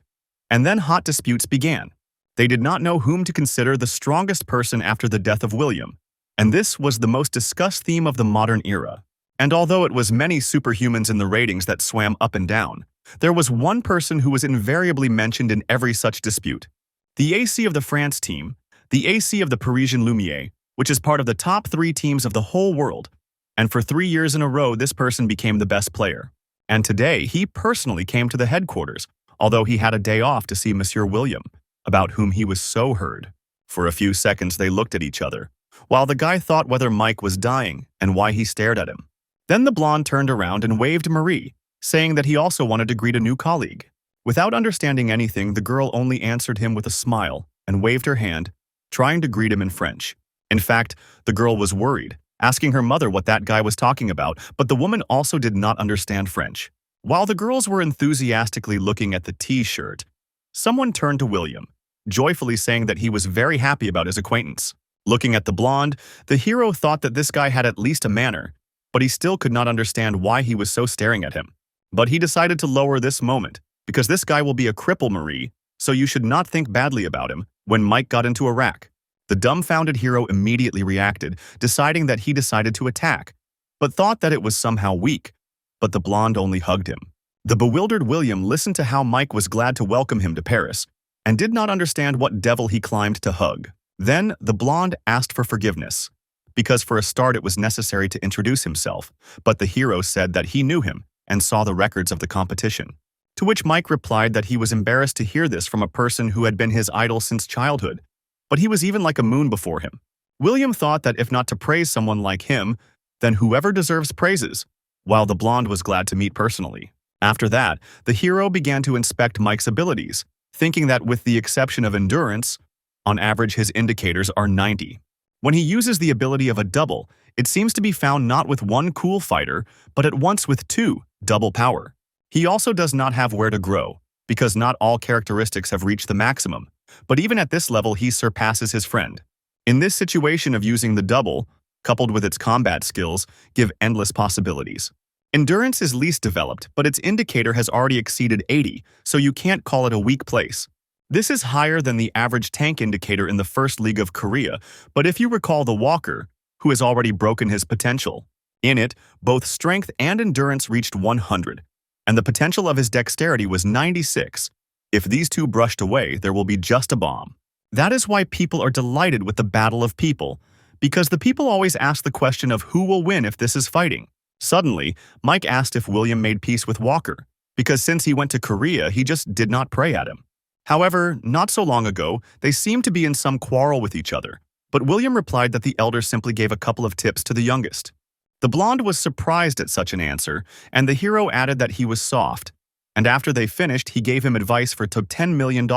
And then hot disputes began. They did not know whom to consider the strongest person after the death of William. And this was the most discussed theme of the modern era. And although it was many superhumans in the ratings that swam up and down, there was one person who was invariably mentioned in every such dispute. The AC of the France team, the AC of the Parisian Lumiere, which is part of the top 3 teams of the whole world. And for 3 years in a row, this person became the best player. And today, he personally came to the headquarters, although he had a day off to see Monsieur William, about whom he was so heard. For a few seconds, they looked at each other, while the guy thought whether Mike was dying and why he stared at him. Then the blonde turned around and waved Marie, saying that he also wanted to greet a new colleague. Without understanding anything, the girl only answered him with a smile and waved her hand, trying to greet him in French. In fact, the girl was worried, asking her mother what that guy was talking about, but the woman also did not understand French. While the girls were enthusiastically looking at the T-shirt, someone turned to William, joyfully saying that he was very happy about his acquaintance. Looking at the blonde, the hero thought that this guy had at least a manner, but he still could not understand why he was so staring at him. But he decided to lower this moment, because this guy will be a cripple, Marie, so you should not think badly about him. When Mike got into a rack, the dumbfounded hero immediately reacted, deciding that he decided to attack, but thought that it was somehow weak, but the blonde only hugged him. The bewildered William listened to how Mike was glad to welcome him to Paris, and did not understand what devil he climbed to hug. Then the blonde asked for forgiveness, because for a start it was necessary to introduce himself, but the hero said that he knew him and saw the records of the competition. To which Mike replied that he was embarrassed to hear this from a person who had been his idol since childhood, but he was even like a moon before him. William thought that if not to praise someone like him, then whoever deserves praises, while the blonde was glad to meet personally. After that, the hero began to inspect Mike's abilities, thinking that with the exception of endurance, on average his indicators are 90. When he uses the ability of a double, it seems to be found not with one cool fighter, but at once with two, double power. He also does not have where to grow, because not all characteristics have reached the maximum, but even at this level he surpasses his friend. In this situation of using the double, coupled with its combat skills, give endless possibilities. Endurance is least developed, but its indicator has already exceeded 80, so you can't call it a weak place. This is higher than the average tank indicator in the First League of Korea, but if you recall the Walker, who has already broken his potential. In it, both strength and endurance reached 100, and the potential of his dexterity was 96. If these two brushed away, there will be just a bomb. That is why people are delighted with the Battle of People, because the people always ask the question of who will win if this is fighting. Suddenly, Mike asked if William made peace with Walker, because since he went to Korea, he just did not pray at him. However, not so long ago, they seemed to be in some quarrel with each other, but William replied that the elder simply gave a couple of tips to the youngest. The blonde was surprised at such an answer, and the hero added that he was soft. And after they finished, he gave him advice for $10 million.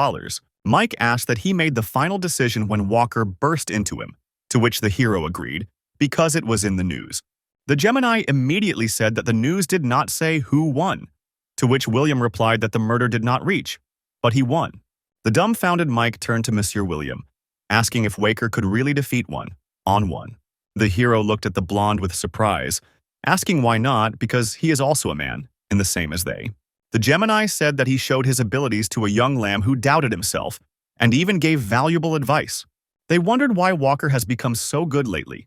Mike asked that he made the final decision when Walker burst into him, to which the hero agreed, because it was in the news. The Gemini immediately said that the news did not say who won, to which William replied that the murder did not reach, but he won. The dumbfounded Mike turned to Monsieur William, asking if Waker could really defeat one, on one. The hero looked at the blonde with surprise, asking why not, because he is also a man, in the same as they. The Gemini said that he showed his abilities to a young lamb who doubted himself, and even gave valuable advice. They wondered why Walker has become so good lately,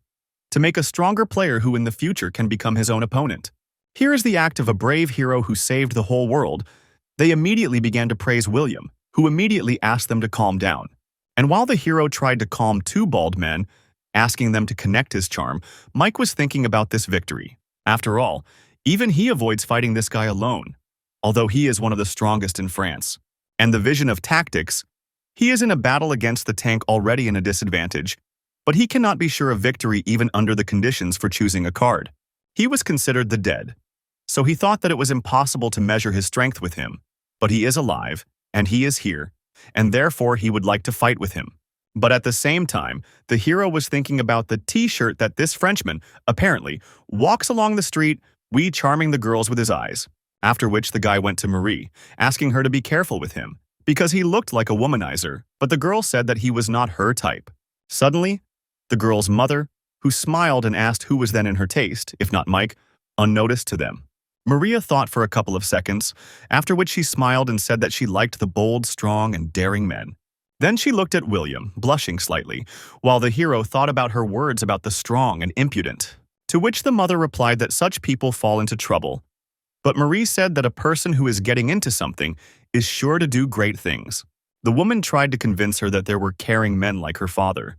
to make a stronger player who in the future can become his own opponent. Here is the act of a brave hero who saved the whole world. They immediately began to praise William, who immediately asked them to calm down. And while the hero tried to calm two bald men, asking them to connect his charm, Mike was thinking about this victory. After all, even he avoids fighting this guy alone, although he is one of the strongest in France. And the vision of tactics, he is in a battle against the tank already in a disadvantage, but he cannot be sure of victory even under the conditions for choosing a card. He was considered the dead, so he thought that it was impossible to measure his strength with him, but he is alive, and he is here, and therefore he would like to fight with him. But at the same time, the hero was thinking about the t-shirt that this Frenchman, apparently, walks along the street, charming the girls with his eyes. After which the guy went to Marie, asking her to be careful with him, because he looked like a womanizer, but the girl said that he was not her type. Suddenly, the girl's mother, who smiled and asked who was then in her taste, if not Mike, unnoticed to them. Maria thought for a couple of seconds, after which she smiled and said that she liked the bold, strong, and daring men. Then she looked at William, blushing slightly, while the hero thought about her words about the strong and impudent, to which the mother replied that such people fall into trouble. But Marie said that a person who is getting into something is sure to do great things. The woman tried to convince her that there were caring men like her father.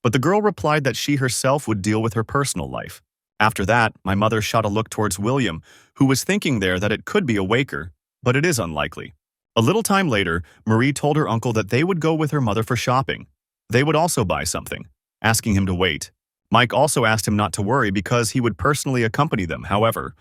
But the girl replied that she herself would deal with her personal life. After that, my mother shot a look towards William, who was thinking there that it could be a Waker, but it is unlikely. A little time later, Marie told her uncle that they would go with her mother for shopping. They would also buy something, asking him to wait. Mike also asked him not to worry because he would personally accompany them, however,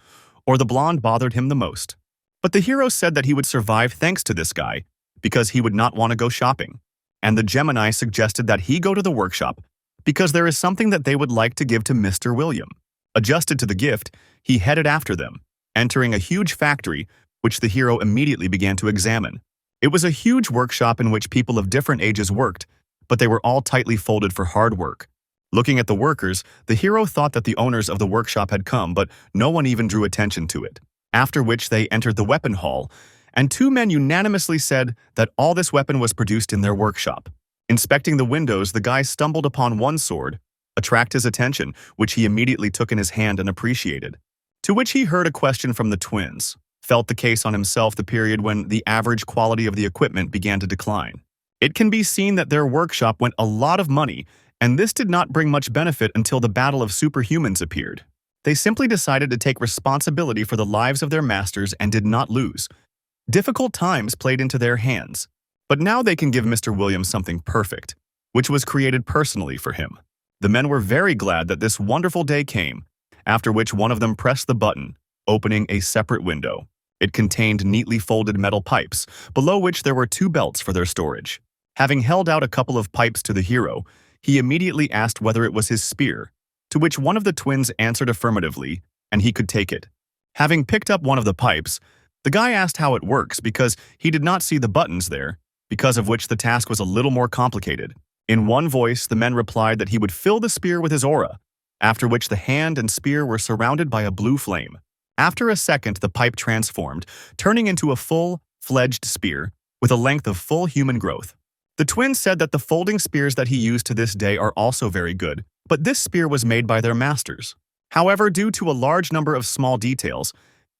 or the blonde bothered him the most. But the hero said that he would survive thanks to this guy, because he would not want to go shopping. And the Gemini suggested that he go to the workshop, because there is something that they would like to give to Mr. William. Adjusted to the gift, he headed after them, entering a huge factory, which the hero immediately began to examine. It was a huge workshop in which people of different ages worked, but they were all tightly folded for hard work. Looking at the workers, the hero thought that the owners of the workshop had come, but no one even drew attention to it. After which they entered the weapon hall, and two men unanimously said that all this weapon was produced in their workshop. Inspecting the windows, the guy stumbled upon one sword, attracted his attention, which he immediately took in his hand and appreciated. To which he heard a question from the twins, felt the case on himself the period when the average quality of the equipment began to decline. It can be seen that their workshop went a lot of money, and this did not bring much benefit until the battle of superhumans appeared. They simply decided to take responsibility for the lives of their masters and did not lose. Difficult times played into their hands, but now they can give Mr. Williams something perfect, which was created personally for him. The men were very glad that this wonderful day came, after which one of them pressed the button, opening a separate window. It contained neatly folded metal pipes, below which there were two belts for their storage. Having held out a couple of pipes to the hero, he immediately asked whether it was his spear, to which one of the twins answered affirmatively, and he could take it. Having picked up one of the pipes, the guy asked how it works because he did not see the buttons there, because of which the task was a little more complicated. In one voice, the men replied that he would fill the spear with his aura, after which the hand and spear were surrounded by a blue flame. After a second, the pipe transformed, turning into a full-fledged spear with a length of full human growth. The twins said that the folding spears that he used to this day are also very good, but this spear was made by their masters. However, due to a large number of small details,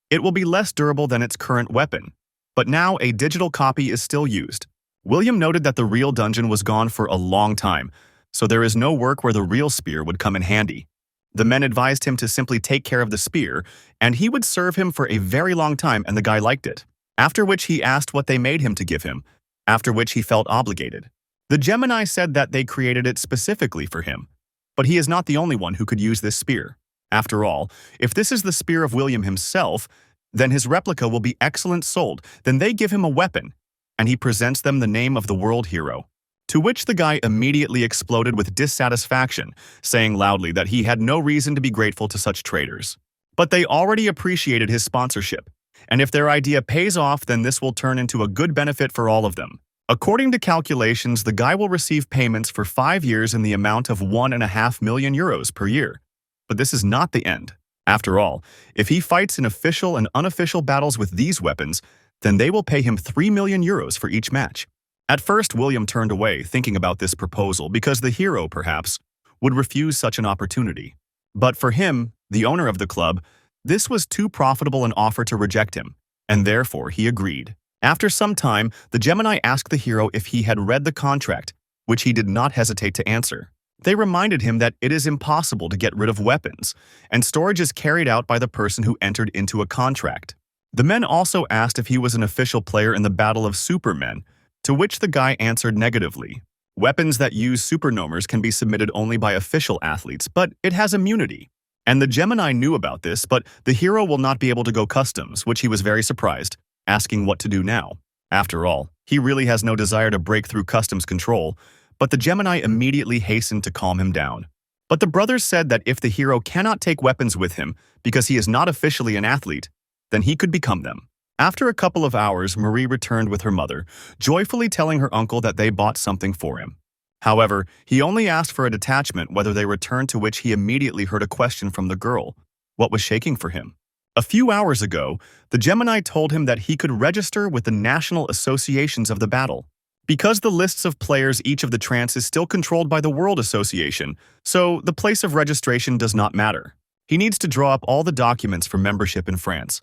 it will be less durable than its current weapon. But now a digital copy is still used. William noted that the real dungeon was gone for a long time, so there is no work where the real spear would come in handy. The men advised him to simply take care of the spear, and he would serve him for a very long time, and the guy liked it. After which he asked what they made him to give him, after which he felt obligated. The Gemini said that they created it specifically for him, but he is not the only one who could use this spear. After all, if this is the spear of William himself, then his replica will be excellent sold. Then they give him a weapon, and he presents them the name of the world hero. To which the guy immediately exploded with dissatisfaction, saying loudly that he had no reason to be grateful to such traders. But they already appreciated his sponsorship, and if their idea pays off, then this will turn into a good benefit for all of them. According to calculations, the guy will receive payments for 5 years in the amount of 1.5 million euros per year. But this is not the end. After all, if he fights in official and unofficial battles with these weapons, then they will pay him 3 million euros for each match. At first, William turned away, thinking about this proposal because the hero, perhaps, would refuse such an opportunity. But for him, the owner of the club, this was too profitable an offer to reject him, and therefore he agreed. After some time, the Gemini asked the hero if he had read the contract, which he did not hesitate to answer. They reminded him that it is impossible to get rid of weapons, and storage is carried out by the person who entered into a contract. The men also asked if he was an official player in the Battle of Supermen, to which the guy answered negatively. Weapons that use supernomers can be submitted only by official athletes, but it has immunity. And the Gemini knew about this, but the hero will not be able to go customs, which he was very surprised, asking what to do now. After all, he really has no desire to break through customs control, but the Gemini immediately hastened to calm him down. But the brothers said that if the hero cannot take weapons with him because he is not officially an athlete, then he could become them. After a couple of hours, Marie returned with her mother, joyfully telling her uncle that they bought something for him. However, he only asked for a detachment whether they returned, to which he immediately heard a question from the girl. What was shaking for him? A few hours ago, the Gemini told him that he could register with the national associations of the battle. Because the lists of players each of the trance is still controlled by the World Association, so the place of registration does not matter. He needs to draw up all the documents for membership in France,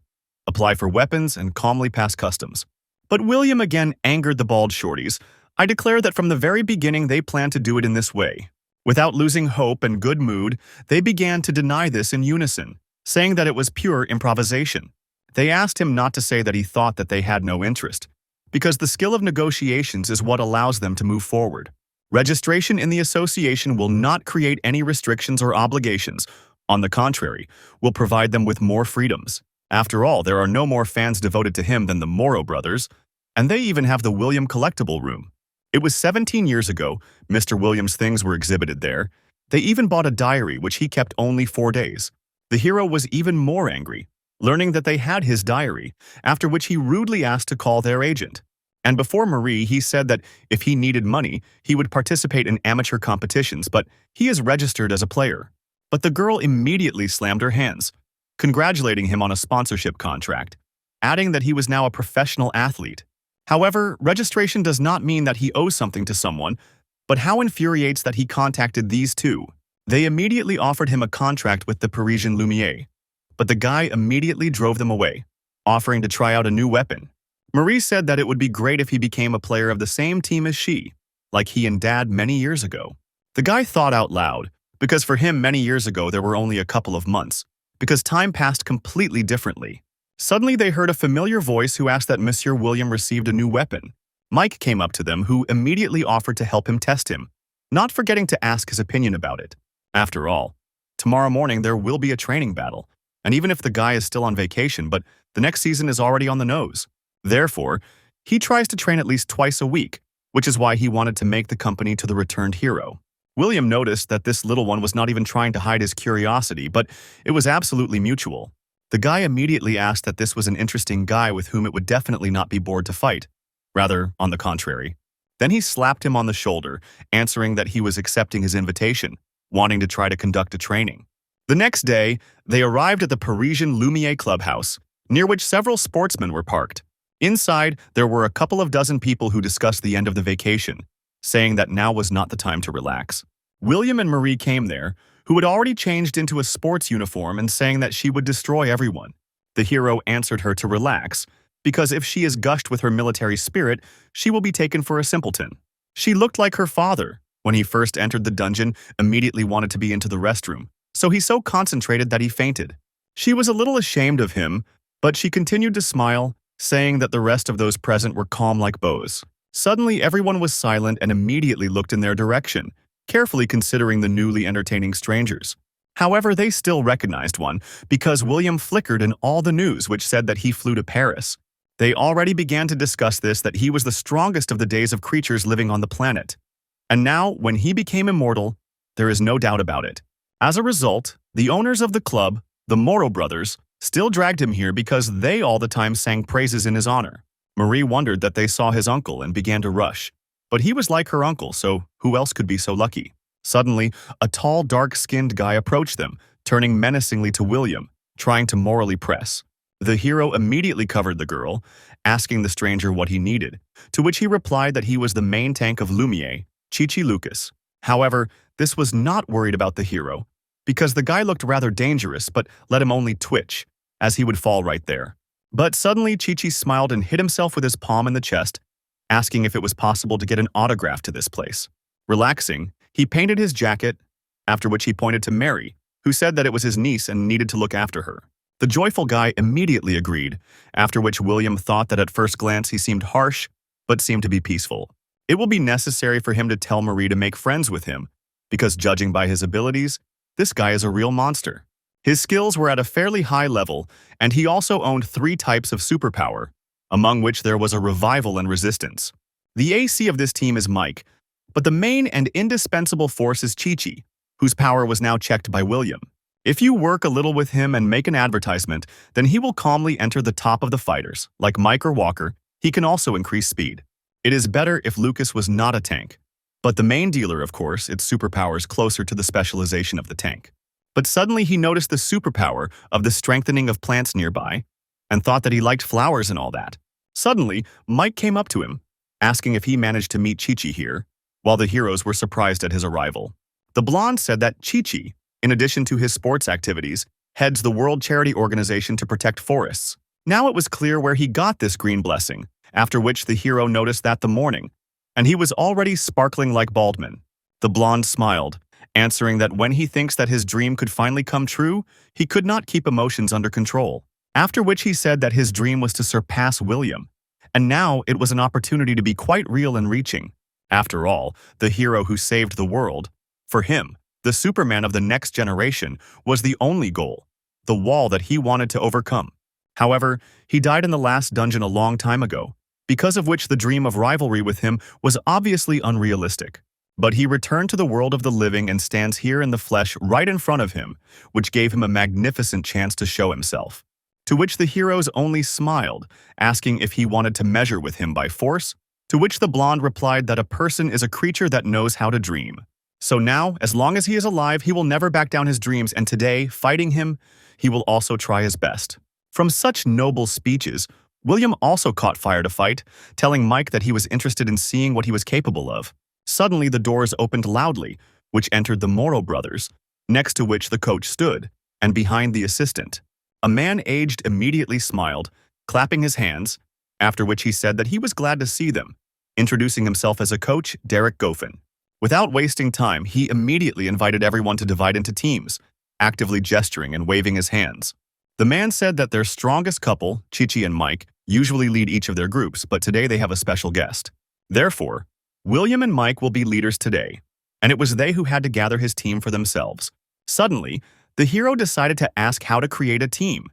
apply for weapons, and calmly pass customs. But William again angered the bald shorties. I declare that from the very beginning they planned to do it in this way. Without losing hope and good mood, they began to deny this in unison, saying that it was pure improvisation. They asked him not to say that he thought that they had no interest, because the skill of negotiations is what allows them to move forward. Registration in the association will not create any restrictions or obligations. On the contrary, will provide them with more freedoms. After all, there are no more fans devoted to him than the Morrow brothers, and they even have the William collectible room. It was 17 years ago, Mr. William's things were exhibited there. They even bought a diary which he kept only 4 days. The hero was even more angry, learning that they had his diary, after which he rudely asked to call their agent. And before Marie, he said that if he needed money, he would participate in amateur competitions, but he is registered as a player. But the girl immediately slammed her hands, congratulating him on a sponsorship contract, adding that he was now a professional athlete. However, registration does not mean that he owes something to someone, but how infuriates that he contacted these two. They immediately offered him a contract with the Parisian Lumiere, but the guy immediately drove them away, offering to try out a new weapon. Marie said that it would be great if he became a player of the same team as she, like he and Dad many years ago. The guy thought out loud, because for him many years ago there were only a couple of months, because time passed completely differently. Suddenly they heard a familiar voice who asked that Monsieur William received a new weapon. Mike came up to them, who immediately offered to help him test him, not forgetting to ask his opinion about it. After all, tomorrow morning there will be a training battle, and even if the guy is still on vacation, but the next season is already on the nose. Therefore, he tries to train at least twice a week, which is why he wanted to make the company to the returned hero. William noticed that this little one was not even trying to hide his curiosity, but it was absolutely mutual. The guy immediately asked that this was an interesting guy with whom it would definitely not be bored to fight. Rather, on the contrary. Then he slapped him on the shoulder, answering that he was accepting his invitation, wanting to try to conduct a training. The next day, they arrived at the Parisian Lumiere clubhouse, near which several sportsmen were parked. Inside, there were a couple of dozen people who discussed the end of the vacation, saying that now was not the time to relax. William and Marie came there, who had already changed into a sports uniform and saying that she would destroy everyone. The hero answered her to relax, because if she is gushed with her military spirit, she will be taken for a simpleton. She looked like her father. When he first entered the dungeon, immediately wanted to be into the restroom, so he so concentrated that he fainted. She was a little ashamed of him, but she continued to smile, saying that the rest of those present were calm like bows. Suddenly, everyone was silent and immediately looked in their direction, carefully considering the newly entertaining strangers. However, they still recognized one, because William flickered in all the news which said that he flew to Paris. They already began to discuss this, that he was the strongest of the days of creatures living on the planet. And now, when he became immortal, there is no doubt about it. As a result, the owners of the club, the Moro brothers, still dragged him here because they all the time sang praises in his honor. Marie wondered that they saw his uncle and began to rush. But he was like her uncle, so who else could be so lucky? Suddenly, a tall, dark-skinned guy approached them, turning menacingly to William, trying to morally press. The hero immediately covered the girl, asking the stranger what he needed, to which he replied that he was the main tank of Lumiere, Chichi Lucas. However, this was not worried about the hero, because the guy looked rather dangerous but let him only twitch, as he would fall right there. But suddenly Chichi smiled and hit himself with his palm in the chest, asking if it was possible to get an autograph to this place. Relaxing, he painted his jacket, after which he pointed to Mary, who said that it was his niece and needed to look after her. The joyful guy immediately agreed, after which William thought that at first glance he seemed harsh, but seemed to be peaceful. It will be necessary for him to tell Marie to make friends with him, because judging by his abilities, this guy is a real monster. His skills were at a fairly high level, and he also owned 3 types of superpower, among which there was a revival and resistance. The AC of this team is Mike, but the main and indispensable force is Chichi, whose power was now checked by William. If you work a little with him and make an advertisement, then he will calmly enter the top of the fighters. Like Mike or Walker, he can also increase speed. It is better if Lucas was not a tank. But the main dealer, of course, its superpowers closer to the specialization of the tank. But suddenly he noticed the superpower of the strengthening of plants nearby, and thought that he liked flowers and all that. Suddenly, Mike came up to him, asking if he managed to meet Chichi here, while the heroes were surprised at his arrival. The blonde said that Chichi, in addition to his sports activities, heads the World Charity Organization to protect forests. Now it was clear where he got this green blessing, after which the hero noticed that the morning, and he was already sparkling like Baldman. The blonde smiled, answering that when he thinks that his dream could finally come true, he could not keep emotions under control. After which he said that his dream was to surpass William, and now it was an opportunity to be quite real and reaching. After all, the hero who saved the world, for him, the Superman of the next generation, was the only goal, the wall that he wanted to overcome. However, he died in the last dungeon a long time ago, because of which the dream of rivalry with him was obviously unrealistic. But he returned to the world of the living and stands here in the flesh right in front of him, which gave him a magnificent chance to show himself. To which the heroes only smiled, asking if he wanted to measure with him by force, to which the blonde replied that a person is a creature that knows how to dream. So now, as long as he is alive, he will never back down his dreams, and today, fighting him, he will also try his best. From such noble speeches, William also caught fire to fight, telling Mike that he was interested in seeing what he was capable of. Suddenly, the doors opened loudly, which entered the Moro brothers, next to which the coach stood, and behind the assistant. A man aged immediately smiled, clapping his hands, after which he said that he was glad to see them, introducing himself as a coach, Derek Goffin. Without wasting time, he immediately invited everyone to divide into teams, actively gesturing and waving his hands. The man said that their strongest couple, Chichi and Mike, usually lead each of their groups, but today they have a special guest. Therefore, William and Mike will be leaders today, and it was they who had to gather his team for themselves. Suddenly, the hero decided to ask how to create a team,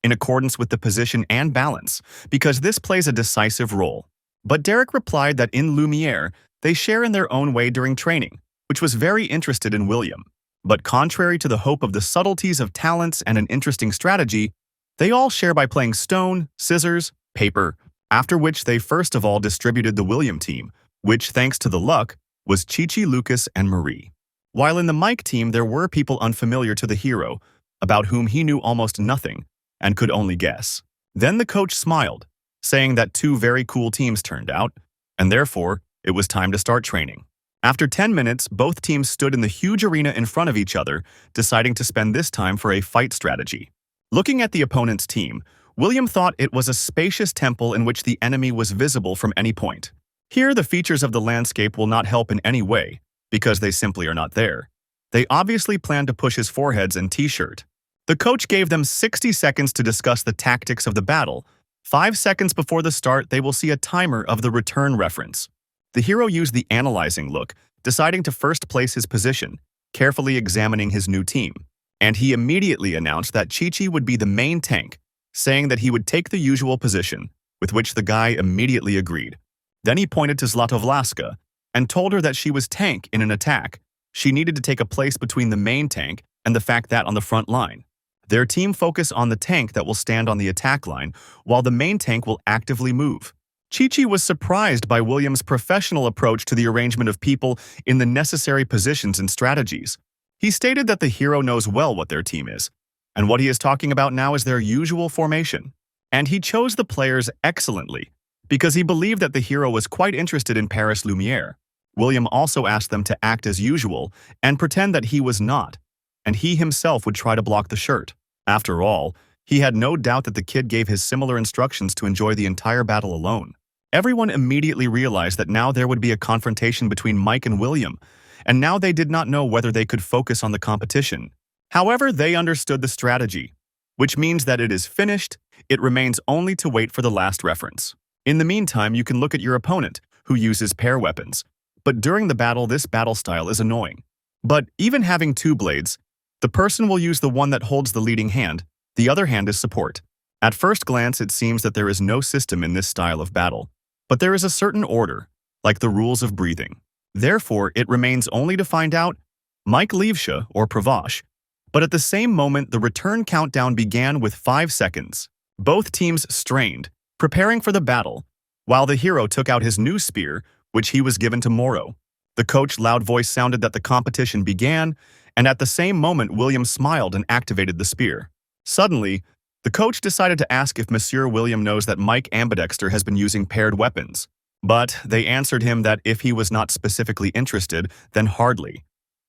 in accordance with the position and balance, because this plays a decisive role. But Derek replied that in Lumiere, they share in their own way during training, which was very interested in William. But contrary to the hope of the subtleties of talents and an interesting strategy, they all share by playing stone, scissors, paper, after which they first of all distributed the William team, which, thanks to the luck, was Chi-Chi, Lucas, and Marie. While in the Mike team there were people unfamiliar to the hero, about whom he knew almost nothing, and could only guess. Then the coach smiled, saying that two very cool teams turned out, and therefore, it was time to start training. After 10 minutes, both teams stood in the huge arena in front of each other, deciding to spend this time for a fight strategy. Looking at the opponent's team, William thought it was a spacious temple in which the enemy was visible from any point. Here, the features of the landscape will not help in any way, because they simply are not there. They obviously planned to push his foreheads and t-shirt. The coach gave them 60 seconds to discuss the tactics of the battle. 5 seconds before the start, they will see a timer of the return reference. The hero used the analyzing look, deciding to first place his position, carefully examining his new team. And he immediately announced that Chi-Chi would be the main tank, saying that he would take the usual position, with which the guy immediately agreed. Then he pointed to Zlatovlaska and told her that she was tank in an attack. She needed to take a place between the main tank and the fact that on the front line. Their team focus on the tank that will stand on the attack line, while the main tank will actively move. Chi-Chi was surprised by William's professional approach to the arrangement of people in the necessary positions and strategies. He stated that the hero knows well what their team is, and what he is talking about now is their usual formation. And he chose the players excellently, because he believed that the hero was quite interested in Paris Lumiere. William also asked them to act as usual and pretend that he was not, and he himself would try to block the shirt. After all, he had no doubt that the kid gave his similar instructions to enjoy the entire battle alone. Everyone immediately realized that now there would be a confrontation between Mike and William, and now they did not know whether they could focus on the competition. However, they understood the strategy, which means that it is finished. It remains only to wait for the last reference. In the meantime, you can look at your opponent, who uses pair weapons. But during the battle, this battle style is annoying. But even having two blades, the person will use the one that holds the leading hand. The other hand is support. At first glance, it seems that there is no system in this style of battle. But there is a certain order, like the rules of breathing. Therefore, it remains only to find out Mike Levsha or Pravash. But at the same moment, the return countdown began with 5 seconds. Both teams strained, preparing for the battle, while the hero took out his new spear, which he was given to Moro. The coach's loud voice sounded that the competition began, and at the same moment William smiled and activated the spear. Suddenly, the coach decided to ask if Monsieur William knows that Mike Ambidexter has been using paired weapons. But they answered him that if he was not specifically interested, then hardly.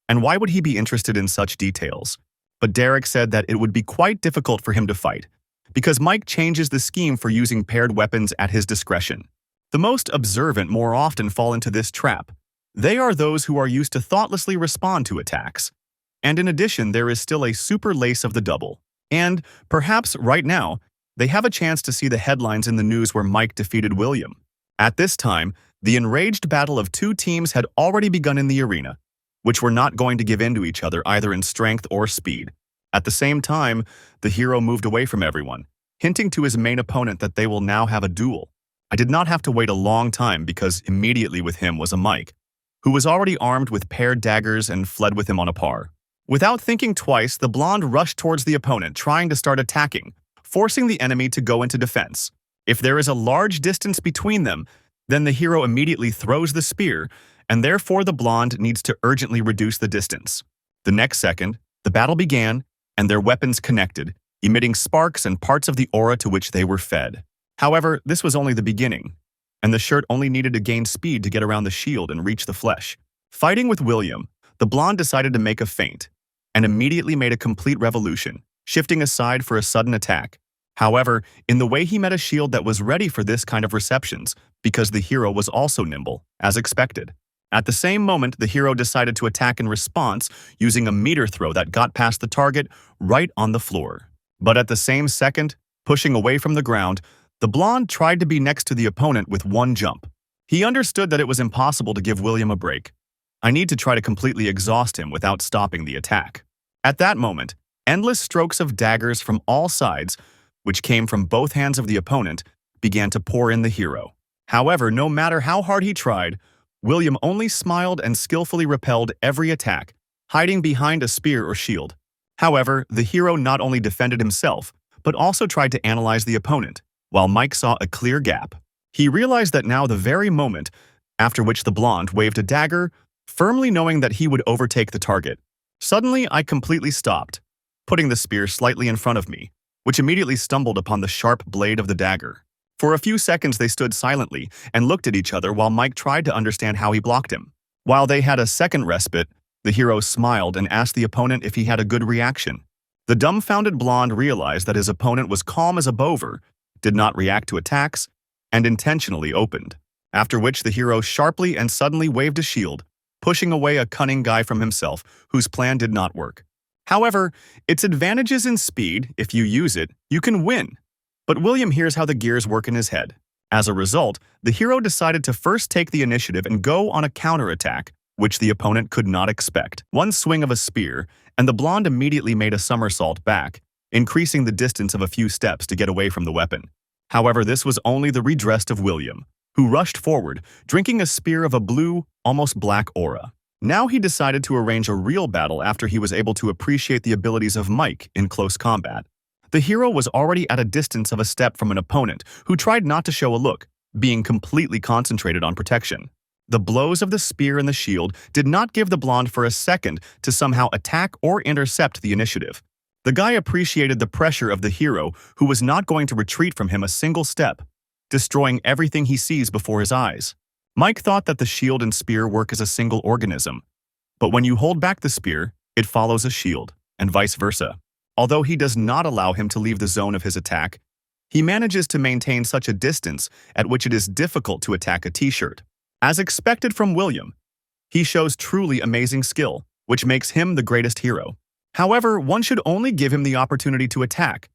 And why would he be interested in such details? But Derek said that it would be quite difficult for him to fight, because Mike changes the scheme for using paired weapons at his discretion. The most observant more often fall into this trap. They are those who are used to thoughtlessly respond to attacks. And in addition, there is still a super lace of the double. And, perhaps right now, they have a chance to see the headlines in the news where Mike defeated William. At this time, the enraged battle of two teams had already begun in the arena, which were not going to give in to each other either in strength or speed. At the same time, the hero moved away from everyone, hinting to his main opponent that they will now have a duel. I did not have to wait a long time because immediately with him was a Mike, who was already armed with paired daggers and fled with him on a par. Without thinking twice, the blonde rushed towards the opponent, trying to start attacking, forcing the enemy to go into defense. If there is a large distance between them, then the hero immediately throws the spear, and therefore the blonde needs to urgently reduce the distance. The next second, the battle began, and their weapons connected, emitting sparks and parts of the aura to which they were fed. However, this was only the beginning, and the shirt only needed to gain speed to get around the shield and reach the flesh. Fighting with William, the blonde decided to make a feint, and immediately made a complete revolution, shifting aside for a sudden attack. However, in the way he met a shield that was ready for this kind of receptions, because the hero was also nimble, as expected. At the same moment, the hero decided to attack in response, using a meter throw that got past the target right on the floor. But at the same second, pushing away from the ground, the blonde tried to be next to the opponent with one jump. He understood that it was impossible to give William a break. I need to try to completely exhaust him without stopping the attack. At that moment, endless strokes of daggers from all sides, which came from both hands of the opponent, began to pour in the hero. However, no matter how hard he tried, William only smiled and skillfully repelled every attack, hiding behind a spear or shield. However, the hero not only defended himself, but also tried to analyze the opponent, while Mike saw a clear gap. He realized that now the very moment after which the blonde waved a dagger, firmly knowing that he would overtake the target. Suddenly, I completely stopped, putting the spear slightly in front of me, which immediately stumbled upon the sharp blade of the dagger. For a few seconds they stood silently and looked at each other while Mike tried to understand how he blocked him. While they had a second respite, the hero smiled and asked the opponent if he had a good reaction. The dumbfounded blonde realized that his opponent was calm as a bover, did not react to attacks, and intentionally opened. After which the hero sharply and suddenly waved a shield, pushing away a cunning guy from himself whose plan did not work. However, its advantages in speed. If you use it, you can win. But William hears how the gears work in his head. As a result, the hero decided to first take the initiative and go on a counterattack, which the opponent could not expect. One swing of a spear, and the blonde immediately made a somersault back, increasing the distance of a few steps to get away from the weapon. However, this was only the redress of William, who rushed forward, drinking a spear of a blue, almost black aura. Now he decided to arrange a real battle after he was able to appreciate the abilities of Mike in close combat. The hero was already at a distance of a step from an opponent who tried not to show a look, being completely concentrated on protection. The blows of the spear and the shield did not give the blonde for a second to somehow attack or intercept the initiative. The guy appreciated the pressure of the hero who was not going to retreat from him a single step, destroying everything he sees before his eyes. Mike thought that the shield and spear work as a single organism, but when you hold back the spear, it follows a shield, and vice versa. Although he does not allow him to leave the zone of his attack, he manages to maintain such a distance at which it is difficult to attack a t-shirt. As expected from William, he shows truly amazing skill, which makes him the greatest hero. However, one should only give him the opportunity to attack,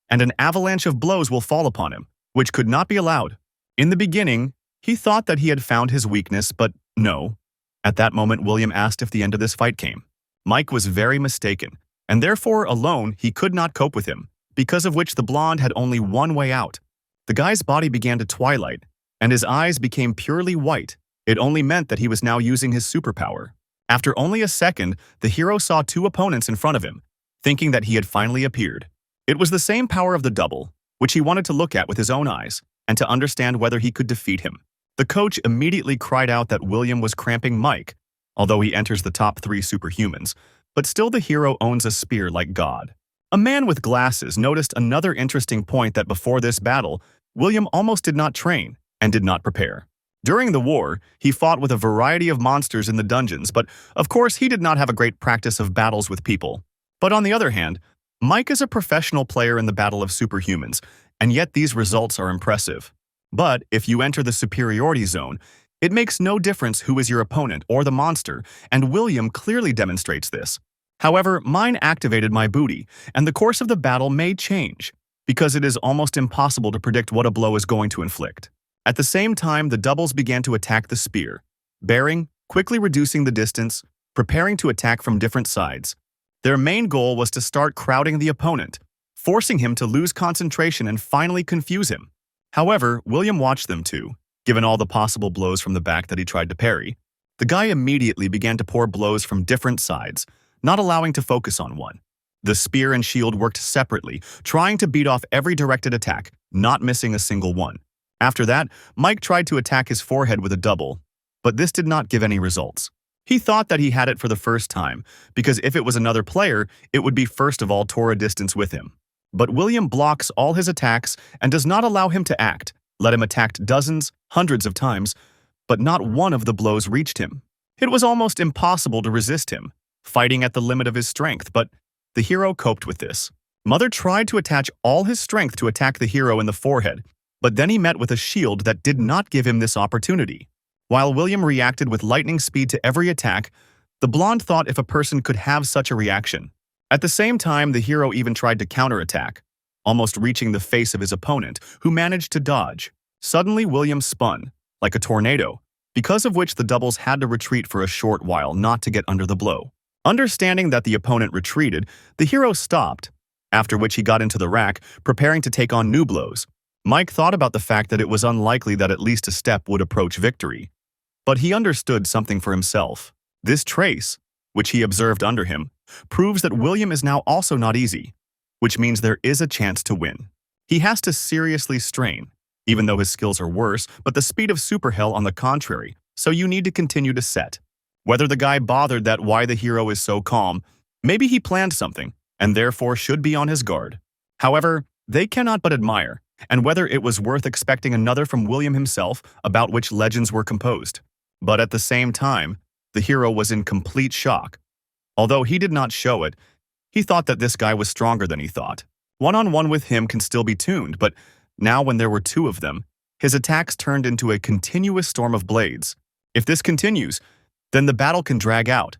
and an avalanche of blows will fall upon him, which could not be allowed. In the beginning, he thought that he had found his weakness, but no. At that moment, William asked if the end of this fight came. Mike was very mistaken, and therefore alone he could not cope with him, because of which the blonde had only one way out. The guy's body began to twilight, and his eyes became purely white. It only meant that he was now using his superpower. After only a second, the hero saw two opponents in front of him, thinking that he had finally appeared. It was the same power of the double, which he wanted to look at with his own eyes, and to understand whether he could defeat him. The coach immediately cried out that William was cramping Mike, although he enters the top 3 superhumans, but still the hero owns a spear like God. A man with glasses noticed another interesting point that before this battle, William almost did not train and did not prepare. During the war, he fought with a variety of monsters in the dungeons, but of course he did not have a great practice of battles with people. But on the other hand, Mike is a professional player in the battle of superhumans, and yet these results are impressive. But if you enter the superiority zone, it makes no difference who is your opponent or the monster, and William clearly demonstrates this. However, mine activated my booty, and the course of the battle may change, because it is almost impossible to predict what a blow is going to inflict. At the same time, the doubles began to attack the spear, bearing, quickly reducing the distance, preparing to attack from different sides. Their main goal was to start crowding the opponent, forcing him to lose concentration and finally confuse him. However, William watched them too, given all the possible blows from the back that he tried to parry. The guy immediately began to pour blows from different sides, not allowing to focus on one. The spear and shield worked separately, trying to beat off every directed attack, not missing a single one. After that, Mike tried to attack his forehead with a double, but this did not give any results. He thought that he had it for the first time, because if it was another player, it would be first of all tore a distance with him. But William blocks all his attacks and does not allow him to act. Let him attack dozens, hundreds of times, but not one of the blows reached him. It was almost impossible to resist him, fighting at the limit of his strength, but the hero coped with this. Mother tried to attach all his strength to attack the hero in the forehead, but then he met with a shield that did not give him this opportunity. While William reacted with lightning speed to every attack, the blonde thought if a person could have such a reaction. At the same time, the hero even tried to counterattack, almost reaching the face of his opponent, who managed to dodge. Suddenly, William spun, like a tornado, because of which the doubles had to retreat for a short while not to get under the blow. Understanding that the opponent retreated, the hero stopped, after which he got into the rack, preparing to take on new blows. Mike thought about the fact that it was unlikely that at least a step would approach victory. But he understood something for himself. This trace, which he observed under him, proves that William is now also not easy, which means there is a chance to win. He has to seriously strain, even though his skills are worse, but the speed of Superhell on the contrary, so you need to continue to set. Whether the guy bothered that why the hero is so calm, maybe he planned something, and therefore should be on his guard. However, they cannot but admire, and whether it was worth expecting another from William himself about which legends were composed. But at the same time, the hero was in complete shock. Although he did not show it, he thought that this guy was stronger than he thought. One-on-one with him can still be tuned, but now when there were two of them, his attacks turned into a continuous storm of blades. If this continues, then the battle can drag out.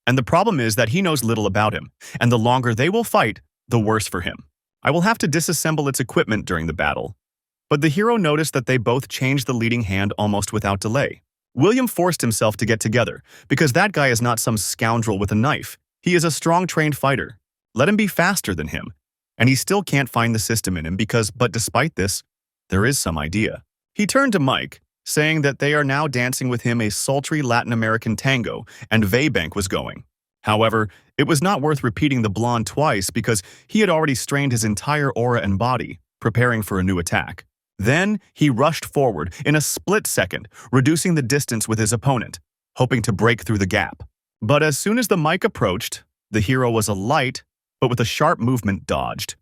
And the problem is that he knows little about him, and the longer they will fight, the worse for him. I will have to disassemble its equipment during the battle. But the hero noticed that they both changed the leading hand almost without delay. William forced himself to get together, because that guy is not some scoundrel with a knife. He is a strong, trained fighter. Let him be faster than him. And he still can't find the system in him but despite this, there is some idea. He turned to Mike, saying that they are now dancing with him a sultry Latin American tango, and Vaybank was going. However, it was not worth repeating the blonde twice because he had already strained his entire aura and body, preparing for a new attack. Then he rushed forward in a split second, reducing the distance with his opponent, hoping to break through the gap. But as soon as the mic approached, the hero was a light, but with a sharp movement dodged,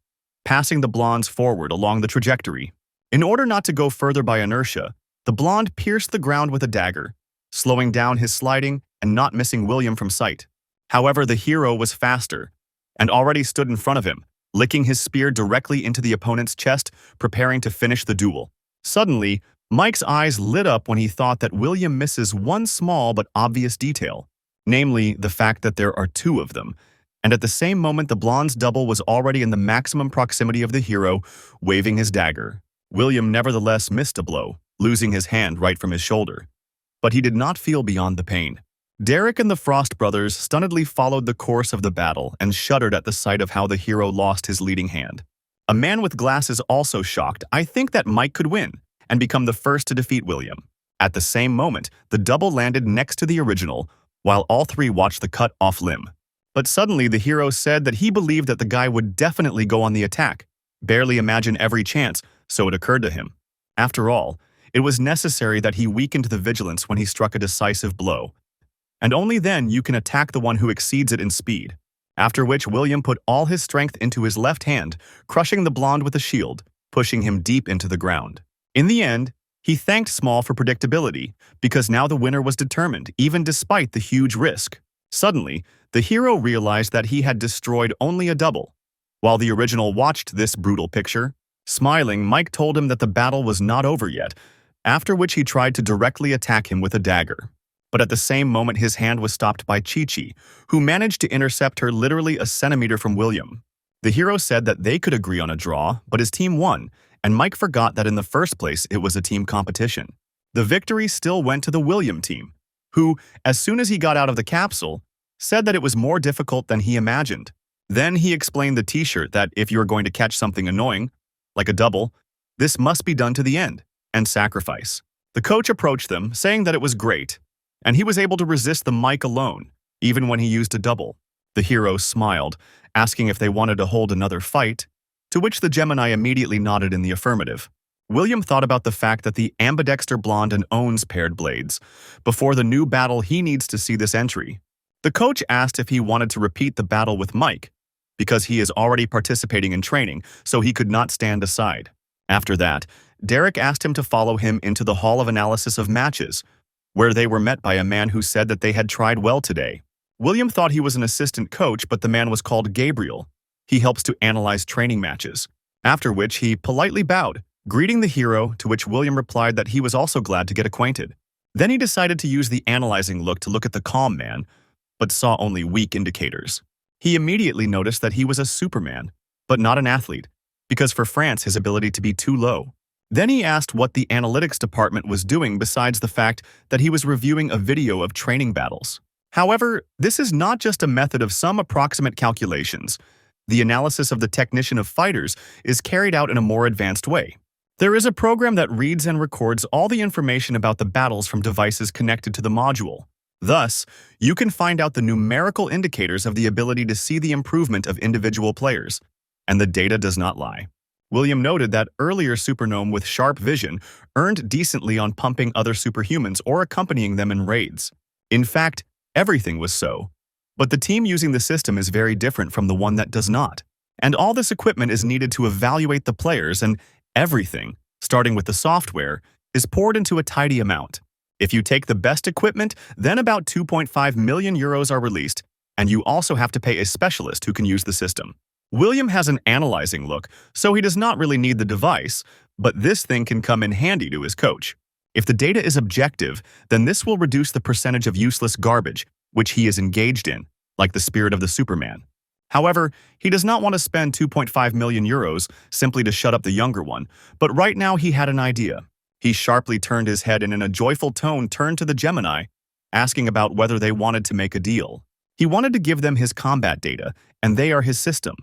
passing the blondes forward along the trajectory. In order not to go further by inertia, the blonde pierced the ground with a dagger, slowing down his sliding and not missing William from sight. However, the hero was faster and already stood in front of him, licking his spear directly into the opponent's chest, preparing to finish the duel. Suddenly, Mike's eyes lit up when he thought that William misses one small but obvious detail, namely the fact that there are two of them. And at the same moment, the blonde's double was already in the maximum proximity of the hero, waving his dagger. William nevertheless missed a blow, losing his hand right from his shoulder. But he did not feel beyond the pain. Derek and the Frost brothers stunnedly followed the course of the battle and shuddered at the sight of how the hero lost his leading hand. A man with glasses also shocked. I think that Mike could win and become the first to defeat William. At the same moment, the double landed next to the original, while all three watched the cut-off limb. But suddenly the hero said that he believed that the guy would definitely go on the attack. Barely imagine every chance, so it occurred to him. After all, it was necessary that he weakened the vigilance when he struck a decisive blow. And only then you can attack the one who exceeds it in speed. After which William put all his strength into his left hand, crushing the blonde with a shield, pushing him deep into the ground. In the end, he thanked Small for predictability, because now the winner was determined, even despite the huge risk. Suddenly, the hero realized that he had destroyed only a double. While the original watched this brutal picture, smiling, Mike told him that the battle was not over yet, after which he tried to directly attack him with a dagger. But at the same moment his hand was stopped by Chi-Chi, who managed to intercept her literally a centimeter from William. The hero said that they could agree on a draw, but his team won, and Mike forgot that in the first place it was a team competition. The victory still went to the William team, who, as soon as he got out of the capsule, said that it was more difficult than he imagined. Then he explained the t-shirt that if you are going to catch something annoying, like a double, this must be done to the end, and sacrifice. The coach approached them, saying that it was great, and he was able to resist the mic alone, even when he used a double. The hero smiled, asking if they wanted to hold another fight, to which the Gemini immediately nodded in the affirmative. William thought about the fact that the ambidexter blonde and owns paired blades. Before the new battle, he needs to see this entry. The coach asked if he wanted to repeat the battle with Mike, because he is already participating in training, so he could not stand aside. After that, Derek asked him to follow him into the Hall of Analysis of Matches, where they were met by a man who said that they had tried well today. William thought he was an assistant coach, but the man was called Gabriel. He helps to analyze training matches. After which he politely bowed, greeting the hero, to which William replied that he was also glad to get acquainted. Then he decided to use the analyzing look to look at the calm man, but saw only weak indicators. He immediately noticed that he was a Superman, but not an athlete, because for France his ability to be too low. Then he asked what the analytics department was doing besides the fact that he was reviewing a video of training battles. However, this is not just a method of some approximate calculations. The analysis of the technician of fighters is carried out in a more advanced way. There is a program that reads and records all the information about the battles from devices connected to the module. Thus, you can find out the numerical indicators of the ability to see the improvement of individual players, and the data does not lie. William noted that earlier supernome with sharp vision earned decently on pumping other superhumans or accompanying them in raids. In fact, everything was so. But the team using the system is very different from the one that does not. And all this equipment is needed to evaluate the players, and everything, starting with the software, is poured into a tidy amount. If you take the best equipment, then about 2.5 million euros are released, and you also have to pay a specialist who can use the system. William has an analyzing look, so he does not really need the device, but this thing can come in handy to his coach. If the data is objective, then this will reduce the percentage of useless garbage, which he is engaged in, like the spirit of the Superman. However, he does not want to spend 2.5 million euros simply to shut up the younger one, but right now he had an idea. He sharply turned his head and in a joyful tone turned to the Gemini, asking about whether they wanted to make a deal. He wanted to give them his combat data, and they are his system,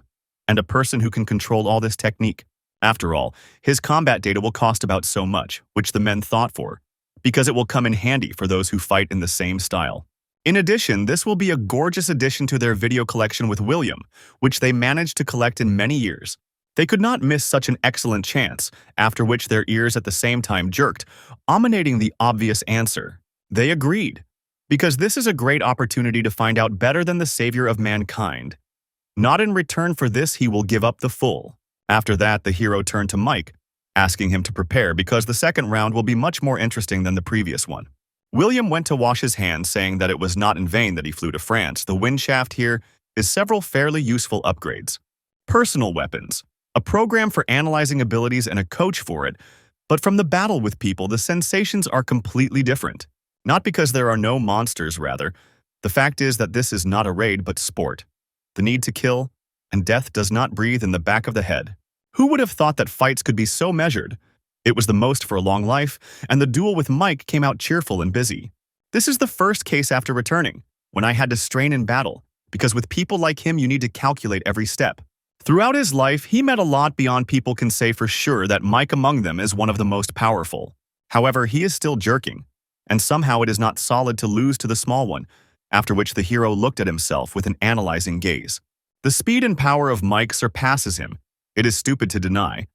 and a person who can control all this technique. After all, his combat data will cost about so much, which the men thought for, because it will come in handy for those who fight in the same style. In addition, this will be a gorgeous addition to their video collection with William, which they managed to collect in many years. They could not miss such an excellent chance, after which their ears at the same time jerked, emanating the obvious answer. They agreed, because this is a great opportunity to find out better than the savior of mankind. Not in return for this he will give up the full. After that, the hero turned to Mike, asking him to prepare because the second round will be much more interesting than the previous one. William went to wash his hands, saying that it was not in vain that he flew to France. The wind shaft here is several fairly useful upgrades. Personal weapons, a program for analyzing abilities and a coach for it, but from the battle with people, the sensations are completely different. Not because there are no monsters, rather. The fact is that this is not a raid but sport. The need to kill, and death does not breathe in the back of the head. Who would have thought that fights could be so measured? It was the most for a long life, and the duel with Mike came out cheerful and busy. This is the first case after returning, when I had to strain in battle, because with people like him you need to calculate every step. Throughout his life, he met a lot beyond people can say for sure that Mike among them is one of the most powerful. However, he is still jerking, and somehow it is not solid to lose to the small one, after which the hero looked at himself with an analyzing gaze. The speed and power of Mike surpasses him. It is stupid to deny.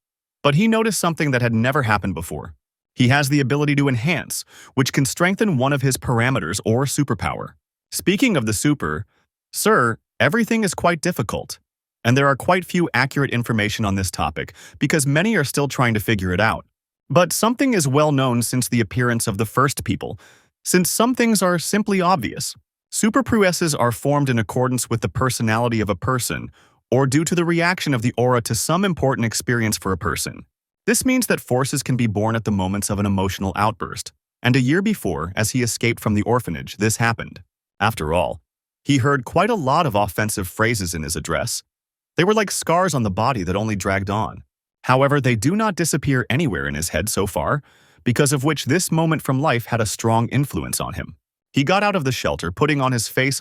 But he noticed something that had never happened before. He has the ability to enhance, which can strengthen one of his parameters or superpower. Speaking of the super, sir, everything is quite difficult. And there are quite few accurate information on this topic because many are still trying to figure it out. But something is well known since the appearance of the first people, since some things are simply obvious. Super prowesses are formed in accordance with the personality of a person, or due to the reaction of the aura to some important experience for a person. This means that forces can be born at the moments of an emotional outburst, and a year before, as he escaped from the orphanage, this happened. After all, he heard quite a lot of offensive phrases in his address. They were like scars on the body that only dragged on. However, they do not disappear anywhere in his head so far, because of which this moment from life had a strong influence on him. He got out of the shelter, putting on his face,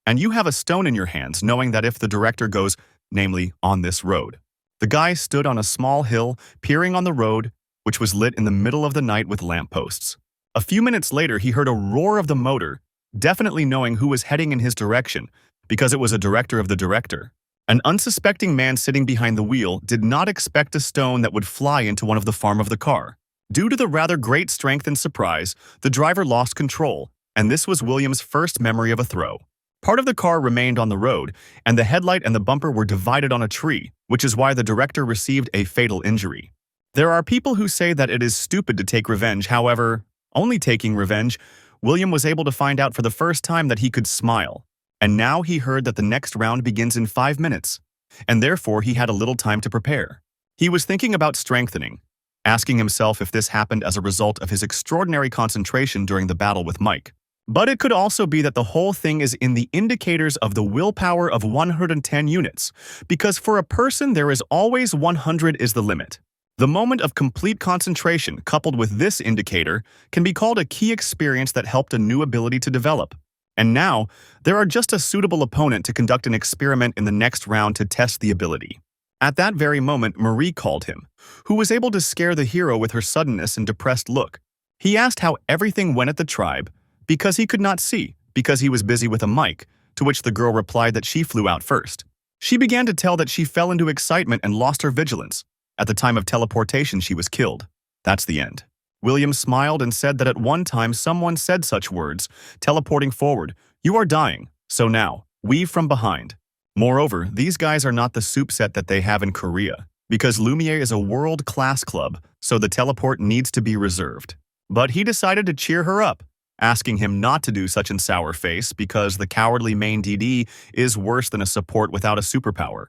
and you have a stone in your hands, knowing that if the director goes, namely, on this road. The guy stood on a small hill, peering on the road, which was lit in the middle of the night with lampposts. A few minutes later, he heard a roar of the motor, definitely knowing who was heading in his direction, because it was a director of the director. An unsuspecting man sitting behind the wheel did not expect a stone that would fly into one of the farm of the car. Due to the rather great strength and surprise, the driver lost control, and this was William's first memory of a throw. Part of the car remained on the road, and the headlight and the bumper were divided on a tree, which is why the director received a fatal injury. There are people who say that it is stupid to take revenge. However, only taking revenge, William was able to find out for the first time that he could smile. And now he heard that the next round begins in 5 minutes, and therefore he had a little time to prepare. He was thinking about strengthening, asking himself if this happened as a result of his extraordinary concentration during the battle with Mike. But it could also be that the whole thing is in the indicators of the willpower of 110 units, because for a person there is always 100 is the limit. The moment of complete concentration coupled with this indicator can be called a key experience that helped a new ability to develop. And now, there are just a suitable opponent to conduct an experiment in the next round to test the ability. At that very moment, Marie called him, who was able to scare the hero with her suddenness and depressed look. He asked how everything went at the tribe, because he could not see, because he was busy with a mic, to which the girl replied that she flew out first. She began to tell that she fell into excitement and lost her vigilance. At the time of teleportation, she was killed. That's the end. William smiled and said that at one time someone said such words, teleporting forward, "You are dying, so now, weave from behind." Moreover, these guys are not the soup set that they have in Korea, because Lumiere is a world-class club, so the teleport needs to be reserved. But he decided to cheer her up, asking him not to do such an sour face because the cowardly main DD is worse than a support without a superpower.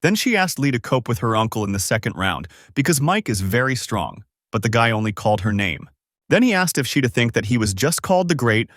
Then she asked Lee to cope with her uncle in the second round because Mike is very strong, but the guy only called her name. Then he asked if she to think that he was just called the Great,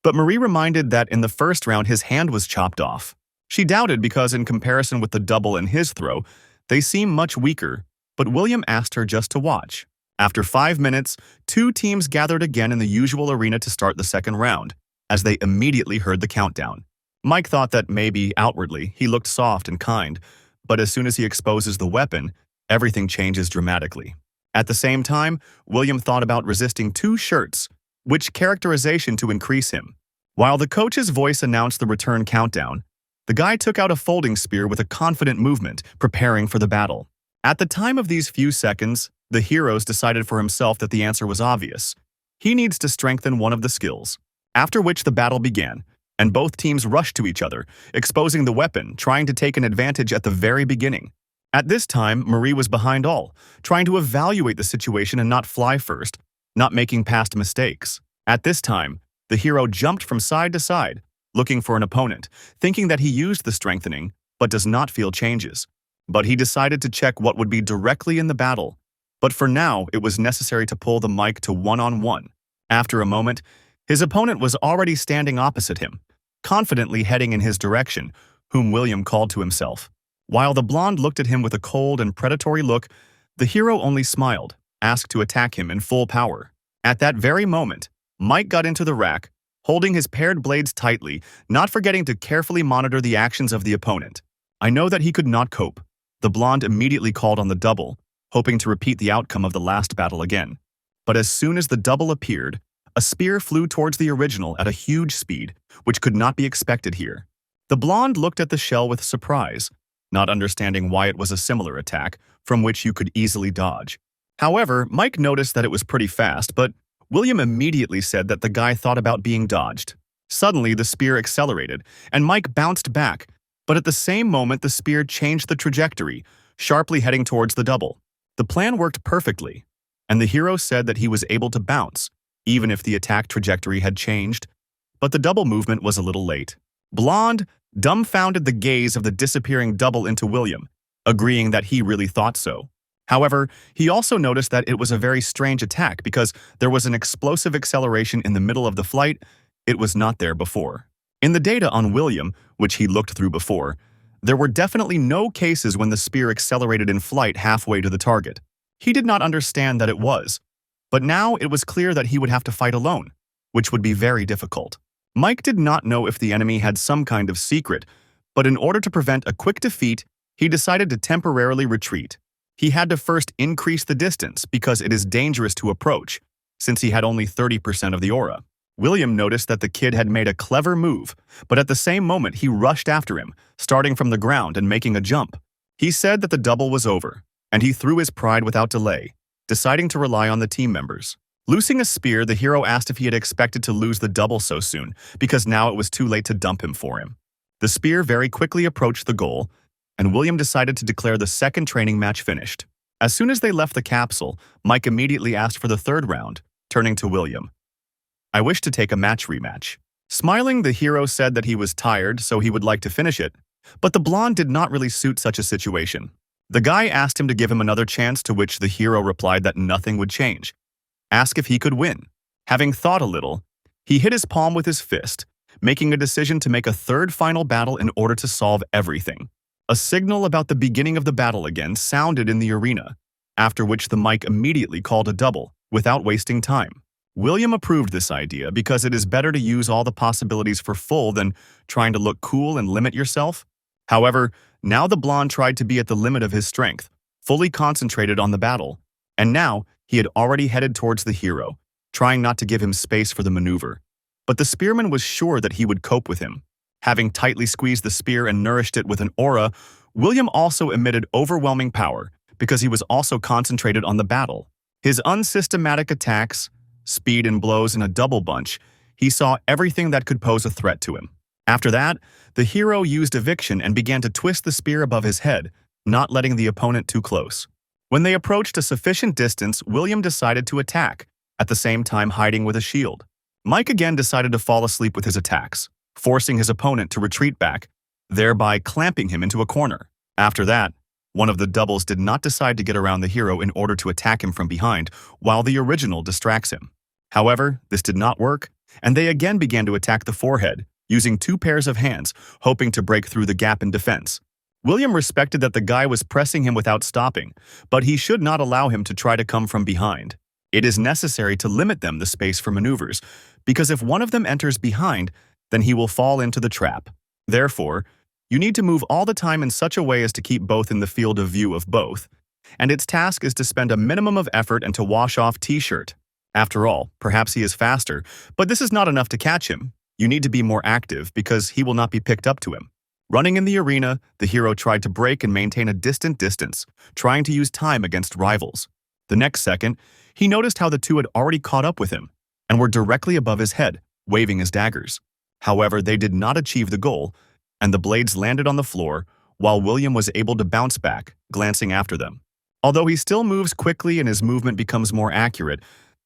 but Marie reminded that in the first round his hand was chopped off. She doubted because in comparison with the double and his throw, they seem much weaker, but William asked her just to watch. After 5 minutes, two teams gathered again in the usual arena to start the second round, as they immediately heard the countdown. Mike thought that maybe, outwardly, he looked soft and kind, but as soon as he exposes the weapon, everything changes dramatically. At the same time, William thought about resisting 2 shirts, which characterization to increase him. While the coach's voice announced the return countdown, the guy took out a folding spear with a confident movement, preparing for the battle. At the time of these few seconds, the heroes decided for himself that the answer was obvious. He needs to strengthen one of the skills. After which the battle began, and both teams rushed to each other, exposing the weapon, trying to take an advantage at the very beginning. At this time, Marie was behind all, trying to evaluate the situation and not fly first, not making past mistakes. At this time, the hero jumped from side to side, looking for an opponent, thinking that he used the strengthening, but does not feel changes. But he decided to check what would be directly in the battle. But for now, it was necessary to pull the mic to one-on-one. After a moment, his opponent was already standing opposite him, confidently heading in his direction, whom William called to himself. While the blonde looked at him with a cold and predatory look, the hero only smiled, asked to attack him in full power. At that very moment, Mike got into the rack, holding his paired blades tightly, not forgetting to carefully monitor the actions of the opponent. I know that he could not cope. The blonde immediately called on the double, hoping to repeat the outcome of the last battle again. But as soon as the double appeared, a spear flew towards the original at a huge speed, which could not be expected here. The blonde looked at the shell with surprise, not understanding why it was a similar attack, from which you could easily dodge. However, Mike noticed that it was pretty fast, but William immediately said that the guy thought about being dodged. Suddenly, the spear accelerated, and Mike bounced back, but at the same moment the spear changed the trajectory, sharply heading towards the double. The plan worked perfectly, and the hero said that he was able to bounce, even if the attack trajectory had changed, but the double movement was a little late. Blonde dumbfounded the gaze of the disappearing double into William, agreeing that he really thought so. However, he also noticed that it was a very strange attack because there was an explosive acceleration in the middle of the flight. It was not there before. In the data on William, which he looked through before, there were definitely no cases when the spear accelerated in flight halfway to the target. He did not understand that it was, but now it was clear that he would have to fight alone, which would be very difficult. Mike did not know if the enemy had some kind of secret, but in order to prevent a quick defeat, he decided to temporarily retreat. He had to first increase the distance because it is dangerous to approach, since he had only 30% of the aura. William noticed that the kid had made a clever move, but at the same moment he rushed after him, starting from the ground and making a jump. He said that the double was over, and he threw his pride without delay, deciding to rely on the team members. Loosing a spear, the hero asked if he had expected to lose the double so soon, because now it was too late to dump him for him. The spear very quickly approached the goal, and William decided to declare the second training match finished. As soon as they left the capsule, Mike immediately asked for the third round, turning to William. "I wish to take a match rematch." Smiling, the hero said that he was tired, so he would like to finish it, but the blonde did not really suit such a situation. The guy asked him to give him another chance, to which the hero replied that nothing would change. Ask if he could win. Having thought a little, he hit his palm with his fist, making a decision to make a third final battle in order to solve everything. A signal about the beginning of the battle again sounded in the arena, after which the mic immediately called a double, without wasting time. William approved this idea because it is better to use all the possibilities for full than trying to look cool and limit yourself. However, now the blonde tried to be at the limit of his strength, fully concentrated on the battle, and now he had already headed towards the hero, trying not to give him space for the maneuver. But the spearman was sure that he would cope with him. Having tightly squeezed the spear and nourished it with an aura, William also emitted overwhelming power because he was also concentrated on the battle. His unsystematic attacks, speed and blows in a double bunch, he saw everything that could pose a threat to him. After that, the hero used eviction and began to twist the spear above his head, not letting the opponent too close. When they approached a sufficient distance, William decided to attack, at the same time hiding with a shield. Mike again decided to fall asleep with his attacks, forcing his opponent to retreat back, thereby clamping him into a corner. After that, one of the doubles did not decide to get around the hero in order to attack him from behind, while the original distracts him. However, this did not work, and they again began to attack the forehead, using two pairs of hands, hoping to break through the gap in defense. William respected that the guy was pressing him without stopping, but he should not allow him to try to come from behind. It is necessary to limit them the space for maneuvers, because if one of them enters behind, then he will fall into the trap. Therefore, you need to move all the time in such a way as to keep both in the field of view of both, and its task is to spend a minimum of effort and to wash off T-shirt. After all, perhaps he is faster, but this is not enough to catch him. You need to be more active because he will not be picked up to him. Running in the arena, the hero tried to break and maintain a distant distance, trying to use time against rivals. The next second, he noticed how the two had already caught up with him and were directly above his head, waving his daggers. However, they did not achieve the goal, and the blades landed on the floor, while William was able to bounce back, glancing after them. Although he still moves quickly and his movement becomes more accurate,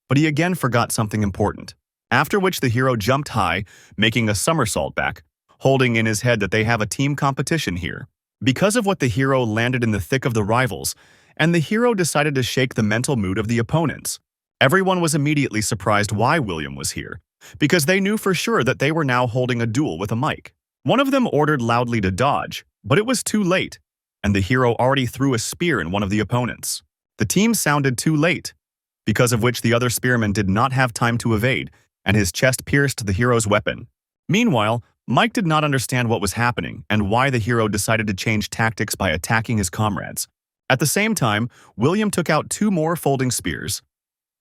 but he again forgot something important. After which the hero jumped high, making a somersault back, holding in his head that they have a team competition here. Because of what the hero landed in the thick of the rivals, and the hero decided to shake the mental mood of the opponents. Everyone was immediately surprised why William was here, because they knew for sure that they were now holding a duel with a mic. One of them ordered loudly to dodge, but it was too late, and the hero already threw a spear in one of the opponents. The team sounded too late, because of which the other spearman did not have time to evade, and his chest pierced the hero's weapon. Meanwhile, Mike did not understand what was happening and why the hero decided to change tactics by attacking his comrades. At the same time, William took out two more folding spears.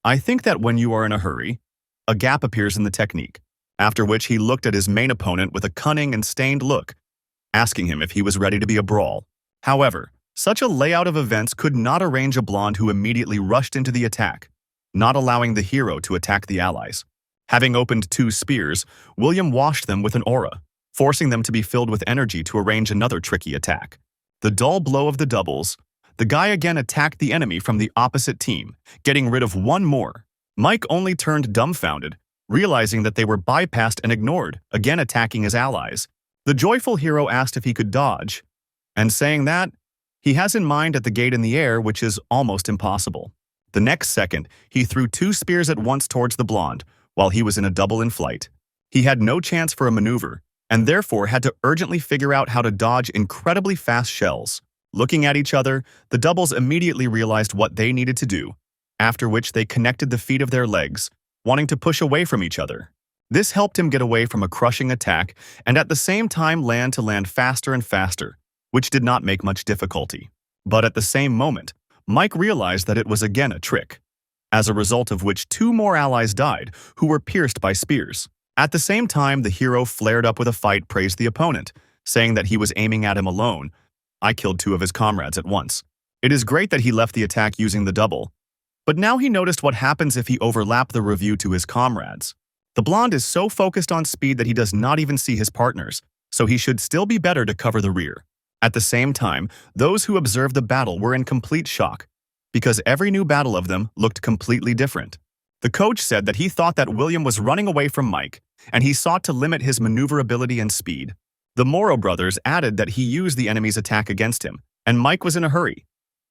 I think that when you are in a hurry, a gap appears in the technique, after which he looked at his main opponent with a cunning and stained look, asking him if he was ready to be a brawl. However, such a layout of events could not arrange a blonde who immediately rushed into the attack, not allowing the hero to attack the allies. Having opened two spears, William washed them with an aura, forcing them to be filled with energy to arrange another tricky attack. The dull blow of the doubles, the guy again attacked the enemy from the opposite team, getting rid of one more. Mike only turned dumbfounded, realizing that they were bypassed and ignored, again attacking his allies. The joyful hero asked if he could dodge, and saying that, he has in mind at the gate in the air, which is almost impossible. The next second, he threw two spears at once towards the blonde, while he was in a double in flight. He had no chance for a maneuver, and therefore had to urgently figure out how to dodge incredibly fast shells. Looking at each other, the doubles immediately realized what they needed to do, after which they connected the feet of their legs, wanting to push away from each other. This helped him get away from a crushing attack and at the same time land faster and faster, which did not make much difficulty. But at the same moment, Mike realized that it was again a trick, as a result of which two more allies died who were pierced by spears. At the same time, the hero flared up with a fight, praised the opponent, saying that he was aiming at him alone. I killed two of his comrades at once. It is great that he left the attack using the double, but now he noticed what happens if he overlapped the review to his comrades. The blonde is so focused on speed that he does not even see his partners, so he should still be better to cover the rear. At the same time, those who observed the battle were in complete shock, because every new battle of them looked completely different. The coach said that he thought that William was running away from Mike, and he sought to limit his maneuverability and speed. The Morrow brothers added that he used the enemy's attack against him, and Mike was in a hurry,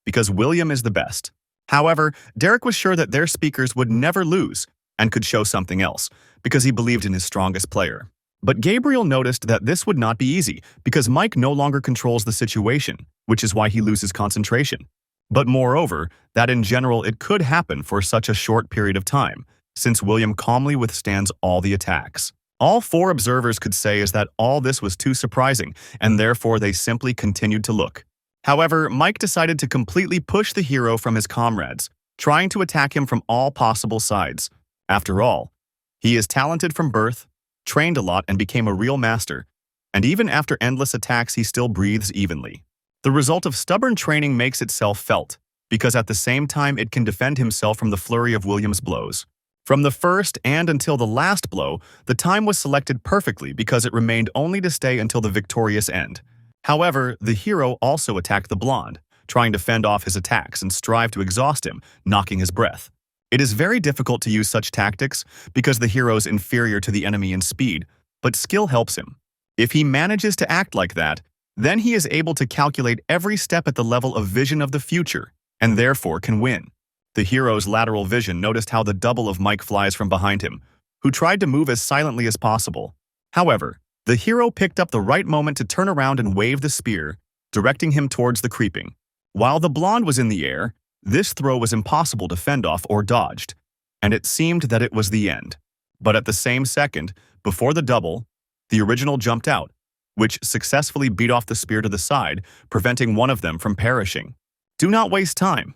because William is the best. However, Derek was sure that their speakers would never lose and could show something else, because he believed in his strongest player. But Gabriel noticed that this would not be easy, because Mike no longer controls the situation, which is why he loses concentration. But moreover, that in general it could happen for such a short period of time, since William calmly withstands all the attacks. All four observers could say is that all this was too surprising, and therefore they simply continued to look. However, Mike decided to completely push the hero from his comrades, trying to attack him from all possible sides. After all, he is talented from birth, trained a lot and became a real master, and even after endless attacks he still breathes evenly. The result of stubborn training makes itself felt, because at the same time it can defend himself from the flurry of William's blows. From the first and until the last blow, the time was selected perfectly because it remained only to stay until the victorious end. However, the hero also attacked the blonde, trying to fend off his attacks and strive to exhaust him, knocking his breath. It is very difficult to use such tactics because the hero is inferior to the enemy in speed, but skill helps him. If he manages to act like that, then he is able to calculate every step at the level of vision of the future, and therefore can win. The hero's lateral vision noticed how the double of Mike flies from behind him, who tried to move as silently as possible. However, the hero picked up the right moment to turn around and wave the spear, directing him towards the creeping. While the blonde was in the air, this throw was impossible to fend off or dodged, and it seemed that it was the end. But at the same second, before the double, the original jumped out, which successfully beat off the spear to the side, preventing one of them from perishing. Do not waste time.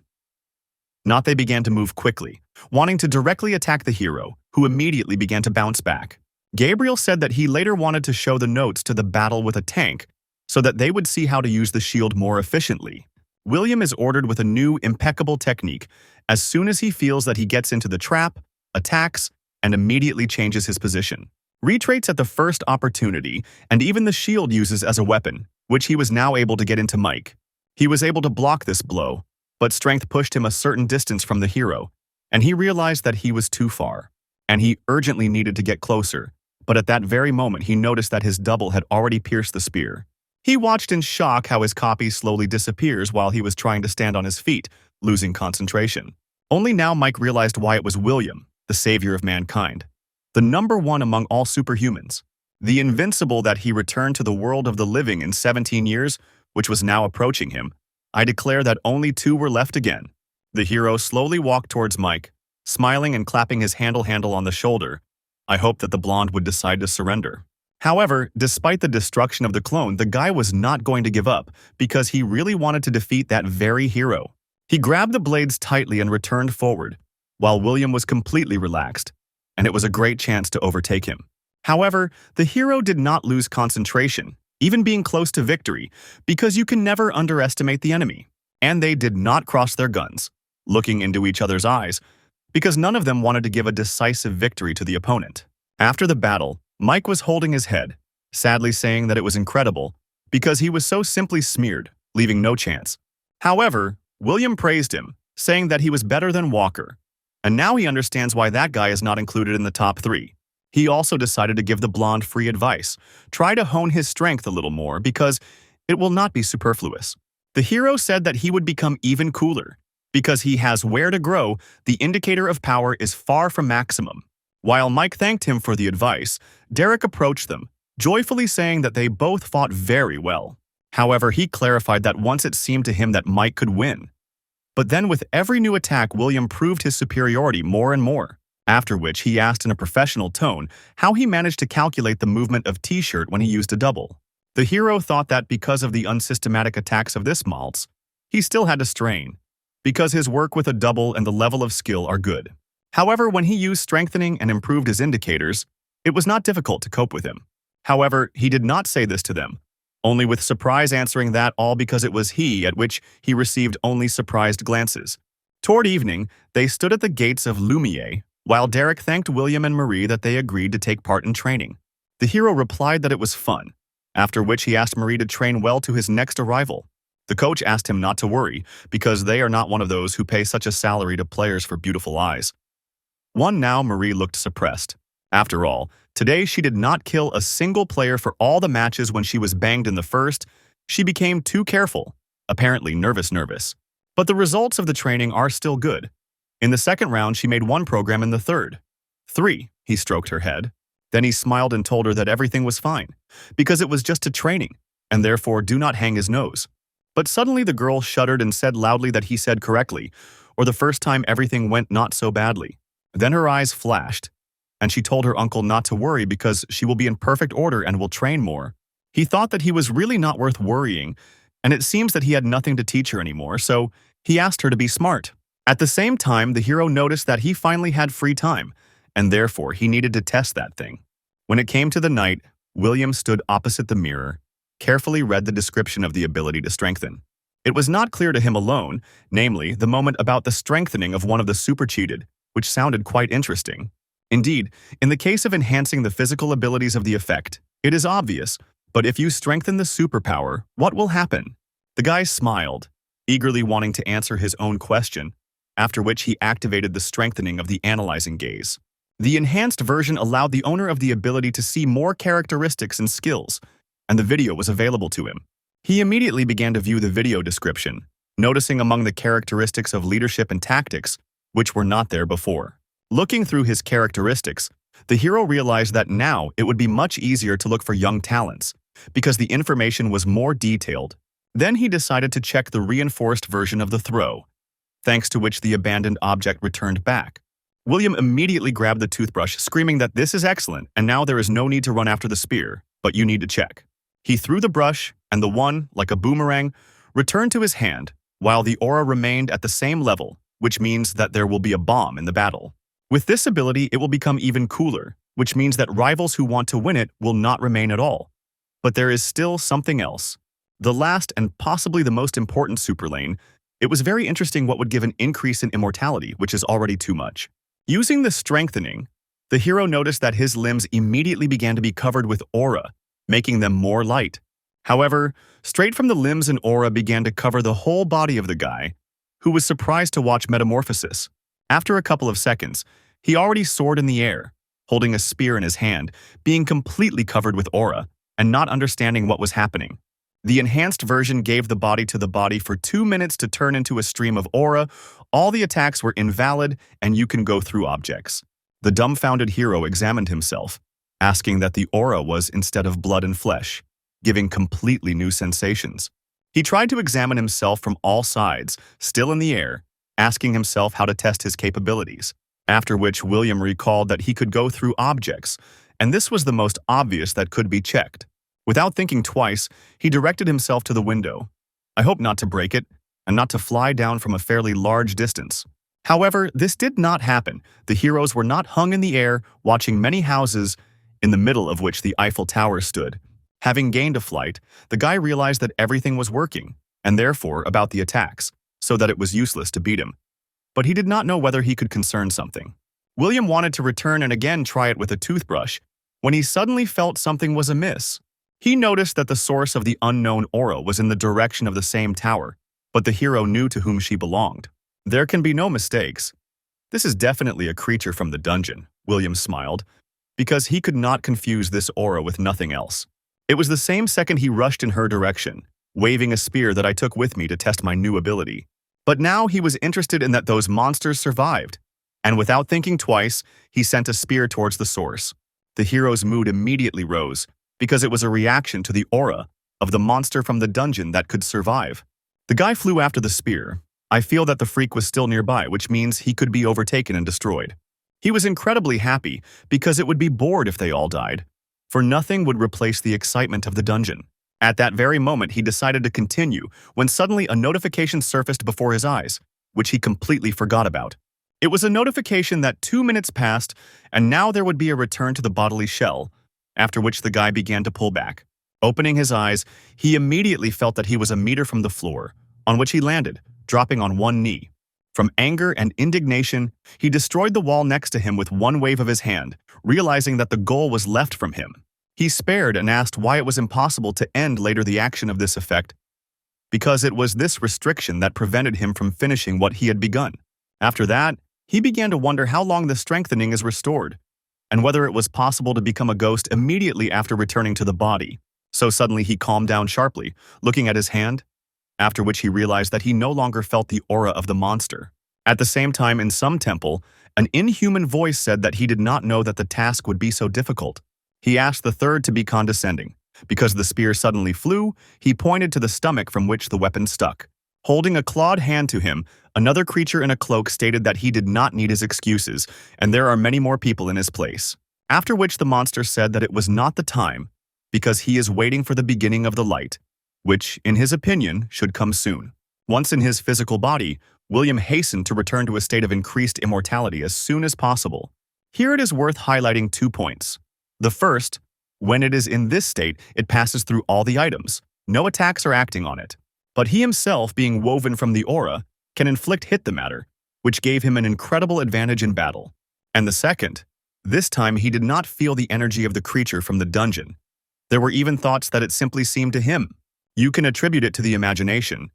Not they began to move quickly, wanting to directly attack the hero, who immediately began to bounce back. Gabriel said that he later wanted to show the notes to the battle with a tank, so that they would see how to use the shield more efficiently. William is ordered with a new, impeccable technique as soon as he feels that he gets into the trap, attacks, and immediately changes his position. Retreats at the first opportunity, and even the shield uses as a weapon, which he was now able to get into Mike. He was able to block this blow, but strength pushed him a certain distance from the hero, and he realized that he was too far, and he urgently needed to get closer, but at that very moment he noticed that his double had already pierced the spear. He watched in shock how his copy slowly disappears while he was trying to stand on his feet, losing concentration. Only now Mike realized why it was William, the savior of mankind. The number one among all superhumans. The invincible that he returned to the world of the living in 17 years, which was now approaching him. I declare that only two were left again. The hero slowly walked towards Mike, smiling and clapping his handle on the shoulder. I hoped that the blonde would decide to surrender. However, despite the destruction of the clone, the guy was not going to give up because he really wanted to defeat that very hero. He grabbed the blades tightly and returned forward, while William was completely relaxed, and it was a great chance to overtake him. However, the hero did not lose concentration, even being close to victory, because you can never underestimate the enemy. And they did not cross their guns, looking into each other's eyes, because none of them wanted to give a decisive victory to the opponent. After the battle, Mike was holding his head, sadly saying that it was incredible, because he was so simply smeared, leaving no chance. However, William praised him, saying that he was better than Walker, and now he understands why that guy is not included in the top 3. He also decided to give the blonde free advice. Try to hone his strength a little more because it will not be superfluous. The hero said that he would become even cooler because he has where to grow. The indicator of power is far from maximum. While Mike thanked him for the advice, Derek approached them, joyfully saying that they both fought very well. However, he clarified that once it seemed to him that Mike could win. But then with every new attack, William proved his superiority more and more. After which he asked in a professional tone how he managed to calculate the movement of T-shirt when he used a double. The hero thought that because of the unsystematic attacks of this maltz, he still had to strain, because his work with a double and the level of skill are good. However, when he used strengthening and improved his indicators, it was not difficult to cope with him. However, he did not say this to them, only with surprise answering that all because it was he, at which he received only surprised glances. Toward evening, they stood at the gates of Lumiere, while Derek thanked William and Marie that they agreed to take part in training. The hero replied that it was fun, after which he asked Marie to train well to his next arrival. The coach asked him not to worry, because they are not one of those who pay such a salary to players for beautiful eyes. Now Marie looked suppressed. After all, today she did not kill a single player for all the matches when she was banged in the first. She became too careful, apparently nervous. But the results of the training are still good. In the second round, she made 1 program in the third. 3, he stroked her head. Then he smiled and told her that everything was fine, because it was just a training, and therefore do not hang his nose. But suddenly the girl shuddered and said loudly that he said correctly, or the first time everything went not so badly. Then her eyes flashed, and she told her uncle not to worry because she will be in perfect order and will train more. He thought that he was really not worth worrying, and it seems that he had nothing to teach her anymore, so he asked her to be smart. At the same time, the hero noticed that he finally had free time, and therefore he needed to test that thing. When it came to the night, William stood opposite the mirror, carefully read the description of the ability to strengthen. It was not clear to him alone, namely, the moment about the strengthening of one of the super-cheated, which sounded quite interesting. Indeed, in the case of enhancing the physical abilities of the effect, it is obvious, but if you strengthen the superpower, what will happen? The guy smiled, eagerly wanting to answer his own question, after which he activated the strengthening of the analyzing gaze. The enhanced version allowed the owner of the ability to see more characteristics and skills, and the video was available to him. He immediately began to view the video description, noticing among the characteristics of leadership and tactics, which were not there before. Looking through his characteristics, the hero realized that now it would be much easier to look for young talents, because the information was more detailed. Then he decided to check the reinforced version of the throw, thanks to which the abandoned object returned back. William immediately grabbed the toothbrush, screaming that this is excellent, and now there is no need to run after the spear, but you need to check. He threw the brush, and the one, like a boomerang, returned to his hand, while the aura remained at the same level, which means that there will be a bomb in the battle. With this ability, it will become even cooler, which means that rivals who want to win it will not remain at all. But there is still something else. The last and possibly the most important super lane, it was very interesting what would give an increase in immortality, which is already too much. Using the strengthening, the hero noticed that his limbs immediately began to be covered with aura, making them more light. However, straight from the limbs and aura began to cover the whole body of the guy, who was surprised to watch metamorphosis. After a couple of seconds, he already soared in the air, holding a spear in his hand, being completely covered with aura, and not understanding what was happening. The enhanced version gave the body to the body for 2 minutes to turn into a stream of aura. All the attacks were invalid, and you can go through objects. The dumbfounded hero examined himself, asking that the aura was instead of blood and flesh, giving completely new sensations. He tried to examine himself from all sides, still in the air, asking himself how to test his capabilities, after which William recalled that he could go through objects, and this was the most obvious that could be checked. Without thinking twice, he directed himself to the window. I hope not to break it, and not to fly down from a fairly large distance. However, this did not happen. The heroes were not hung in the air, watching many houses, in the middle of which the Eiffel Tower stood. Having gained a flight, the guy realized that everything was working, and therefore about the attacks, so that it was useless to beat him. But he did not know whether he could concern something. William wanted to return and again try it with a toothbrush, when he suddenly felt something was amiss. He noticed that the source of the unknown aura was in the direction of the same tower, but the hero knew to whom she belonged. There can be no mistakes. This is definitely a creature from the dungeon, William smiled, because he could not confuse this aura with nothing else. It was the same second he rushed in her direction, waving a spear that I took with me to test my new ability. But now he was interested in that those monsters survived, and without thinking twice, he sent a spear towards the source. The hero's mood immediately rose, because it was a reaction to the aura of the monster from the dungeon that could survive. The guy flew after the spear. I feel that the freak was still nearby, which means he could be overtaken and destroyed. He was incredibly happy because it would be bored if they all died, for nothing would replace the excitement of the dungeon. At that very moment, he decided to continue when suddenly a notification surfaced before his eyes, which he completely forgot about. It was a notification that 2 minutes passed, and now there would be a return to the bodily shell, after which the guy began to pull back. Opening his eyes, he immediately felt that he was a meter from the floor, on which he landed, dropping on one knee. From anger and indignation, he destroyed the wall next to him with one wave of his hand, realizing that the goal was left from him. He spared and asked why it was impossible to end later the action of this effect, because it was this restriction that prevented him from finishing what he had begun. After that, he began to wonder how long the strengthening is restored, and whether it was possible to become a ghost immediately after returning to the body. So suddenly he calmed down sharply, looking at his hand, after which he realized that he no longer felt the aura of the monster. At the same time, in some temple, an inhuman voice said that he did not know that the task would be so difficult. He asked the third to be condescending. Because the spear suddenly flew, he pointed to the stomach from which the weapon stuck, Holding a clawed hand to him, another creature in a cloak stated that he did not need his excuses, and there are many more people in his place. After which the monster said that it was not the time, because he is waiting for the beginning of the light, which, in his opinion, should come soon. Once in his physical body, William hastened to return to a state of increased immortality as soon as possible. Here it is worth highlighting 2 points. The first, when it is in this state, it passes through all the items. No attacks are acting on it. But he himself, being woven from the aura, can inflict hit the matter, which gave him an incredible advantage in battle. And the second, this time he did not feel the energy of the creature from the dungeon. There were even thoughts that it simply seemed to him. You can attribute it to the imagination.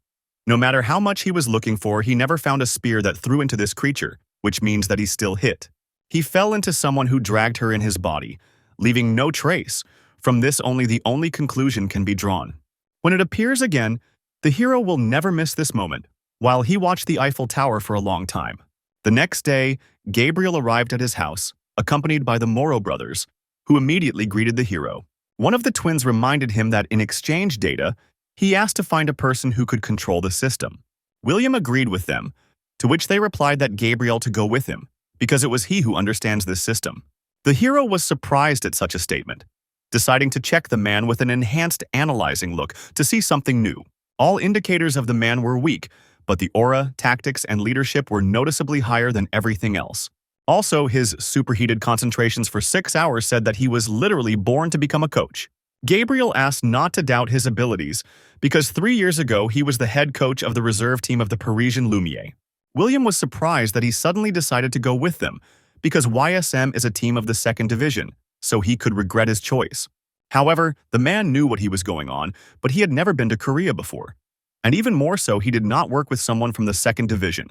No matter how much he was looking for, he never found a spear that threw into this creature, which means that he still hit. He fell into someone who dragged her in his body, leaving no trace. From this only the only conclusion can be drawn. When it appears again, the hero will never miss this moment, while he watched the Eiffel Tower for a long time. The next day, Gabriel arrived at his house, accompanied by the Moro brothers, who immediately greeted the hero. One of the twins reminded him that in exchange data, he asked to find a person who could control the system. William agreed with them, to which they replied that Gabriel to go with him, because it was he who understands this system. The hero was surprised at such a statement, deciding to check the man with an enhanced analyzing look to see something new. All indicators of the man were weak, but the aura, tactics, and leadership were noticeably higher than everything else. Also, his superheated concentrations for 6 hours said that he was literally born to become a coach. Gabriel asked not to doubt his abilities, because 3 years ago he was the head coach of the reserve team of the Parisian Lumiere. William was surprised that he suddenly decided to go with them, because YSM is a team of the 2nd Division, so he could regret his choice. However, the man knew what he was going on, but he had never been to Korea before. And even more so, he did not work with someone from the 2nd Division.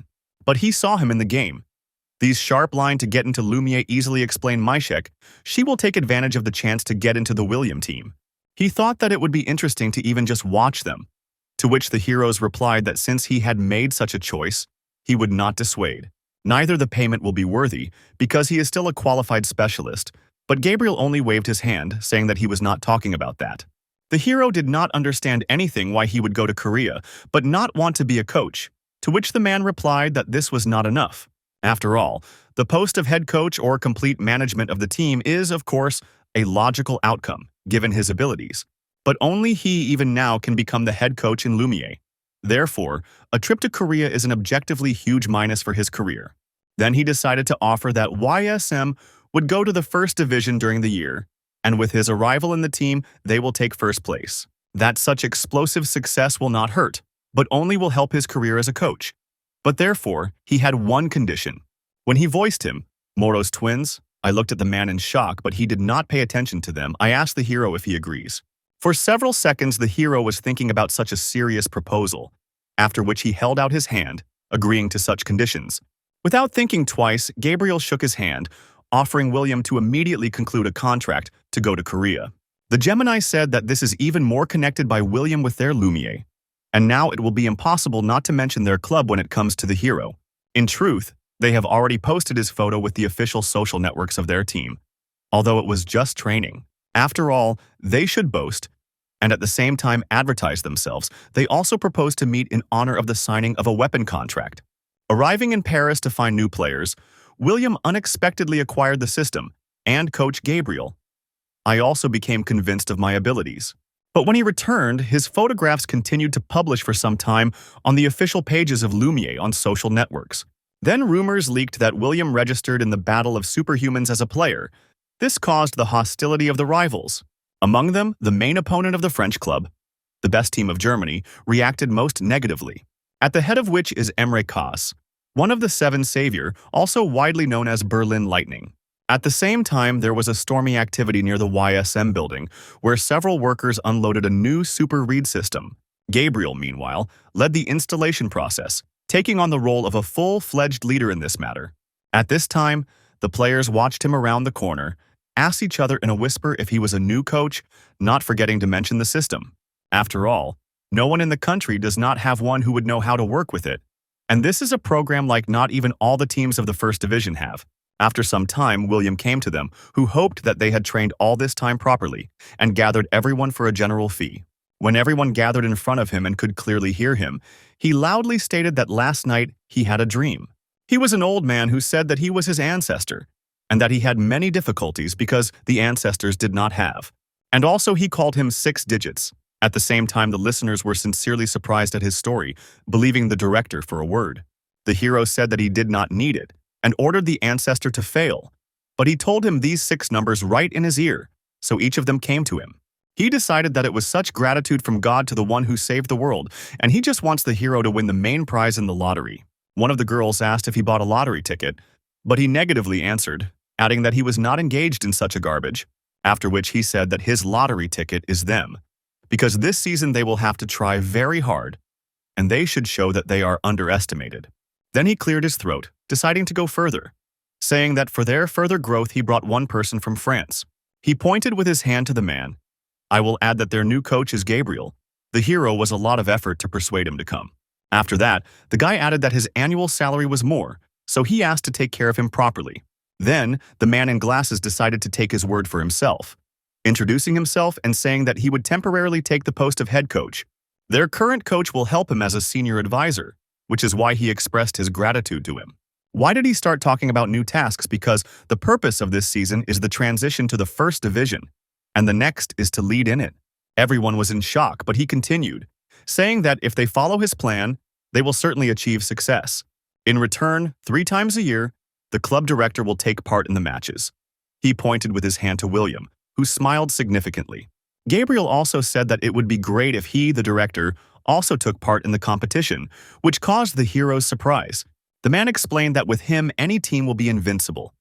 But he saw him in the game. These sharp line to get into Lumiere easily explained Maishek. She will take advantage of the chance to get into the William team. He thought that it would be interesting to even just watch them, to which the heroes replied that since he had made such a choice, he would not dissuade. Neither the payment will be worthy, because he is still a qualified specialist, but Gabriel only waved his hand, saying that he was not talking about that. The hero did not understand anything why he would go to Korea, but not want to be a coach, to which the man replied that this was not enough. After all, the post of head coach or complete management of the team is, of course, a logical outcome, given his abilities. But only he even now can become the head coach in Lumiere. Therefore, a trip to Korea is an objectively huge minus for his career. Then he decided to offer that YSM would go to the 1st Division during the year, and with his arrival in the team, they will take 1st place. That such explosive success will not hurt, but only will help his career as a coach. But therefore, he had one condition. When he voiced him, Moro's twins, I looked at the man in shock, but he did not pay attention to them. I asked the hero if he agrees. For several seconds, the hero was thinking about such a serious proposal, after which he held out his hand, agreeing to such conditions. Without thinking twice, Gabriel shook his hand, offering William to immediately conclude a contract to go to Korea. The Gemini said that this is even more connected by William with their Lumiere, and now it will be impossible not to mention their club when it comes to the hero. In truth, they have already posted his photo with the official social networks of their team, although it was just training. After all, they should boast, and at the same time advertise themselves. They also proposed to meet in honor of the signing of a weapon contract. Arriving in Paris to find new players, William unexpectedly acquired the system, and Coach Gabriel. I also became convinced of my abilities. But when he returned, his photographs continued to publish for some time on the official pages of Lumiere on social networks. Then rumors leaked that William registered in the Battle of Superhumans as a player. This caused the hostility of the rivals. Among them, the main opponent of the French club, the best team of Germany, reacted most negatively, at the head of which is Enricaps, one of the 7 Savior, also widely known as Berlin Lightning. At the same time, there was a stormy activity near the YSM building, where several workers unloaded a new super read system. Gabriel, meanwhile, led the installation process, taking on the role of a full-fledged leader in this matter. At this time, the players watched him around the corner, asked each other in a whisper if he was a new coach, not forgetting to mention the system. After all, no one in the country does not have one who would know how to work with it. And this is a program like not even all the teams of the 1st Division have. After some time, William came to them, who hoped that they had trained all this time properly, and gathered everyone for a general fee. When everyone gathered in front of him and could clearly hear him, He loudly stated that last night he had a dream. He was an old man who said that he was his ancestor, and that he had many difficulties because the ancestors did not have. And also he called him 6 digits. At the same time, the listeners were sincerely surprised at his story, believing the director for a word. The hero said that he did not need it, and ordered the ancestor to fail. But he told him these 6 numbers right in his ear, so each of them came to him. He decided that it was such gratitude from God to the one who saved the world, and he just wants the hero to win the main prize in the lottery. One of the girls asked if he bought a lottery ticket, but he negatively answered, adding that he was not engaged in such a garbage, after which he said that his lottery ticket is them, because this season they will have to try very hard, and they should show that they are underestimated. Then he cleared his throat, deciding to go further, saying that for their further growth he brought one person from France. He pointed with his hand to the man. I will add that their new coach is Gabriel. The hero was a lot of effort to persuade him to come. After that, the guy added that his annual salary was more, so he asked to take care of him properly. Then, the man in glasses decided to take his word for himself, introducing himself and saying that he would temporarily take the post of head coach. Their current coach will help him as a senior advisor, which is why he expressed his gratitude to him. Why did he start talking about new tasks? Because the purpose of this season is the transition to the first division, and the next is to lead in it. Everyone was in shock, but he continued, saying that if they follow his plan, they will certainly achieve success. In return, 3 times a year, the club director will take part in the matches. He pointed with his hand to William, who smiled significantly. Gabriel also said that it would be great if he, the director, also took part in the competition, which caused the hero's surprise. The man explained that with him, any team will be invincible.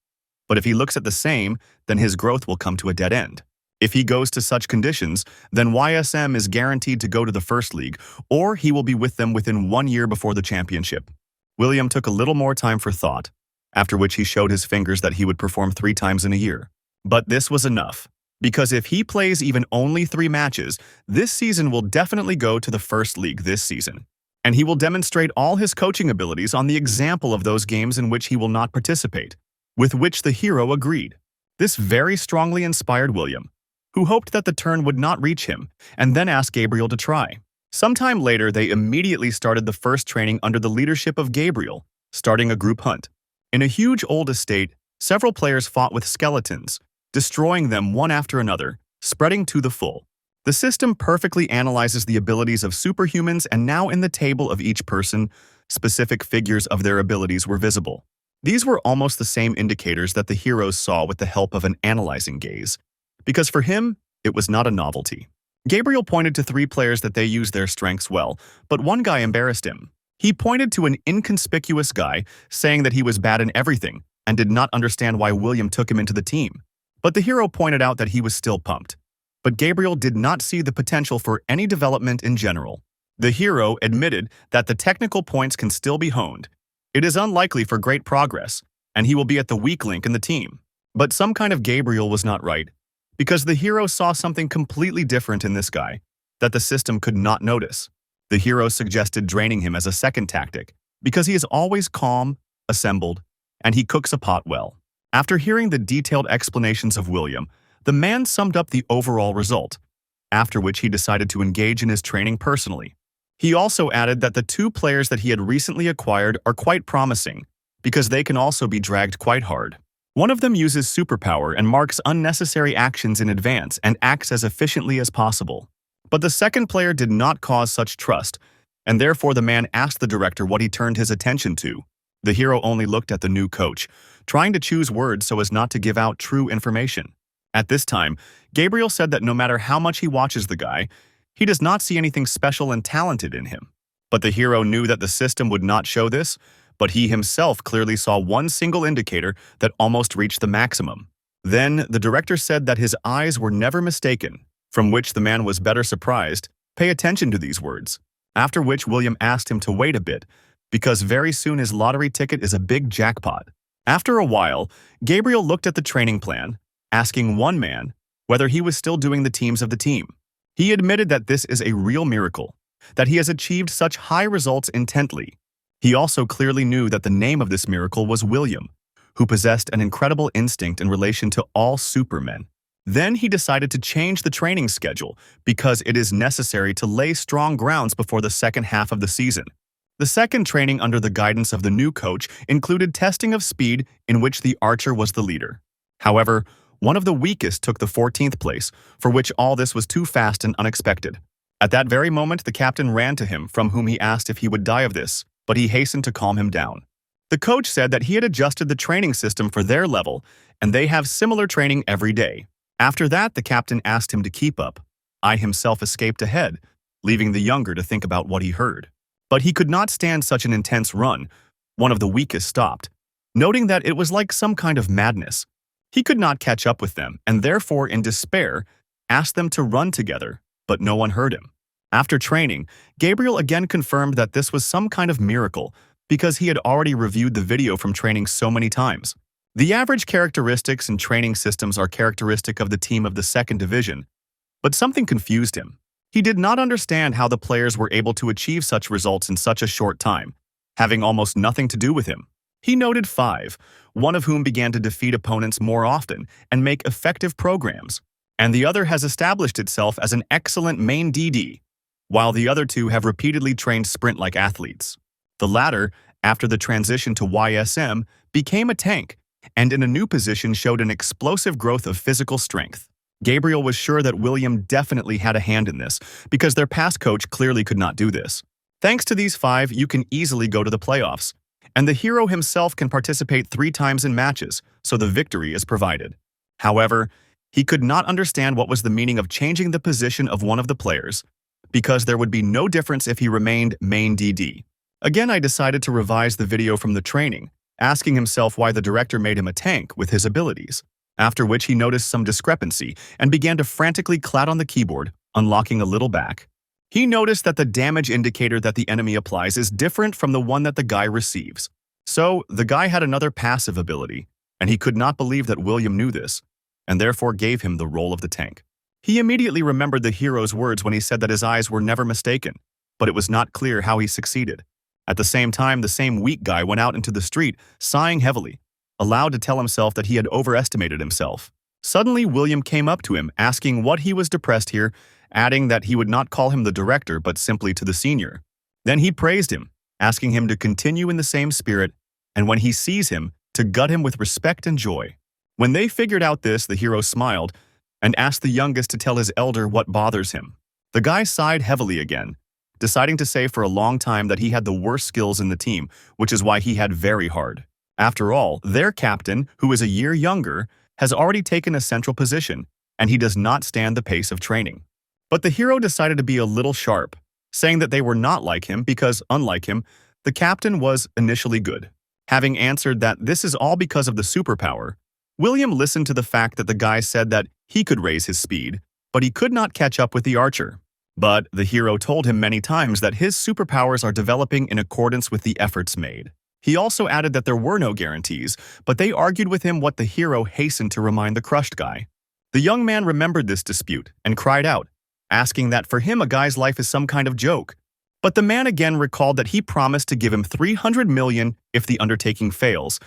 But if he looks at the same, then his growth will come to a dead end. If he goes to such conditions, then YSM is guaranteed to go to the first league, or he will be with them within 1 year before the championship. William took a little more time for thought, after which he showed his fingers that he would perform 3 times in a year. But this was enough, because if he plays even only 3 matches, this season will definitely go to the first league this season. And he will demonstrate all his coaching abilities on the example of those games in which he will not participate, with which the hero agreed. This very strongly inspired William, who hoped that the turn would not reach him, and then asked Gabriel to try. Sometime later, they immediately started the first training under the leadership of Gabriel, starting a group hunt. In a huge old estate, several players fought with skeletons, destroying them one after another, spreading to the full. The system perfectly analyzes the abilities of superhumans, and now in the table of each person, specific figures of their abilities were visible. These were almost the same indicators that the heroes saw with the help of an analyzing gaze, because for him, it was not a novelty. Gabriel pointed to 3 players that they used their strengths well, but one guy embarrassed him. He pointed to an inconspicuous guy, saying that he was bad in everything, and did not understand why William took him into the team. But the hero pointed out that he was still pumped. But Gabriel did not see the potential for any development in general. The hero admitted that the technical points can still be honed. It is unlikely for great progress, and he will be at the weak link in the team. But some kind of Gabriel was not right, because the hero saw something completely different in this guy that the system could not notice. The hero suggested draining him as a second tactic, because he is always calm, assembled, and he cooks a pot well. After hearing the detailed explanations of William, the man summed up the overall result, after which he decided to engage in his training personally. He also added that the 2 players that he had recently acquired are quite promising, because they can also be dragged quite hard. One of them uses superpower and marks unnecessary actions in advance and acts as efficiently as possible. But the second player did not cause such trust, and therefore the man asked the director what he turned his attention to. The hero only looked at the new coach, trying to choose words so as not to give out true information. At this time, Gabriel said that no matter how much he watches the guy, he does not see anything special and talented in him. But the hero knew that the system would not show this, but he himself clearly saw one single indicator that almost reached the maximum. Then, the director said that his eyes were never mistaken, from which the man was better surprised. Pay attention to these words. After which William asked him to wait a bit, because very soon his lottery ticket is a big jackpot. After a while, Gabriel looked at the training plan, asking one man whether he was still doing the teams of the team. He admitted that this is a real miracle, that he has achieved such high results intently. He also clearly knew that the name of this miracle was William, who possessed an incredible instinct in relation to all supermen. Then he decided to change the training schedule because it is necessary to lay strong grounds before the second half of the season. The second training under the guidance of the new coach included testing of speed in which the archer was the leader. However, one of the weakest took the 14th place, for which all this was too fast and unexpected. At that very moment, the captain ran to him, from whom he asked if he would die of this, but he hastened to calm him down. The coach said that he had adjusted the training system for their level, and they have similar training every day. After that, the captain asked him to keep up. I himself escaped ahead, leaving the younger to think about what he heard. But he could not stand such an intense run. One of the weakest stopped, noting that it was like some kind of madness. He could not catch up with them, and therefore, in despair, asked them to run together, but no one heard him. After training, Gabriel again confirmed that this was some kind of miracle, because he had already reviewed the video from training so many times. The average characteristics and training systems are characteristic of the team of the second division, but something confused him. He did not understand how the players were able to achieve such results in such a short time, having almost nothing to do with him. He noted 5, one of whom began to defeat opponents more often and make effective programs, and the other has established itself as an excellent main DD, while the other 2 have repeatedly trained sprint-like athletes. The latter, after the transition to YSM, became a tank, and in a new position showed an explosive growth of physical strength. Gabriel was sure that William definitely had a hand in this, because their past coach clearly could not do this. Thanks to these 5, you can easily go to the playoffs, and the hero himself can participate 3 times in matches, so the victory is provided. However, he could not understand what was the meaning of changing the position of one of the players, because there would be no difference if he remained main DD. Again, I decided to revise the video from the training, asking himself why the director made him a tank with his abilities. After which he noticed some discrepancy and began to frantically clap on the keyboard, unlocking a little back. He noticed that the damage indicator that the enemy applies is different from the one that the guy receives. So, the guy had another passive ability, and he could not believe that William knew this, and therefore gave him the role of the tank. He immediately remembered the hero's words when he said that his eyes were never mistaken, but it was not clear how he succeeded. At the same time, the same weak guy went out into the street, sighing heavily, allowed to tell himself that he had overestimated himself. Suddenly, William came up to him, asking what he was depressed here, adding that he would not call him the director but simply to the senior. Then he praised him, asking him to continue in the same spirit, and when he sees him, to gut him with respect and joy. When they figured out this, the hero smiled and asked the youngest to tell his elder what bothers him. The guy sighed heavily again, deciding to say for a long time that he had the worst skills in the team, which is why he had very hard. After all, their captain, who is a year younger, has already taken a central position, and he does not stand the pace of training. But the hero decided to be a little sharp, saying that they were not like him because, unlike him, the captain was initially good. Having answered that this is all because of the superpower, William listened to the fact that the guy said that he could raise his speed, but he could not catch up with the archer. But the hero told him many times that his superpowers are developing in accordance with the efforts made. He also added that there were no guarantees, but they argued with him what the hero hastened to remind the crushed guy. The young man remembered this dispute and cried out, asking that for him a guy's life is some kind of joke. But the man again recalled that he promised to give him 300 million if the undertaking fails.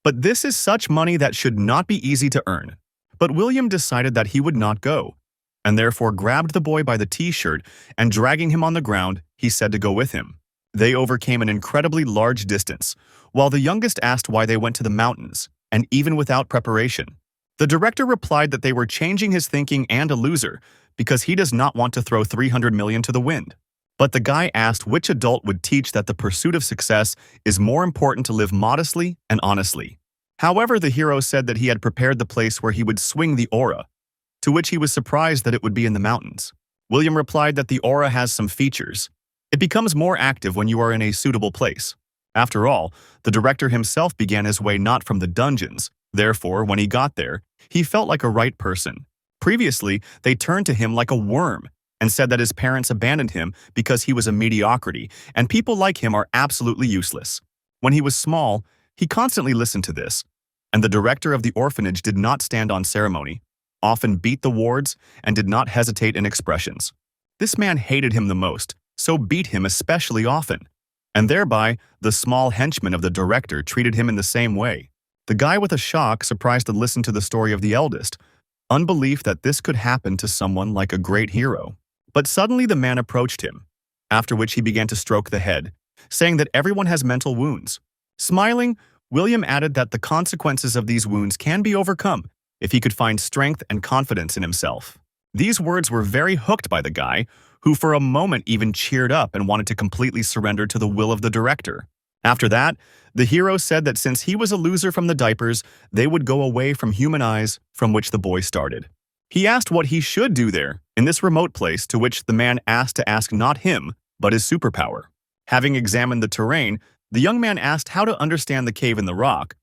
But this is such money that should not be easy to earn. But William decided that he would not go, and therefore grabbed the boy by the t-shirt and dragging him on the ground, he said to go with him. They overcame an incredibly large distance, while the youngest asked why they went to the mountains, and even without preparation. The director replied that they were changing his thinking and a loser, because he does not want to throw 300 million to the wind. But the guy asked which adult would teach that the pursuit of success is more important to live modestly and honestly. However, the hero said that he had prepared the place where he would swing the aura, to which he was surprised that it would be in the mountains. William replied that the aura has some features. It becomes more active when you are in a suitable place. After all, the director himself began his way not from the dungeons. Therefore, when he got there, he felt like a right person. Previously, they turned to him like a worm and said that his parents abandoned him because he was a mediocrity and people like him are absolutely useless. When he was small, he constantly listened to this, and the director of the orphanage did not stand on ceremony, often beat the wards, and did not hesitate in expressions. This man hated him the most, so beat him especially often, and thereby the small henchman of the director treated him in the same way. The guy with a shock surprised to listen to the story of the eldest, unbelief that this could happen to someone like a great hero. But suddenly the man approached him, after which he began to stroke the head, saying that everyone has mental wounds. Smiling, William added that the consequences of these wounds can be overcome if he could find strength and confidence in himself. These words were very hooked by the guy, who for a moment even cheered up and wanted to completely surrender to the will of the director. After that, the hero said that since he was a loser from the diapers, they would go away from human eyes from which the boy started. He asked what he should do there, in this remote place, to which the man asked to ask not him, but his superpower. Having examined the terrain, the young man asked how to understand the cave in the rock,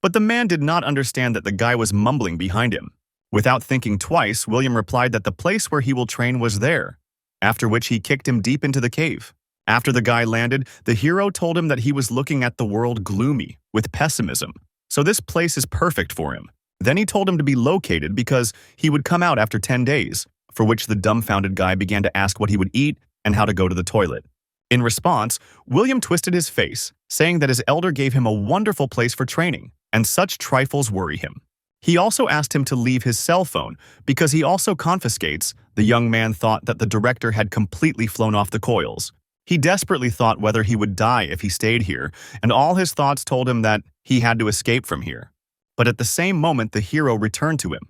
but the man did not understand that the guy was mumbling behind him. Without thinking twice, William replied that the place where he will train was there, after which he kicked him deep into the cave. After the guy landed, the hero told him that he was looking at the world gloomy, with pessimism, so this place is perfect for him. Then he told him to be located because he would come out after 10 days, for which the dumbfounded guy began to ask what he would eat and how to go to the toilet. In response, William twisted his face, saying that his elder gave him a wonderful place for training, and such trifles worry him. He also asked him to leave his cell phone because he also confiscates. The young man thought that the director had completely flown off the coils. He desperately thought whether he would die if he stayed here, and all his thoughts told him that he had to escape from here. But at the same moment, the hero returned to him,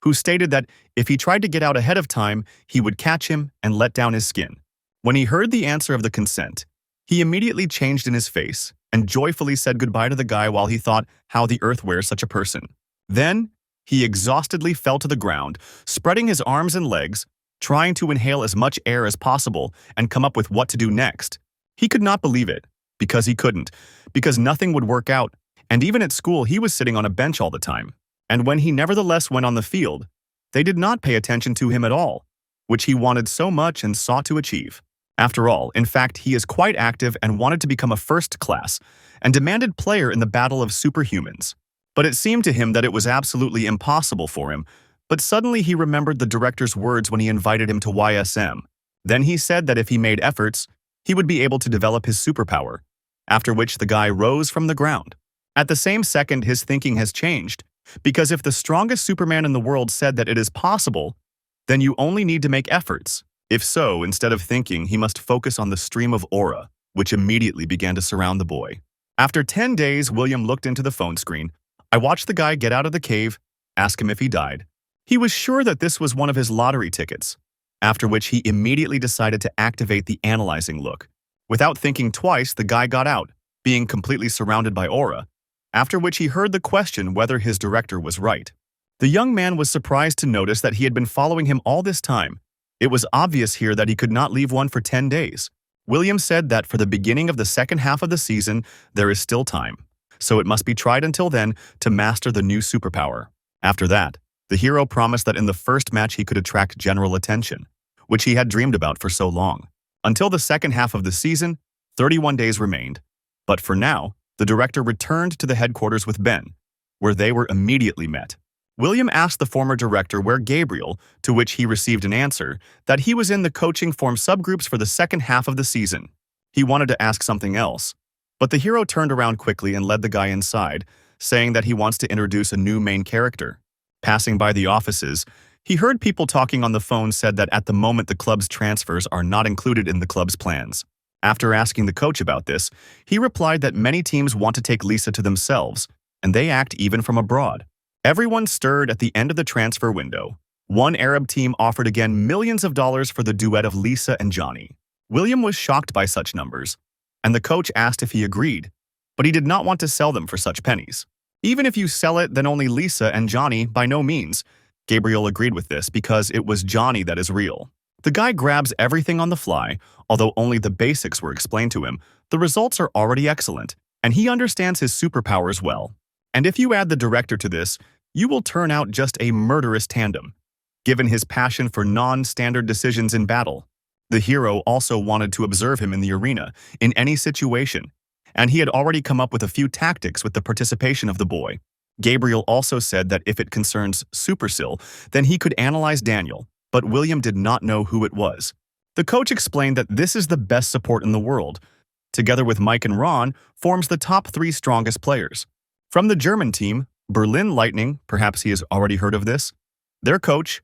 who stated that if he tried to get out ahead of time, he would catch him and let down his skin. When he heard the answer of the consent, he immediately changed in his face and joyfully said goodbye to the guy while he thought how the earth wears such a person. Then, he exhaustedly fell to the ground, spreading his arms and legs, trying to inhale as much air as possible and come up with what to do next. He could not believe it, because he couldn't, because nothing would work out, and even at school he was sitting on a bench all the time. And when he nevertheless went on the field, they did not pay attention to him at all, which he wanted so much and sought to achieve. After all, in fact, he is quite active and wanted to become a first class and demanded player in the battle of superhumans. But it seemed to him that it was absolutely impossible for him, but suddenly he remembered the director's words when he invited him to YSM. Then he said that if he made efforts, he would be able to develop his superpower, after which the guy rose from the ground. At the same second, his thinking has changed, because if the strongest Superman in the world said that it is possible, then you only need to make efforts. If so, instead of thinking, he must focus on the stream of aura, which immediately began to surround the boy. After 10 days, William looked into the phone screen. I watched the guy get out of the cave, ask him if he died. He was sure that this was one of his lottery tickets, after which he immediately decided to activate the analyzing look. Without thinking twice, the guy got out, being completely surrounded by aura, after which he heard the question whether his director was right. The young man was surprised to notice that he had been following him all this time. It was obvious here that he could not leave one for 10 days. William said that for the beginning of the second half of the season, there is still time, so it must be tried until then to master the new superpower. After that, the hero promised that in the first match he could attract general attention, which he had dreamed about for so long. Until the second half of the season, 31 days remained. But for now, the director returned to the headquarters with Ben, where they were immediately met. William asked the former director where Gabriel, to which he received an answer, that he was in the coaching form subgroups for the second half of the season. He wanted to ask something else, but the hero turned around quickly and led the guy inside, saying that he wants to introduce a new main character. Passing by the offices, he heard people talking on the phone said that at the moment the club's transfers are not included in the club's plans. After asking the coach about this, he replied that many teams want to take Lisa to themselves, and they act even from abroad. Everyone stirred at the end of the transfer window. One Arab team offered again millions of dollars for the duet of Lisa and Johnny. William was shocked by such numbers, and the coach asked if he agreed, but he did not want to sell them for such pennies. Even if you sell it, then only Lisa and Johnny, by no means. Gabriel agreed with this because it was Johnny that is real. The guy grabs everything on the fly, although only the basics were explained to him. The results are already excellent, and he understands his superpowers well. And if you add the director to this, you will turn out just a murderous tandem. Given his passion for non-standard decisions in battle, the hero also wanted to observe him in the arena, in any situation, and he had already come up with a few tactics with the participation of the boy. Gabriel also said that if it concerns Supercell, then he could analyze Daniel, but William did not know who it was. The coach explained that this is the best support in the world, together with Mike and Ron, forms the top 3 strongest players. From the German team, Berlin Lightning, perhaps he has already heard of this, their coach,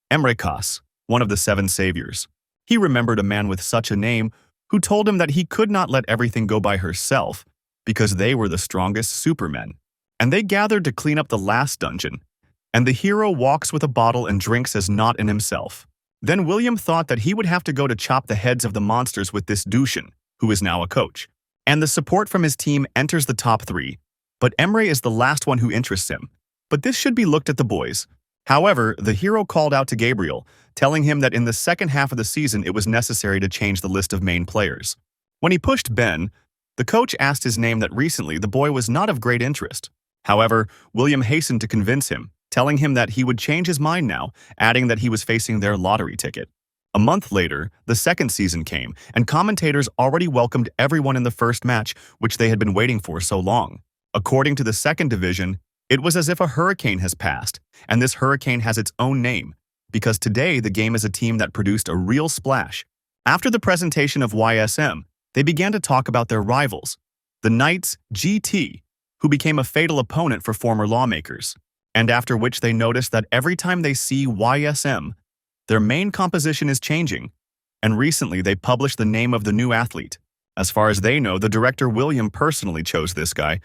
enrollment, one of the 7 saviors. He remembered a man with such a name who told him that he could not let everything go by herself because they were the strongest supermen. And they gathered to clean up the last dungeon, and the hero walks with a bottle and drinks as not in himself. Then William thought that he would have to go to chop the heads of the monsters with this Dushin, who is now a coach. And the support from his team enters the top 3, but Emre is the last one who interests him. But this should be looked at the boys. However, the hero called out to Gabriel, telling him that in the second half of the season it was necessary to change the list of main players. When he pushed Ben, the coach asked his name that recently the boy was not of great interest. However, William hastened to convince him, telling him that he would change his mind now, adding that he was facing their lottery ticket. A month later, the second season came, and commentators already welcomed everyone in the first match, which they had been waiting for so long. According to the second division, it was as if a hurricane has passed, and this hurricane has its own name, because today the game is a team that produced a real splash. After the presentation of YSM, they began to talk about their rivals, the Knights GT, who became a fatal opponent for former lawmakers, and after which they noticed that every time they see YSM, their main composition is changing, and recently they published the name of the new athlete. As far as they know, the director William personally chose this guy,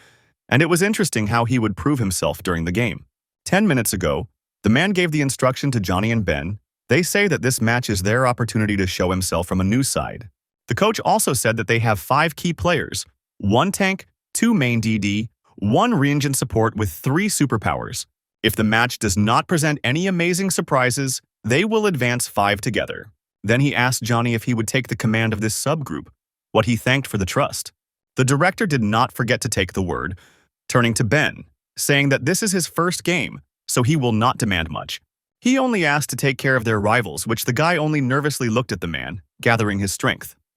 and it was interesting how he would prove himself during the game. 10 minutes ago, the man gave the instruction to Johnny and Ben. They say that this match is their opportunity to show himself from a new side. The coach also said that they have 5 key players, 1 tank, 2 main DD, 1 range and support with 3 superpowers. If the match does not present any amazing surprises, they will advance 5 together. Then he asked Johnny if he would take the command of this subgroup, what he thanked for the trust. The director did not forget to take the word, turning to Ben, saying that this is his first game, so he will not demand much. He only asked to take care of their rivals, which the guy only nervously looked at the man, gathering his strength.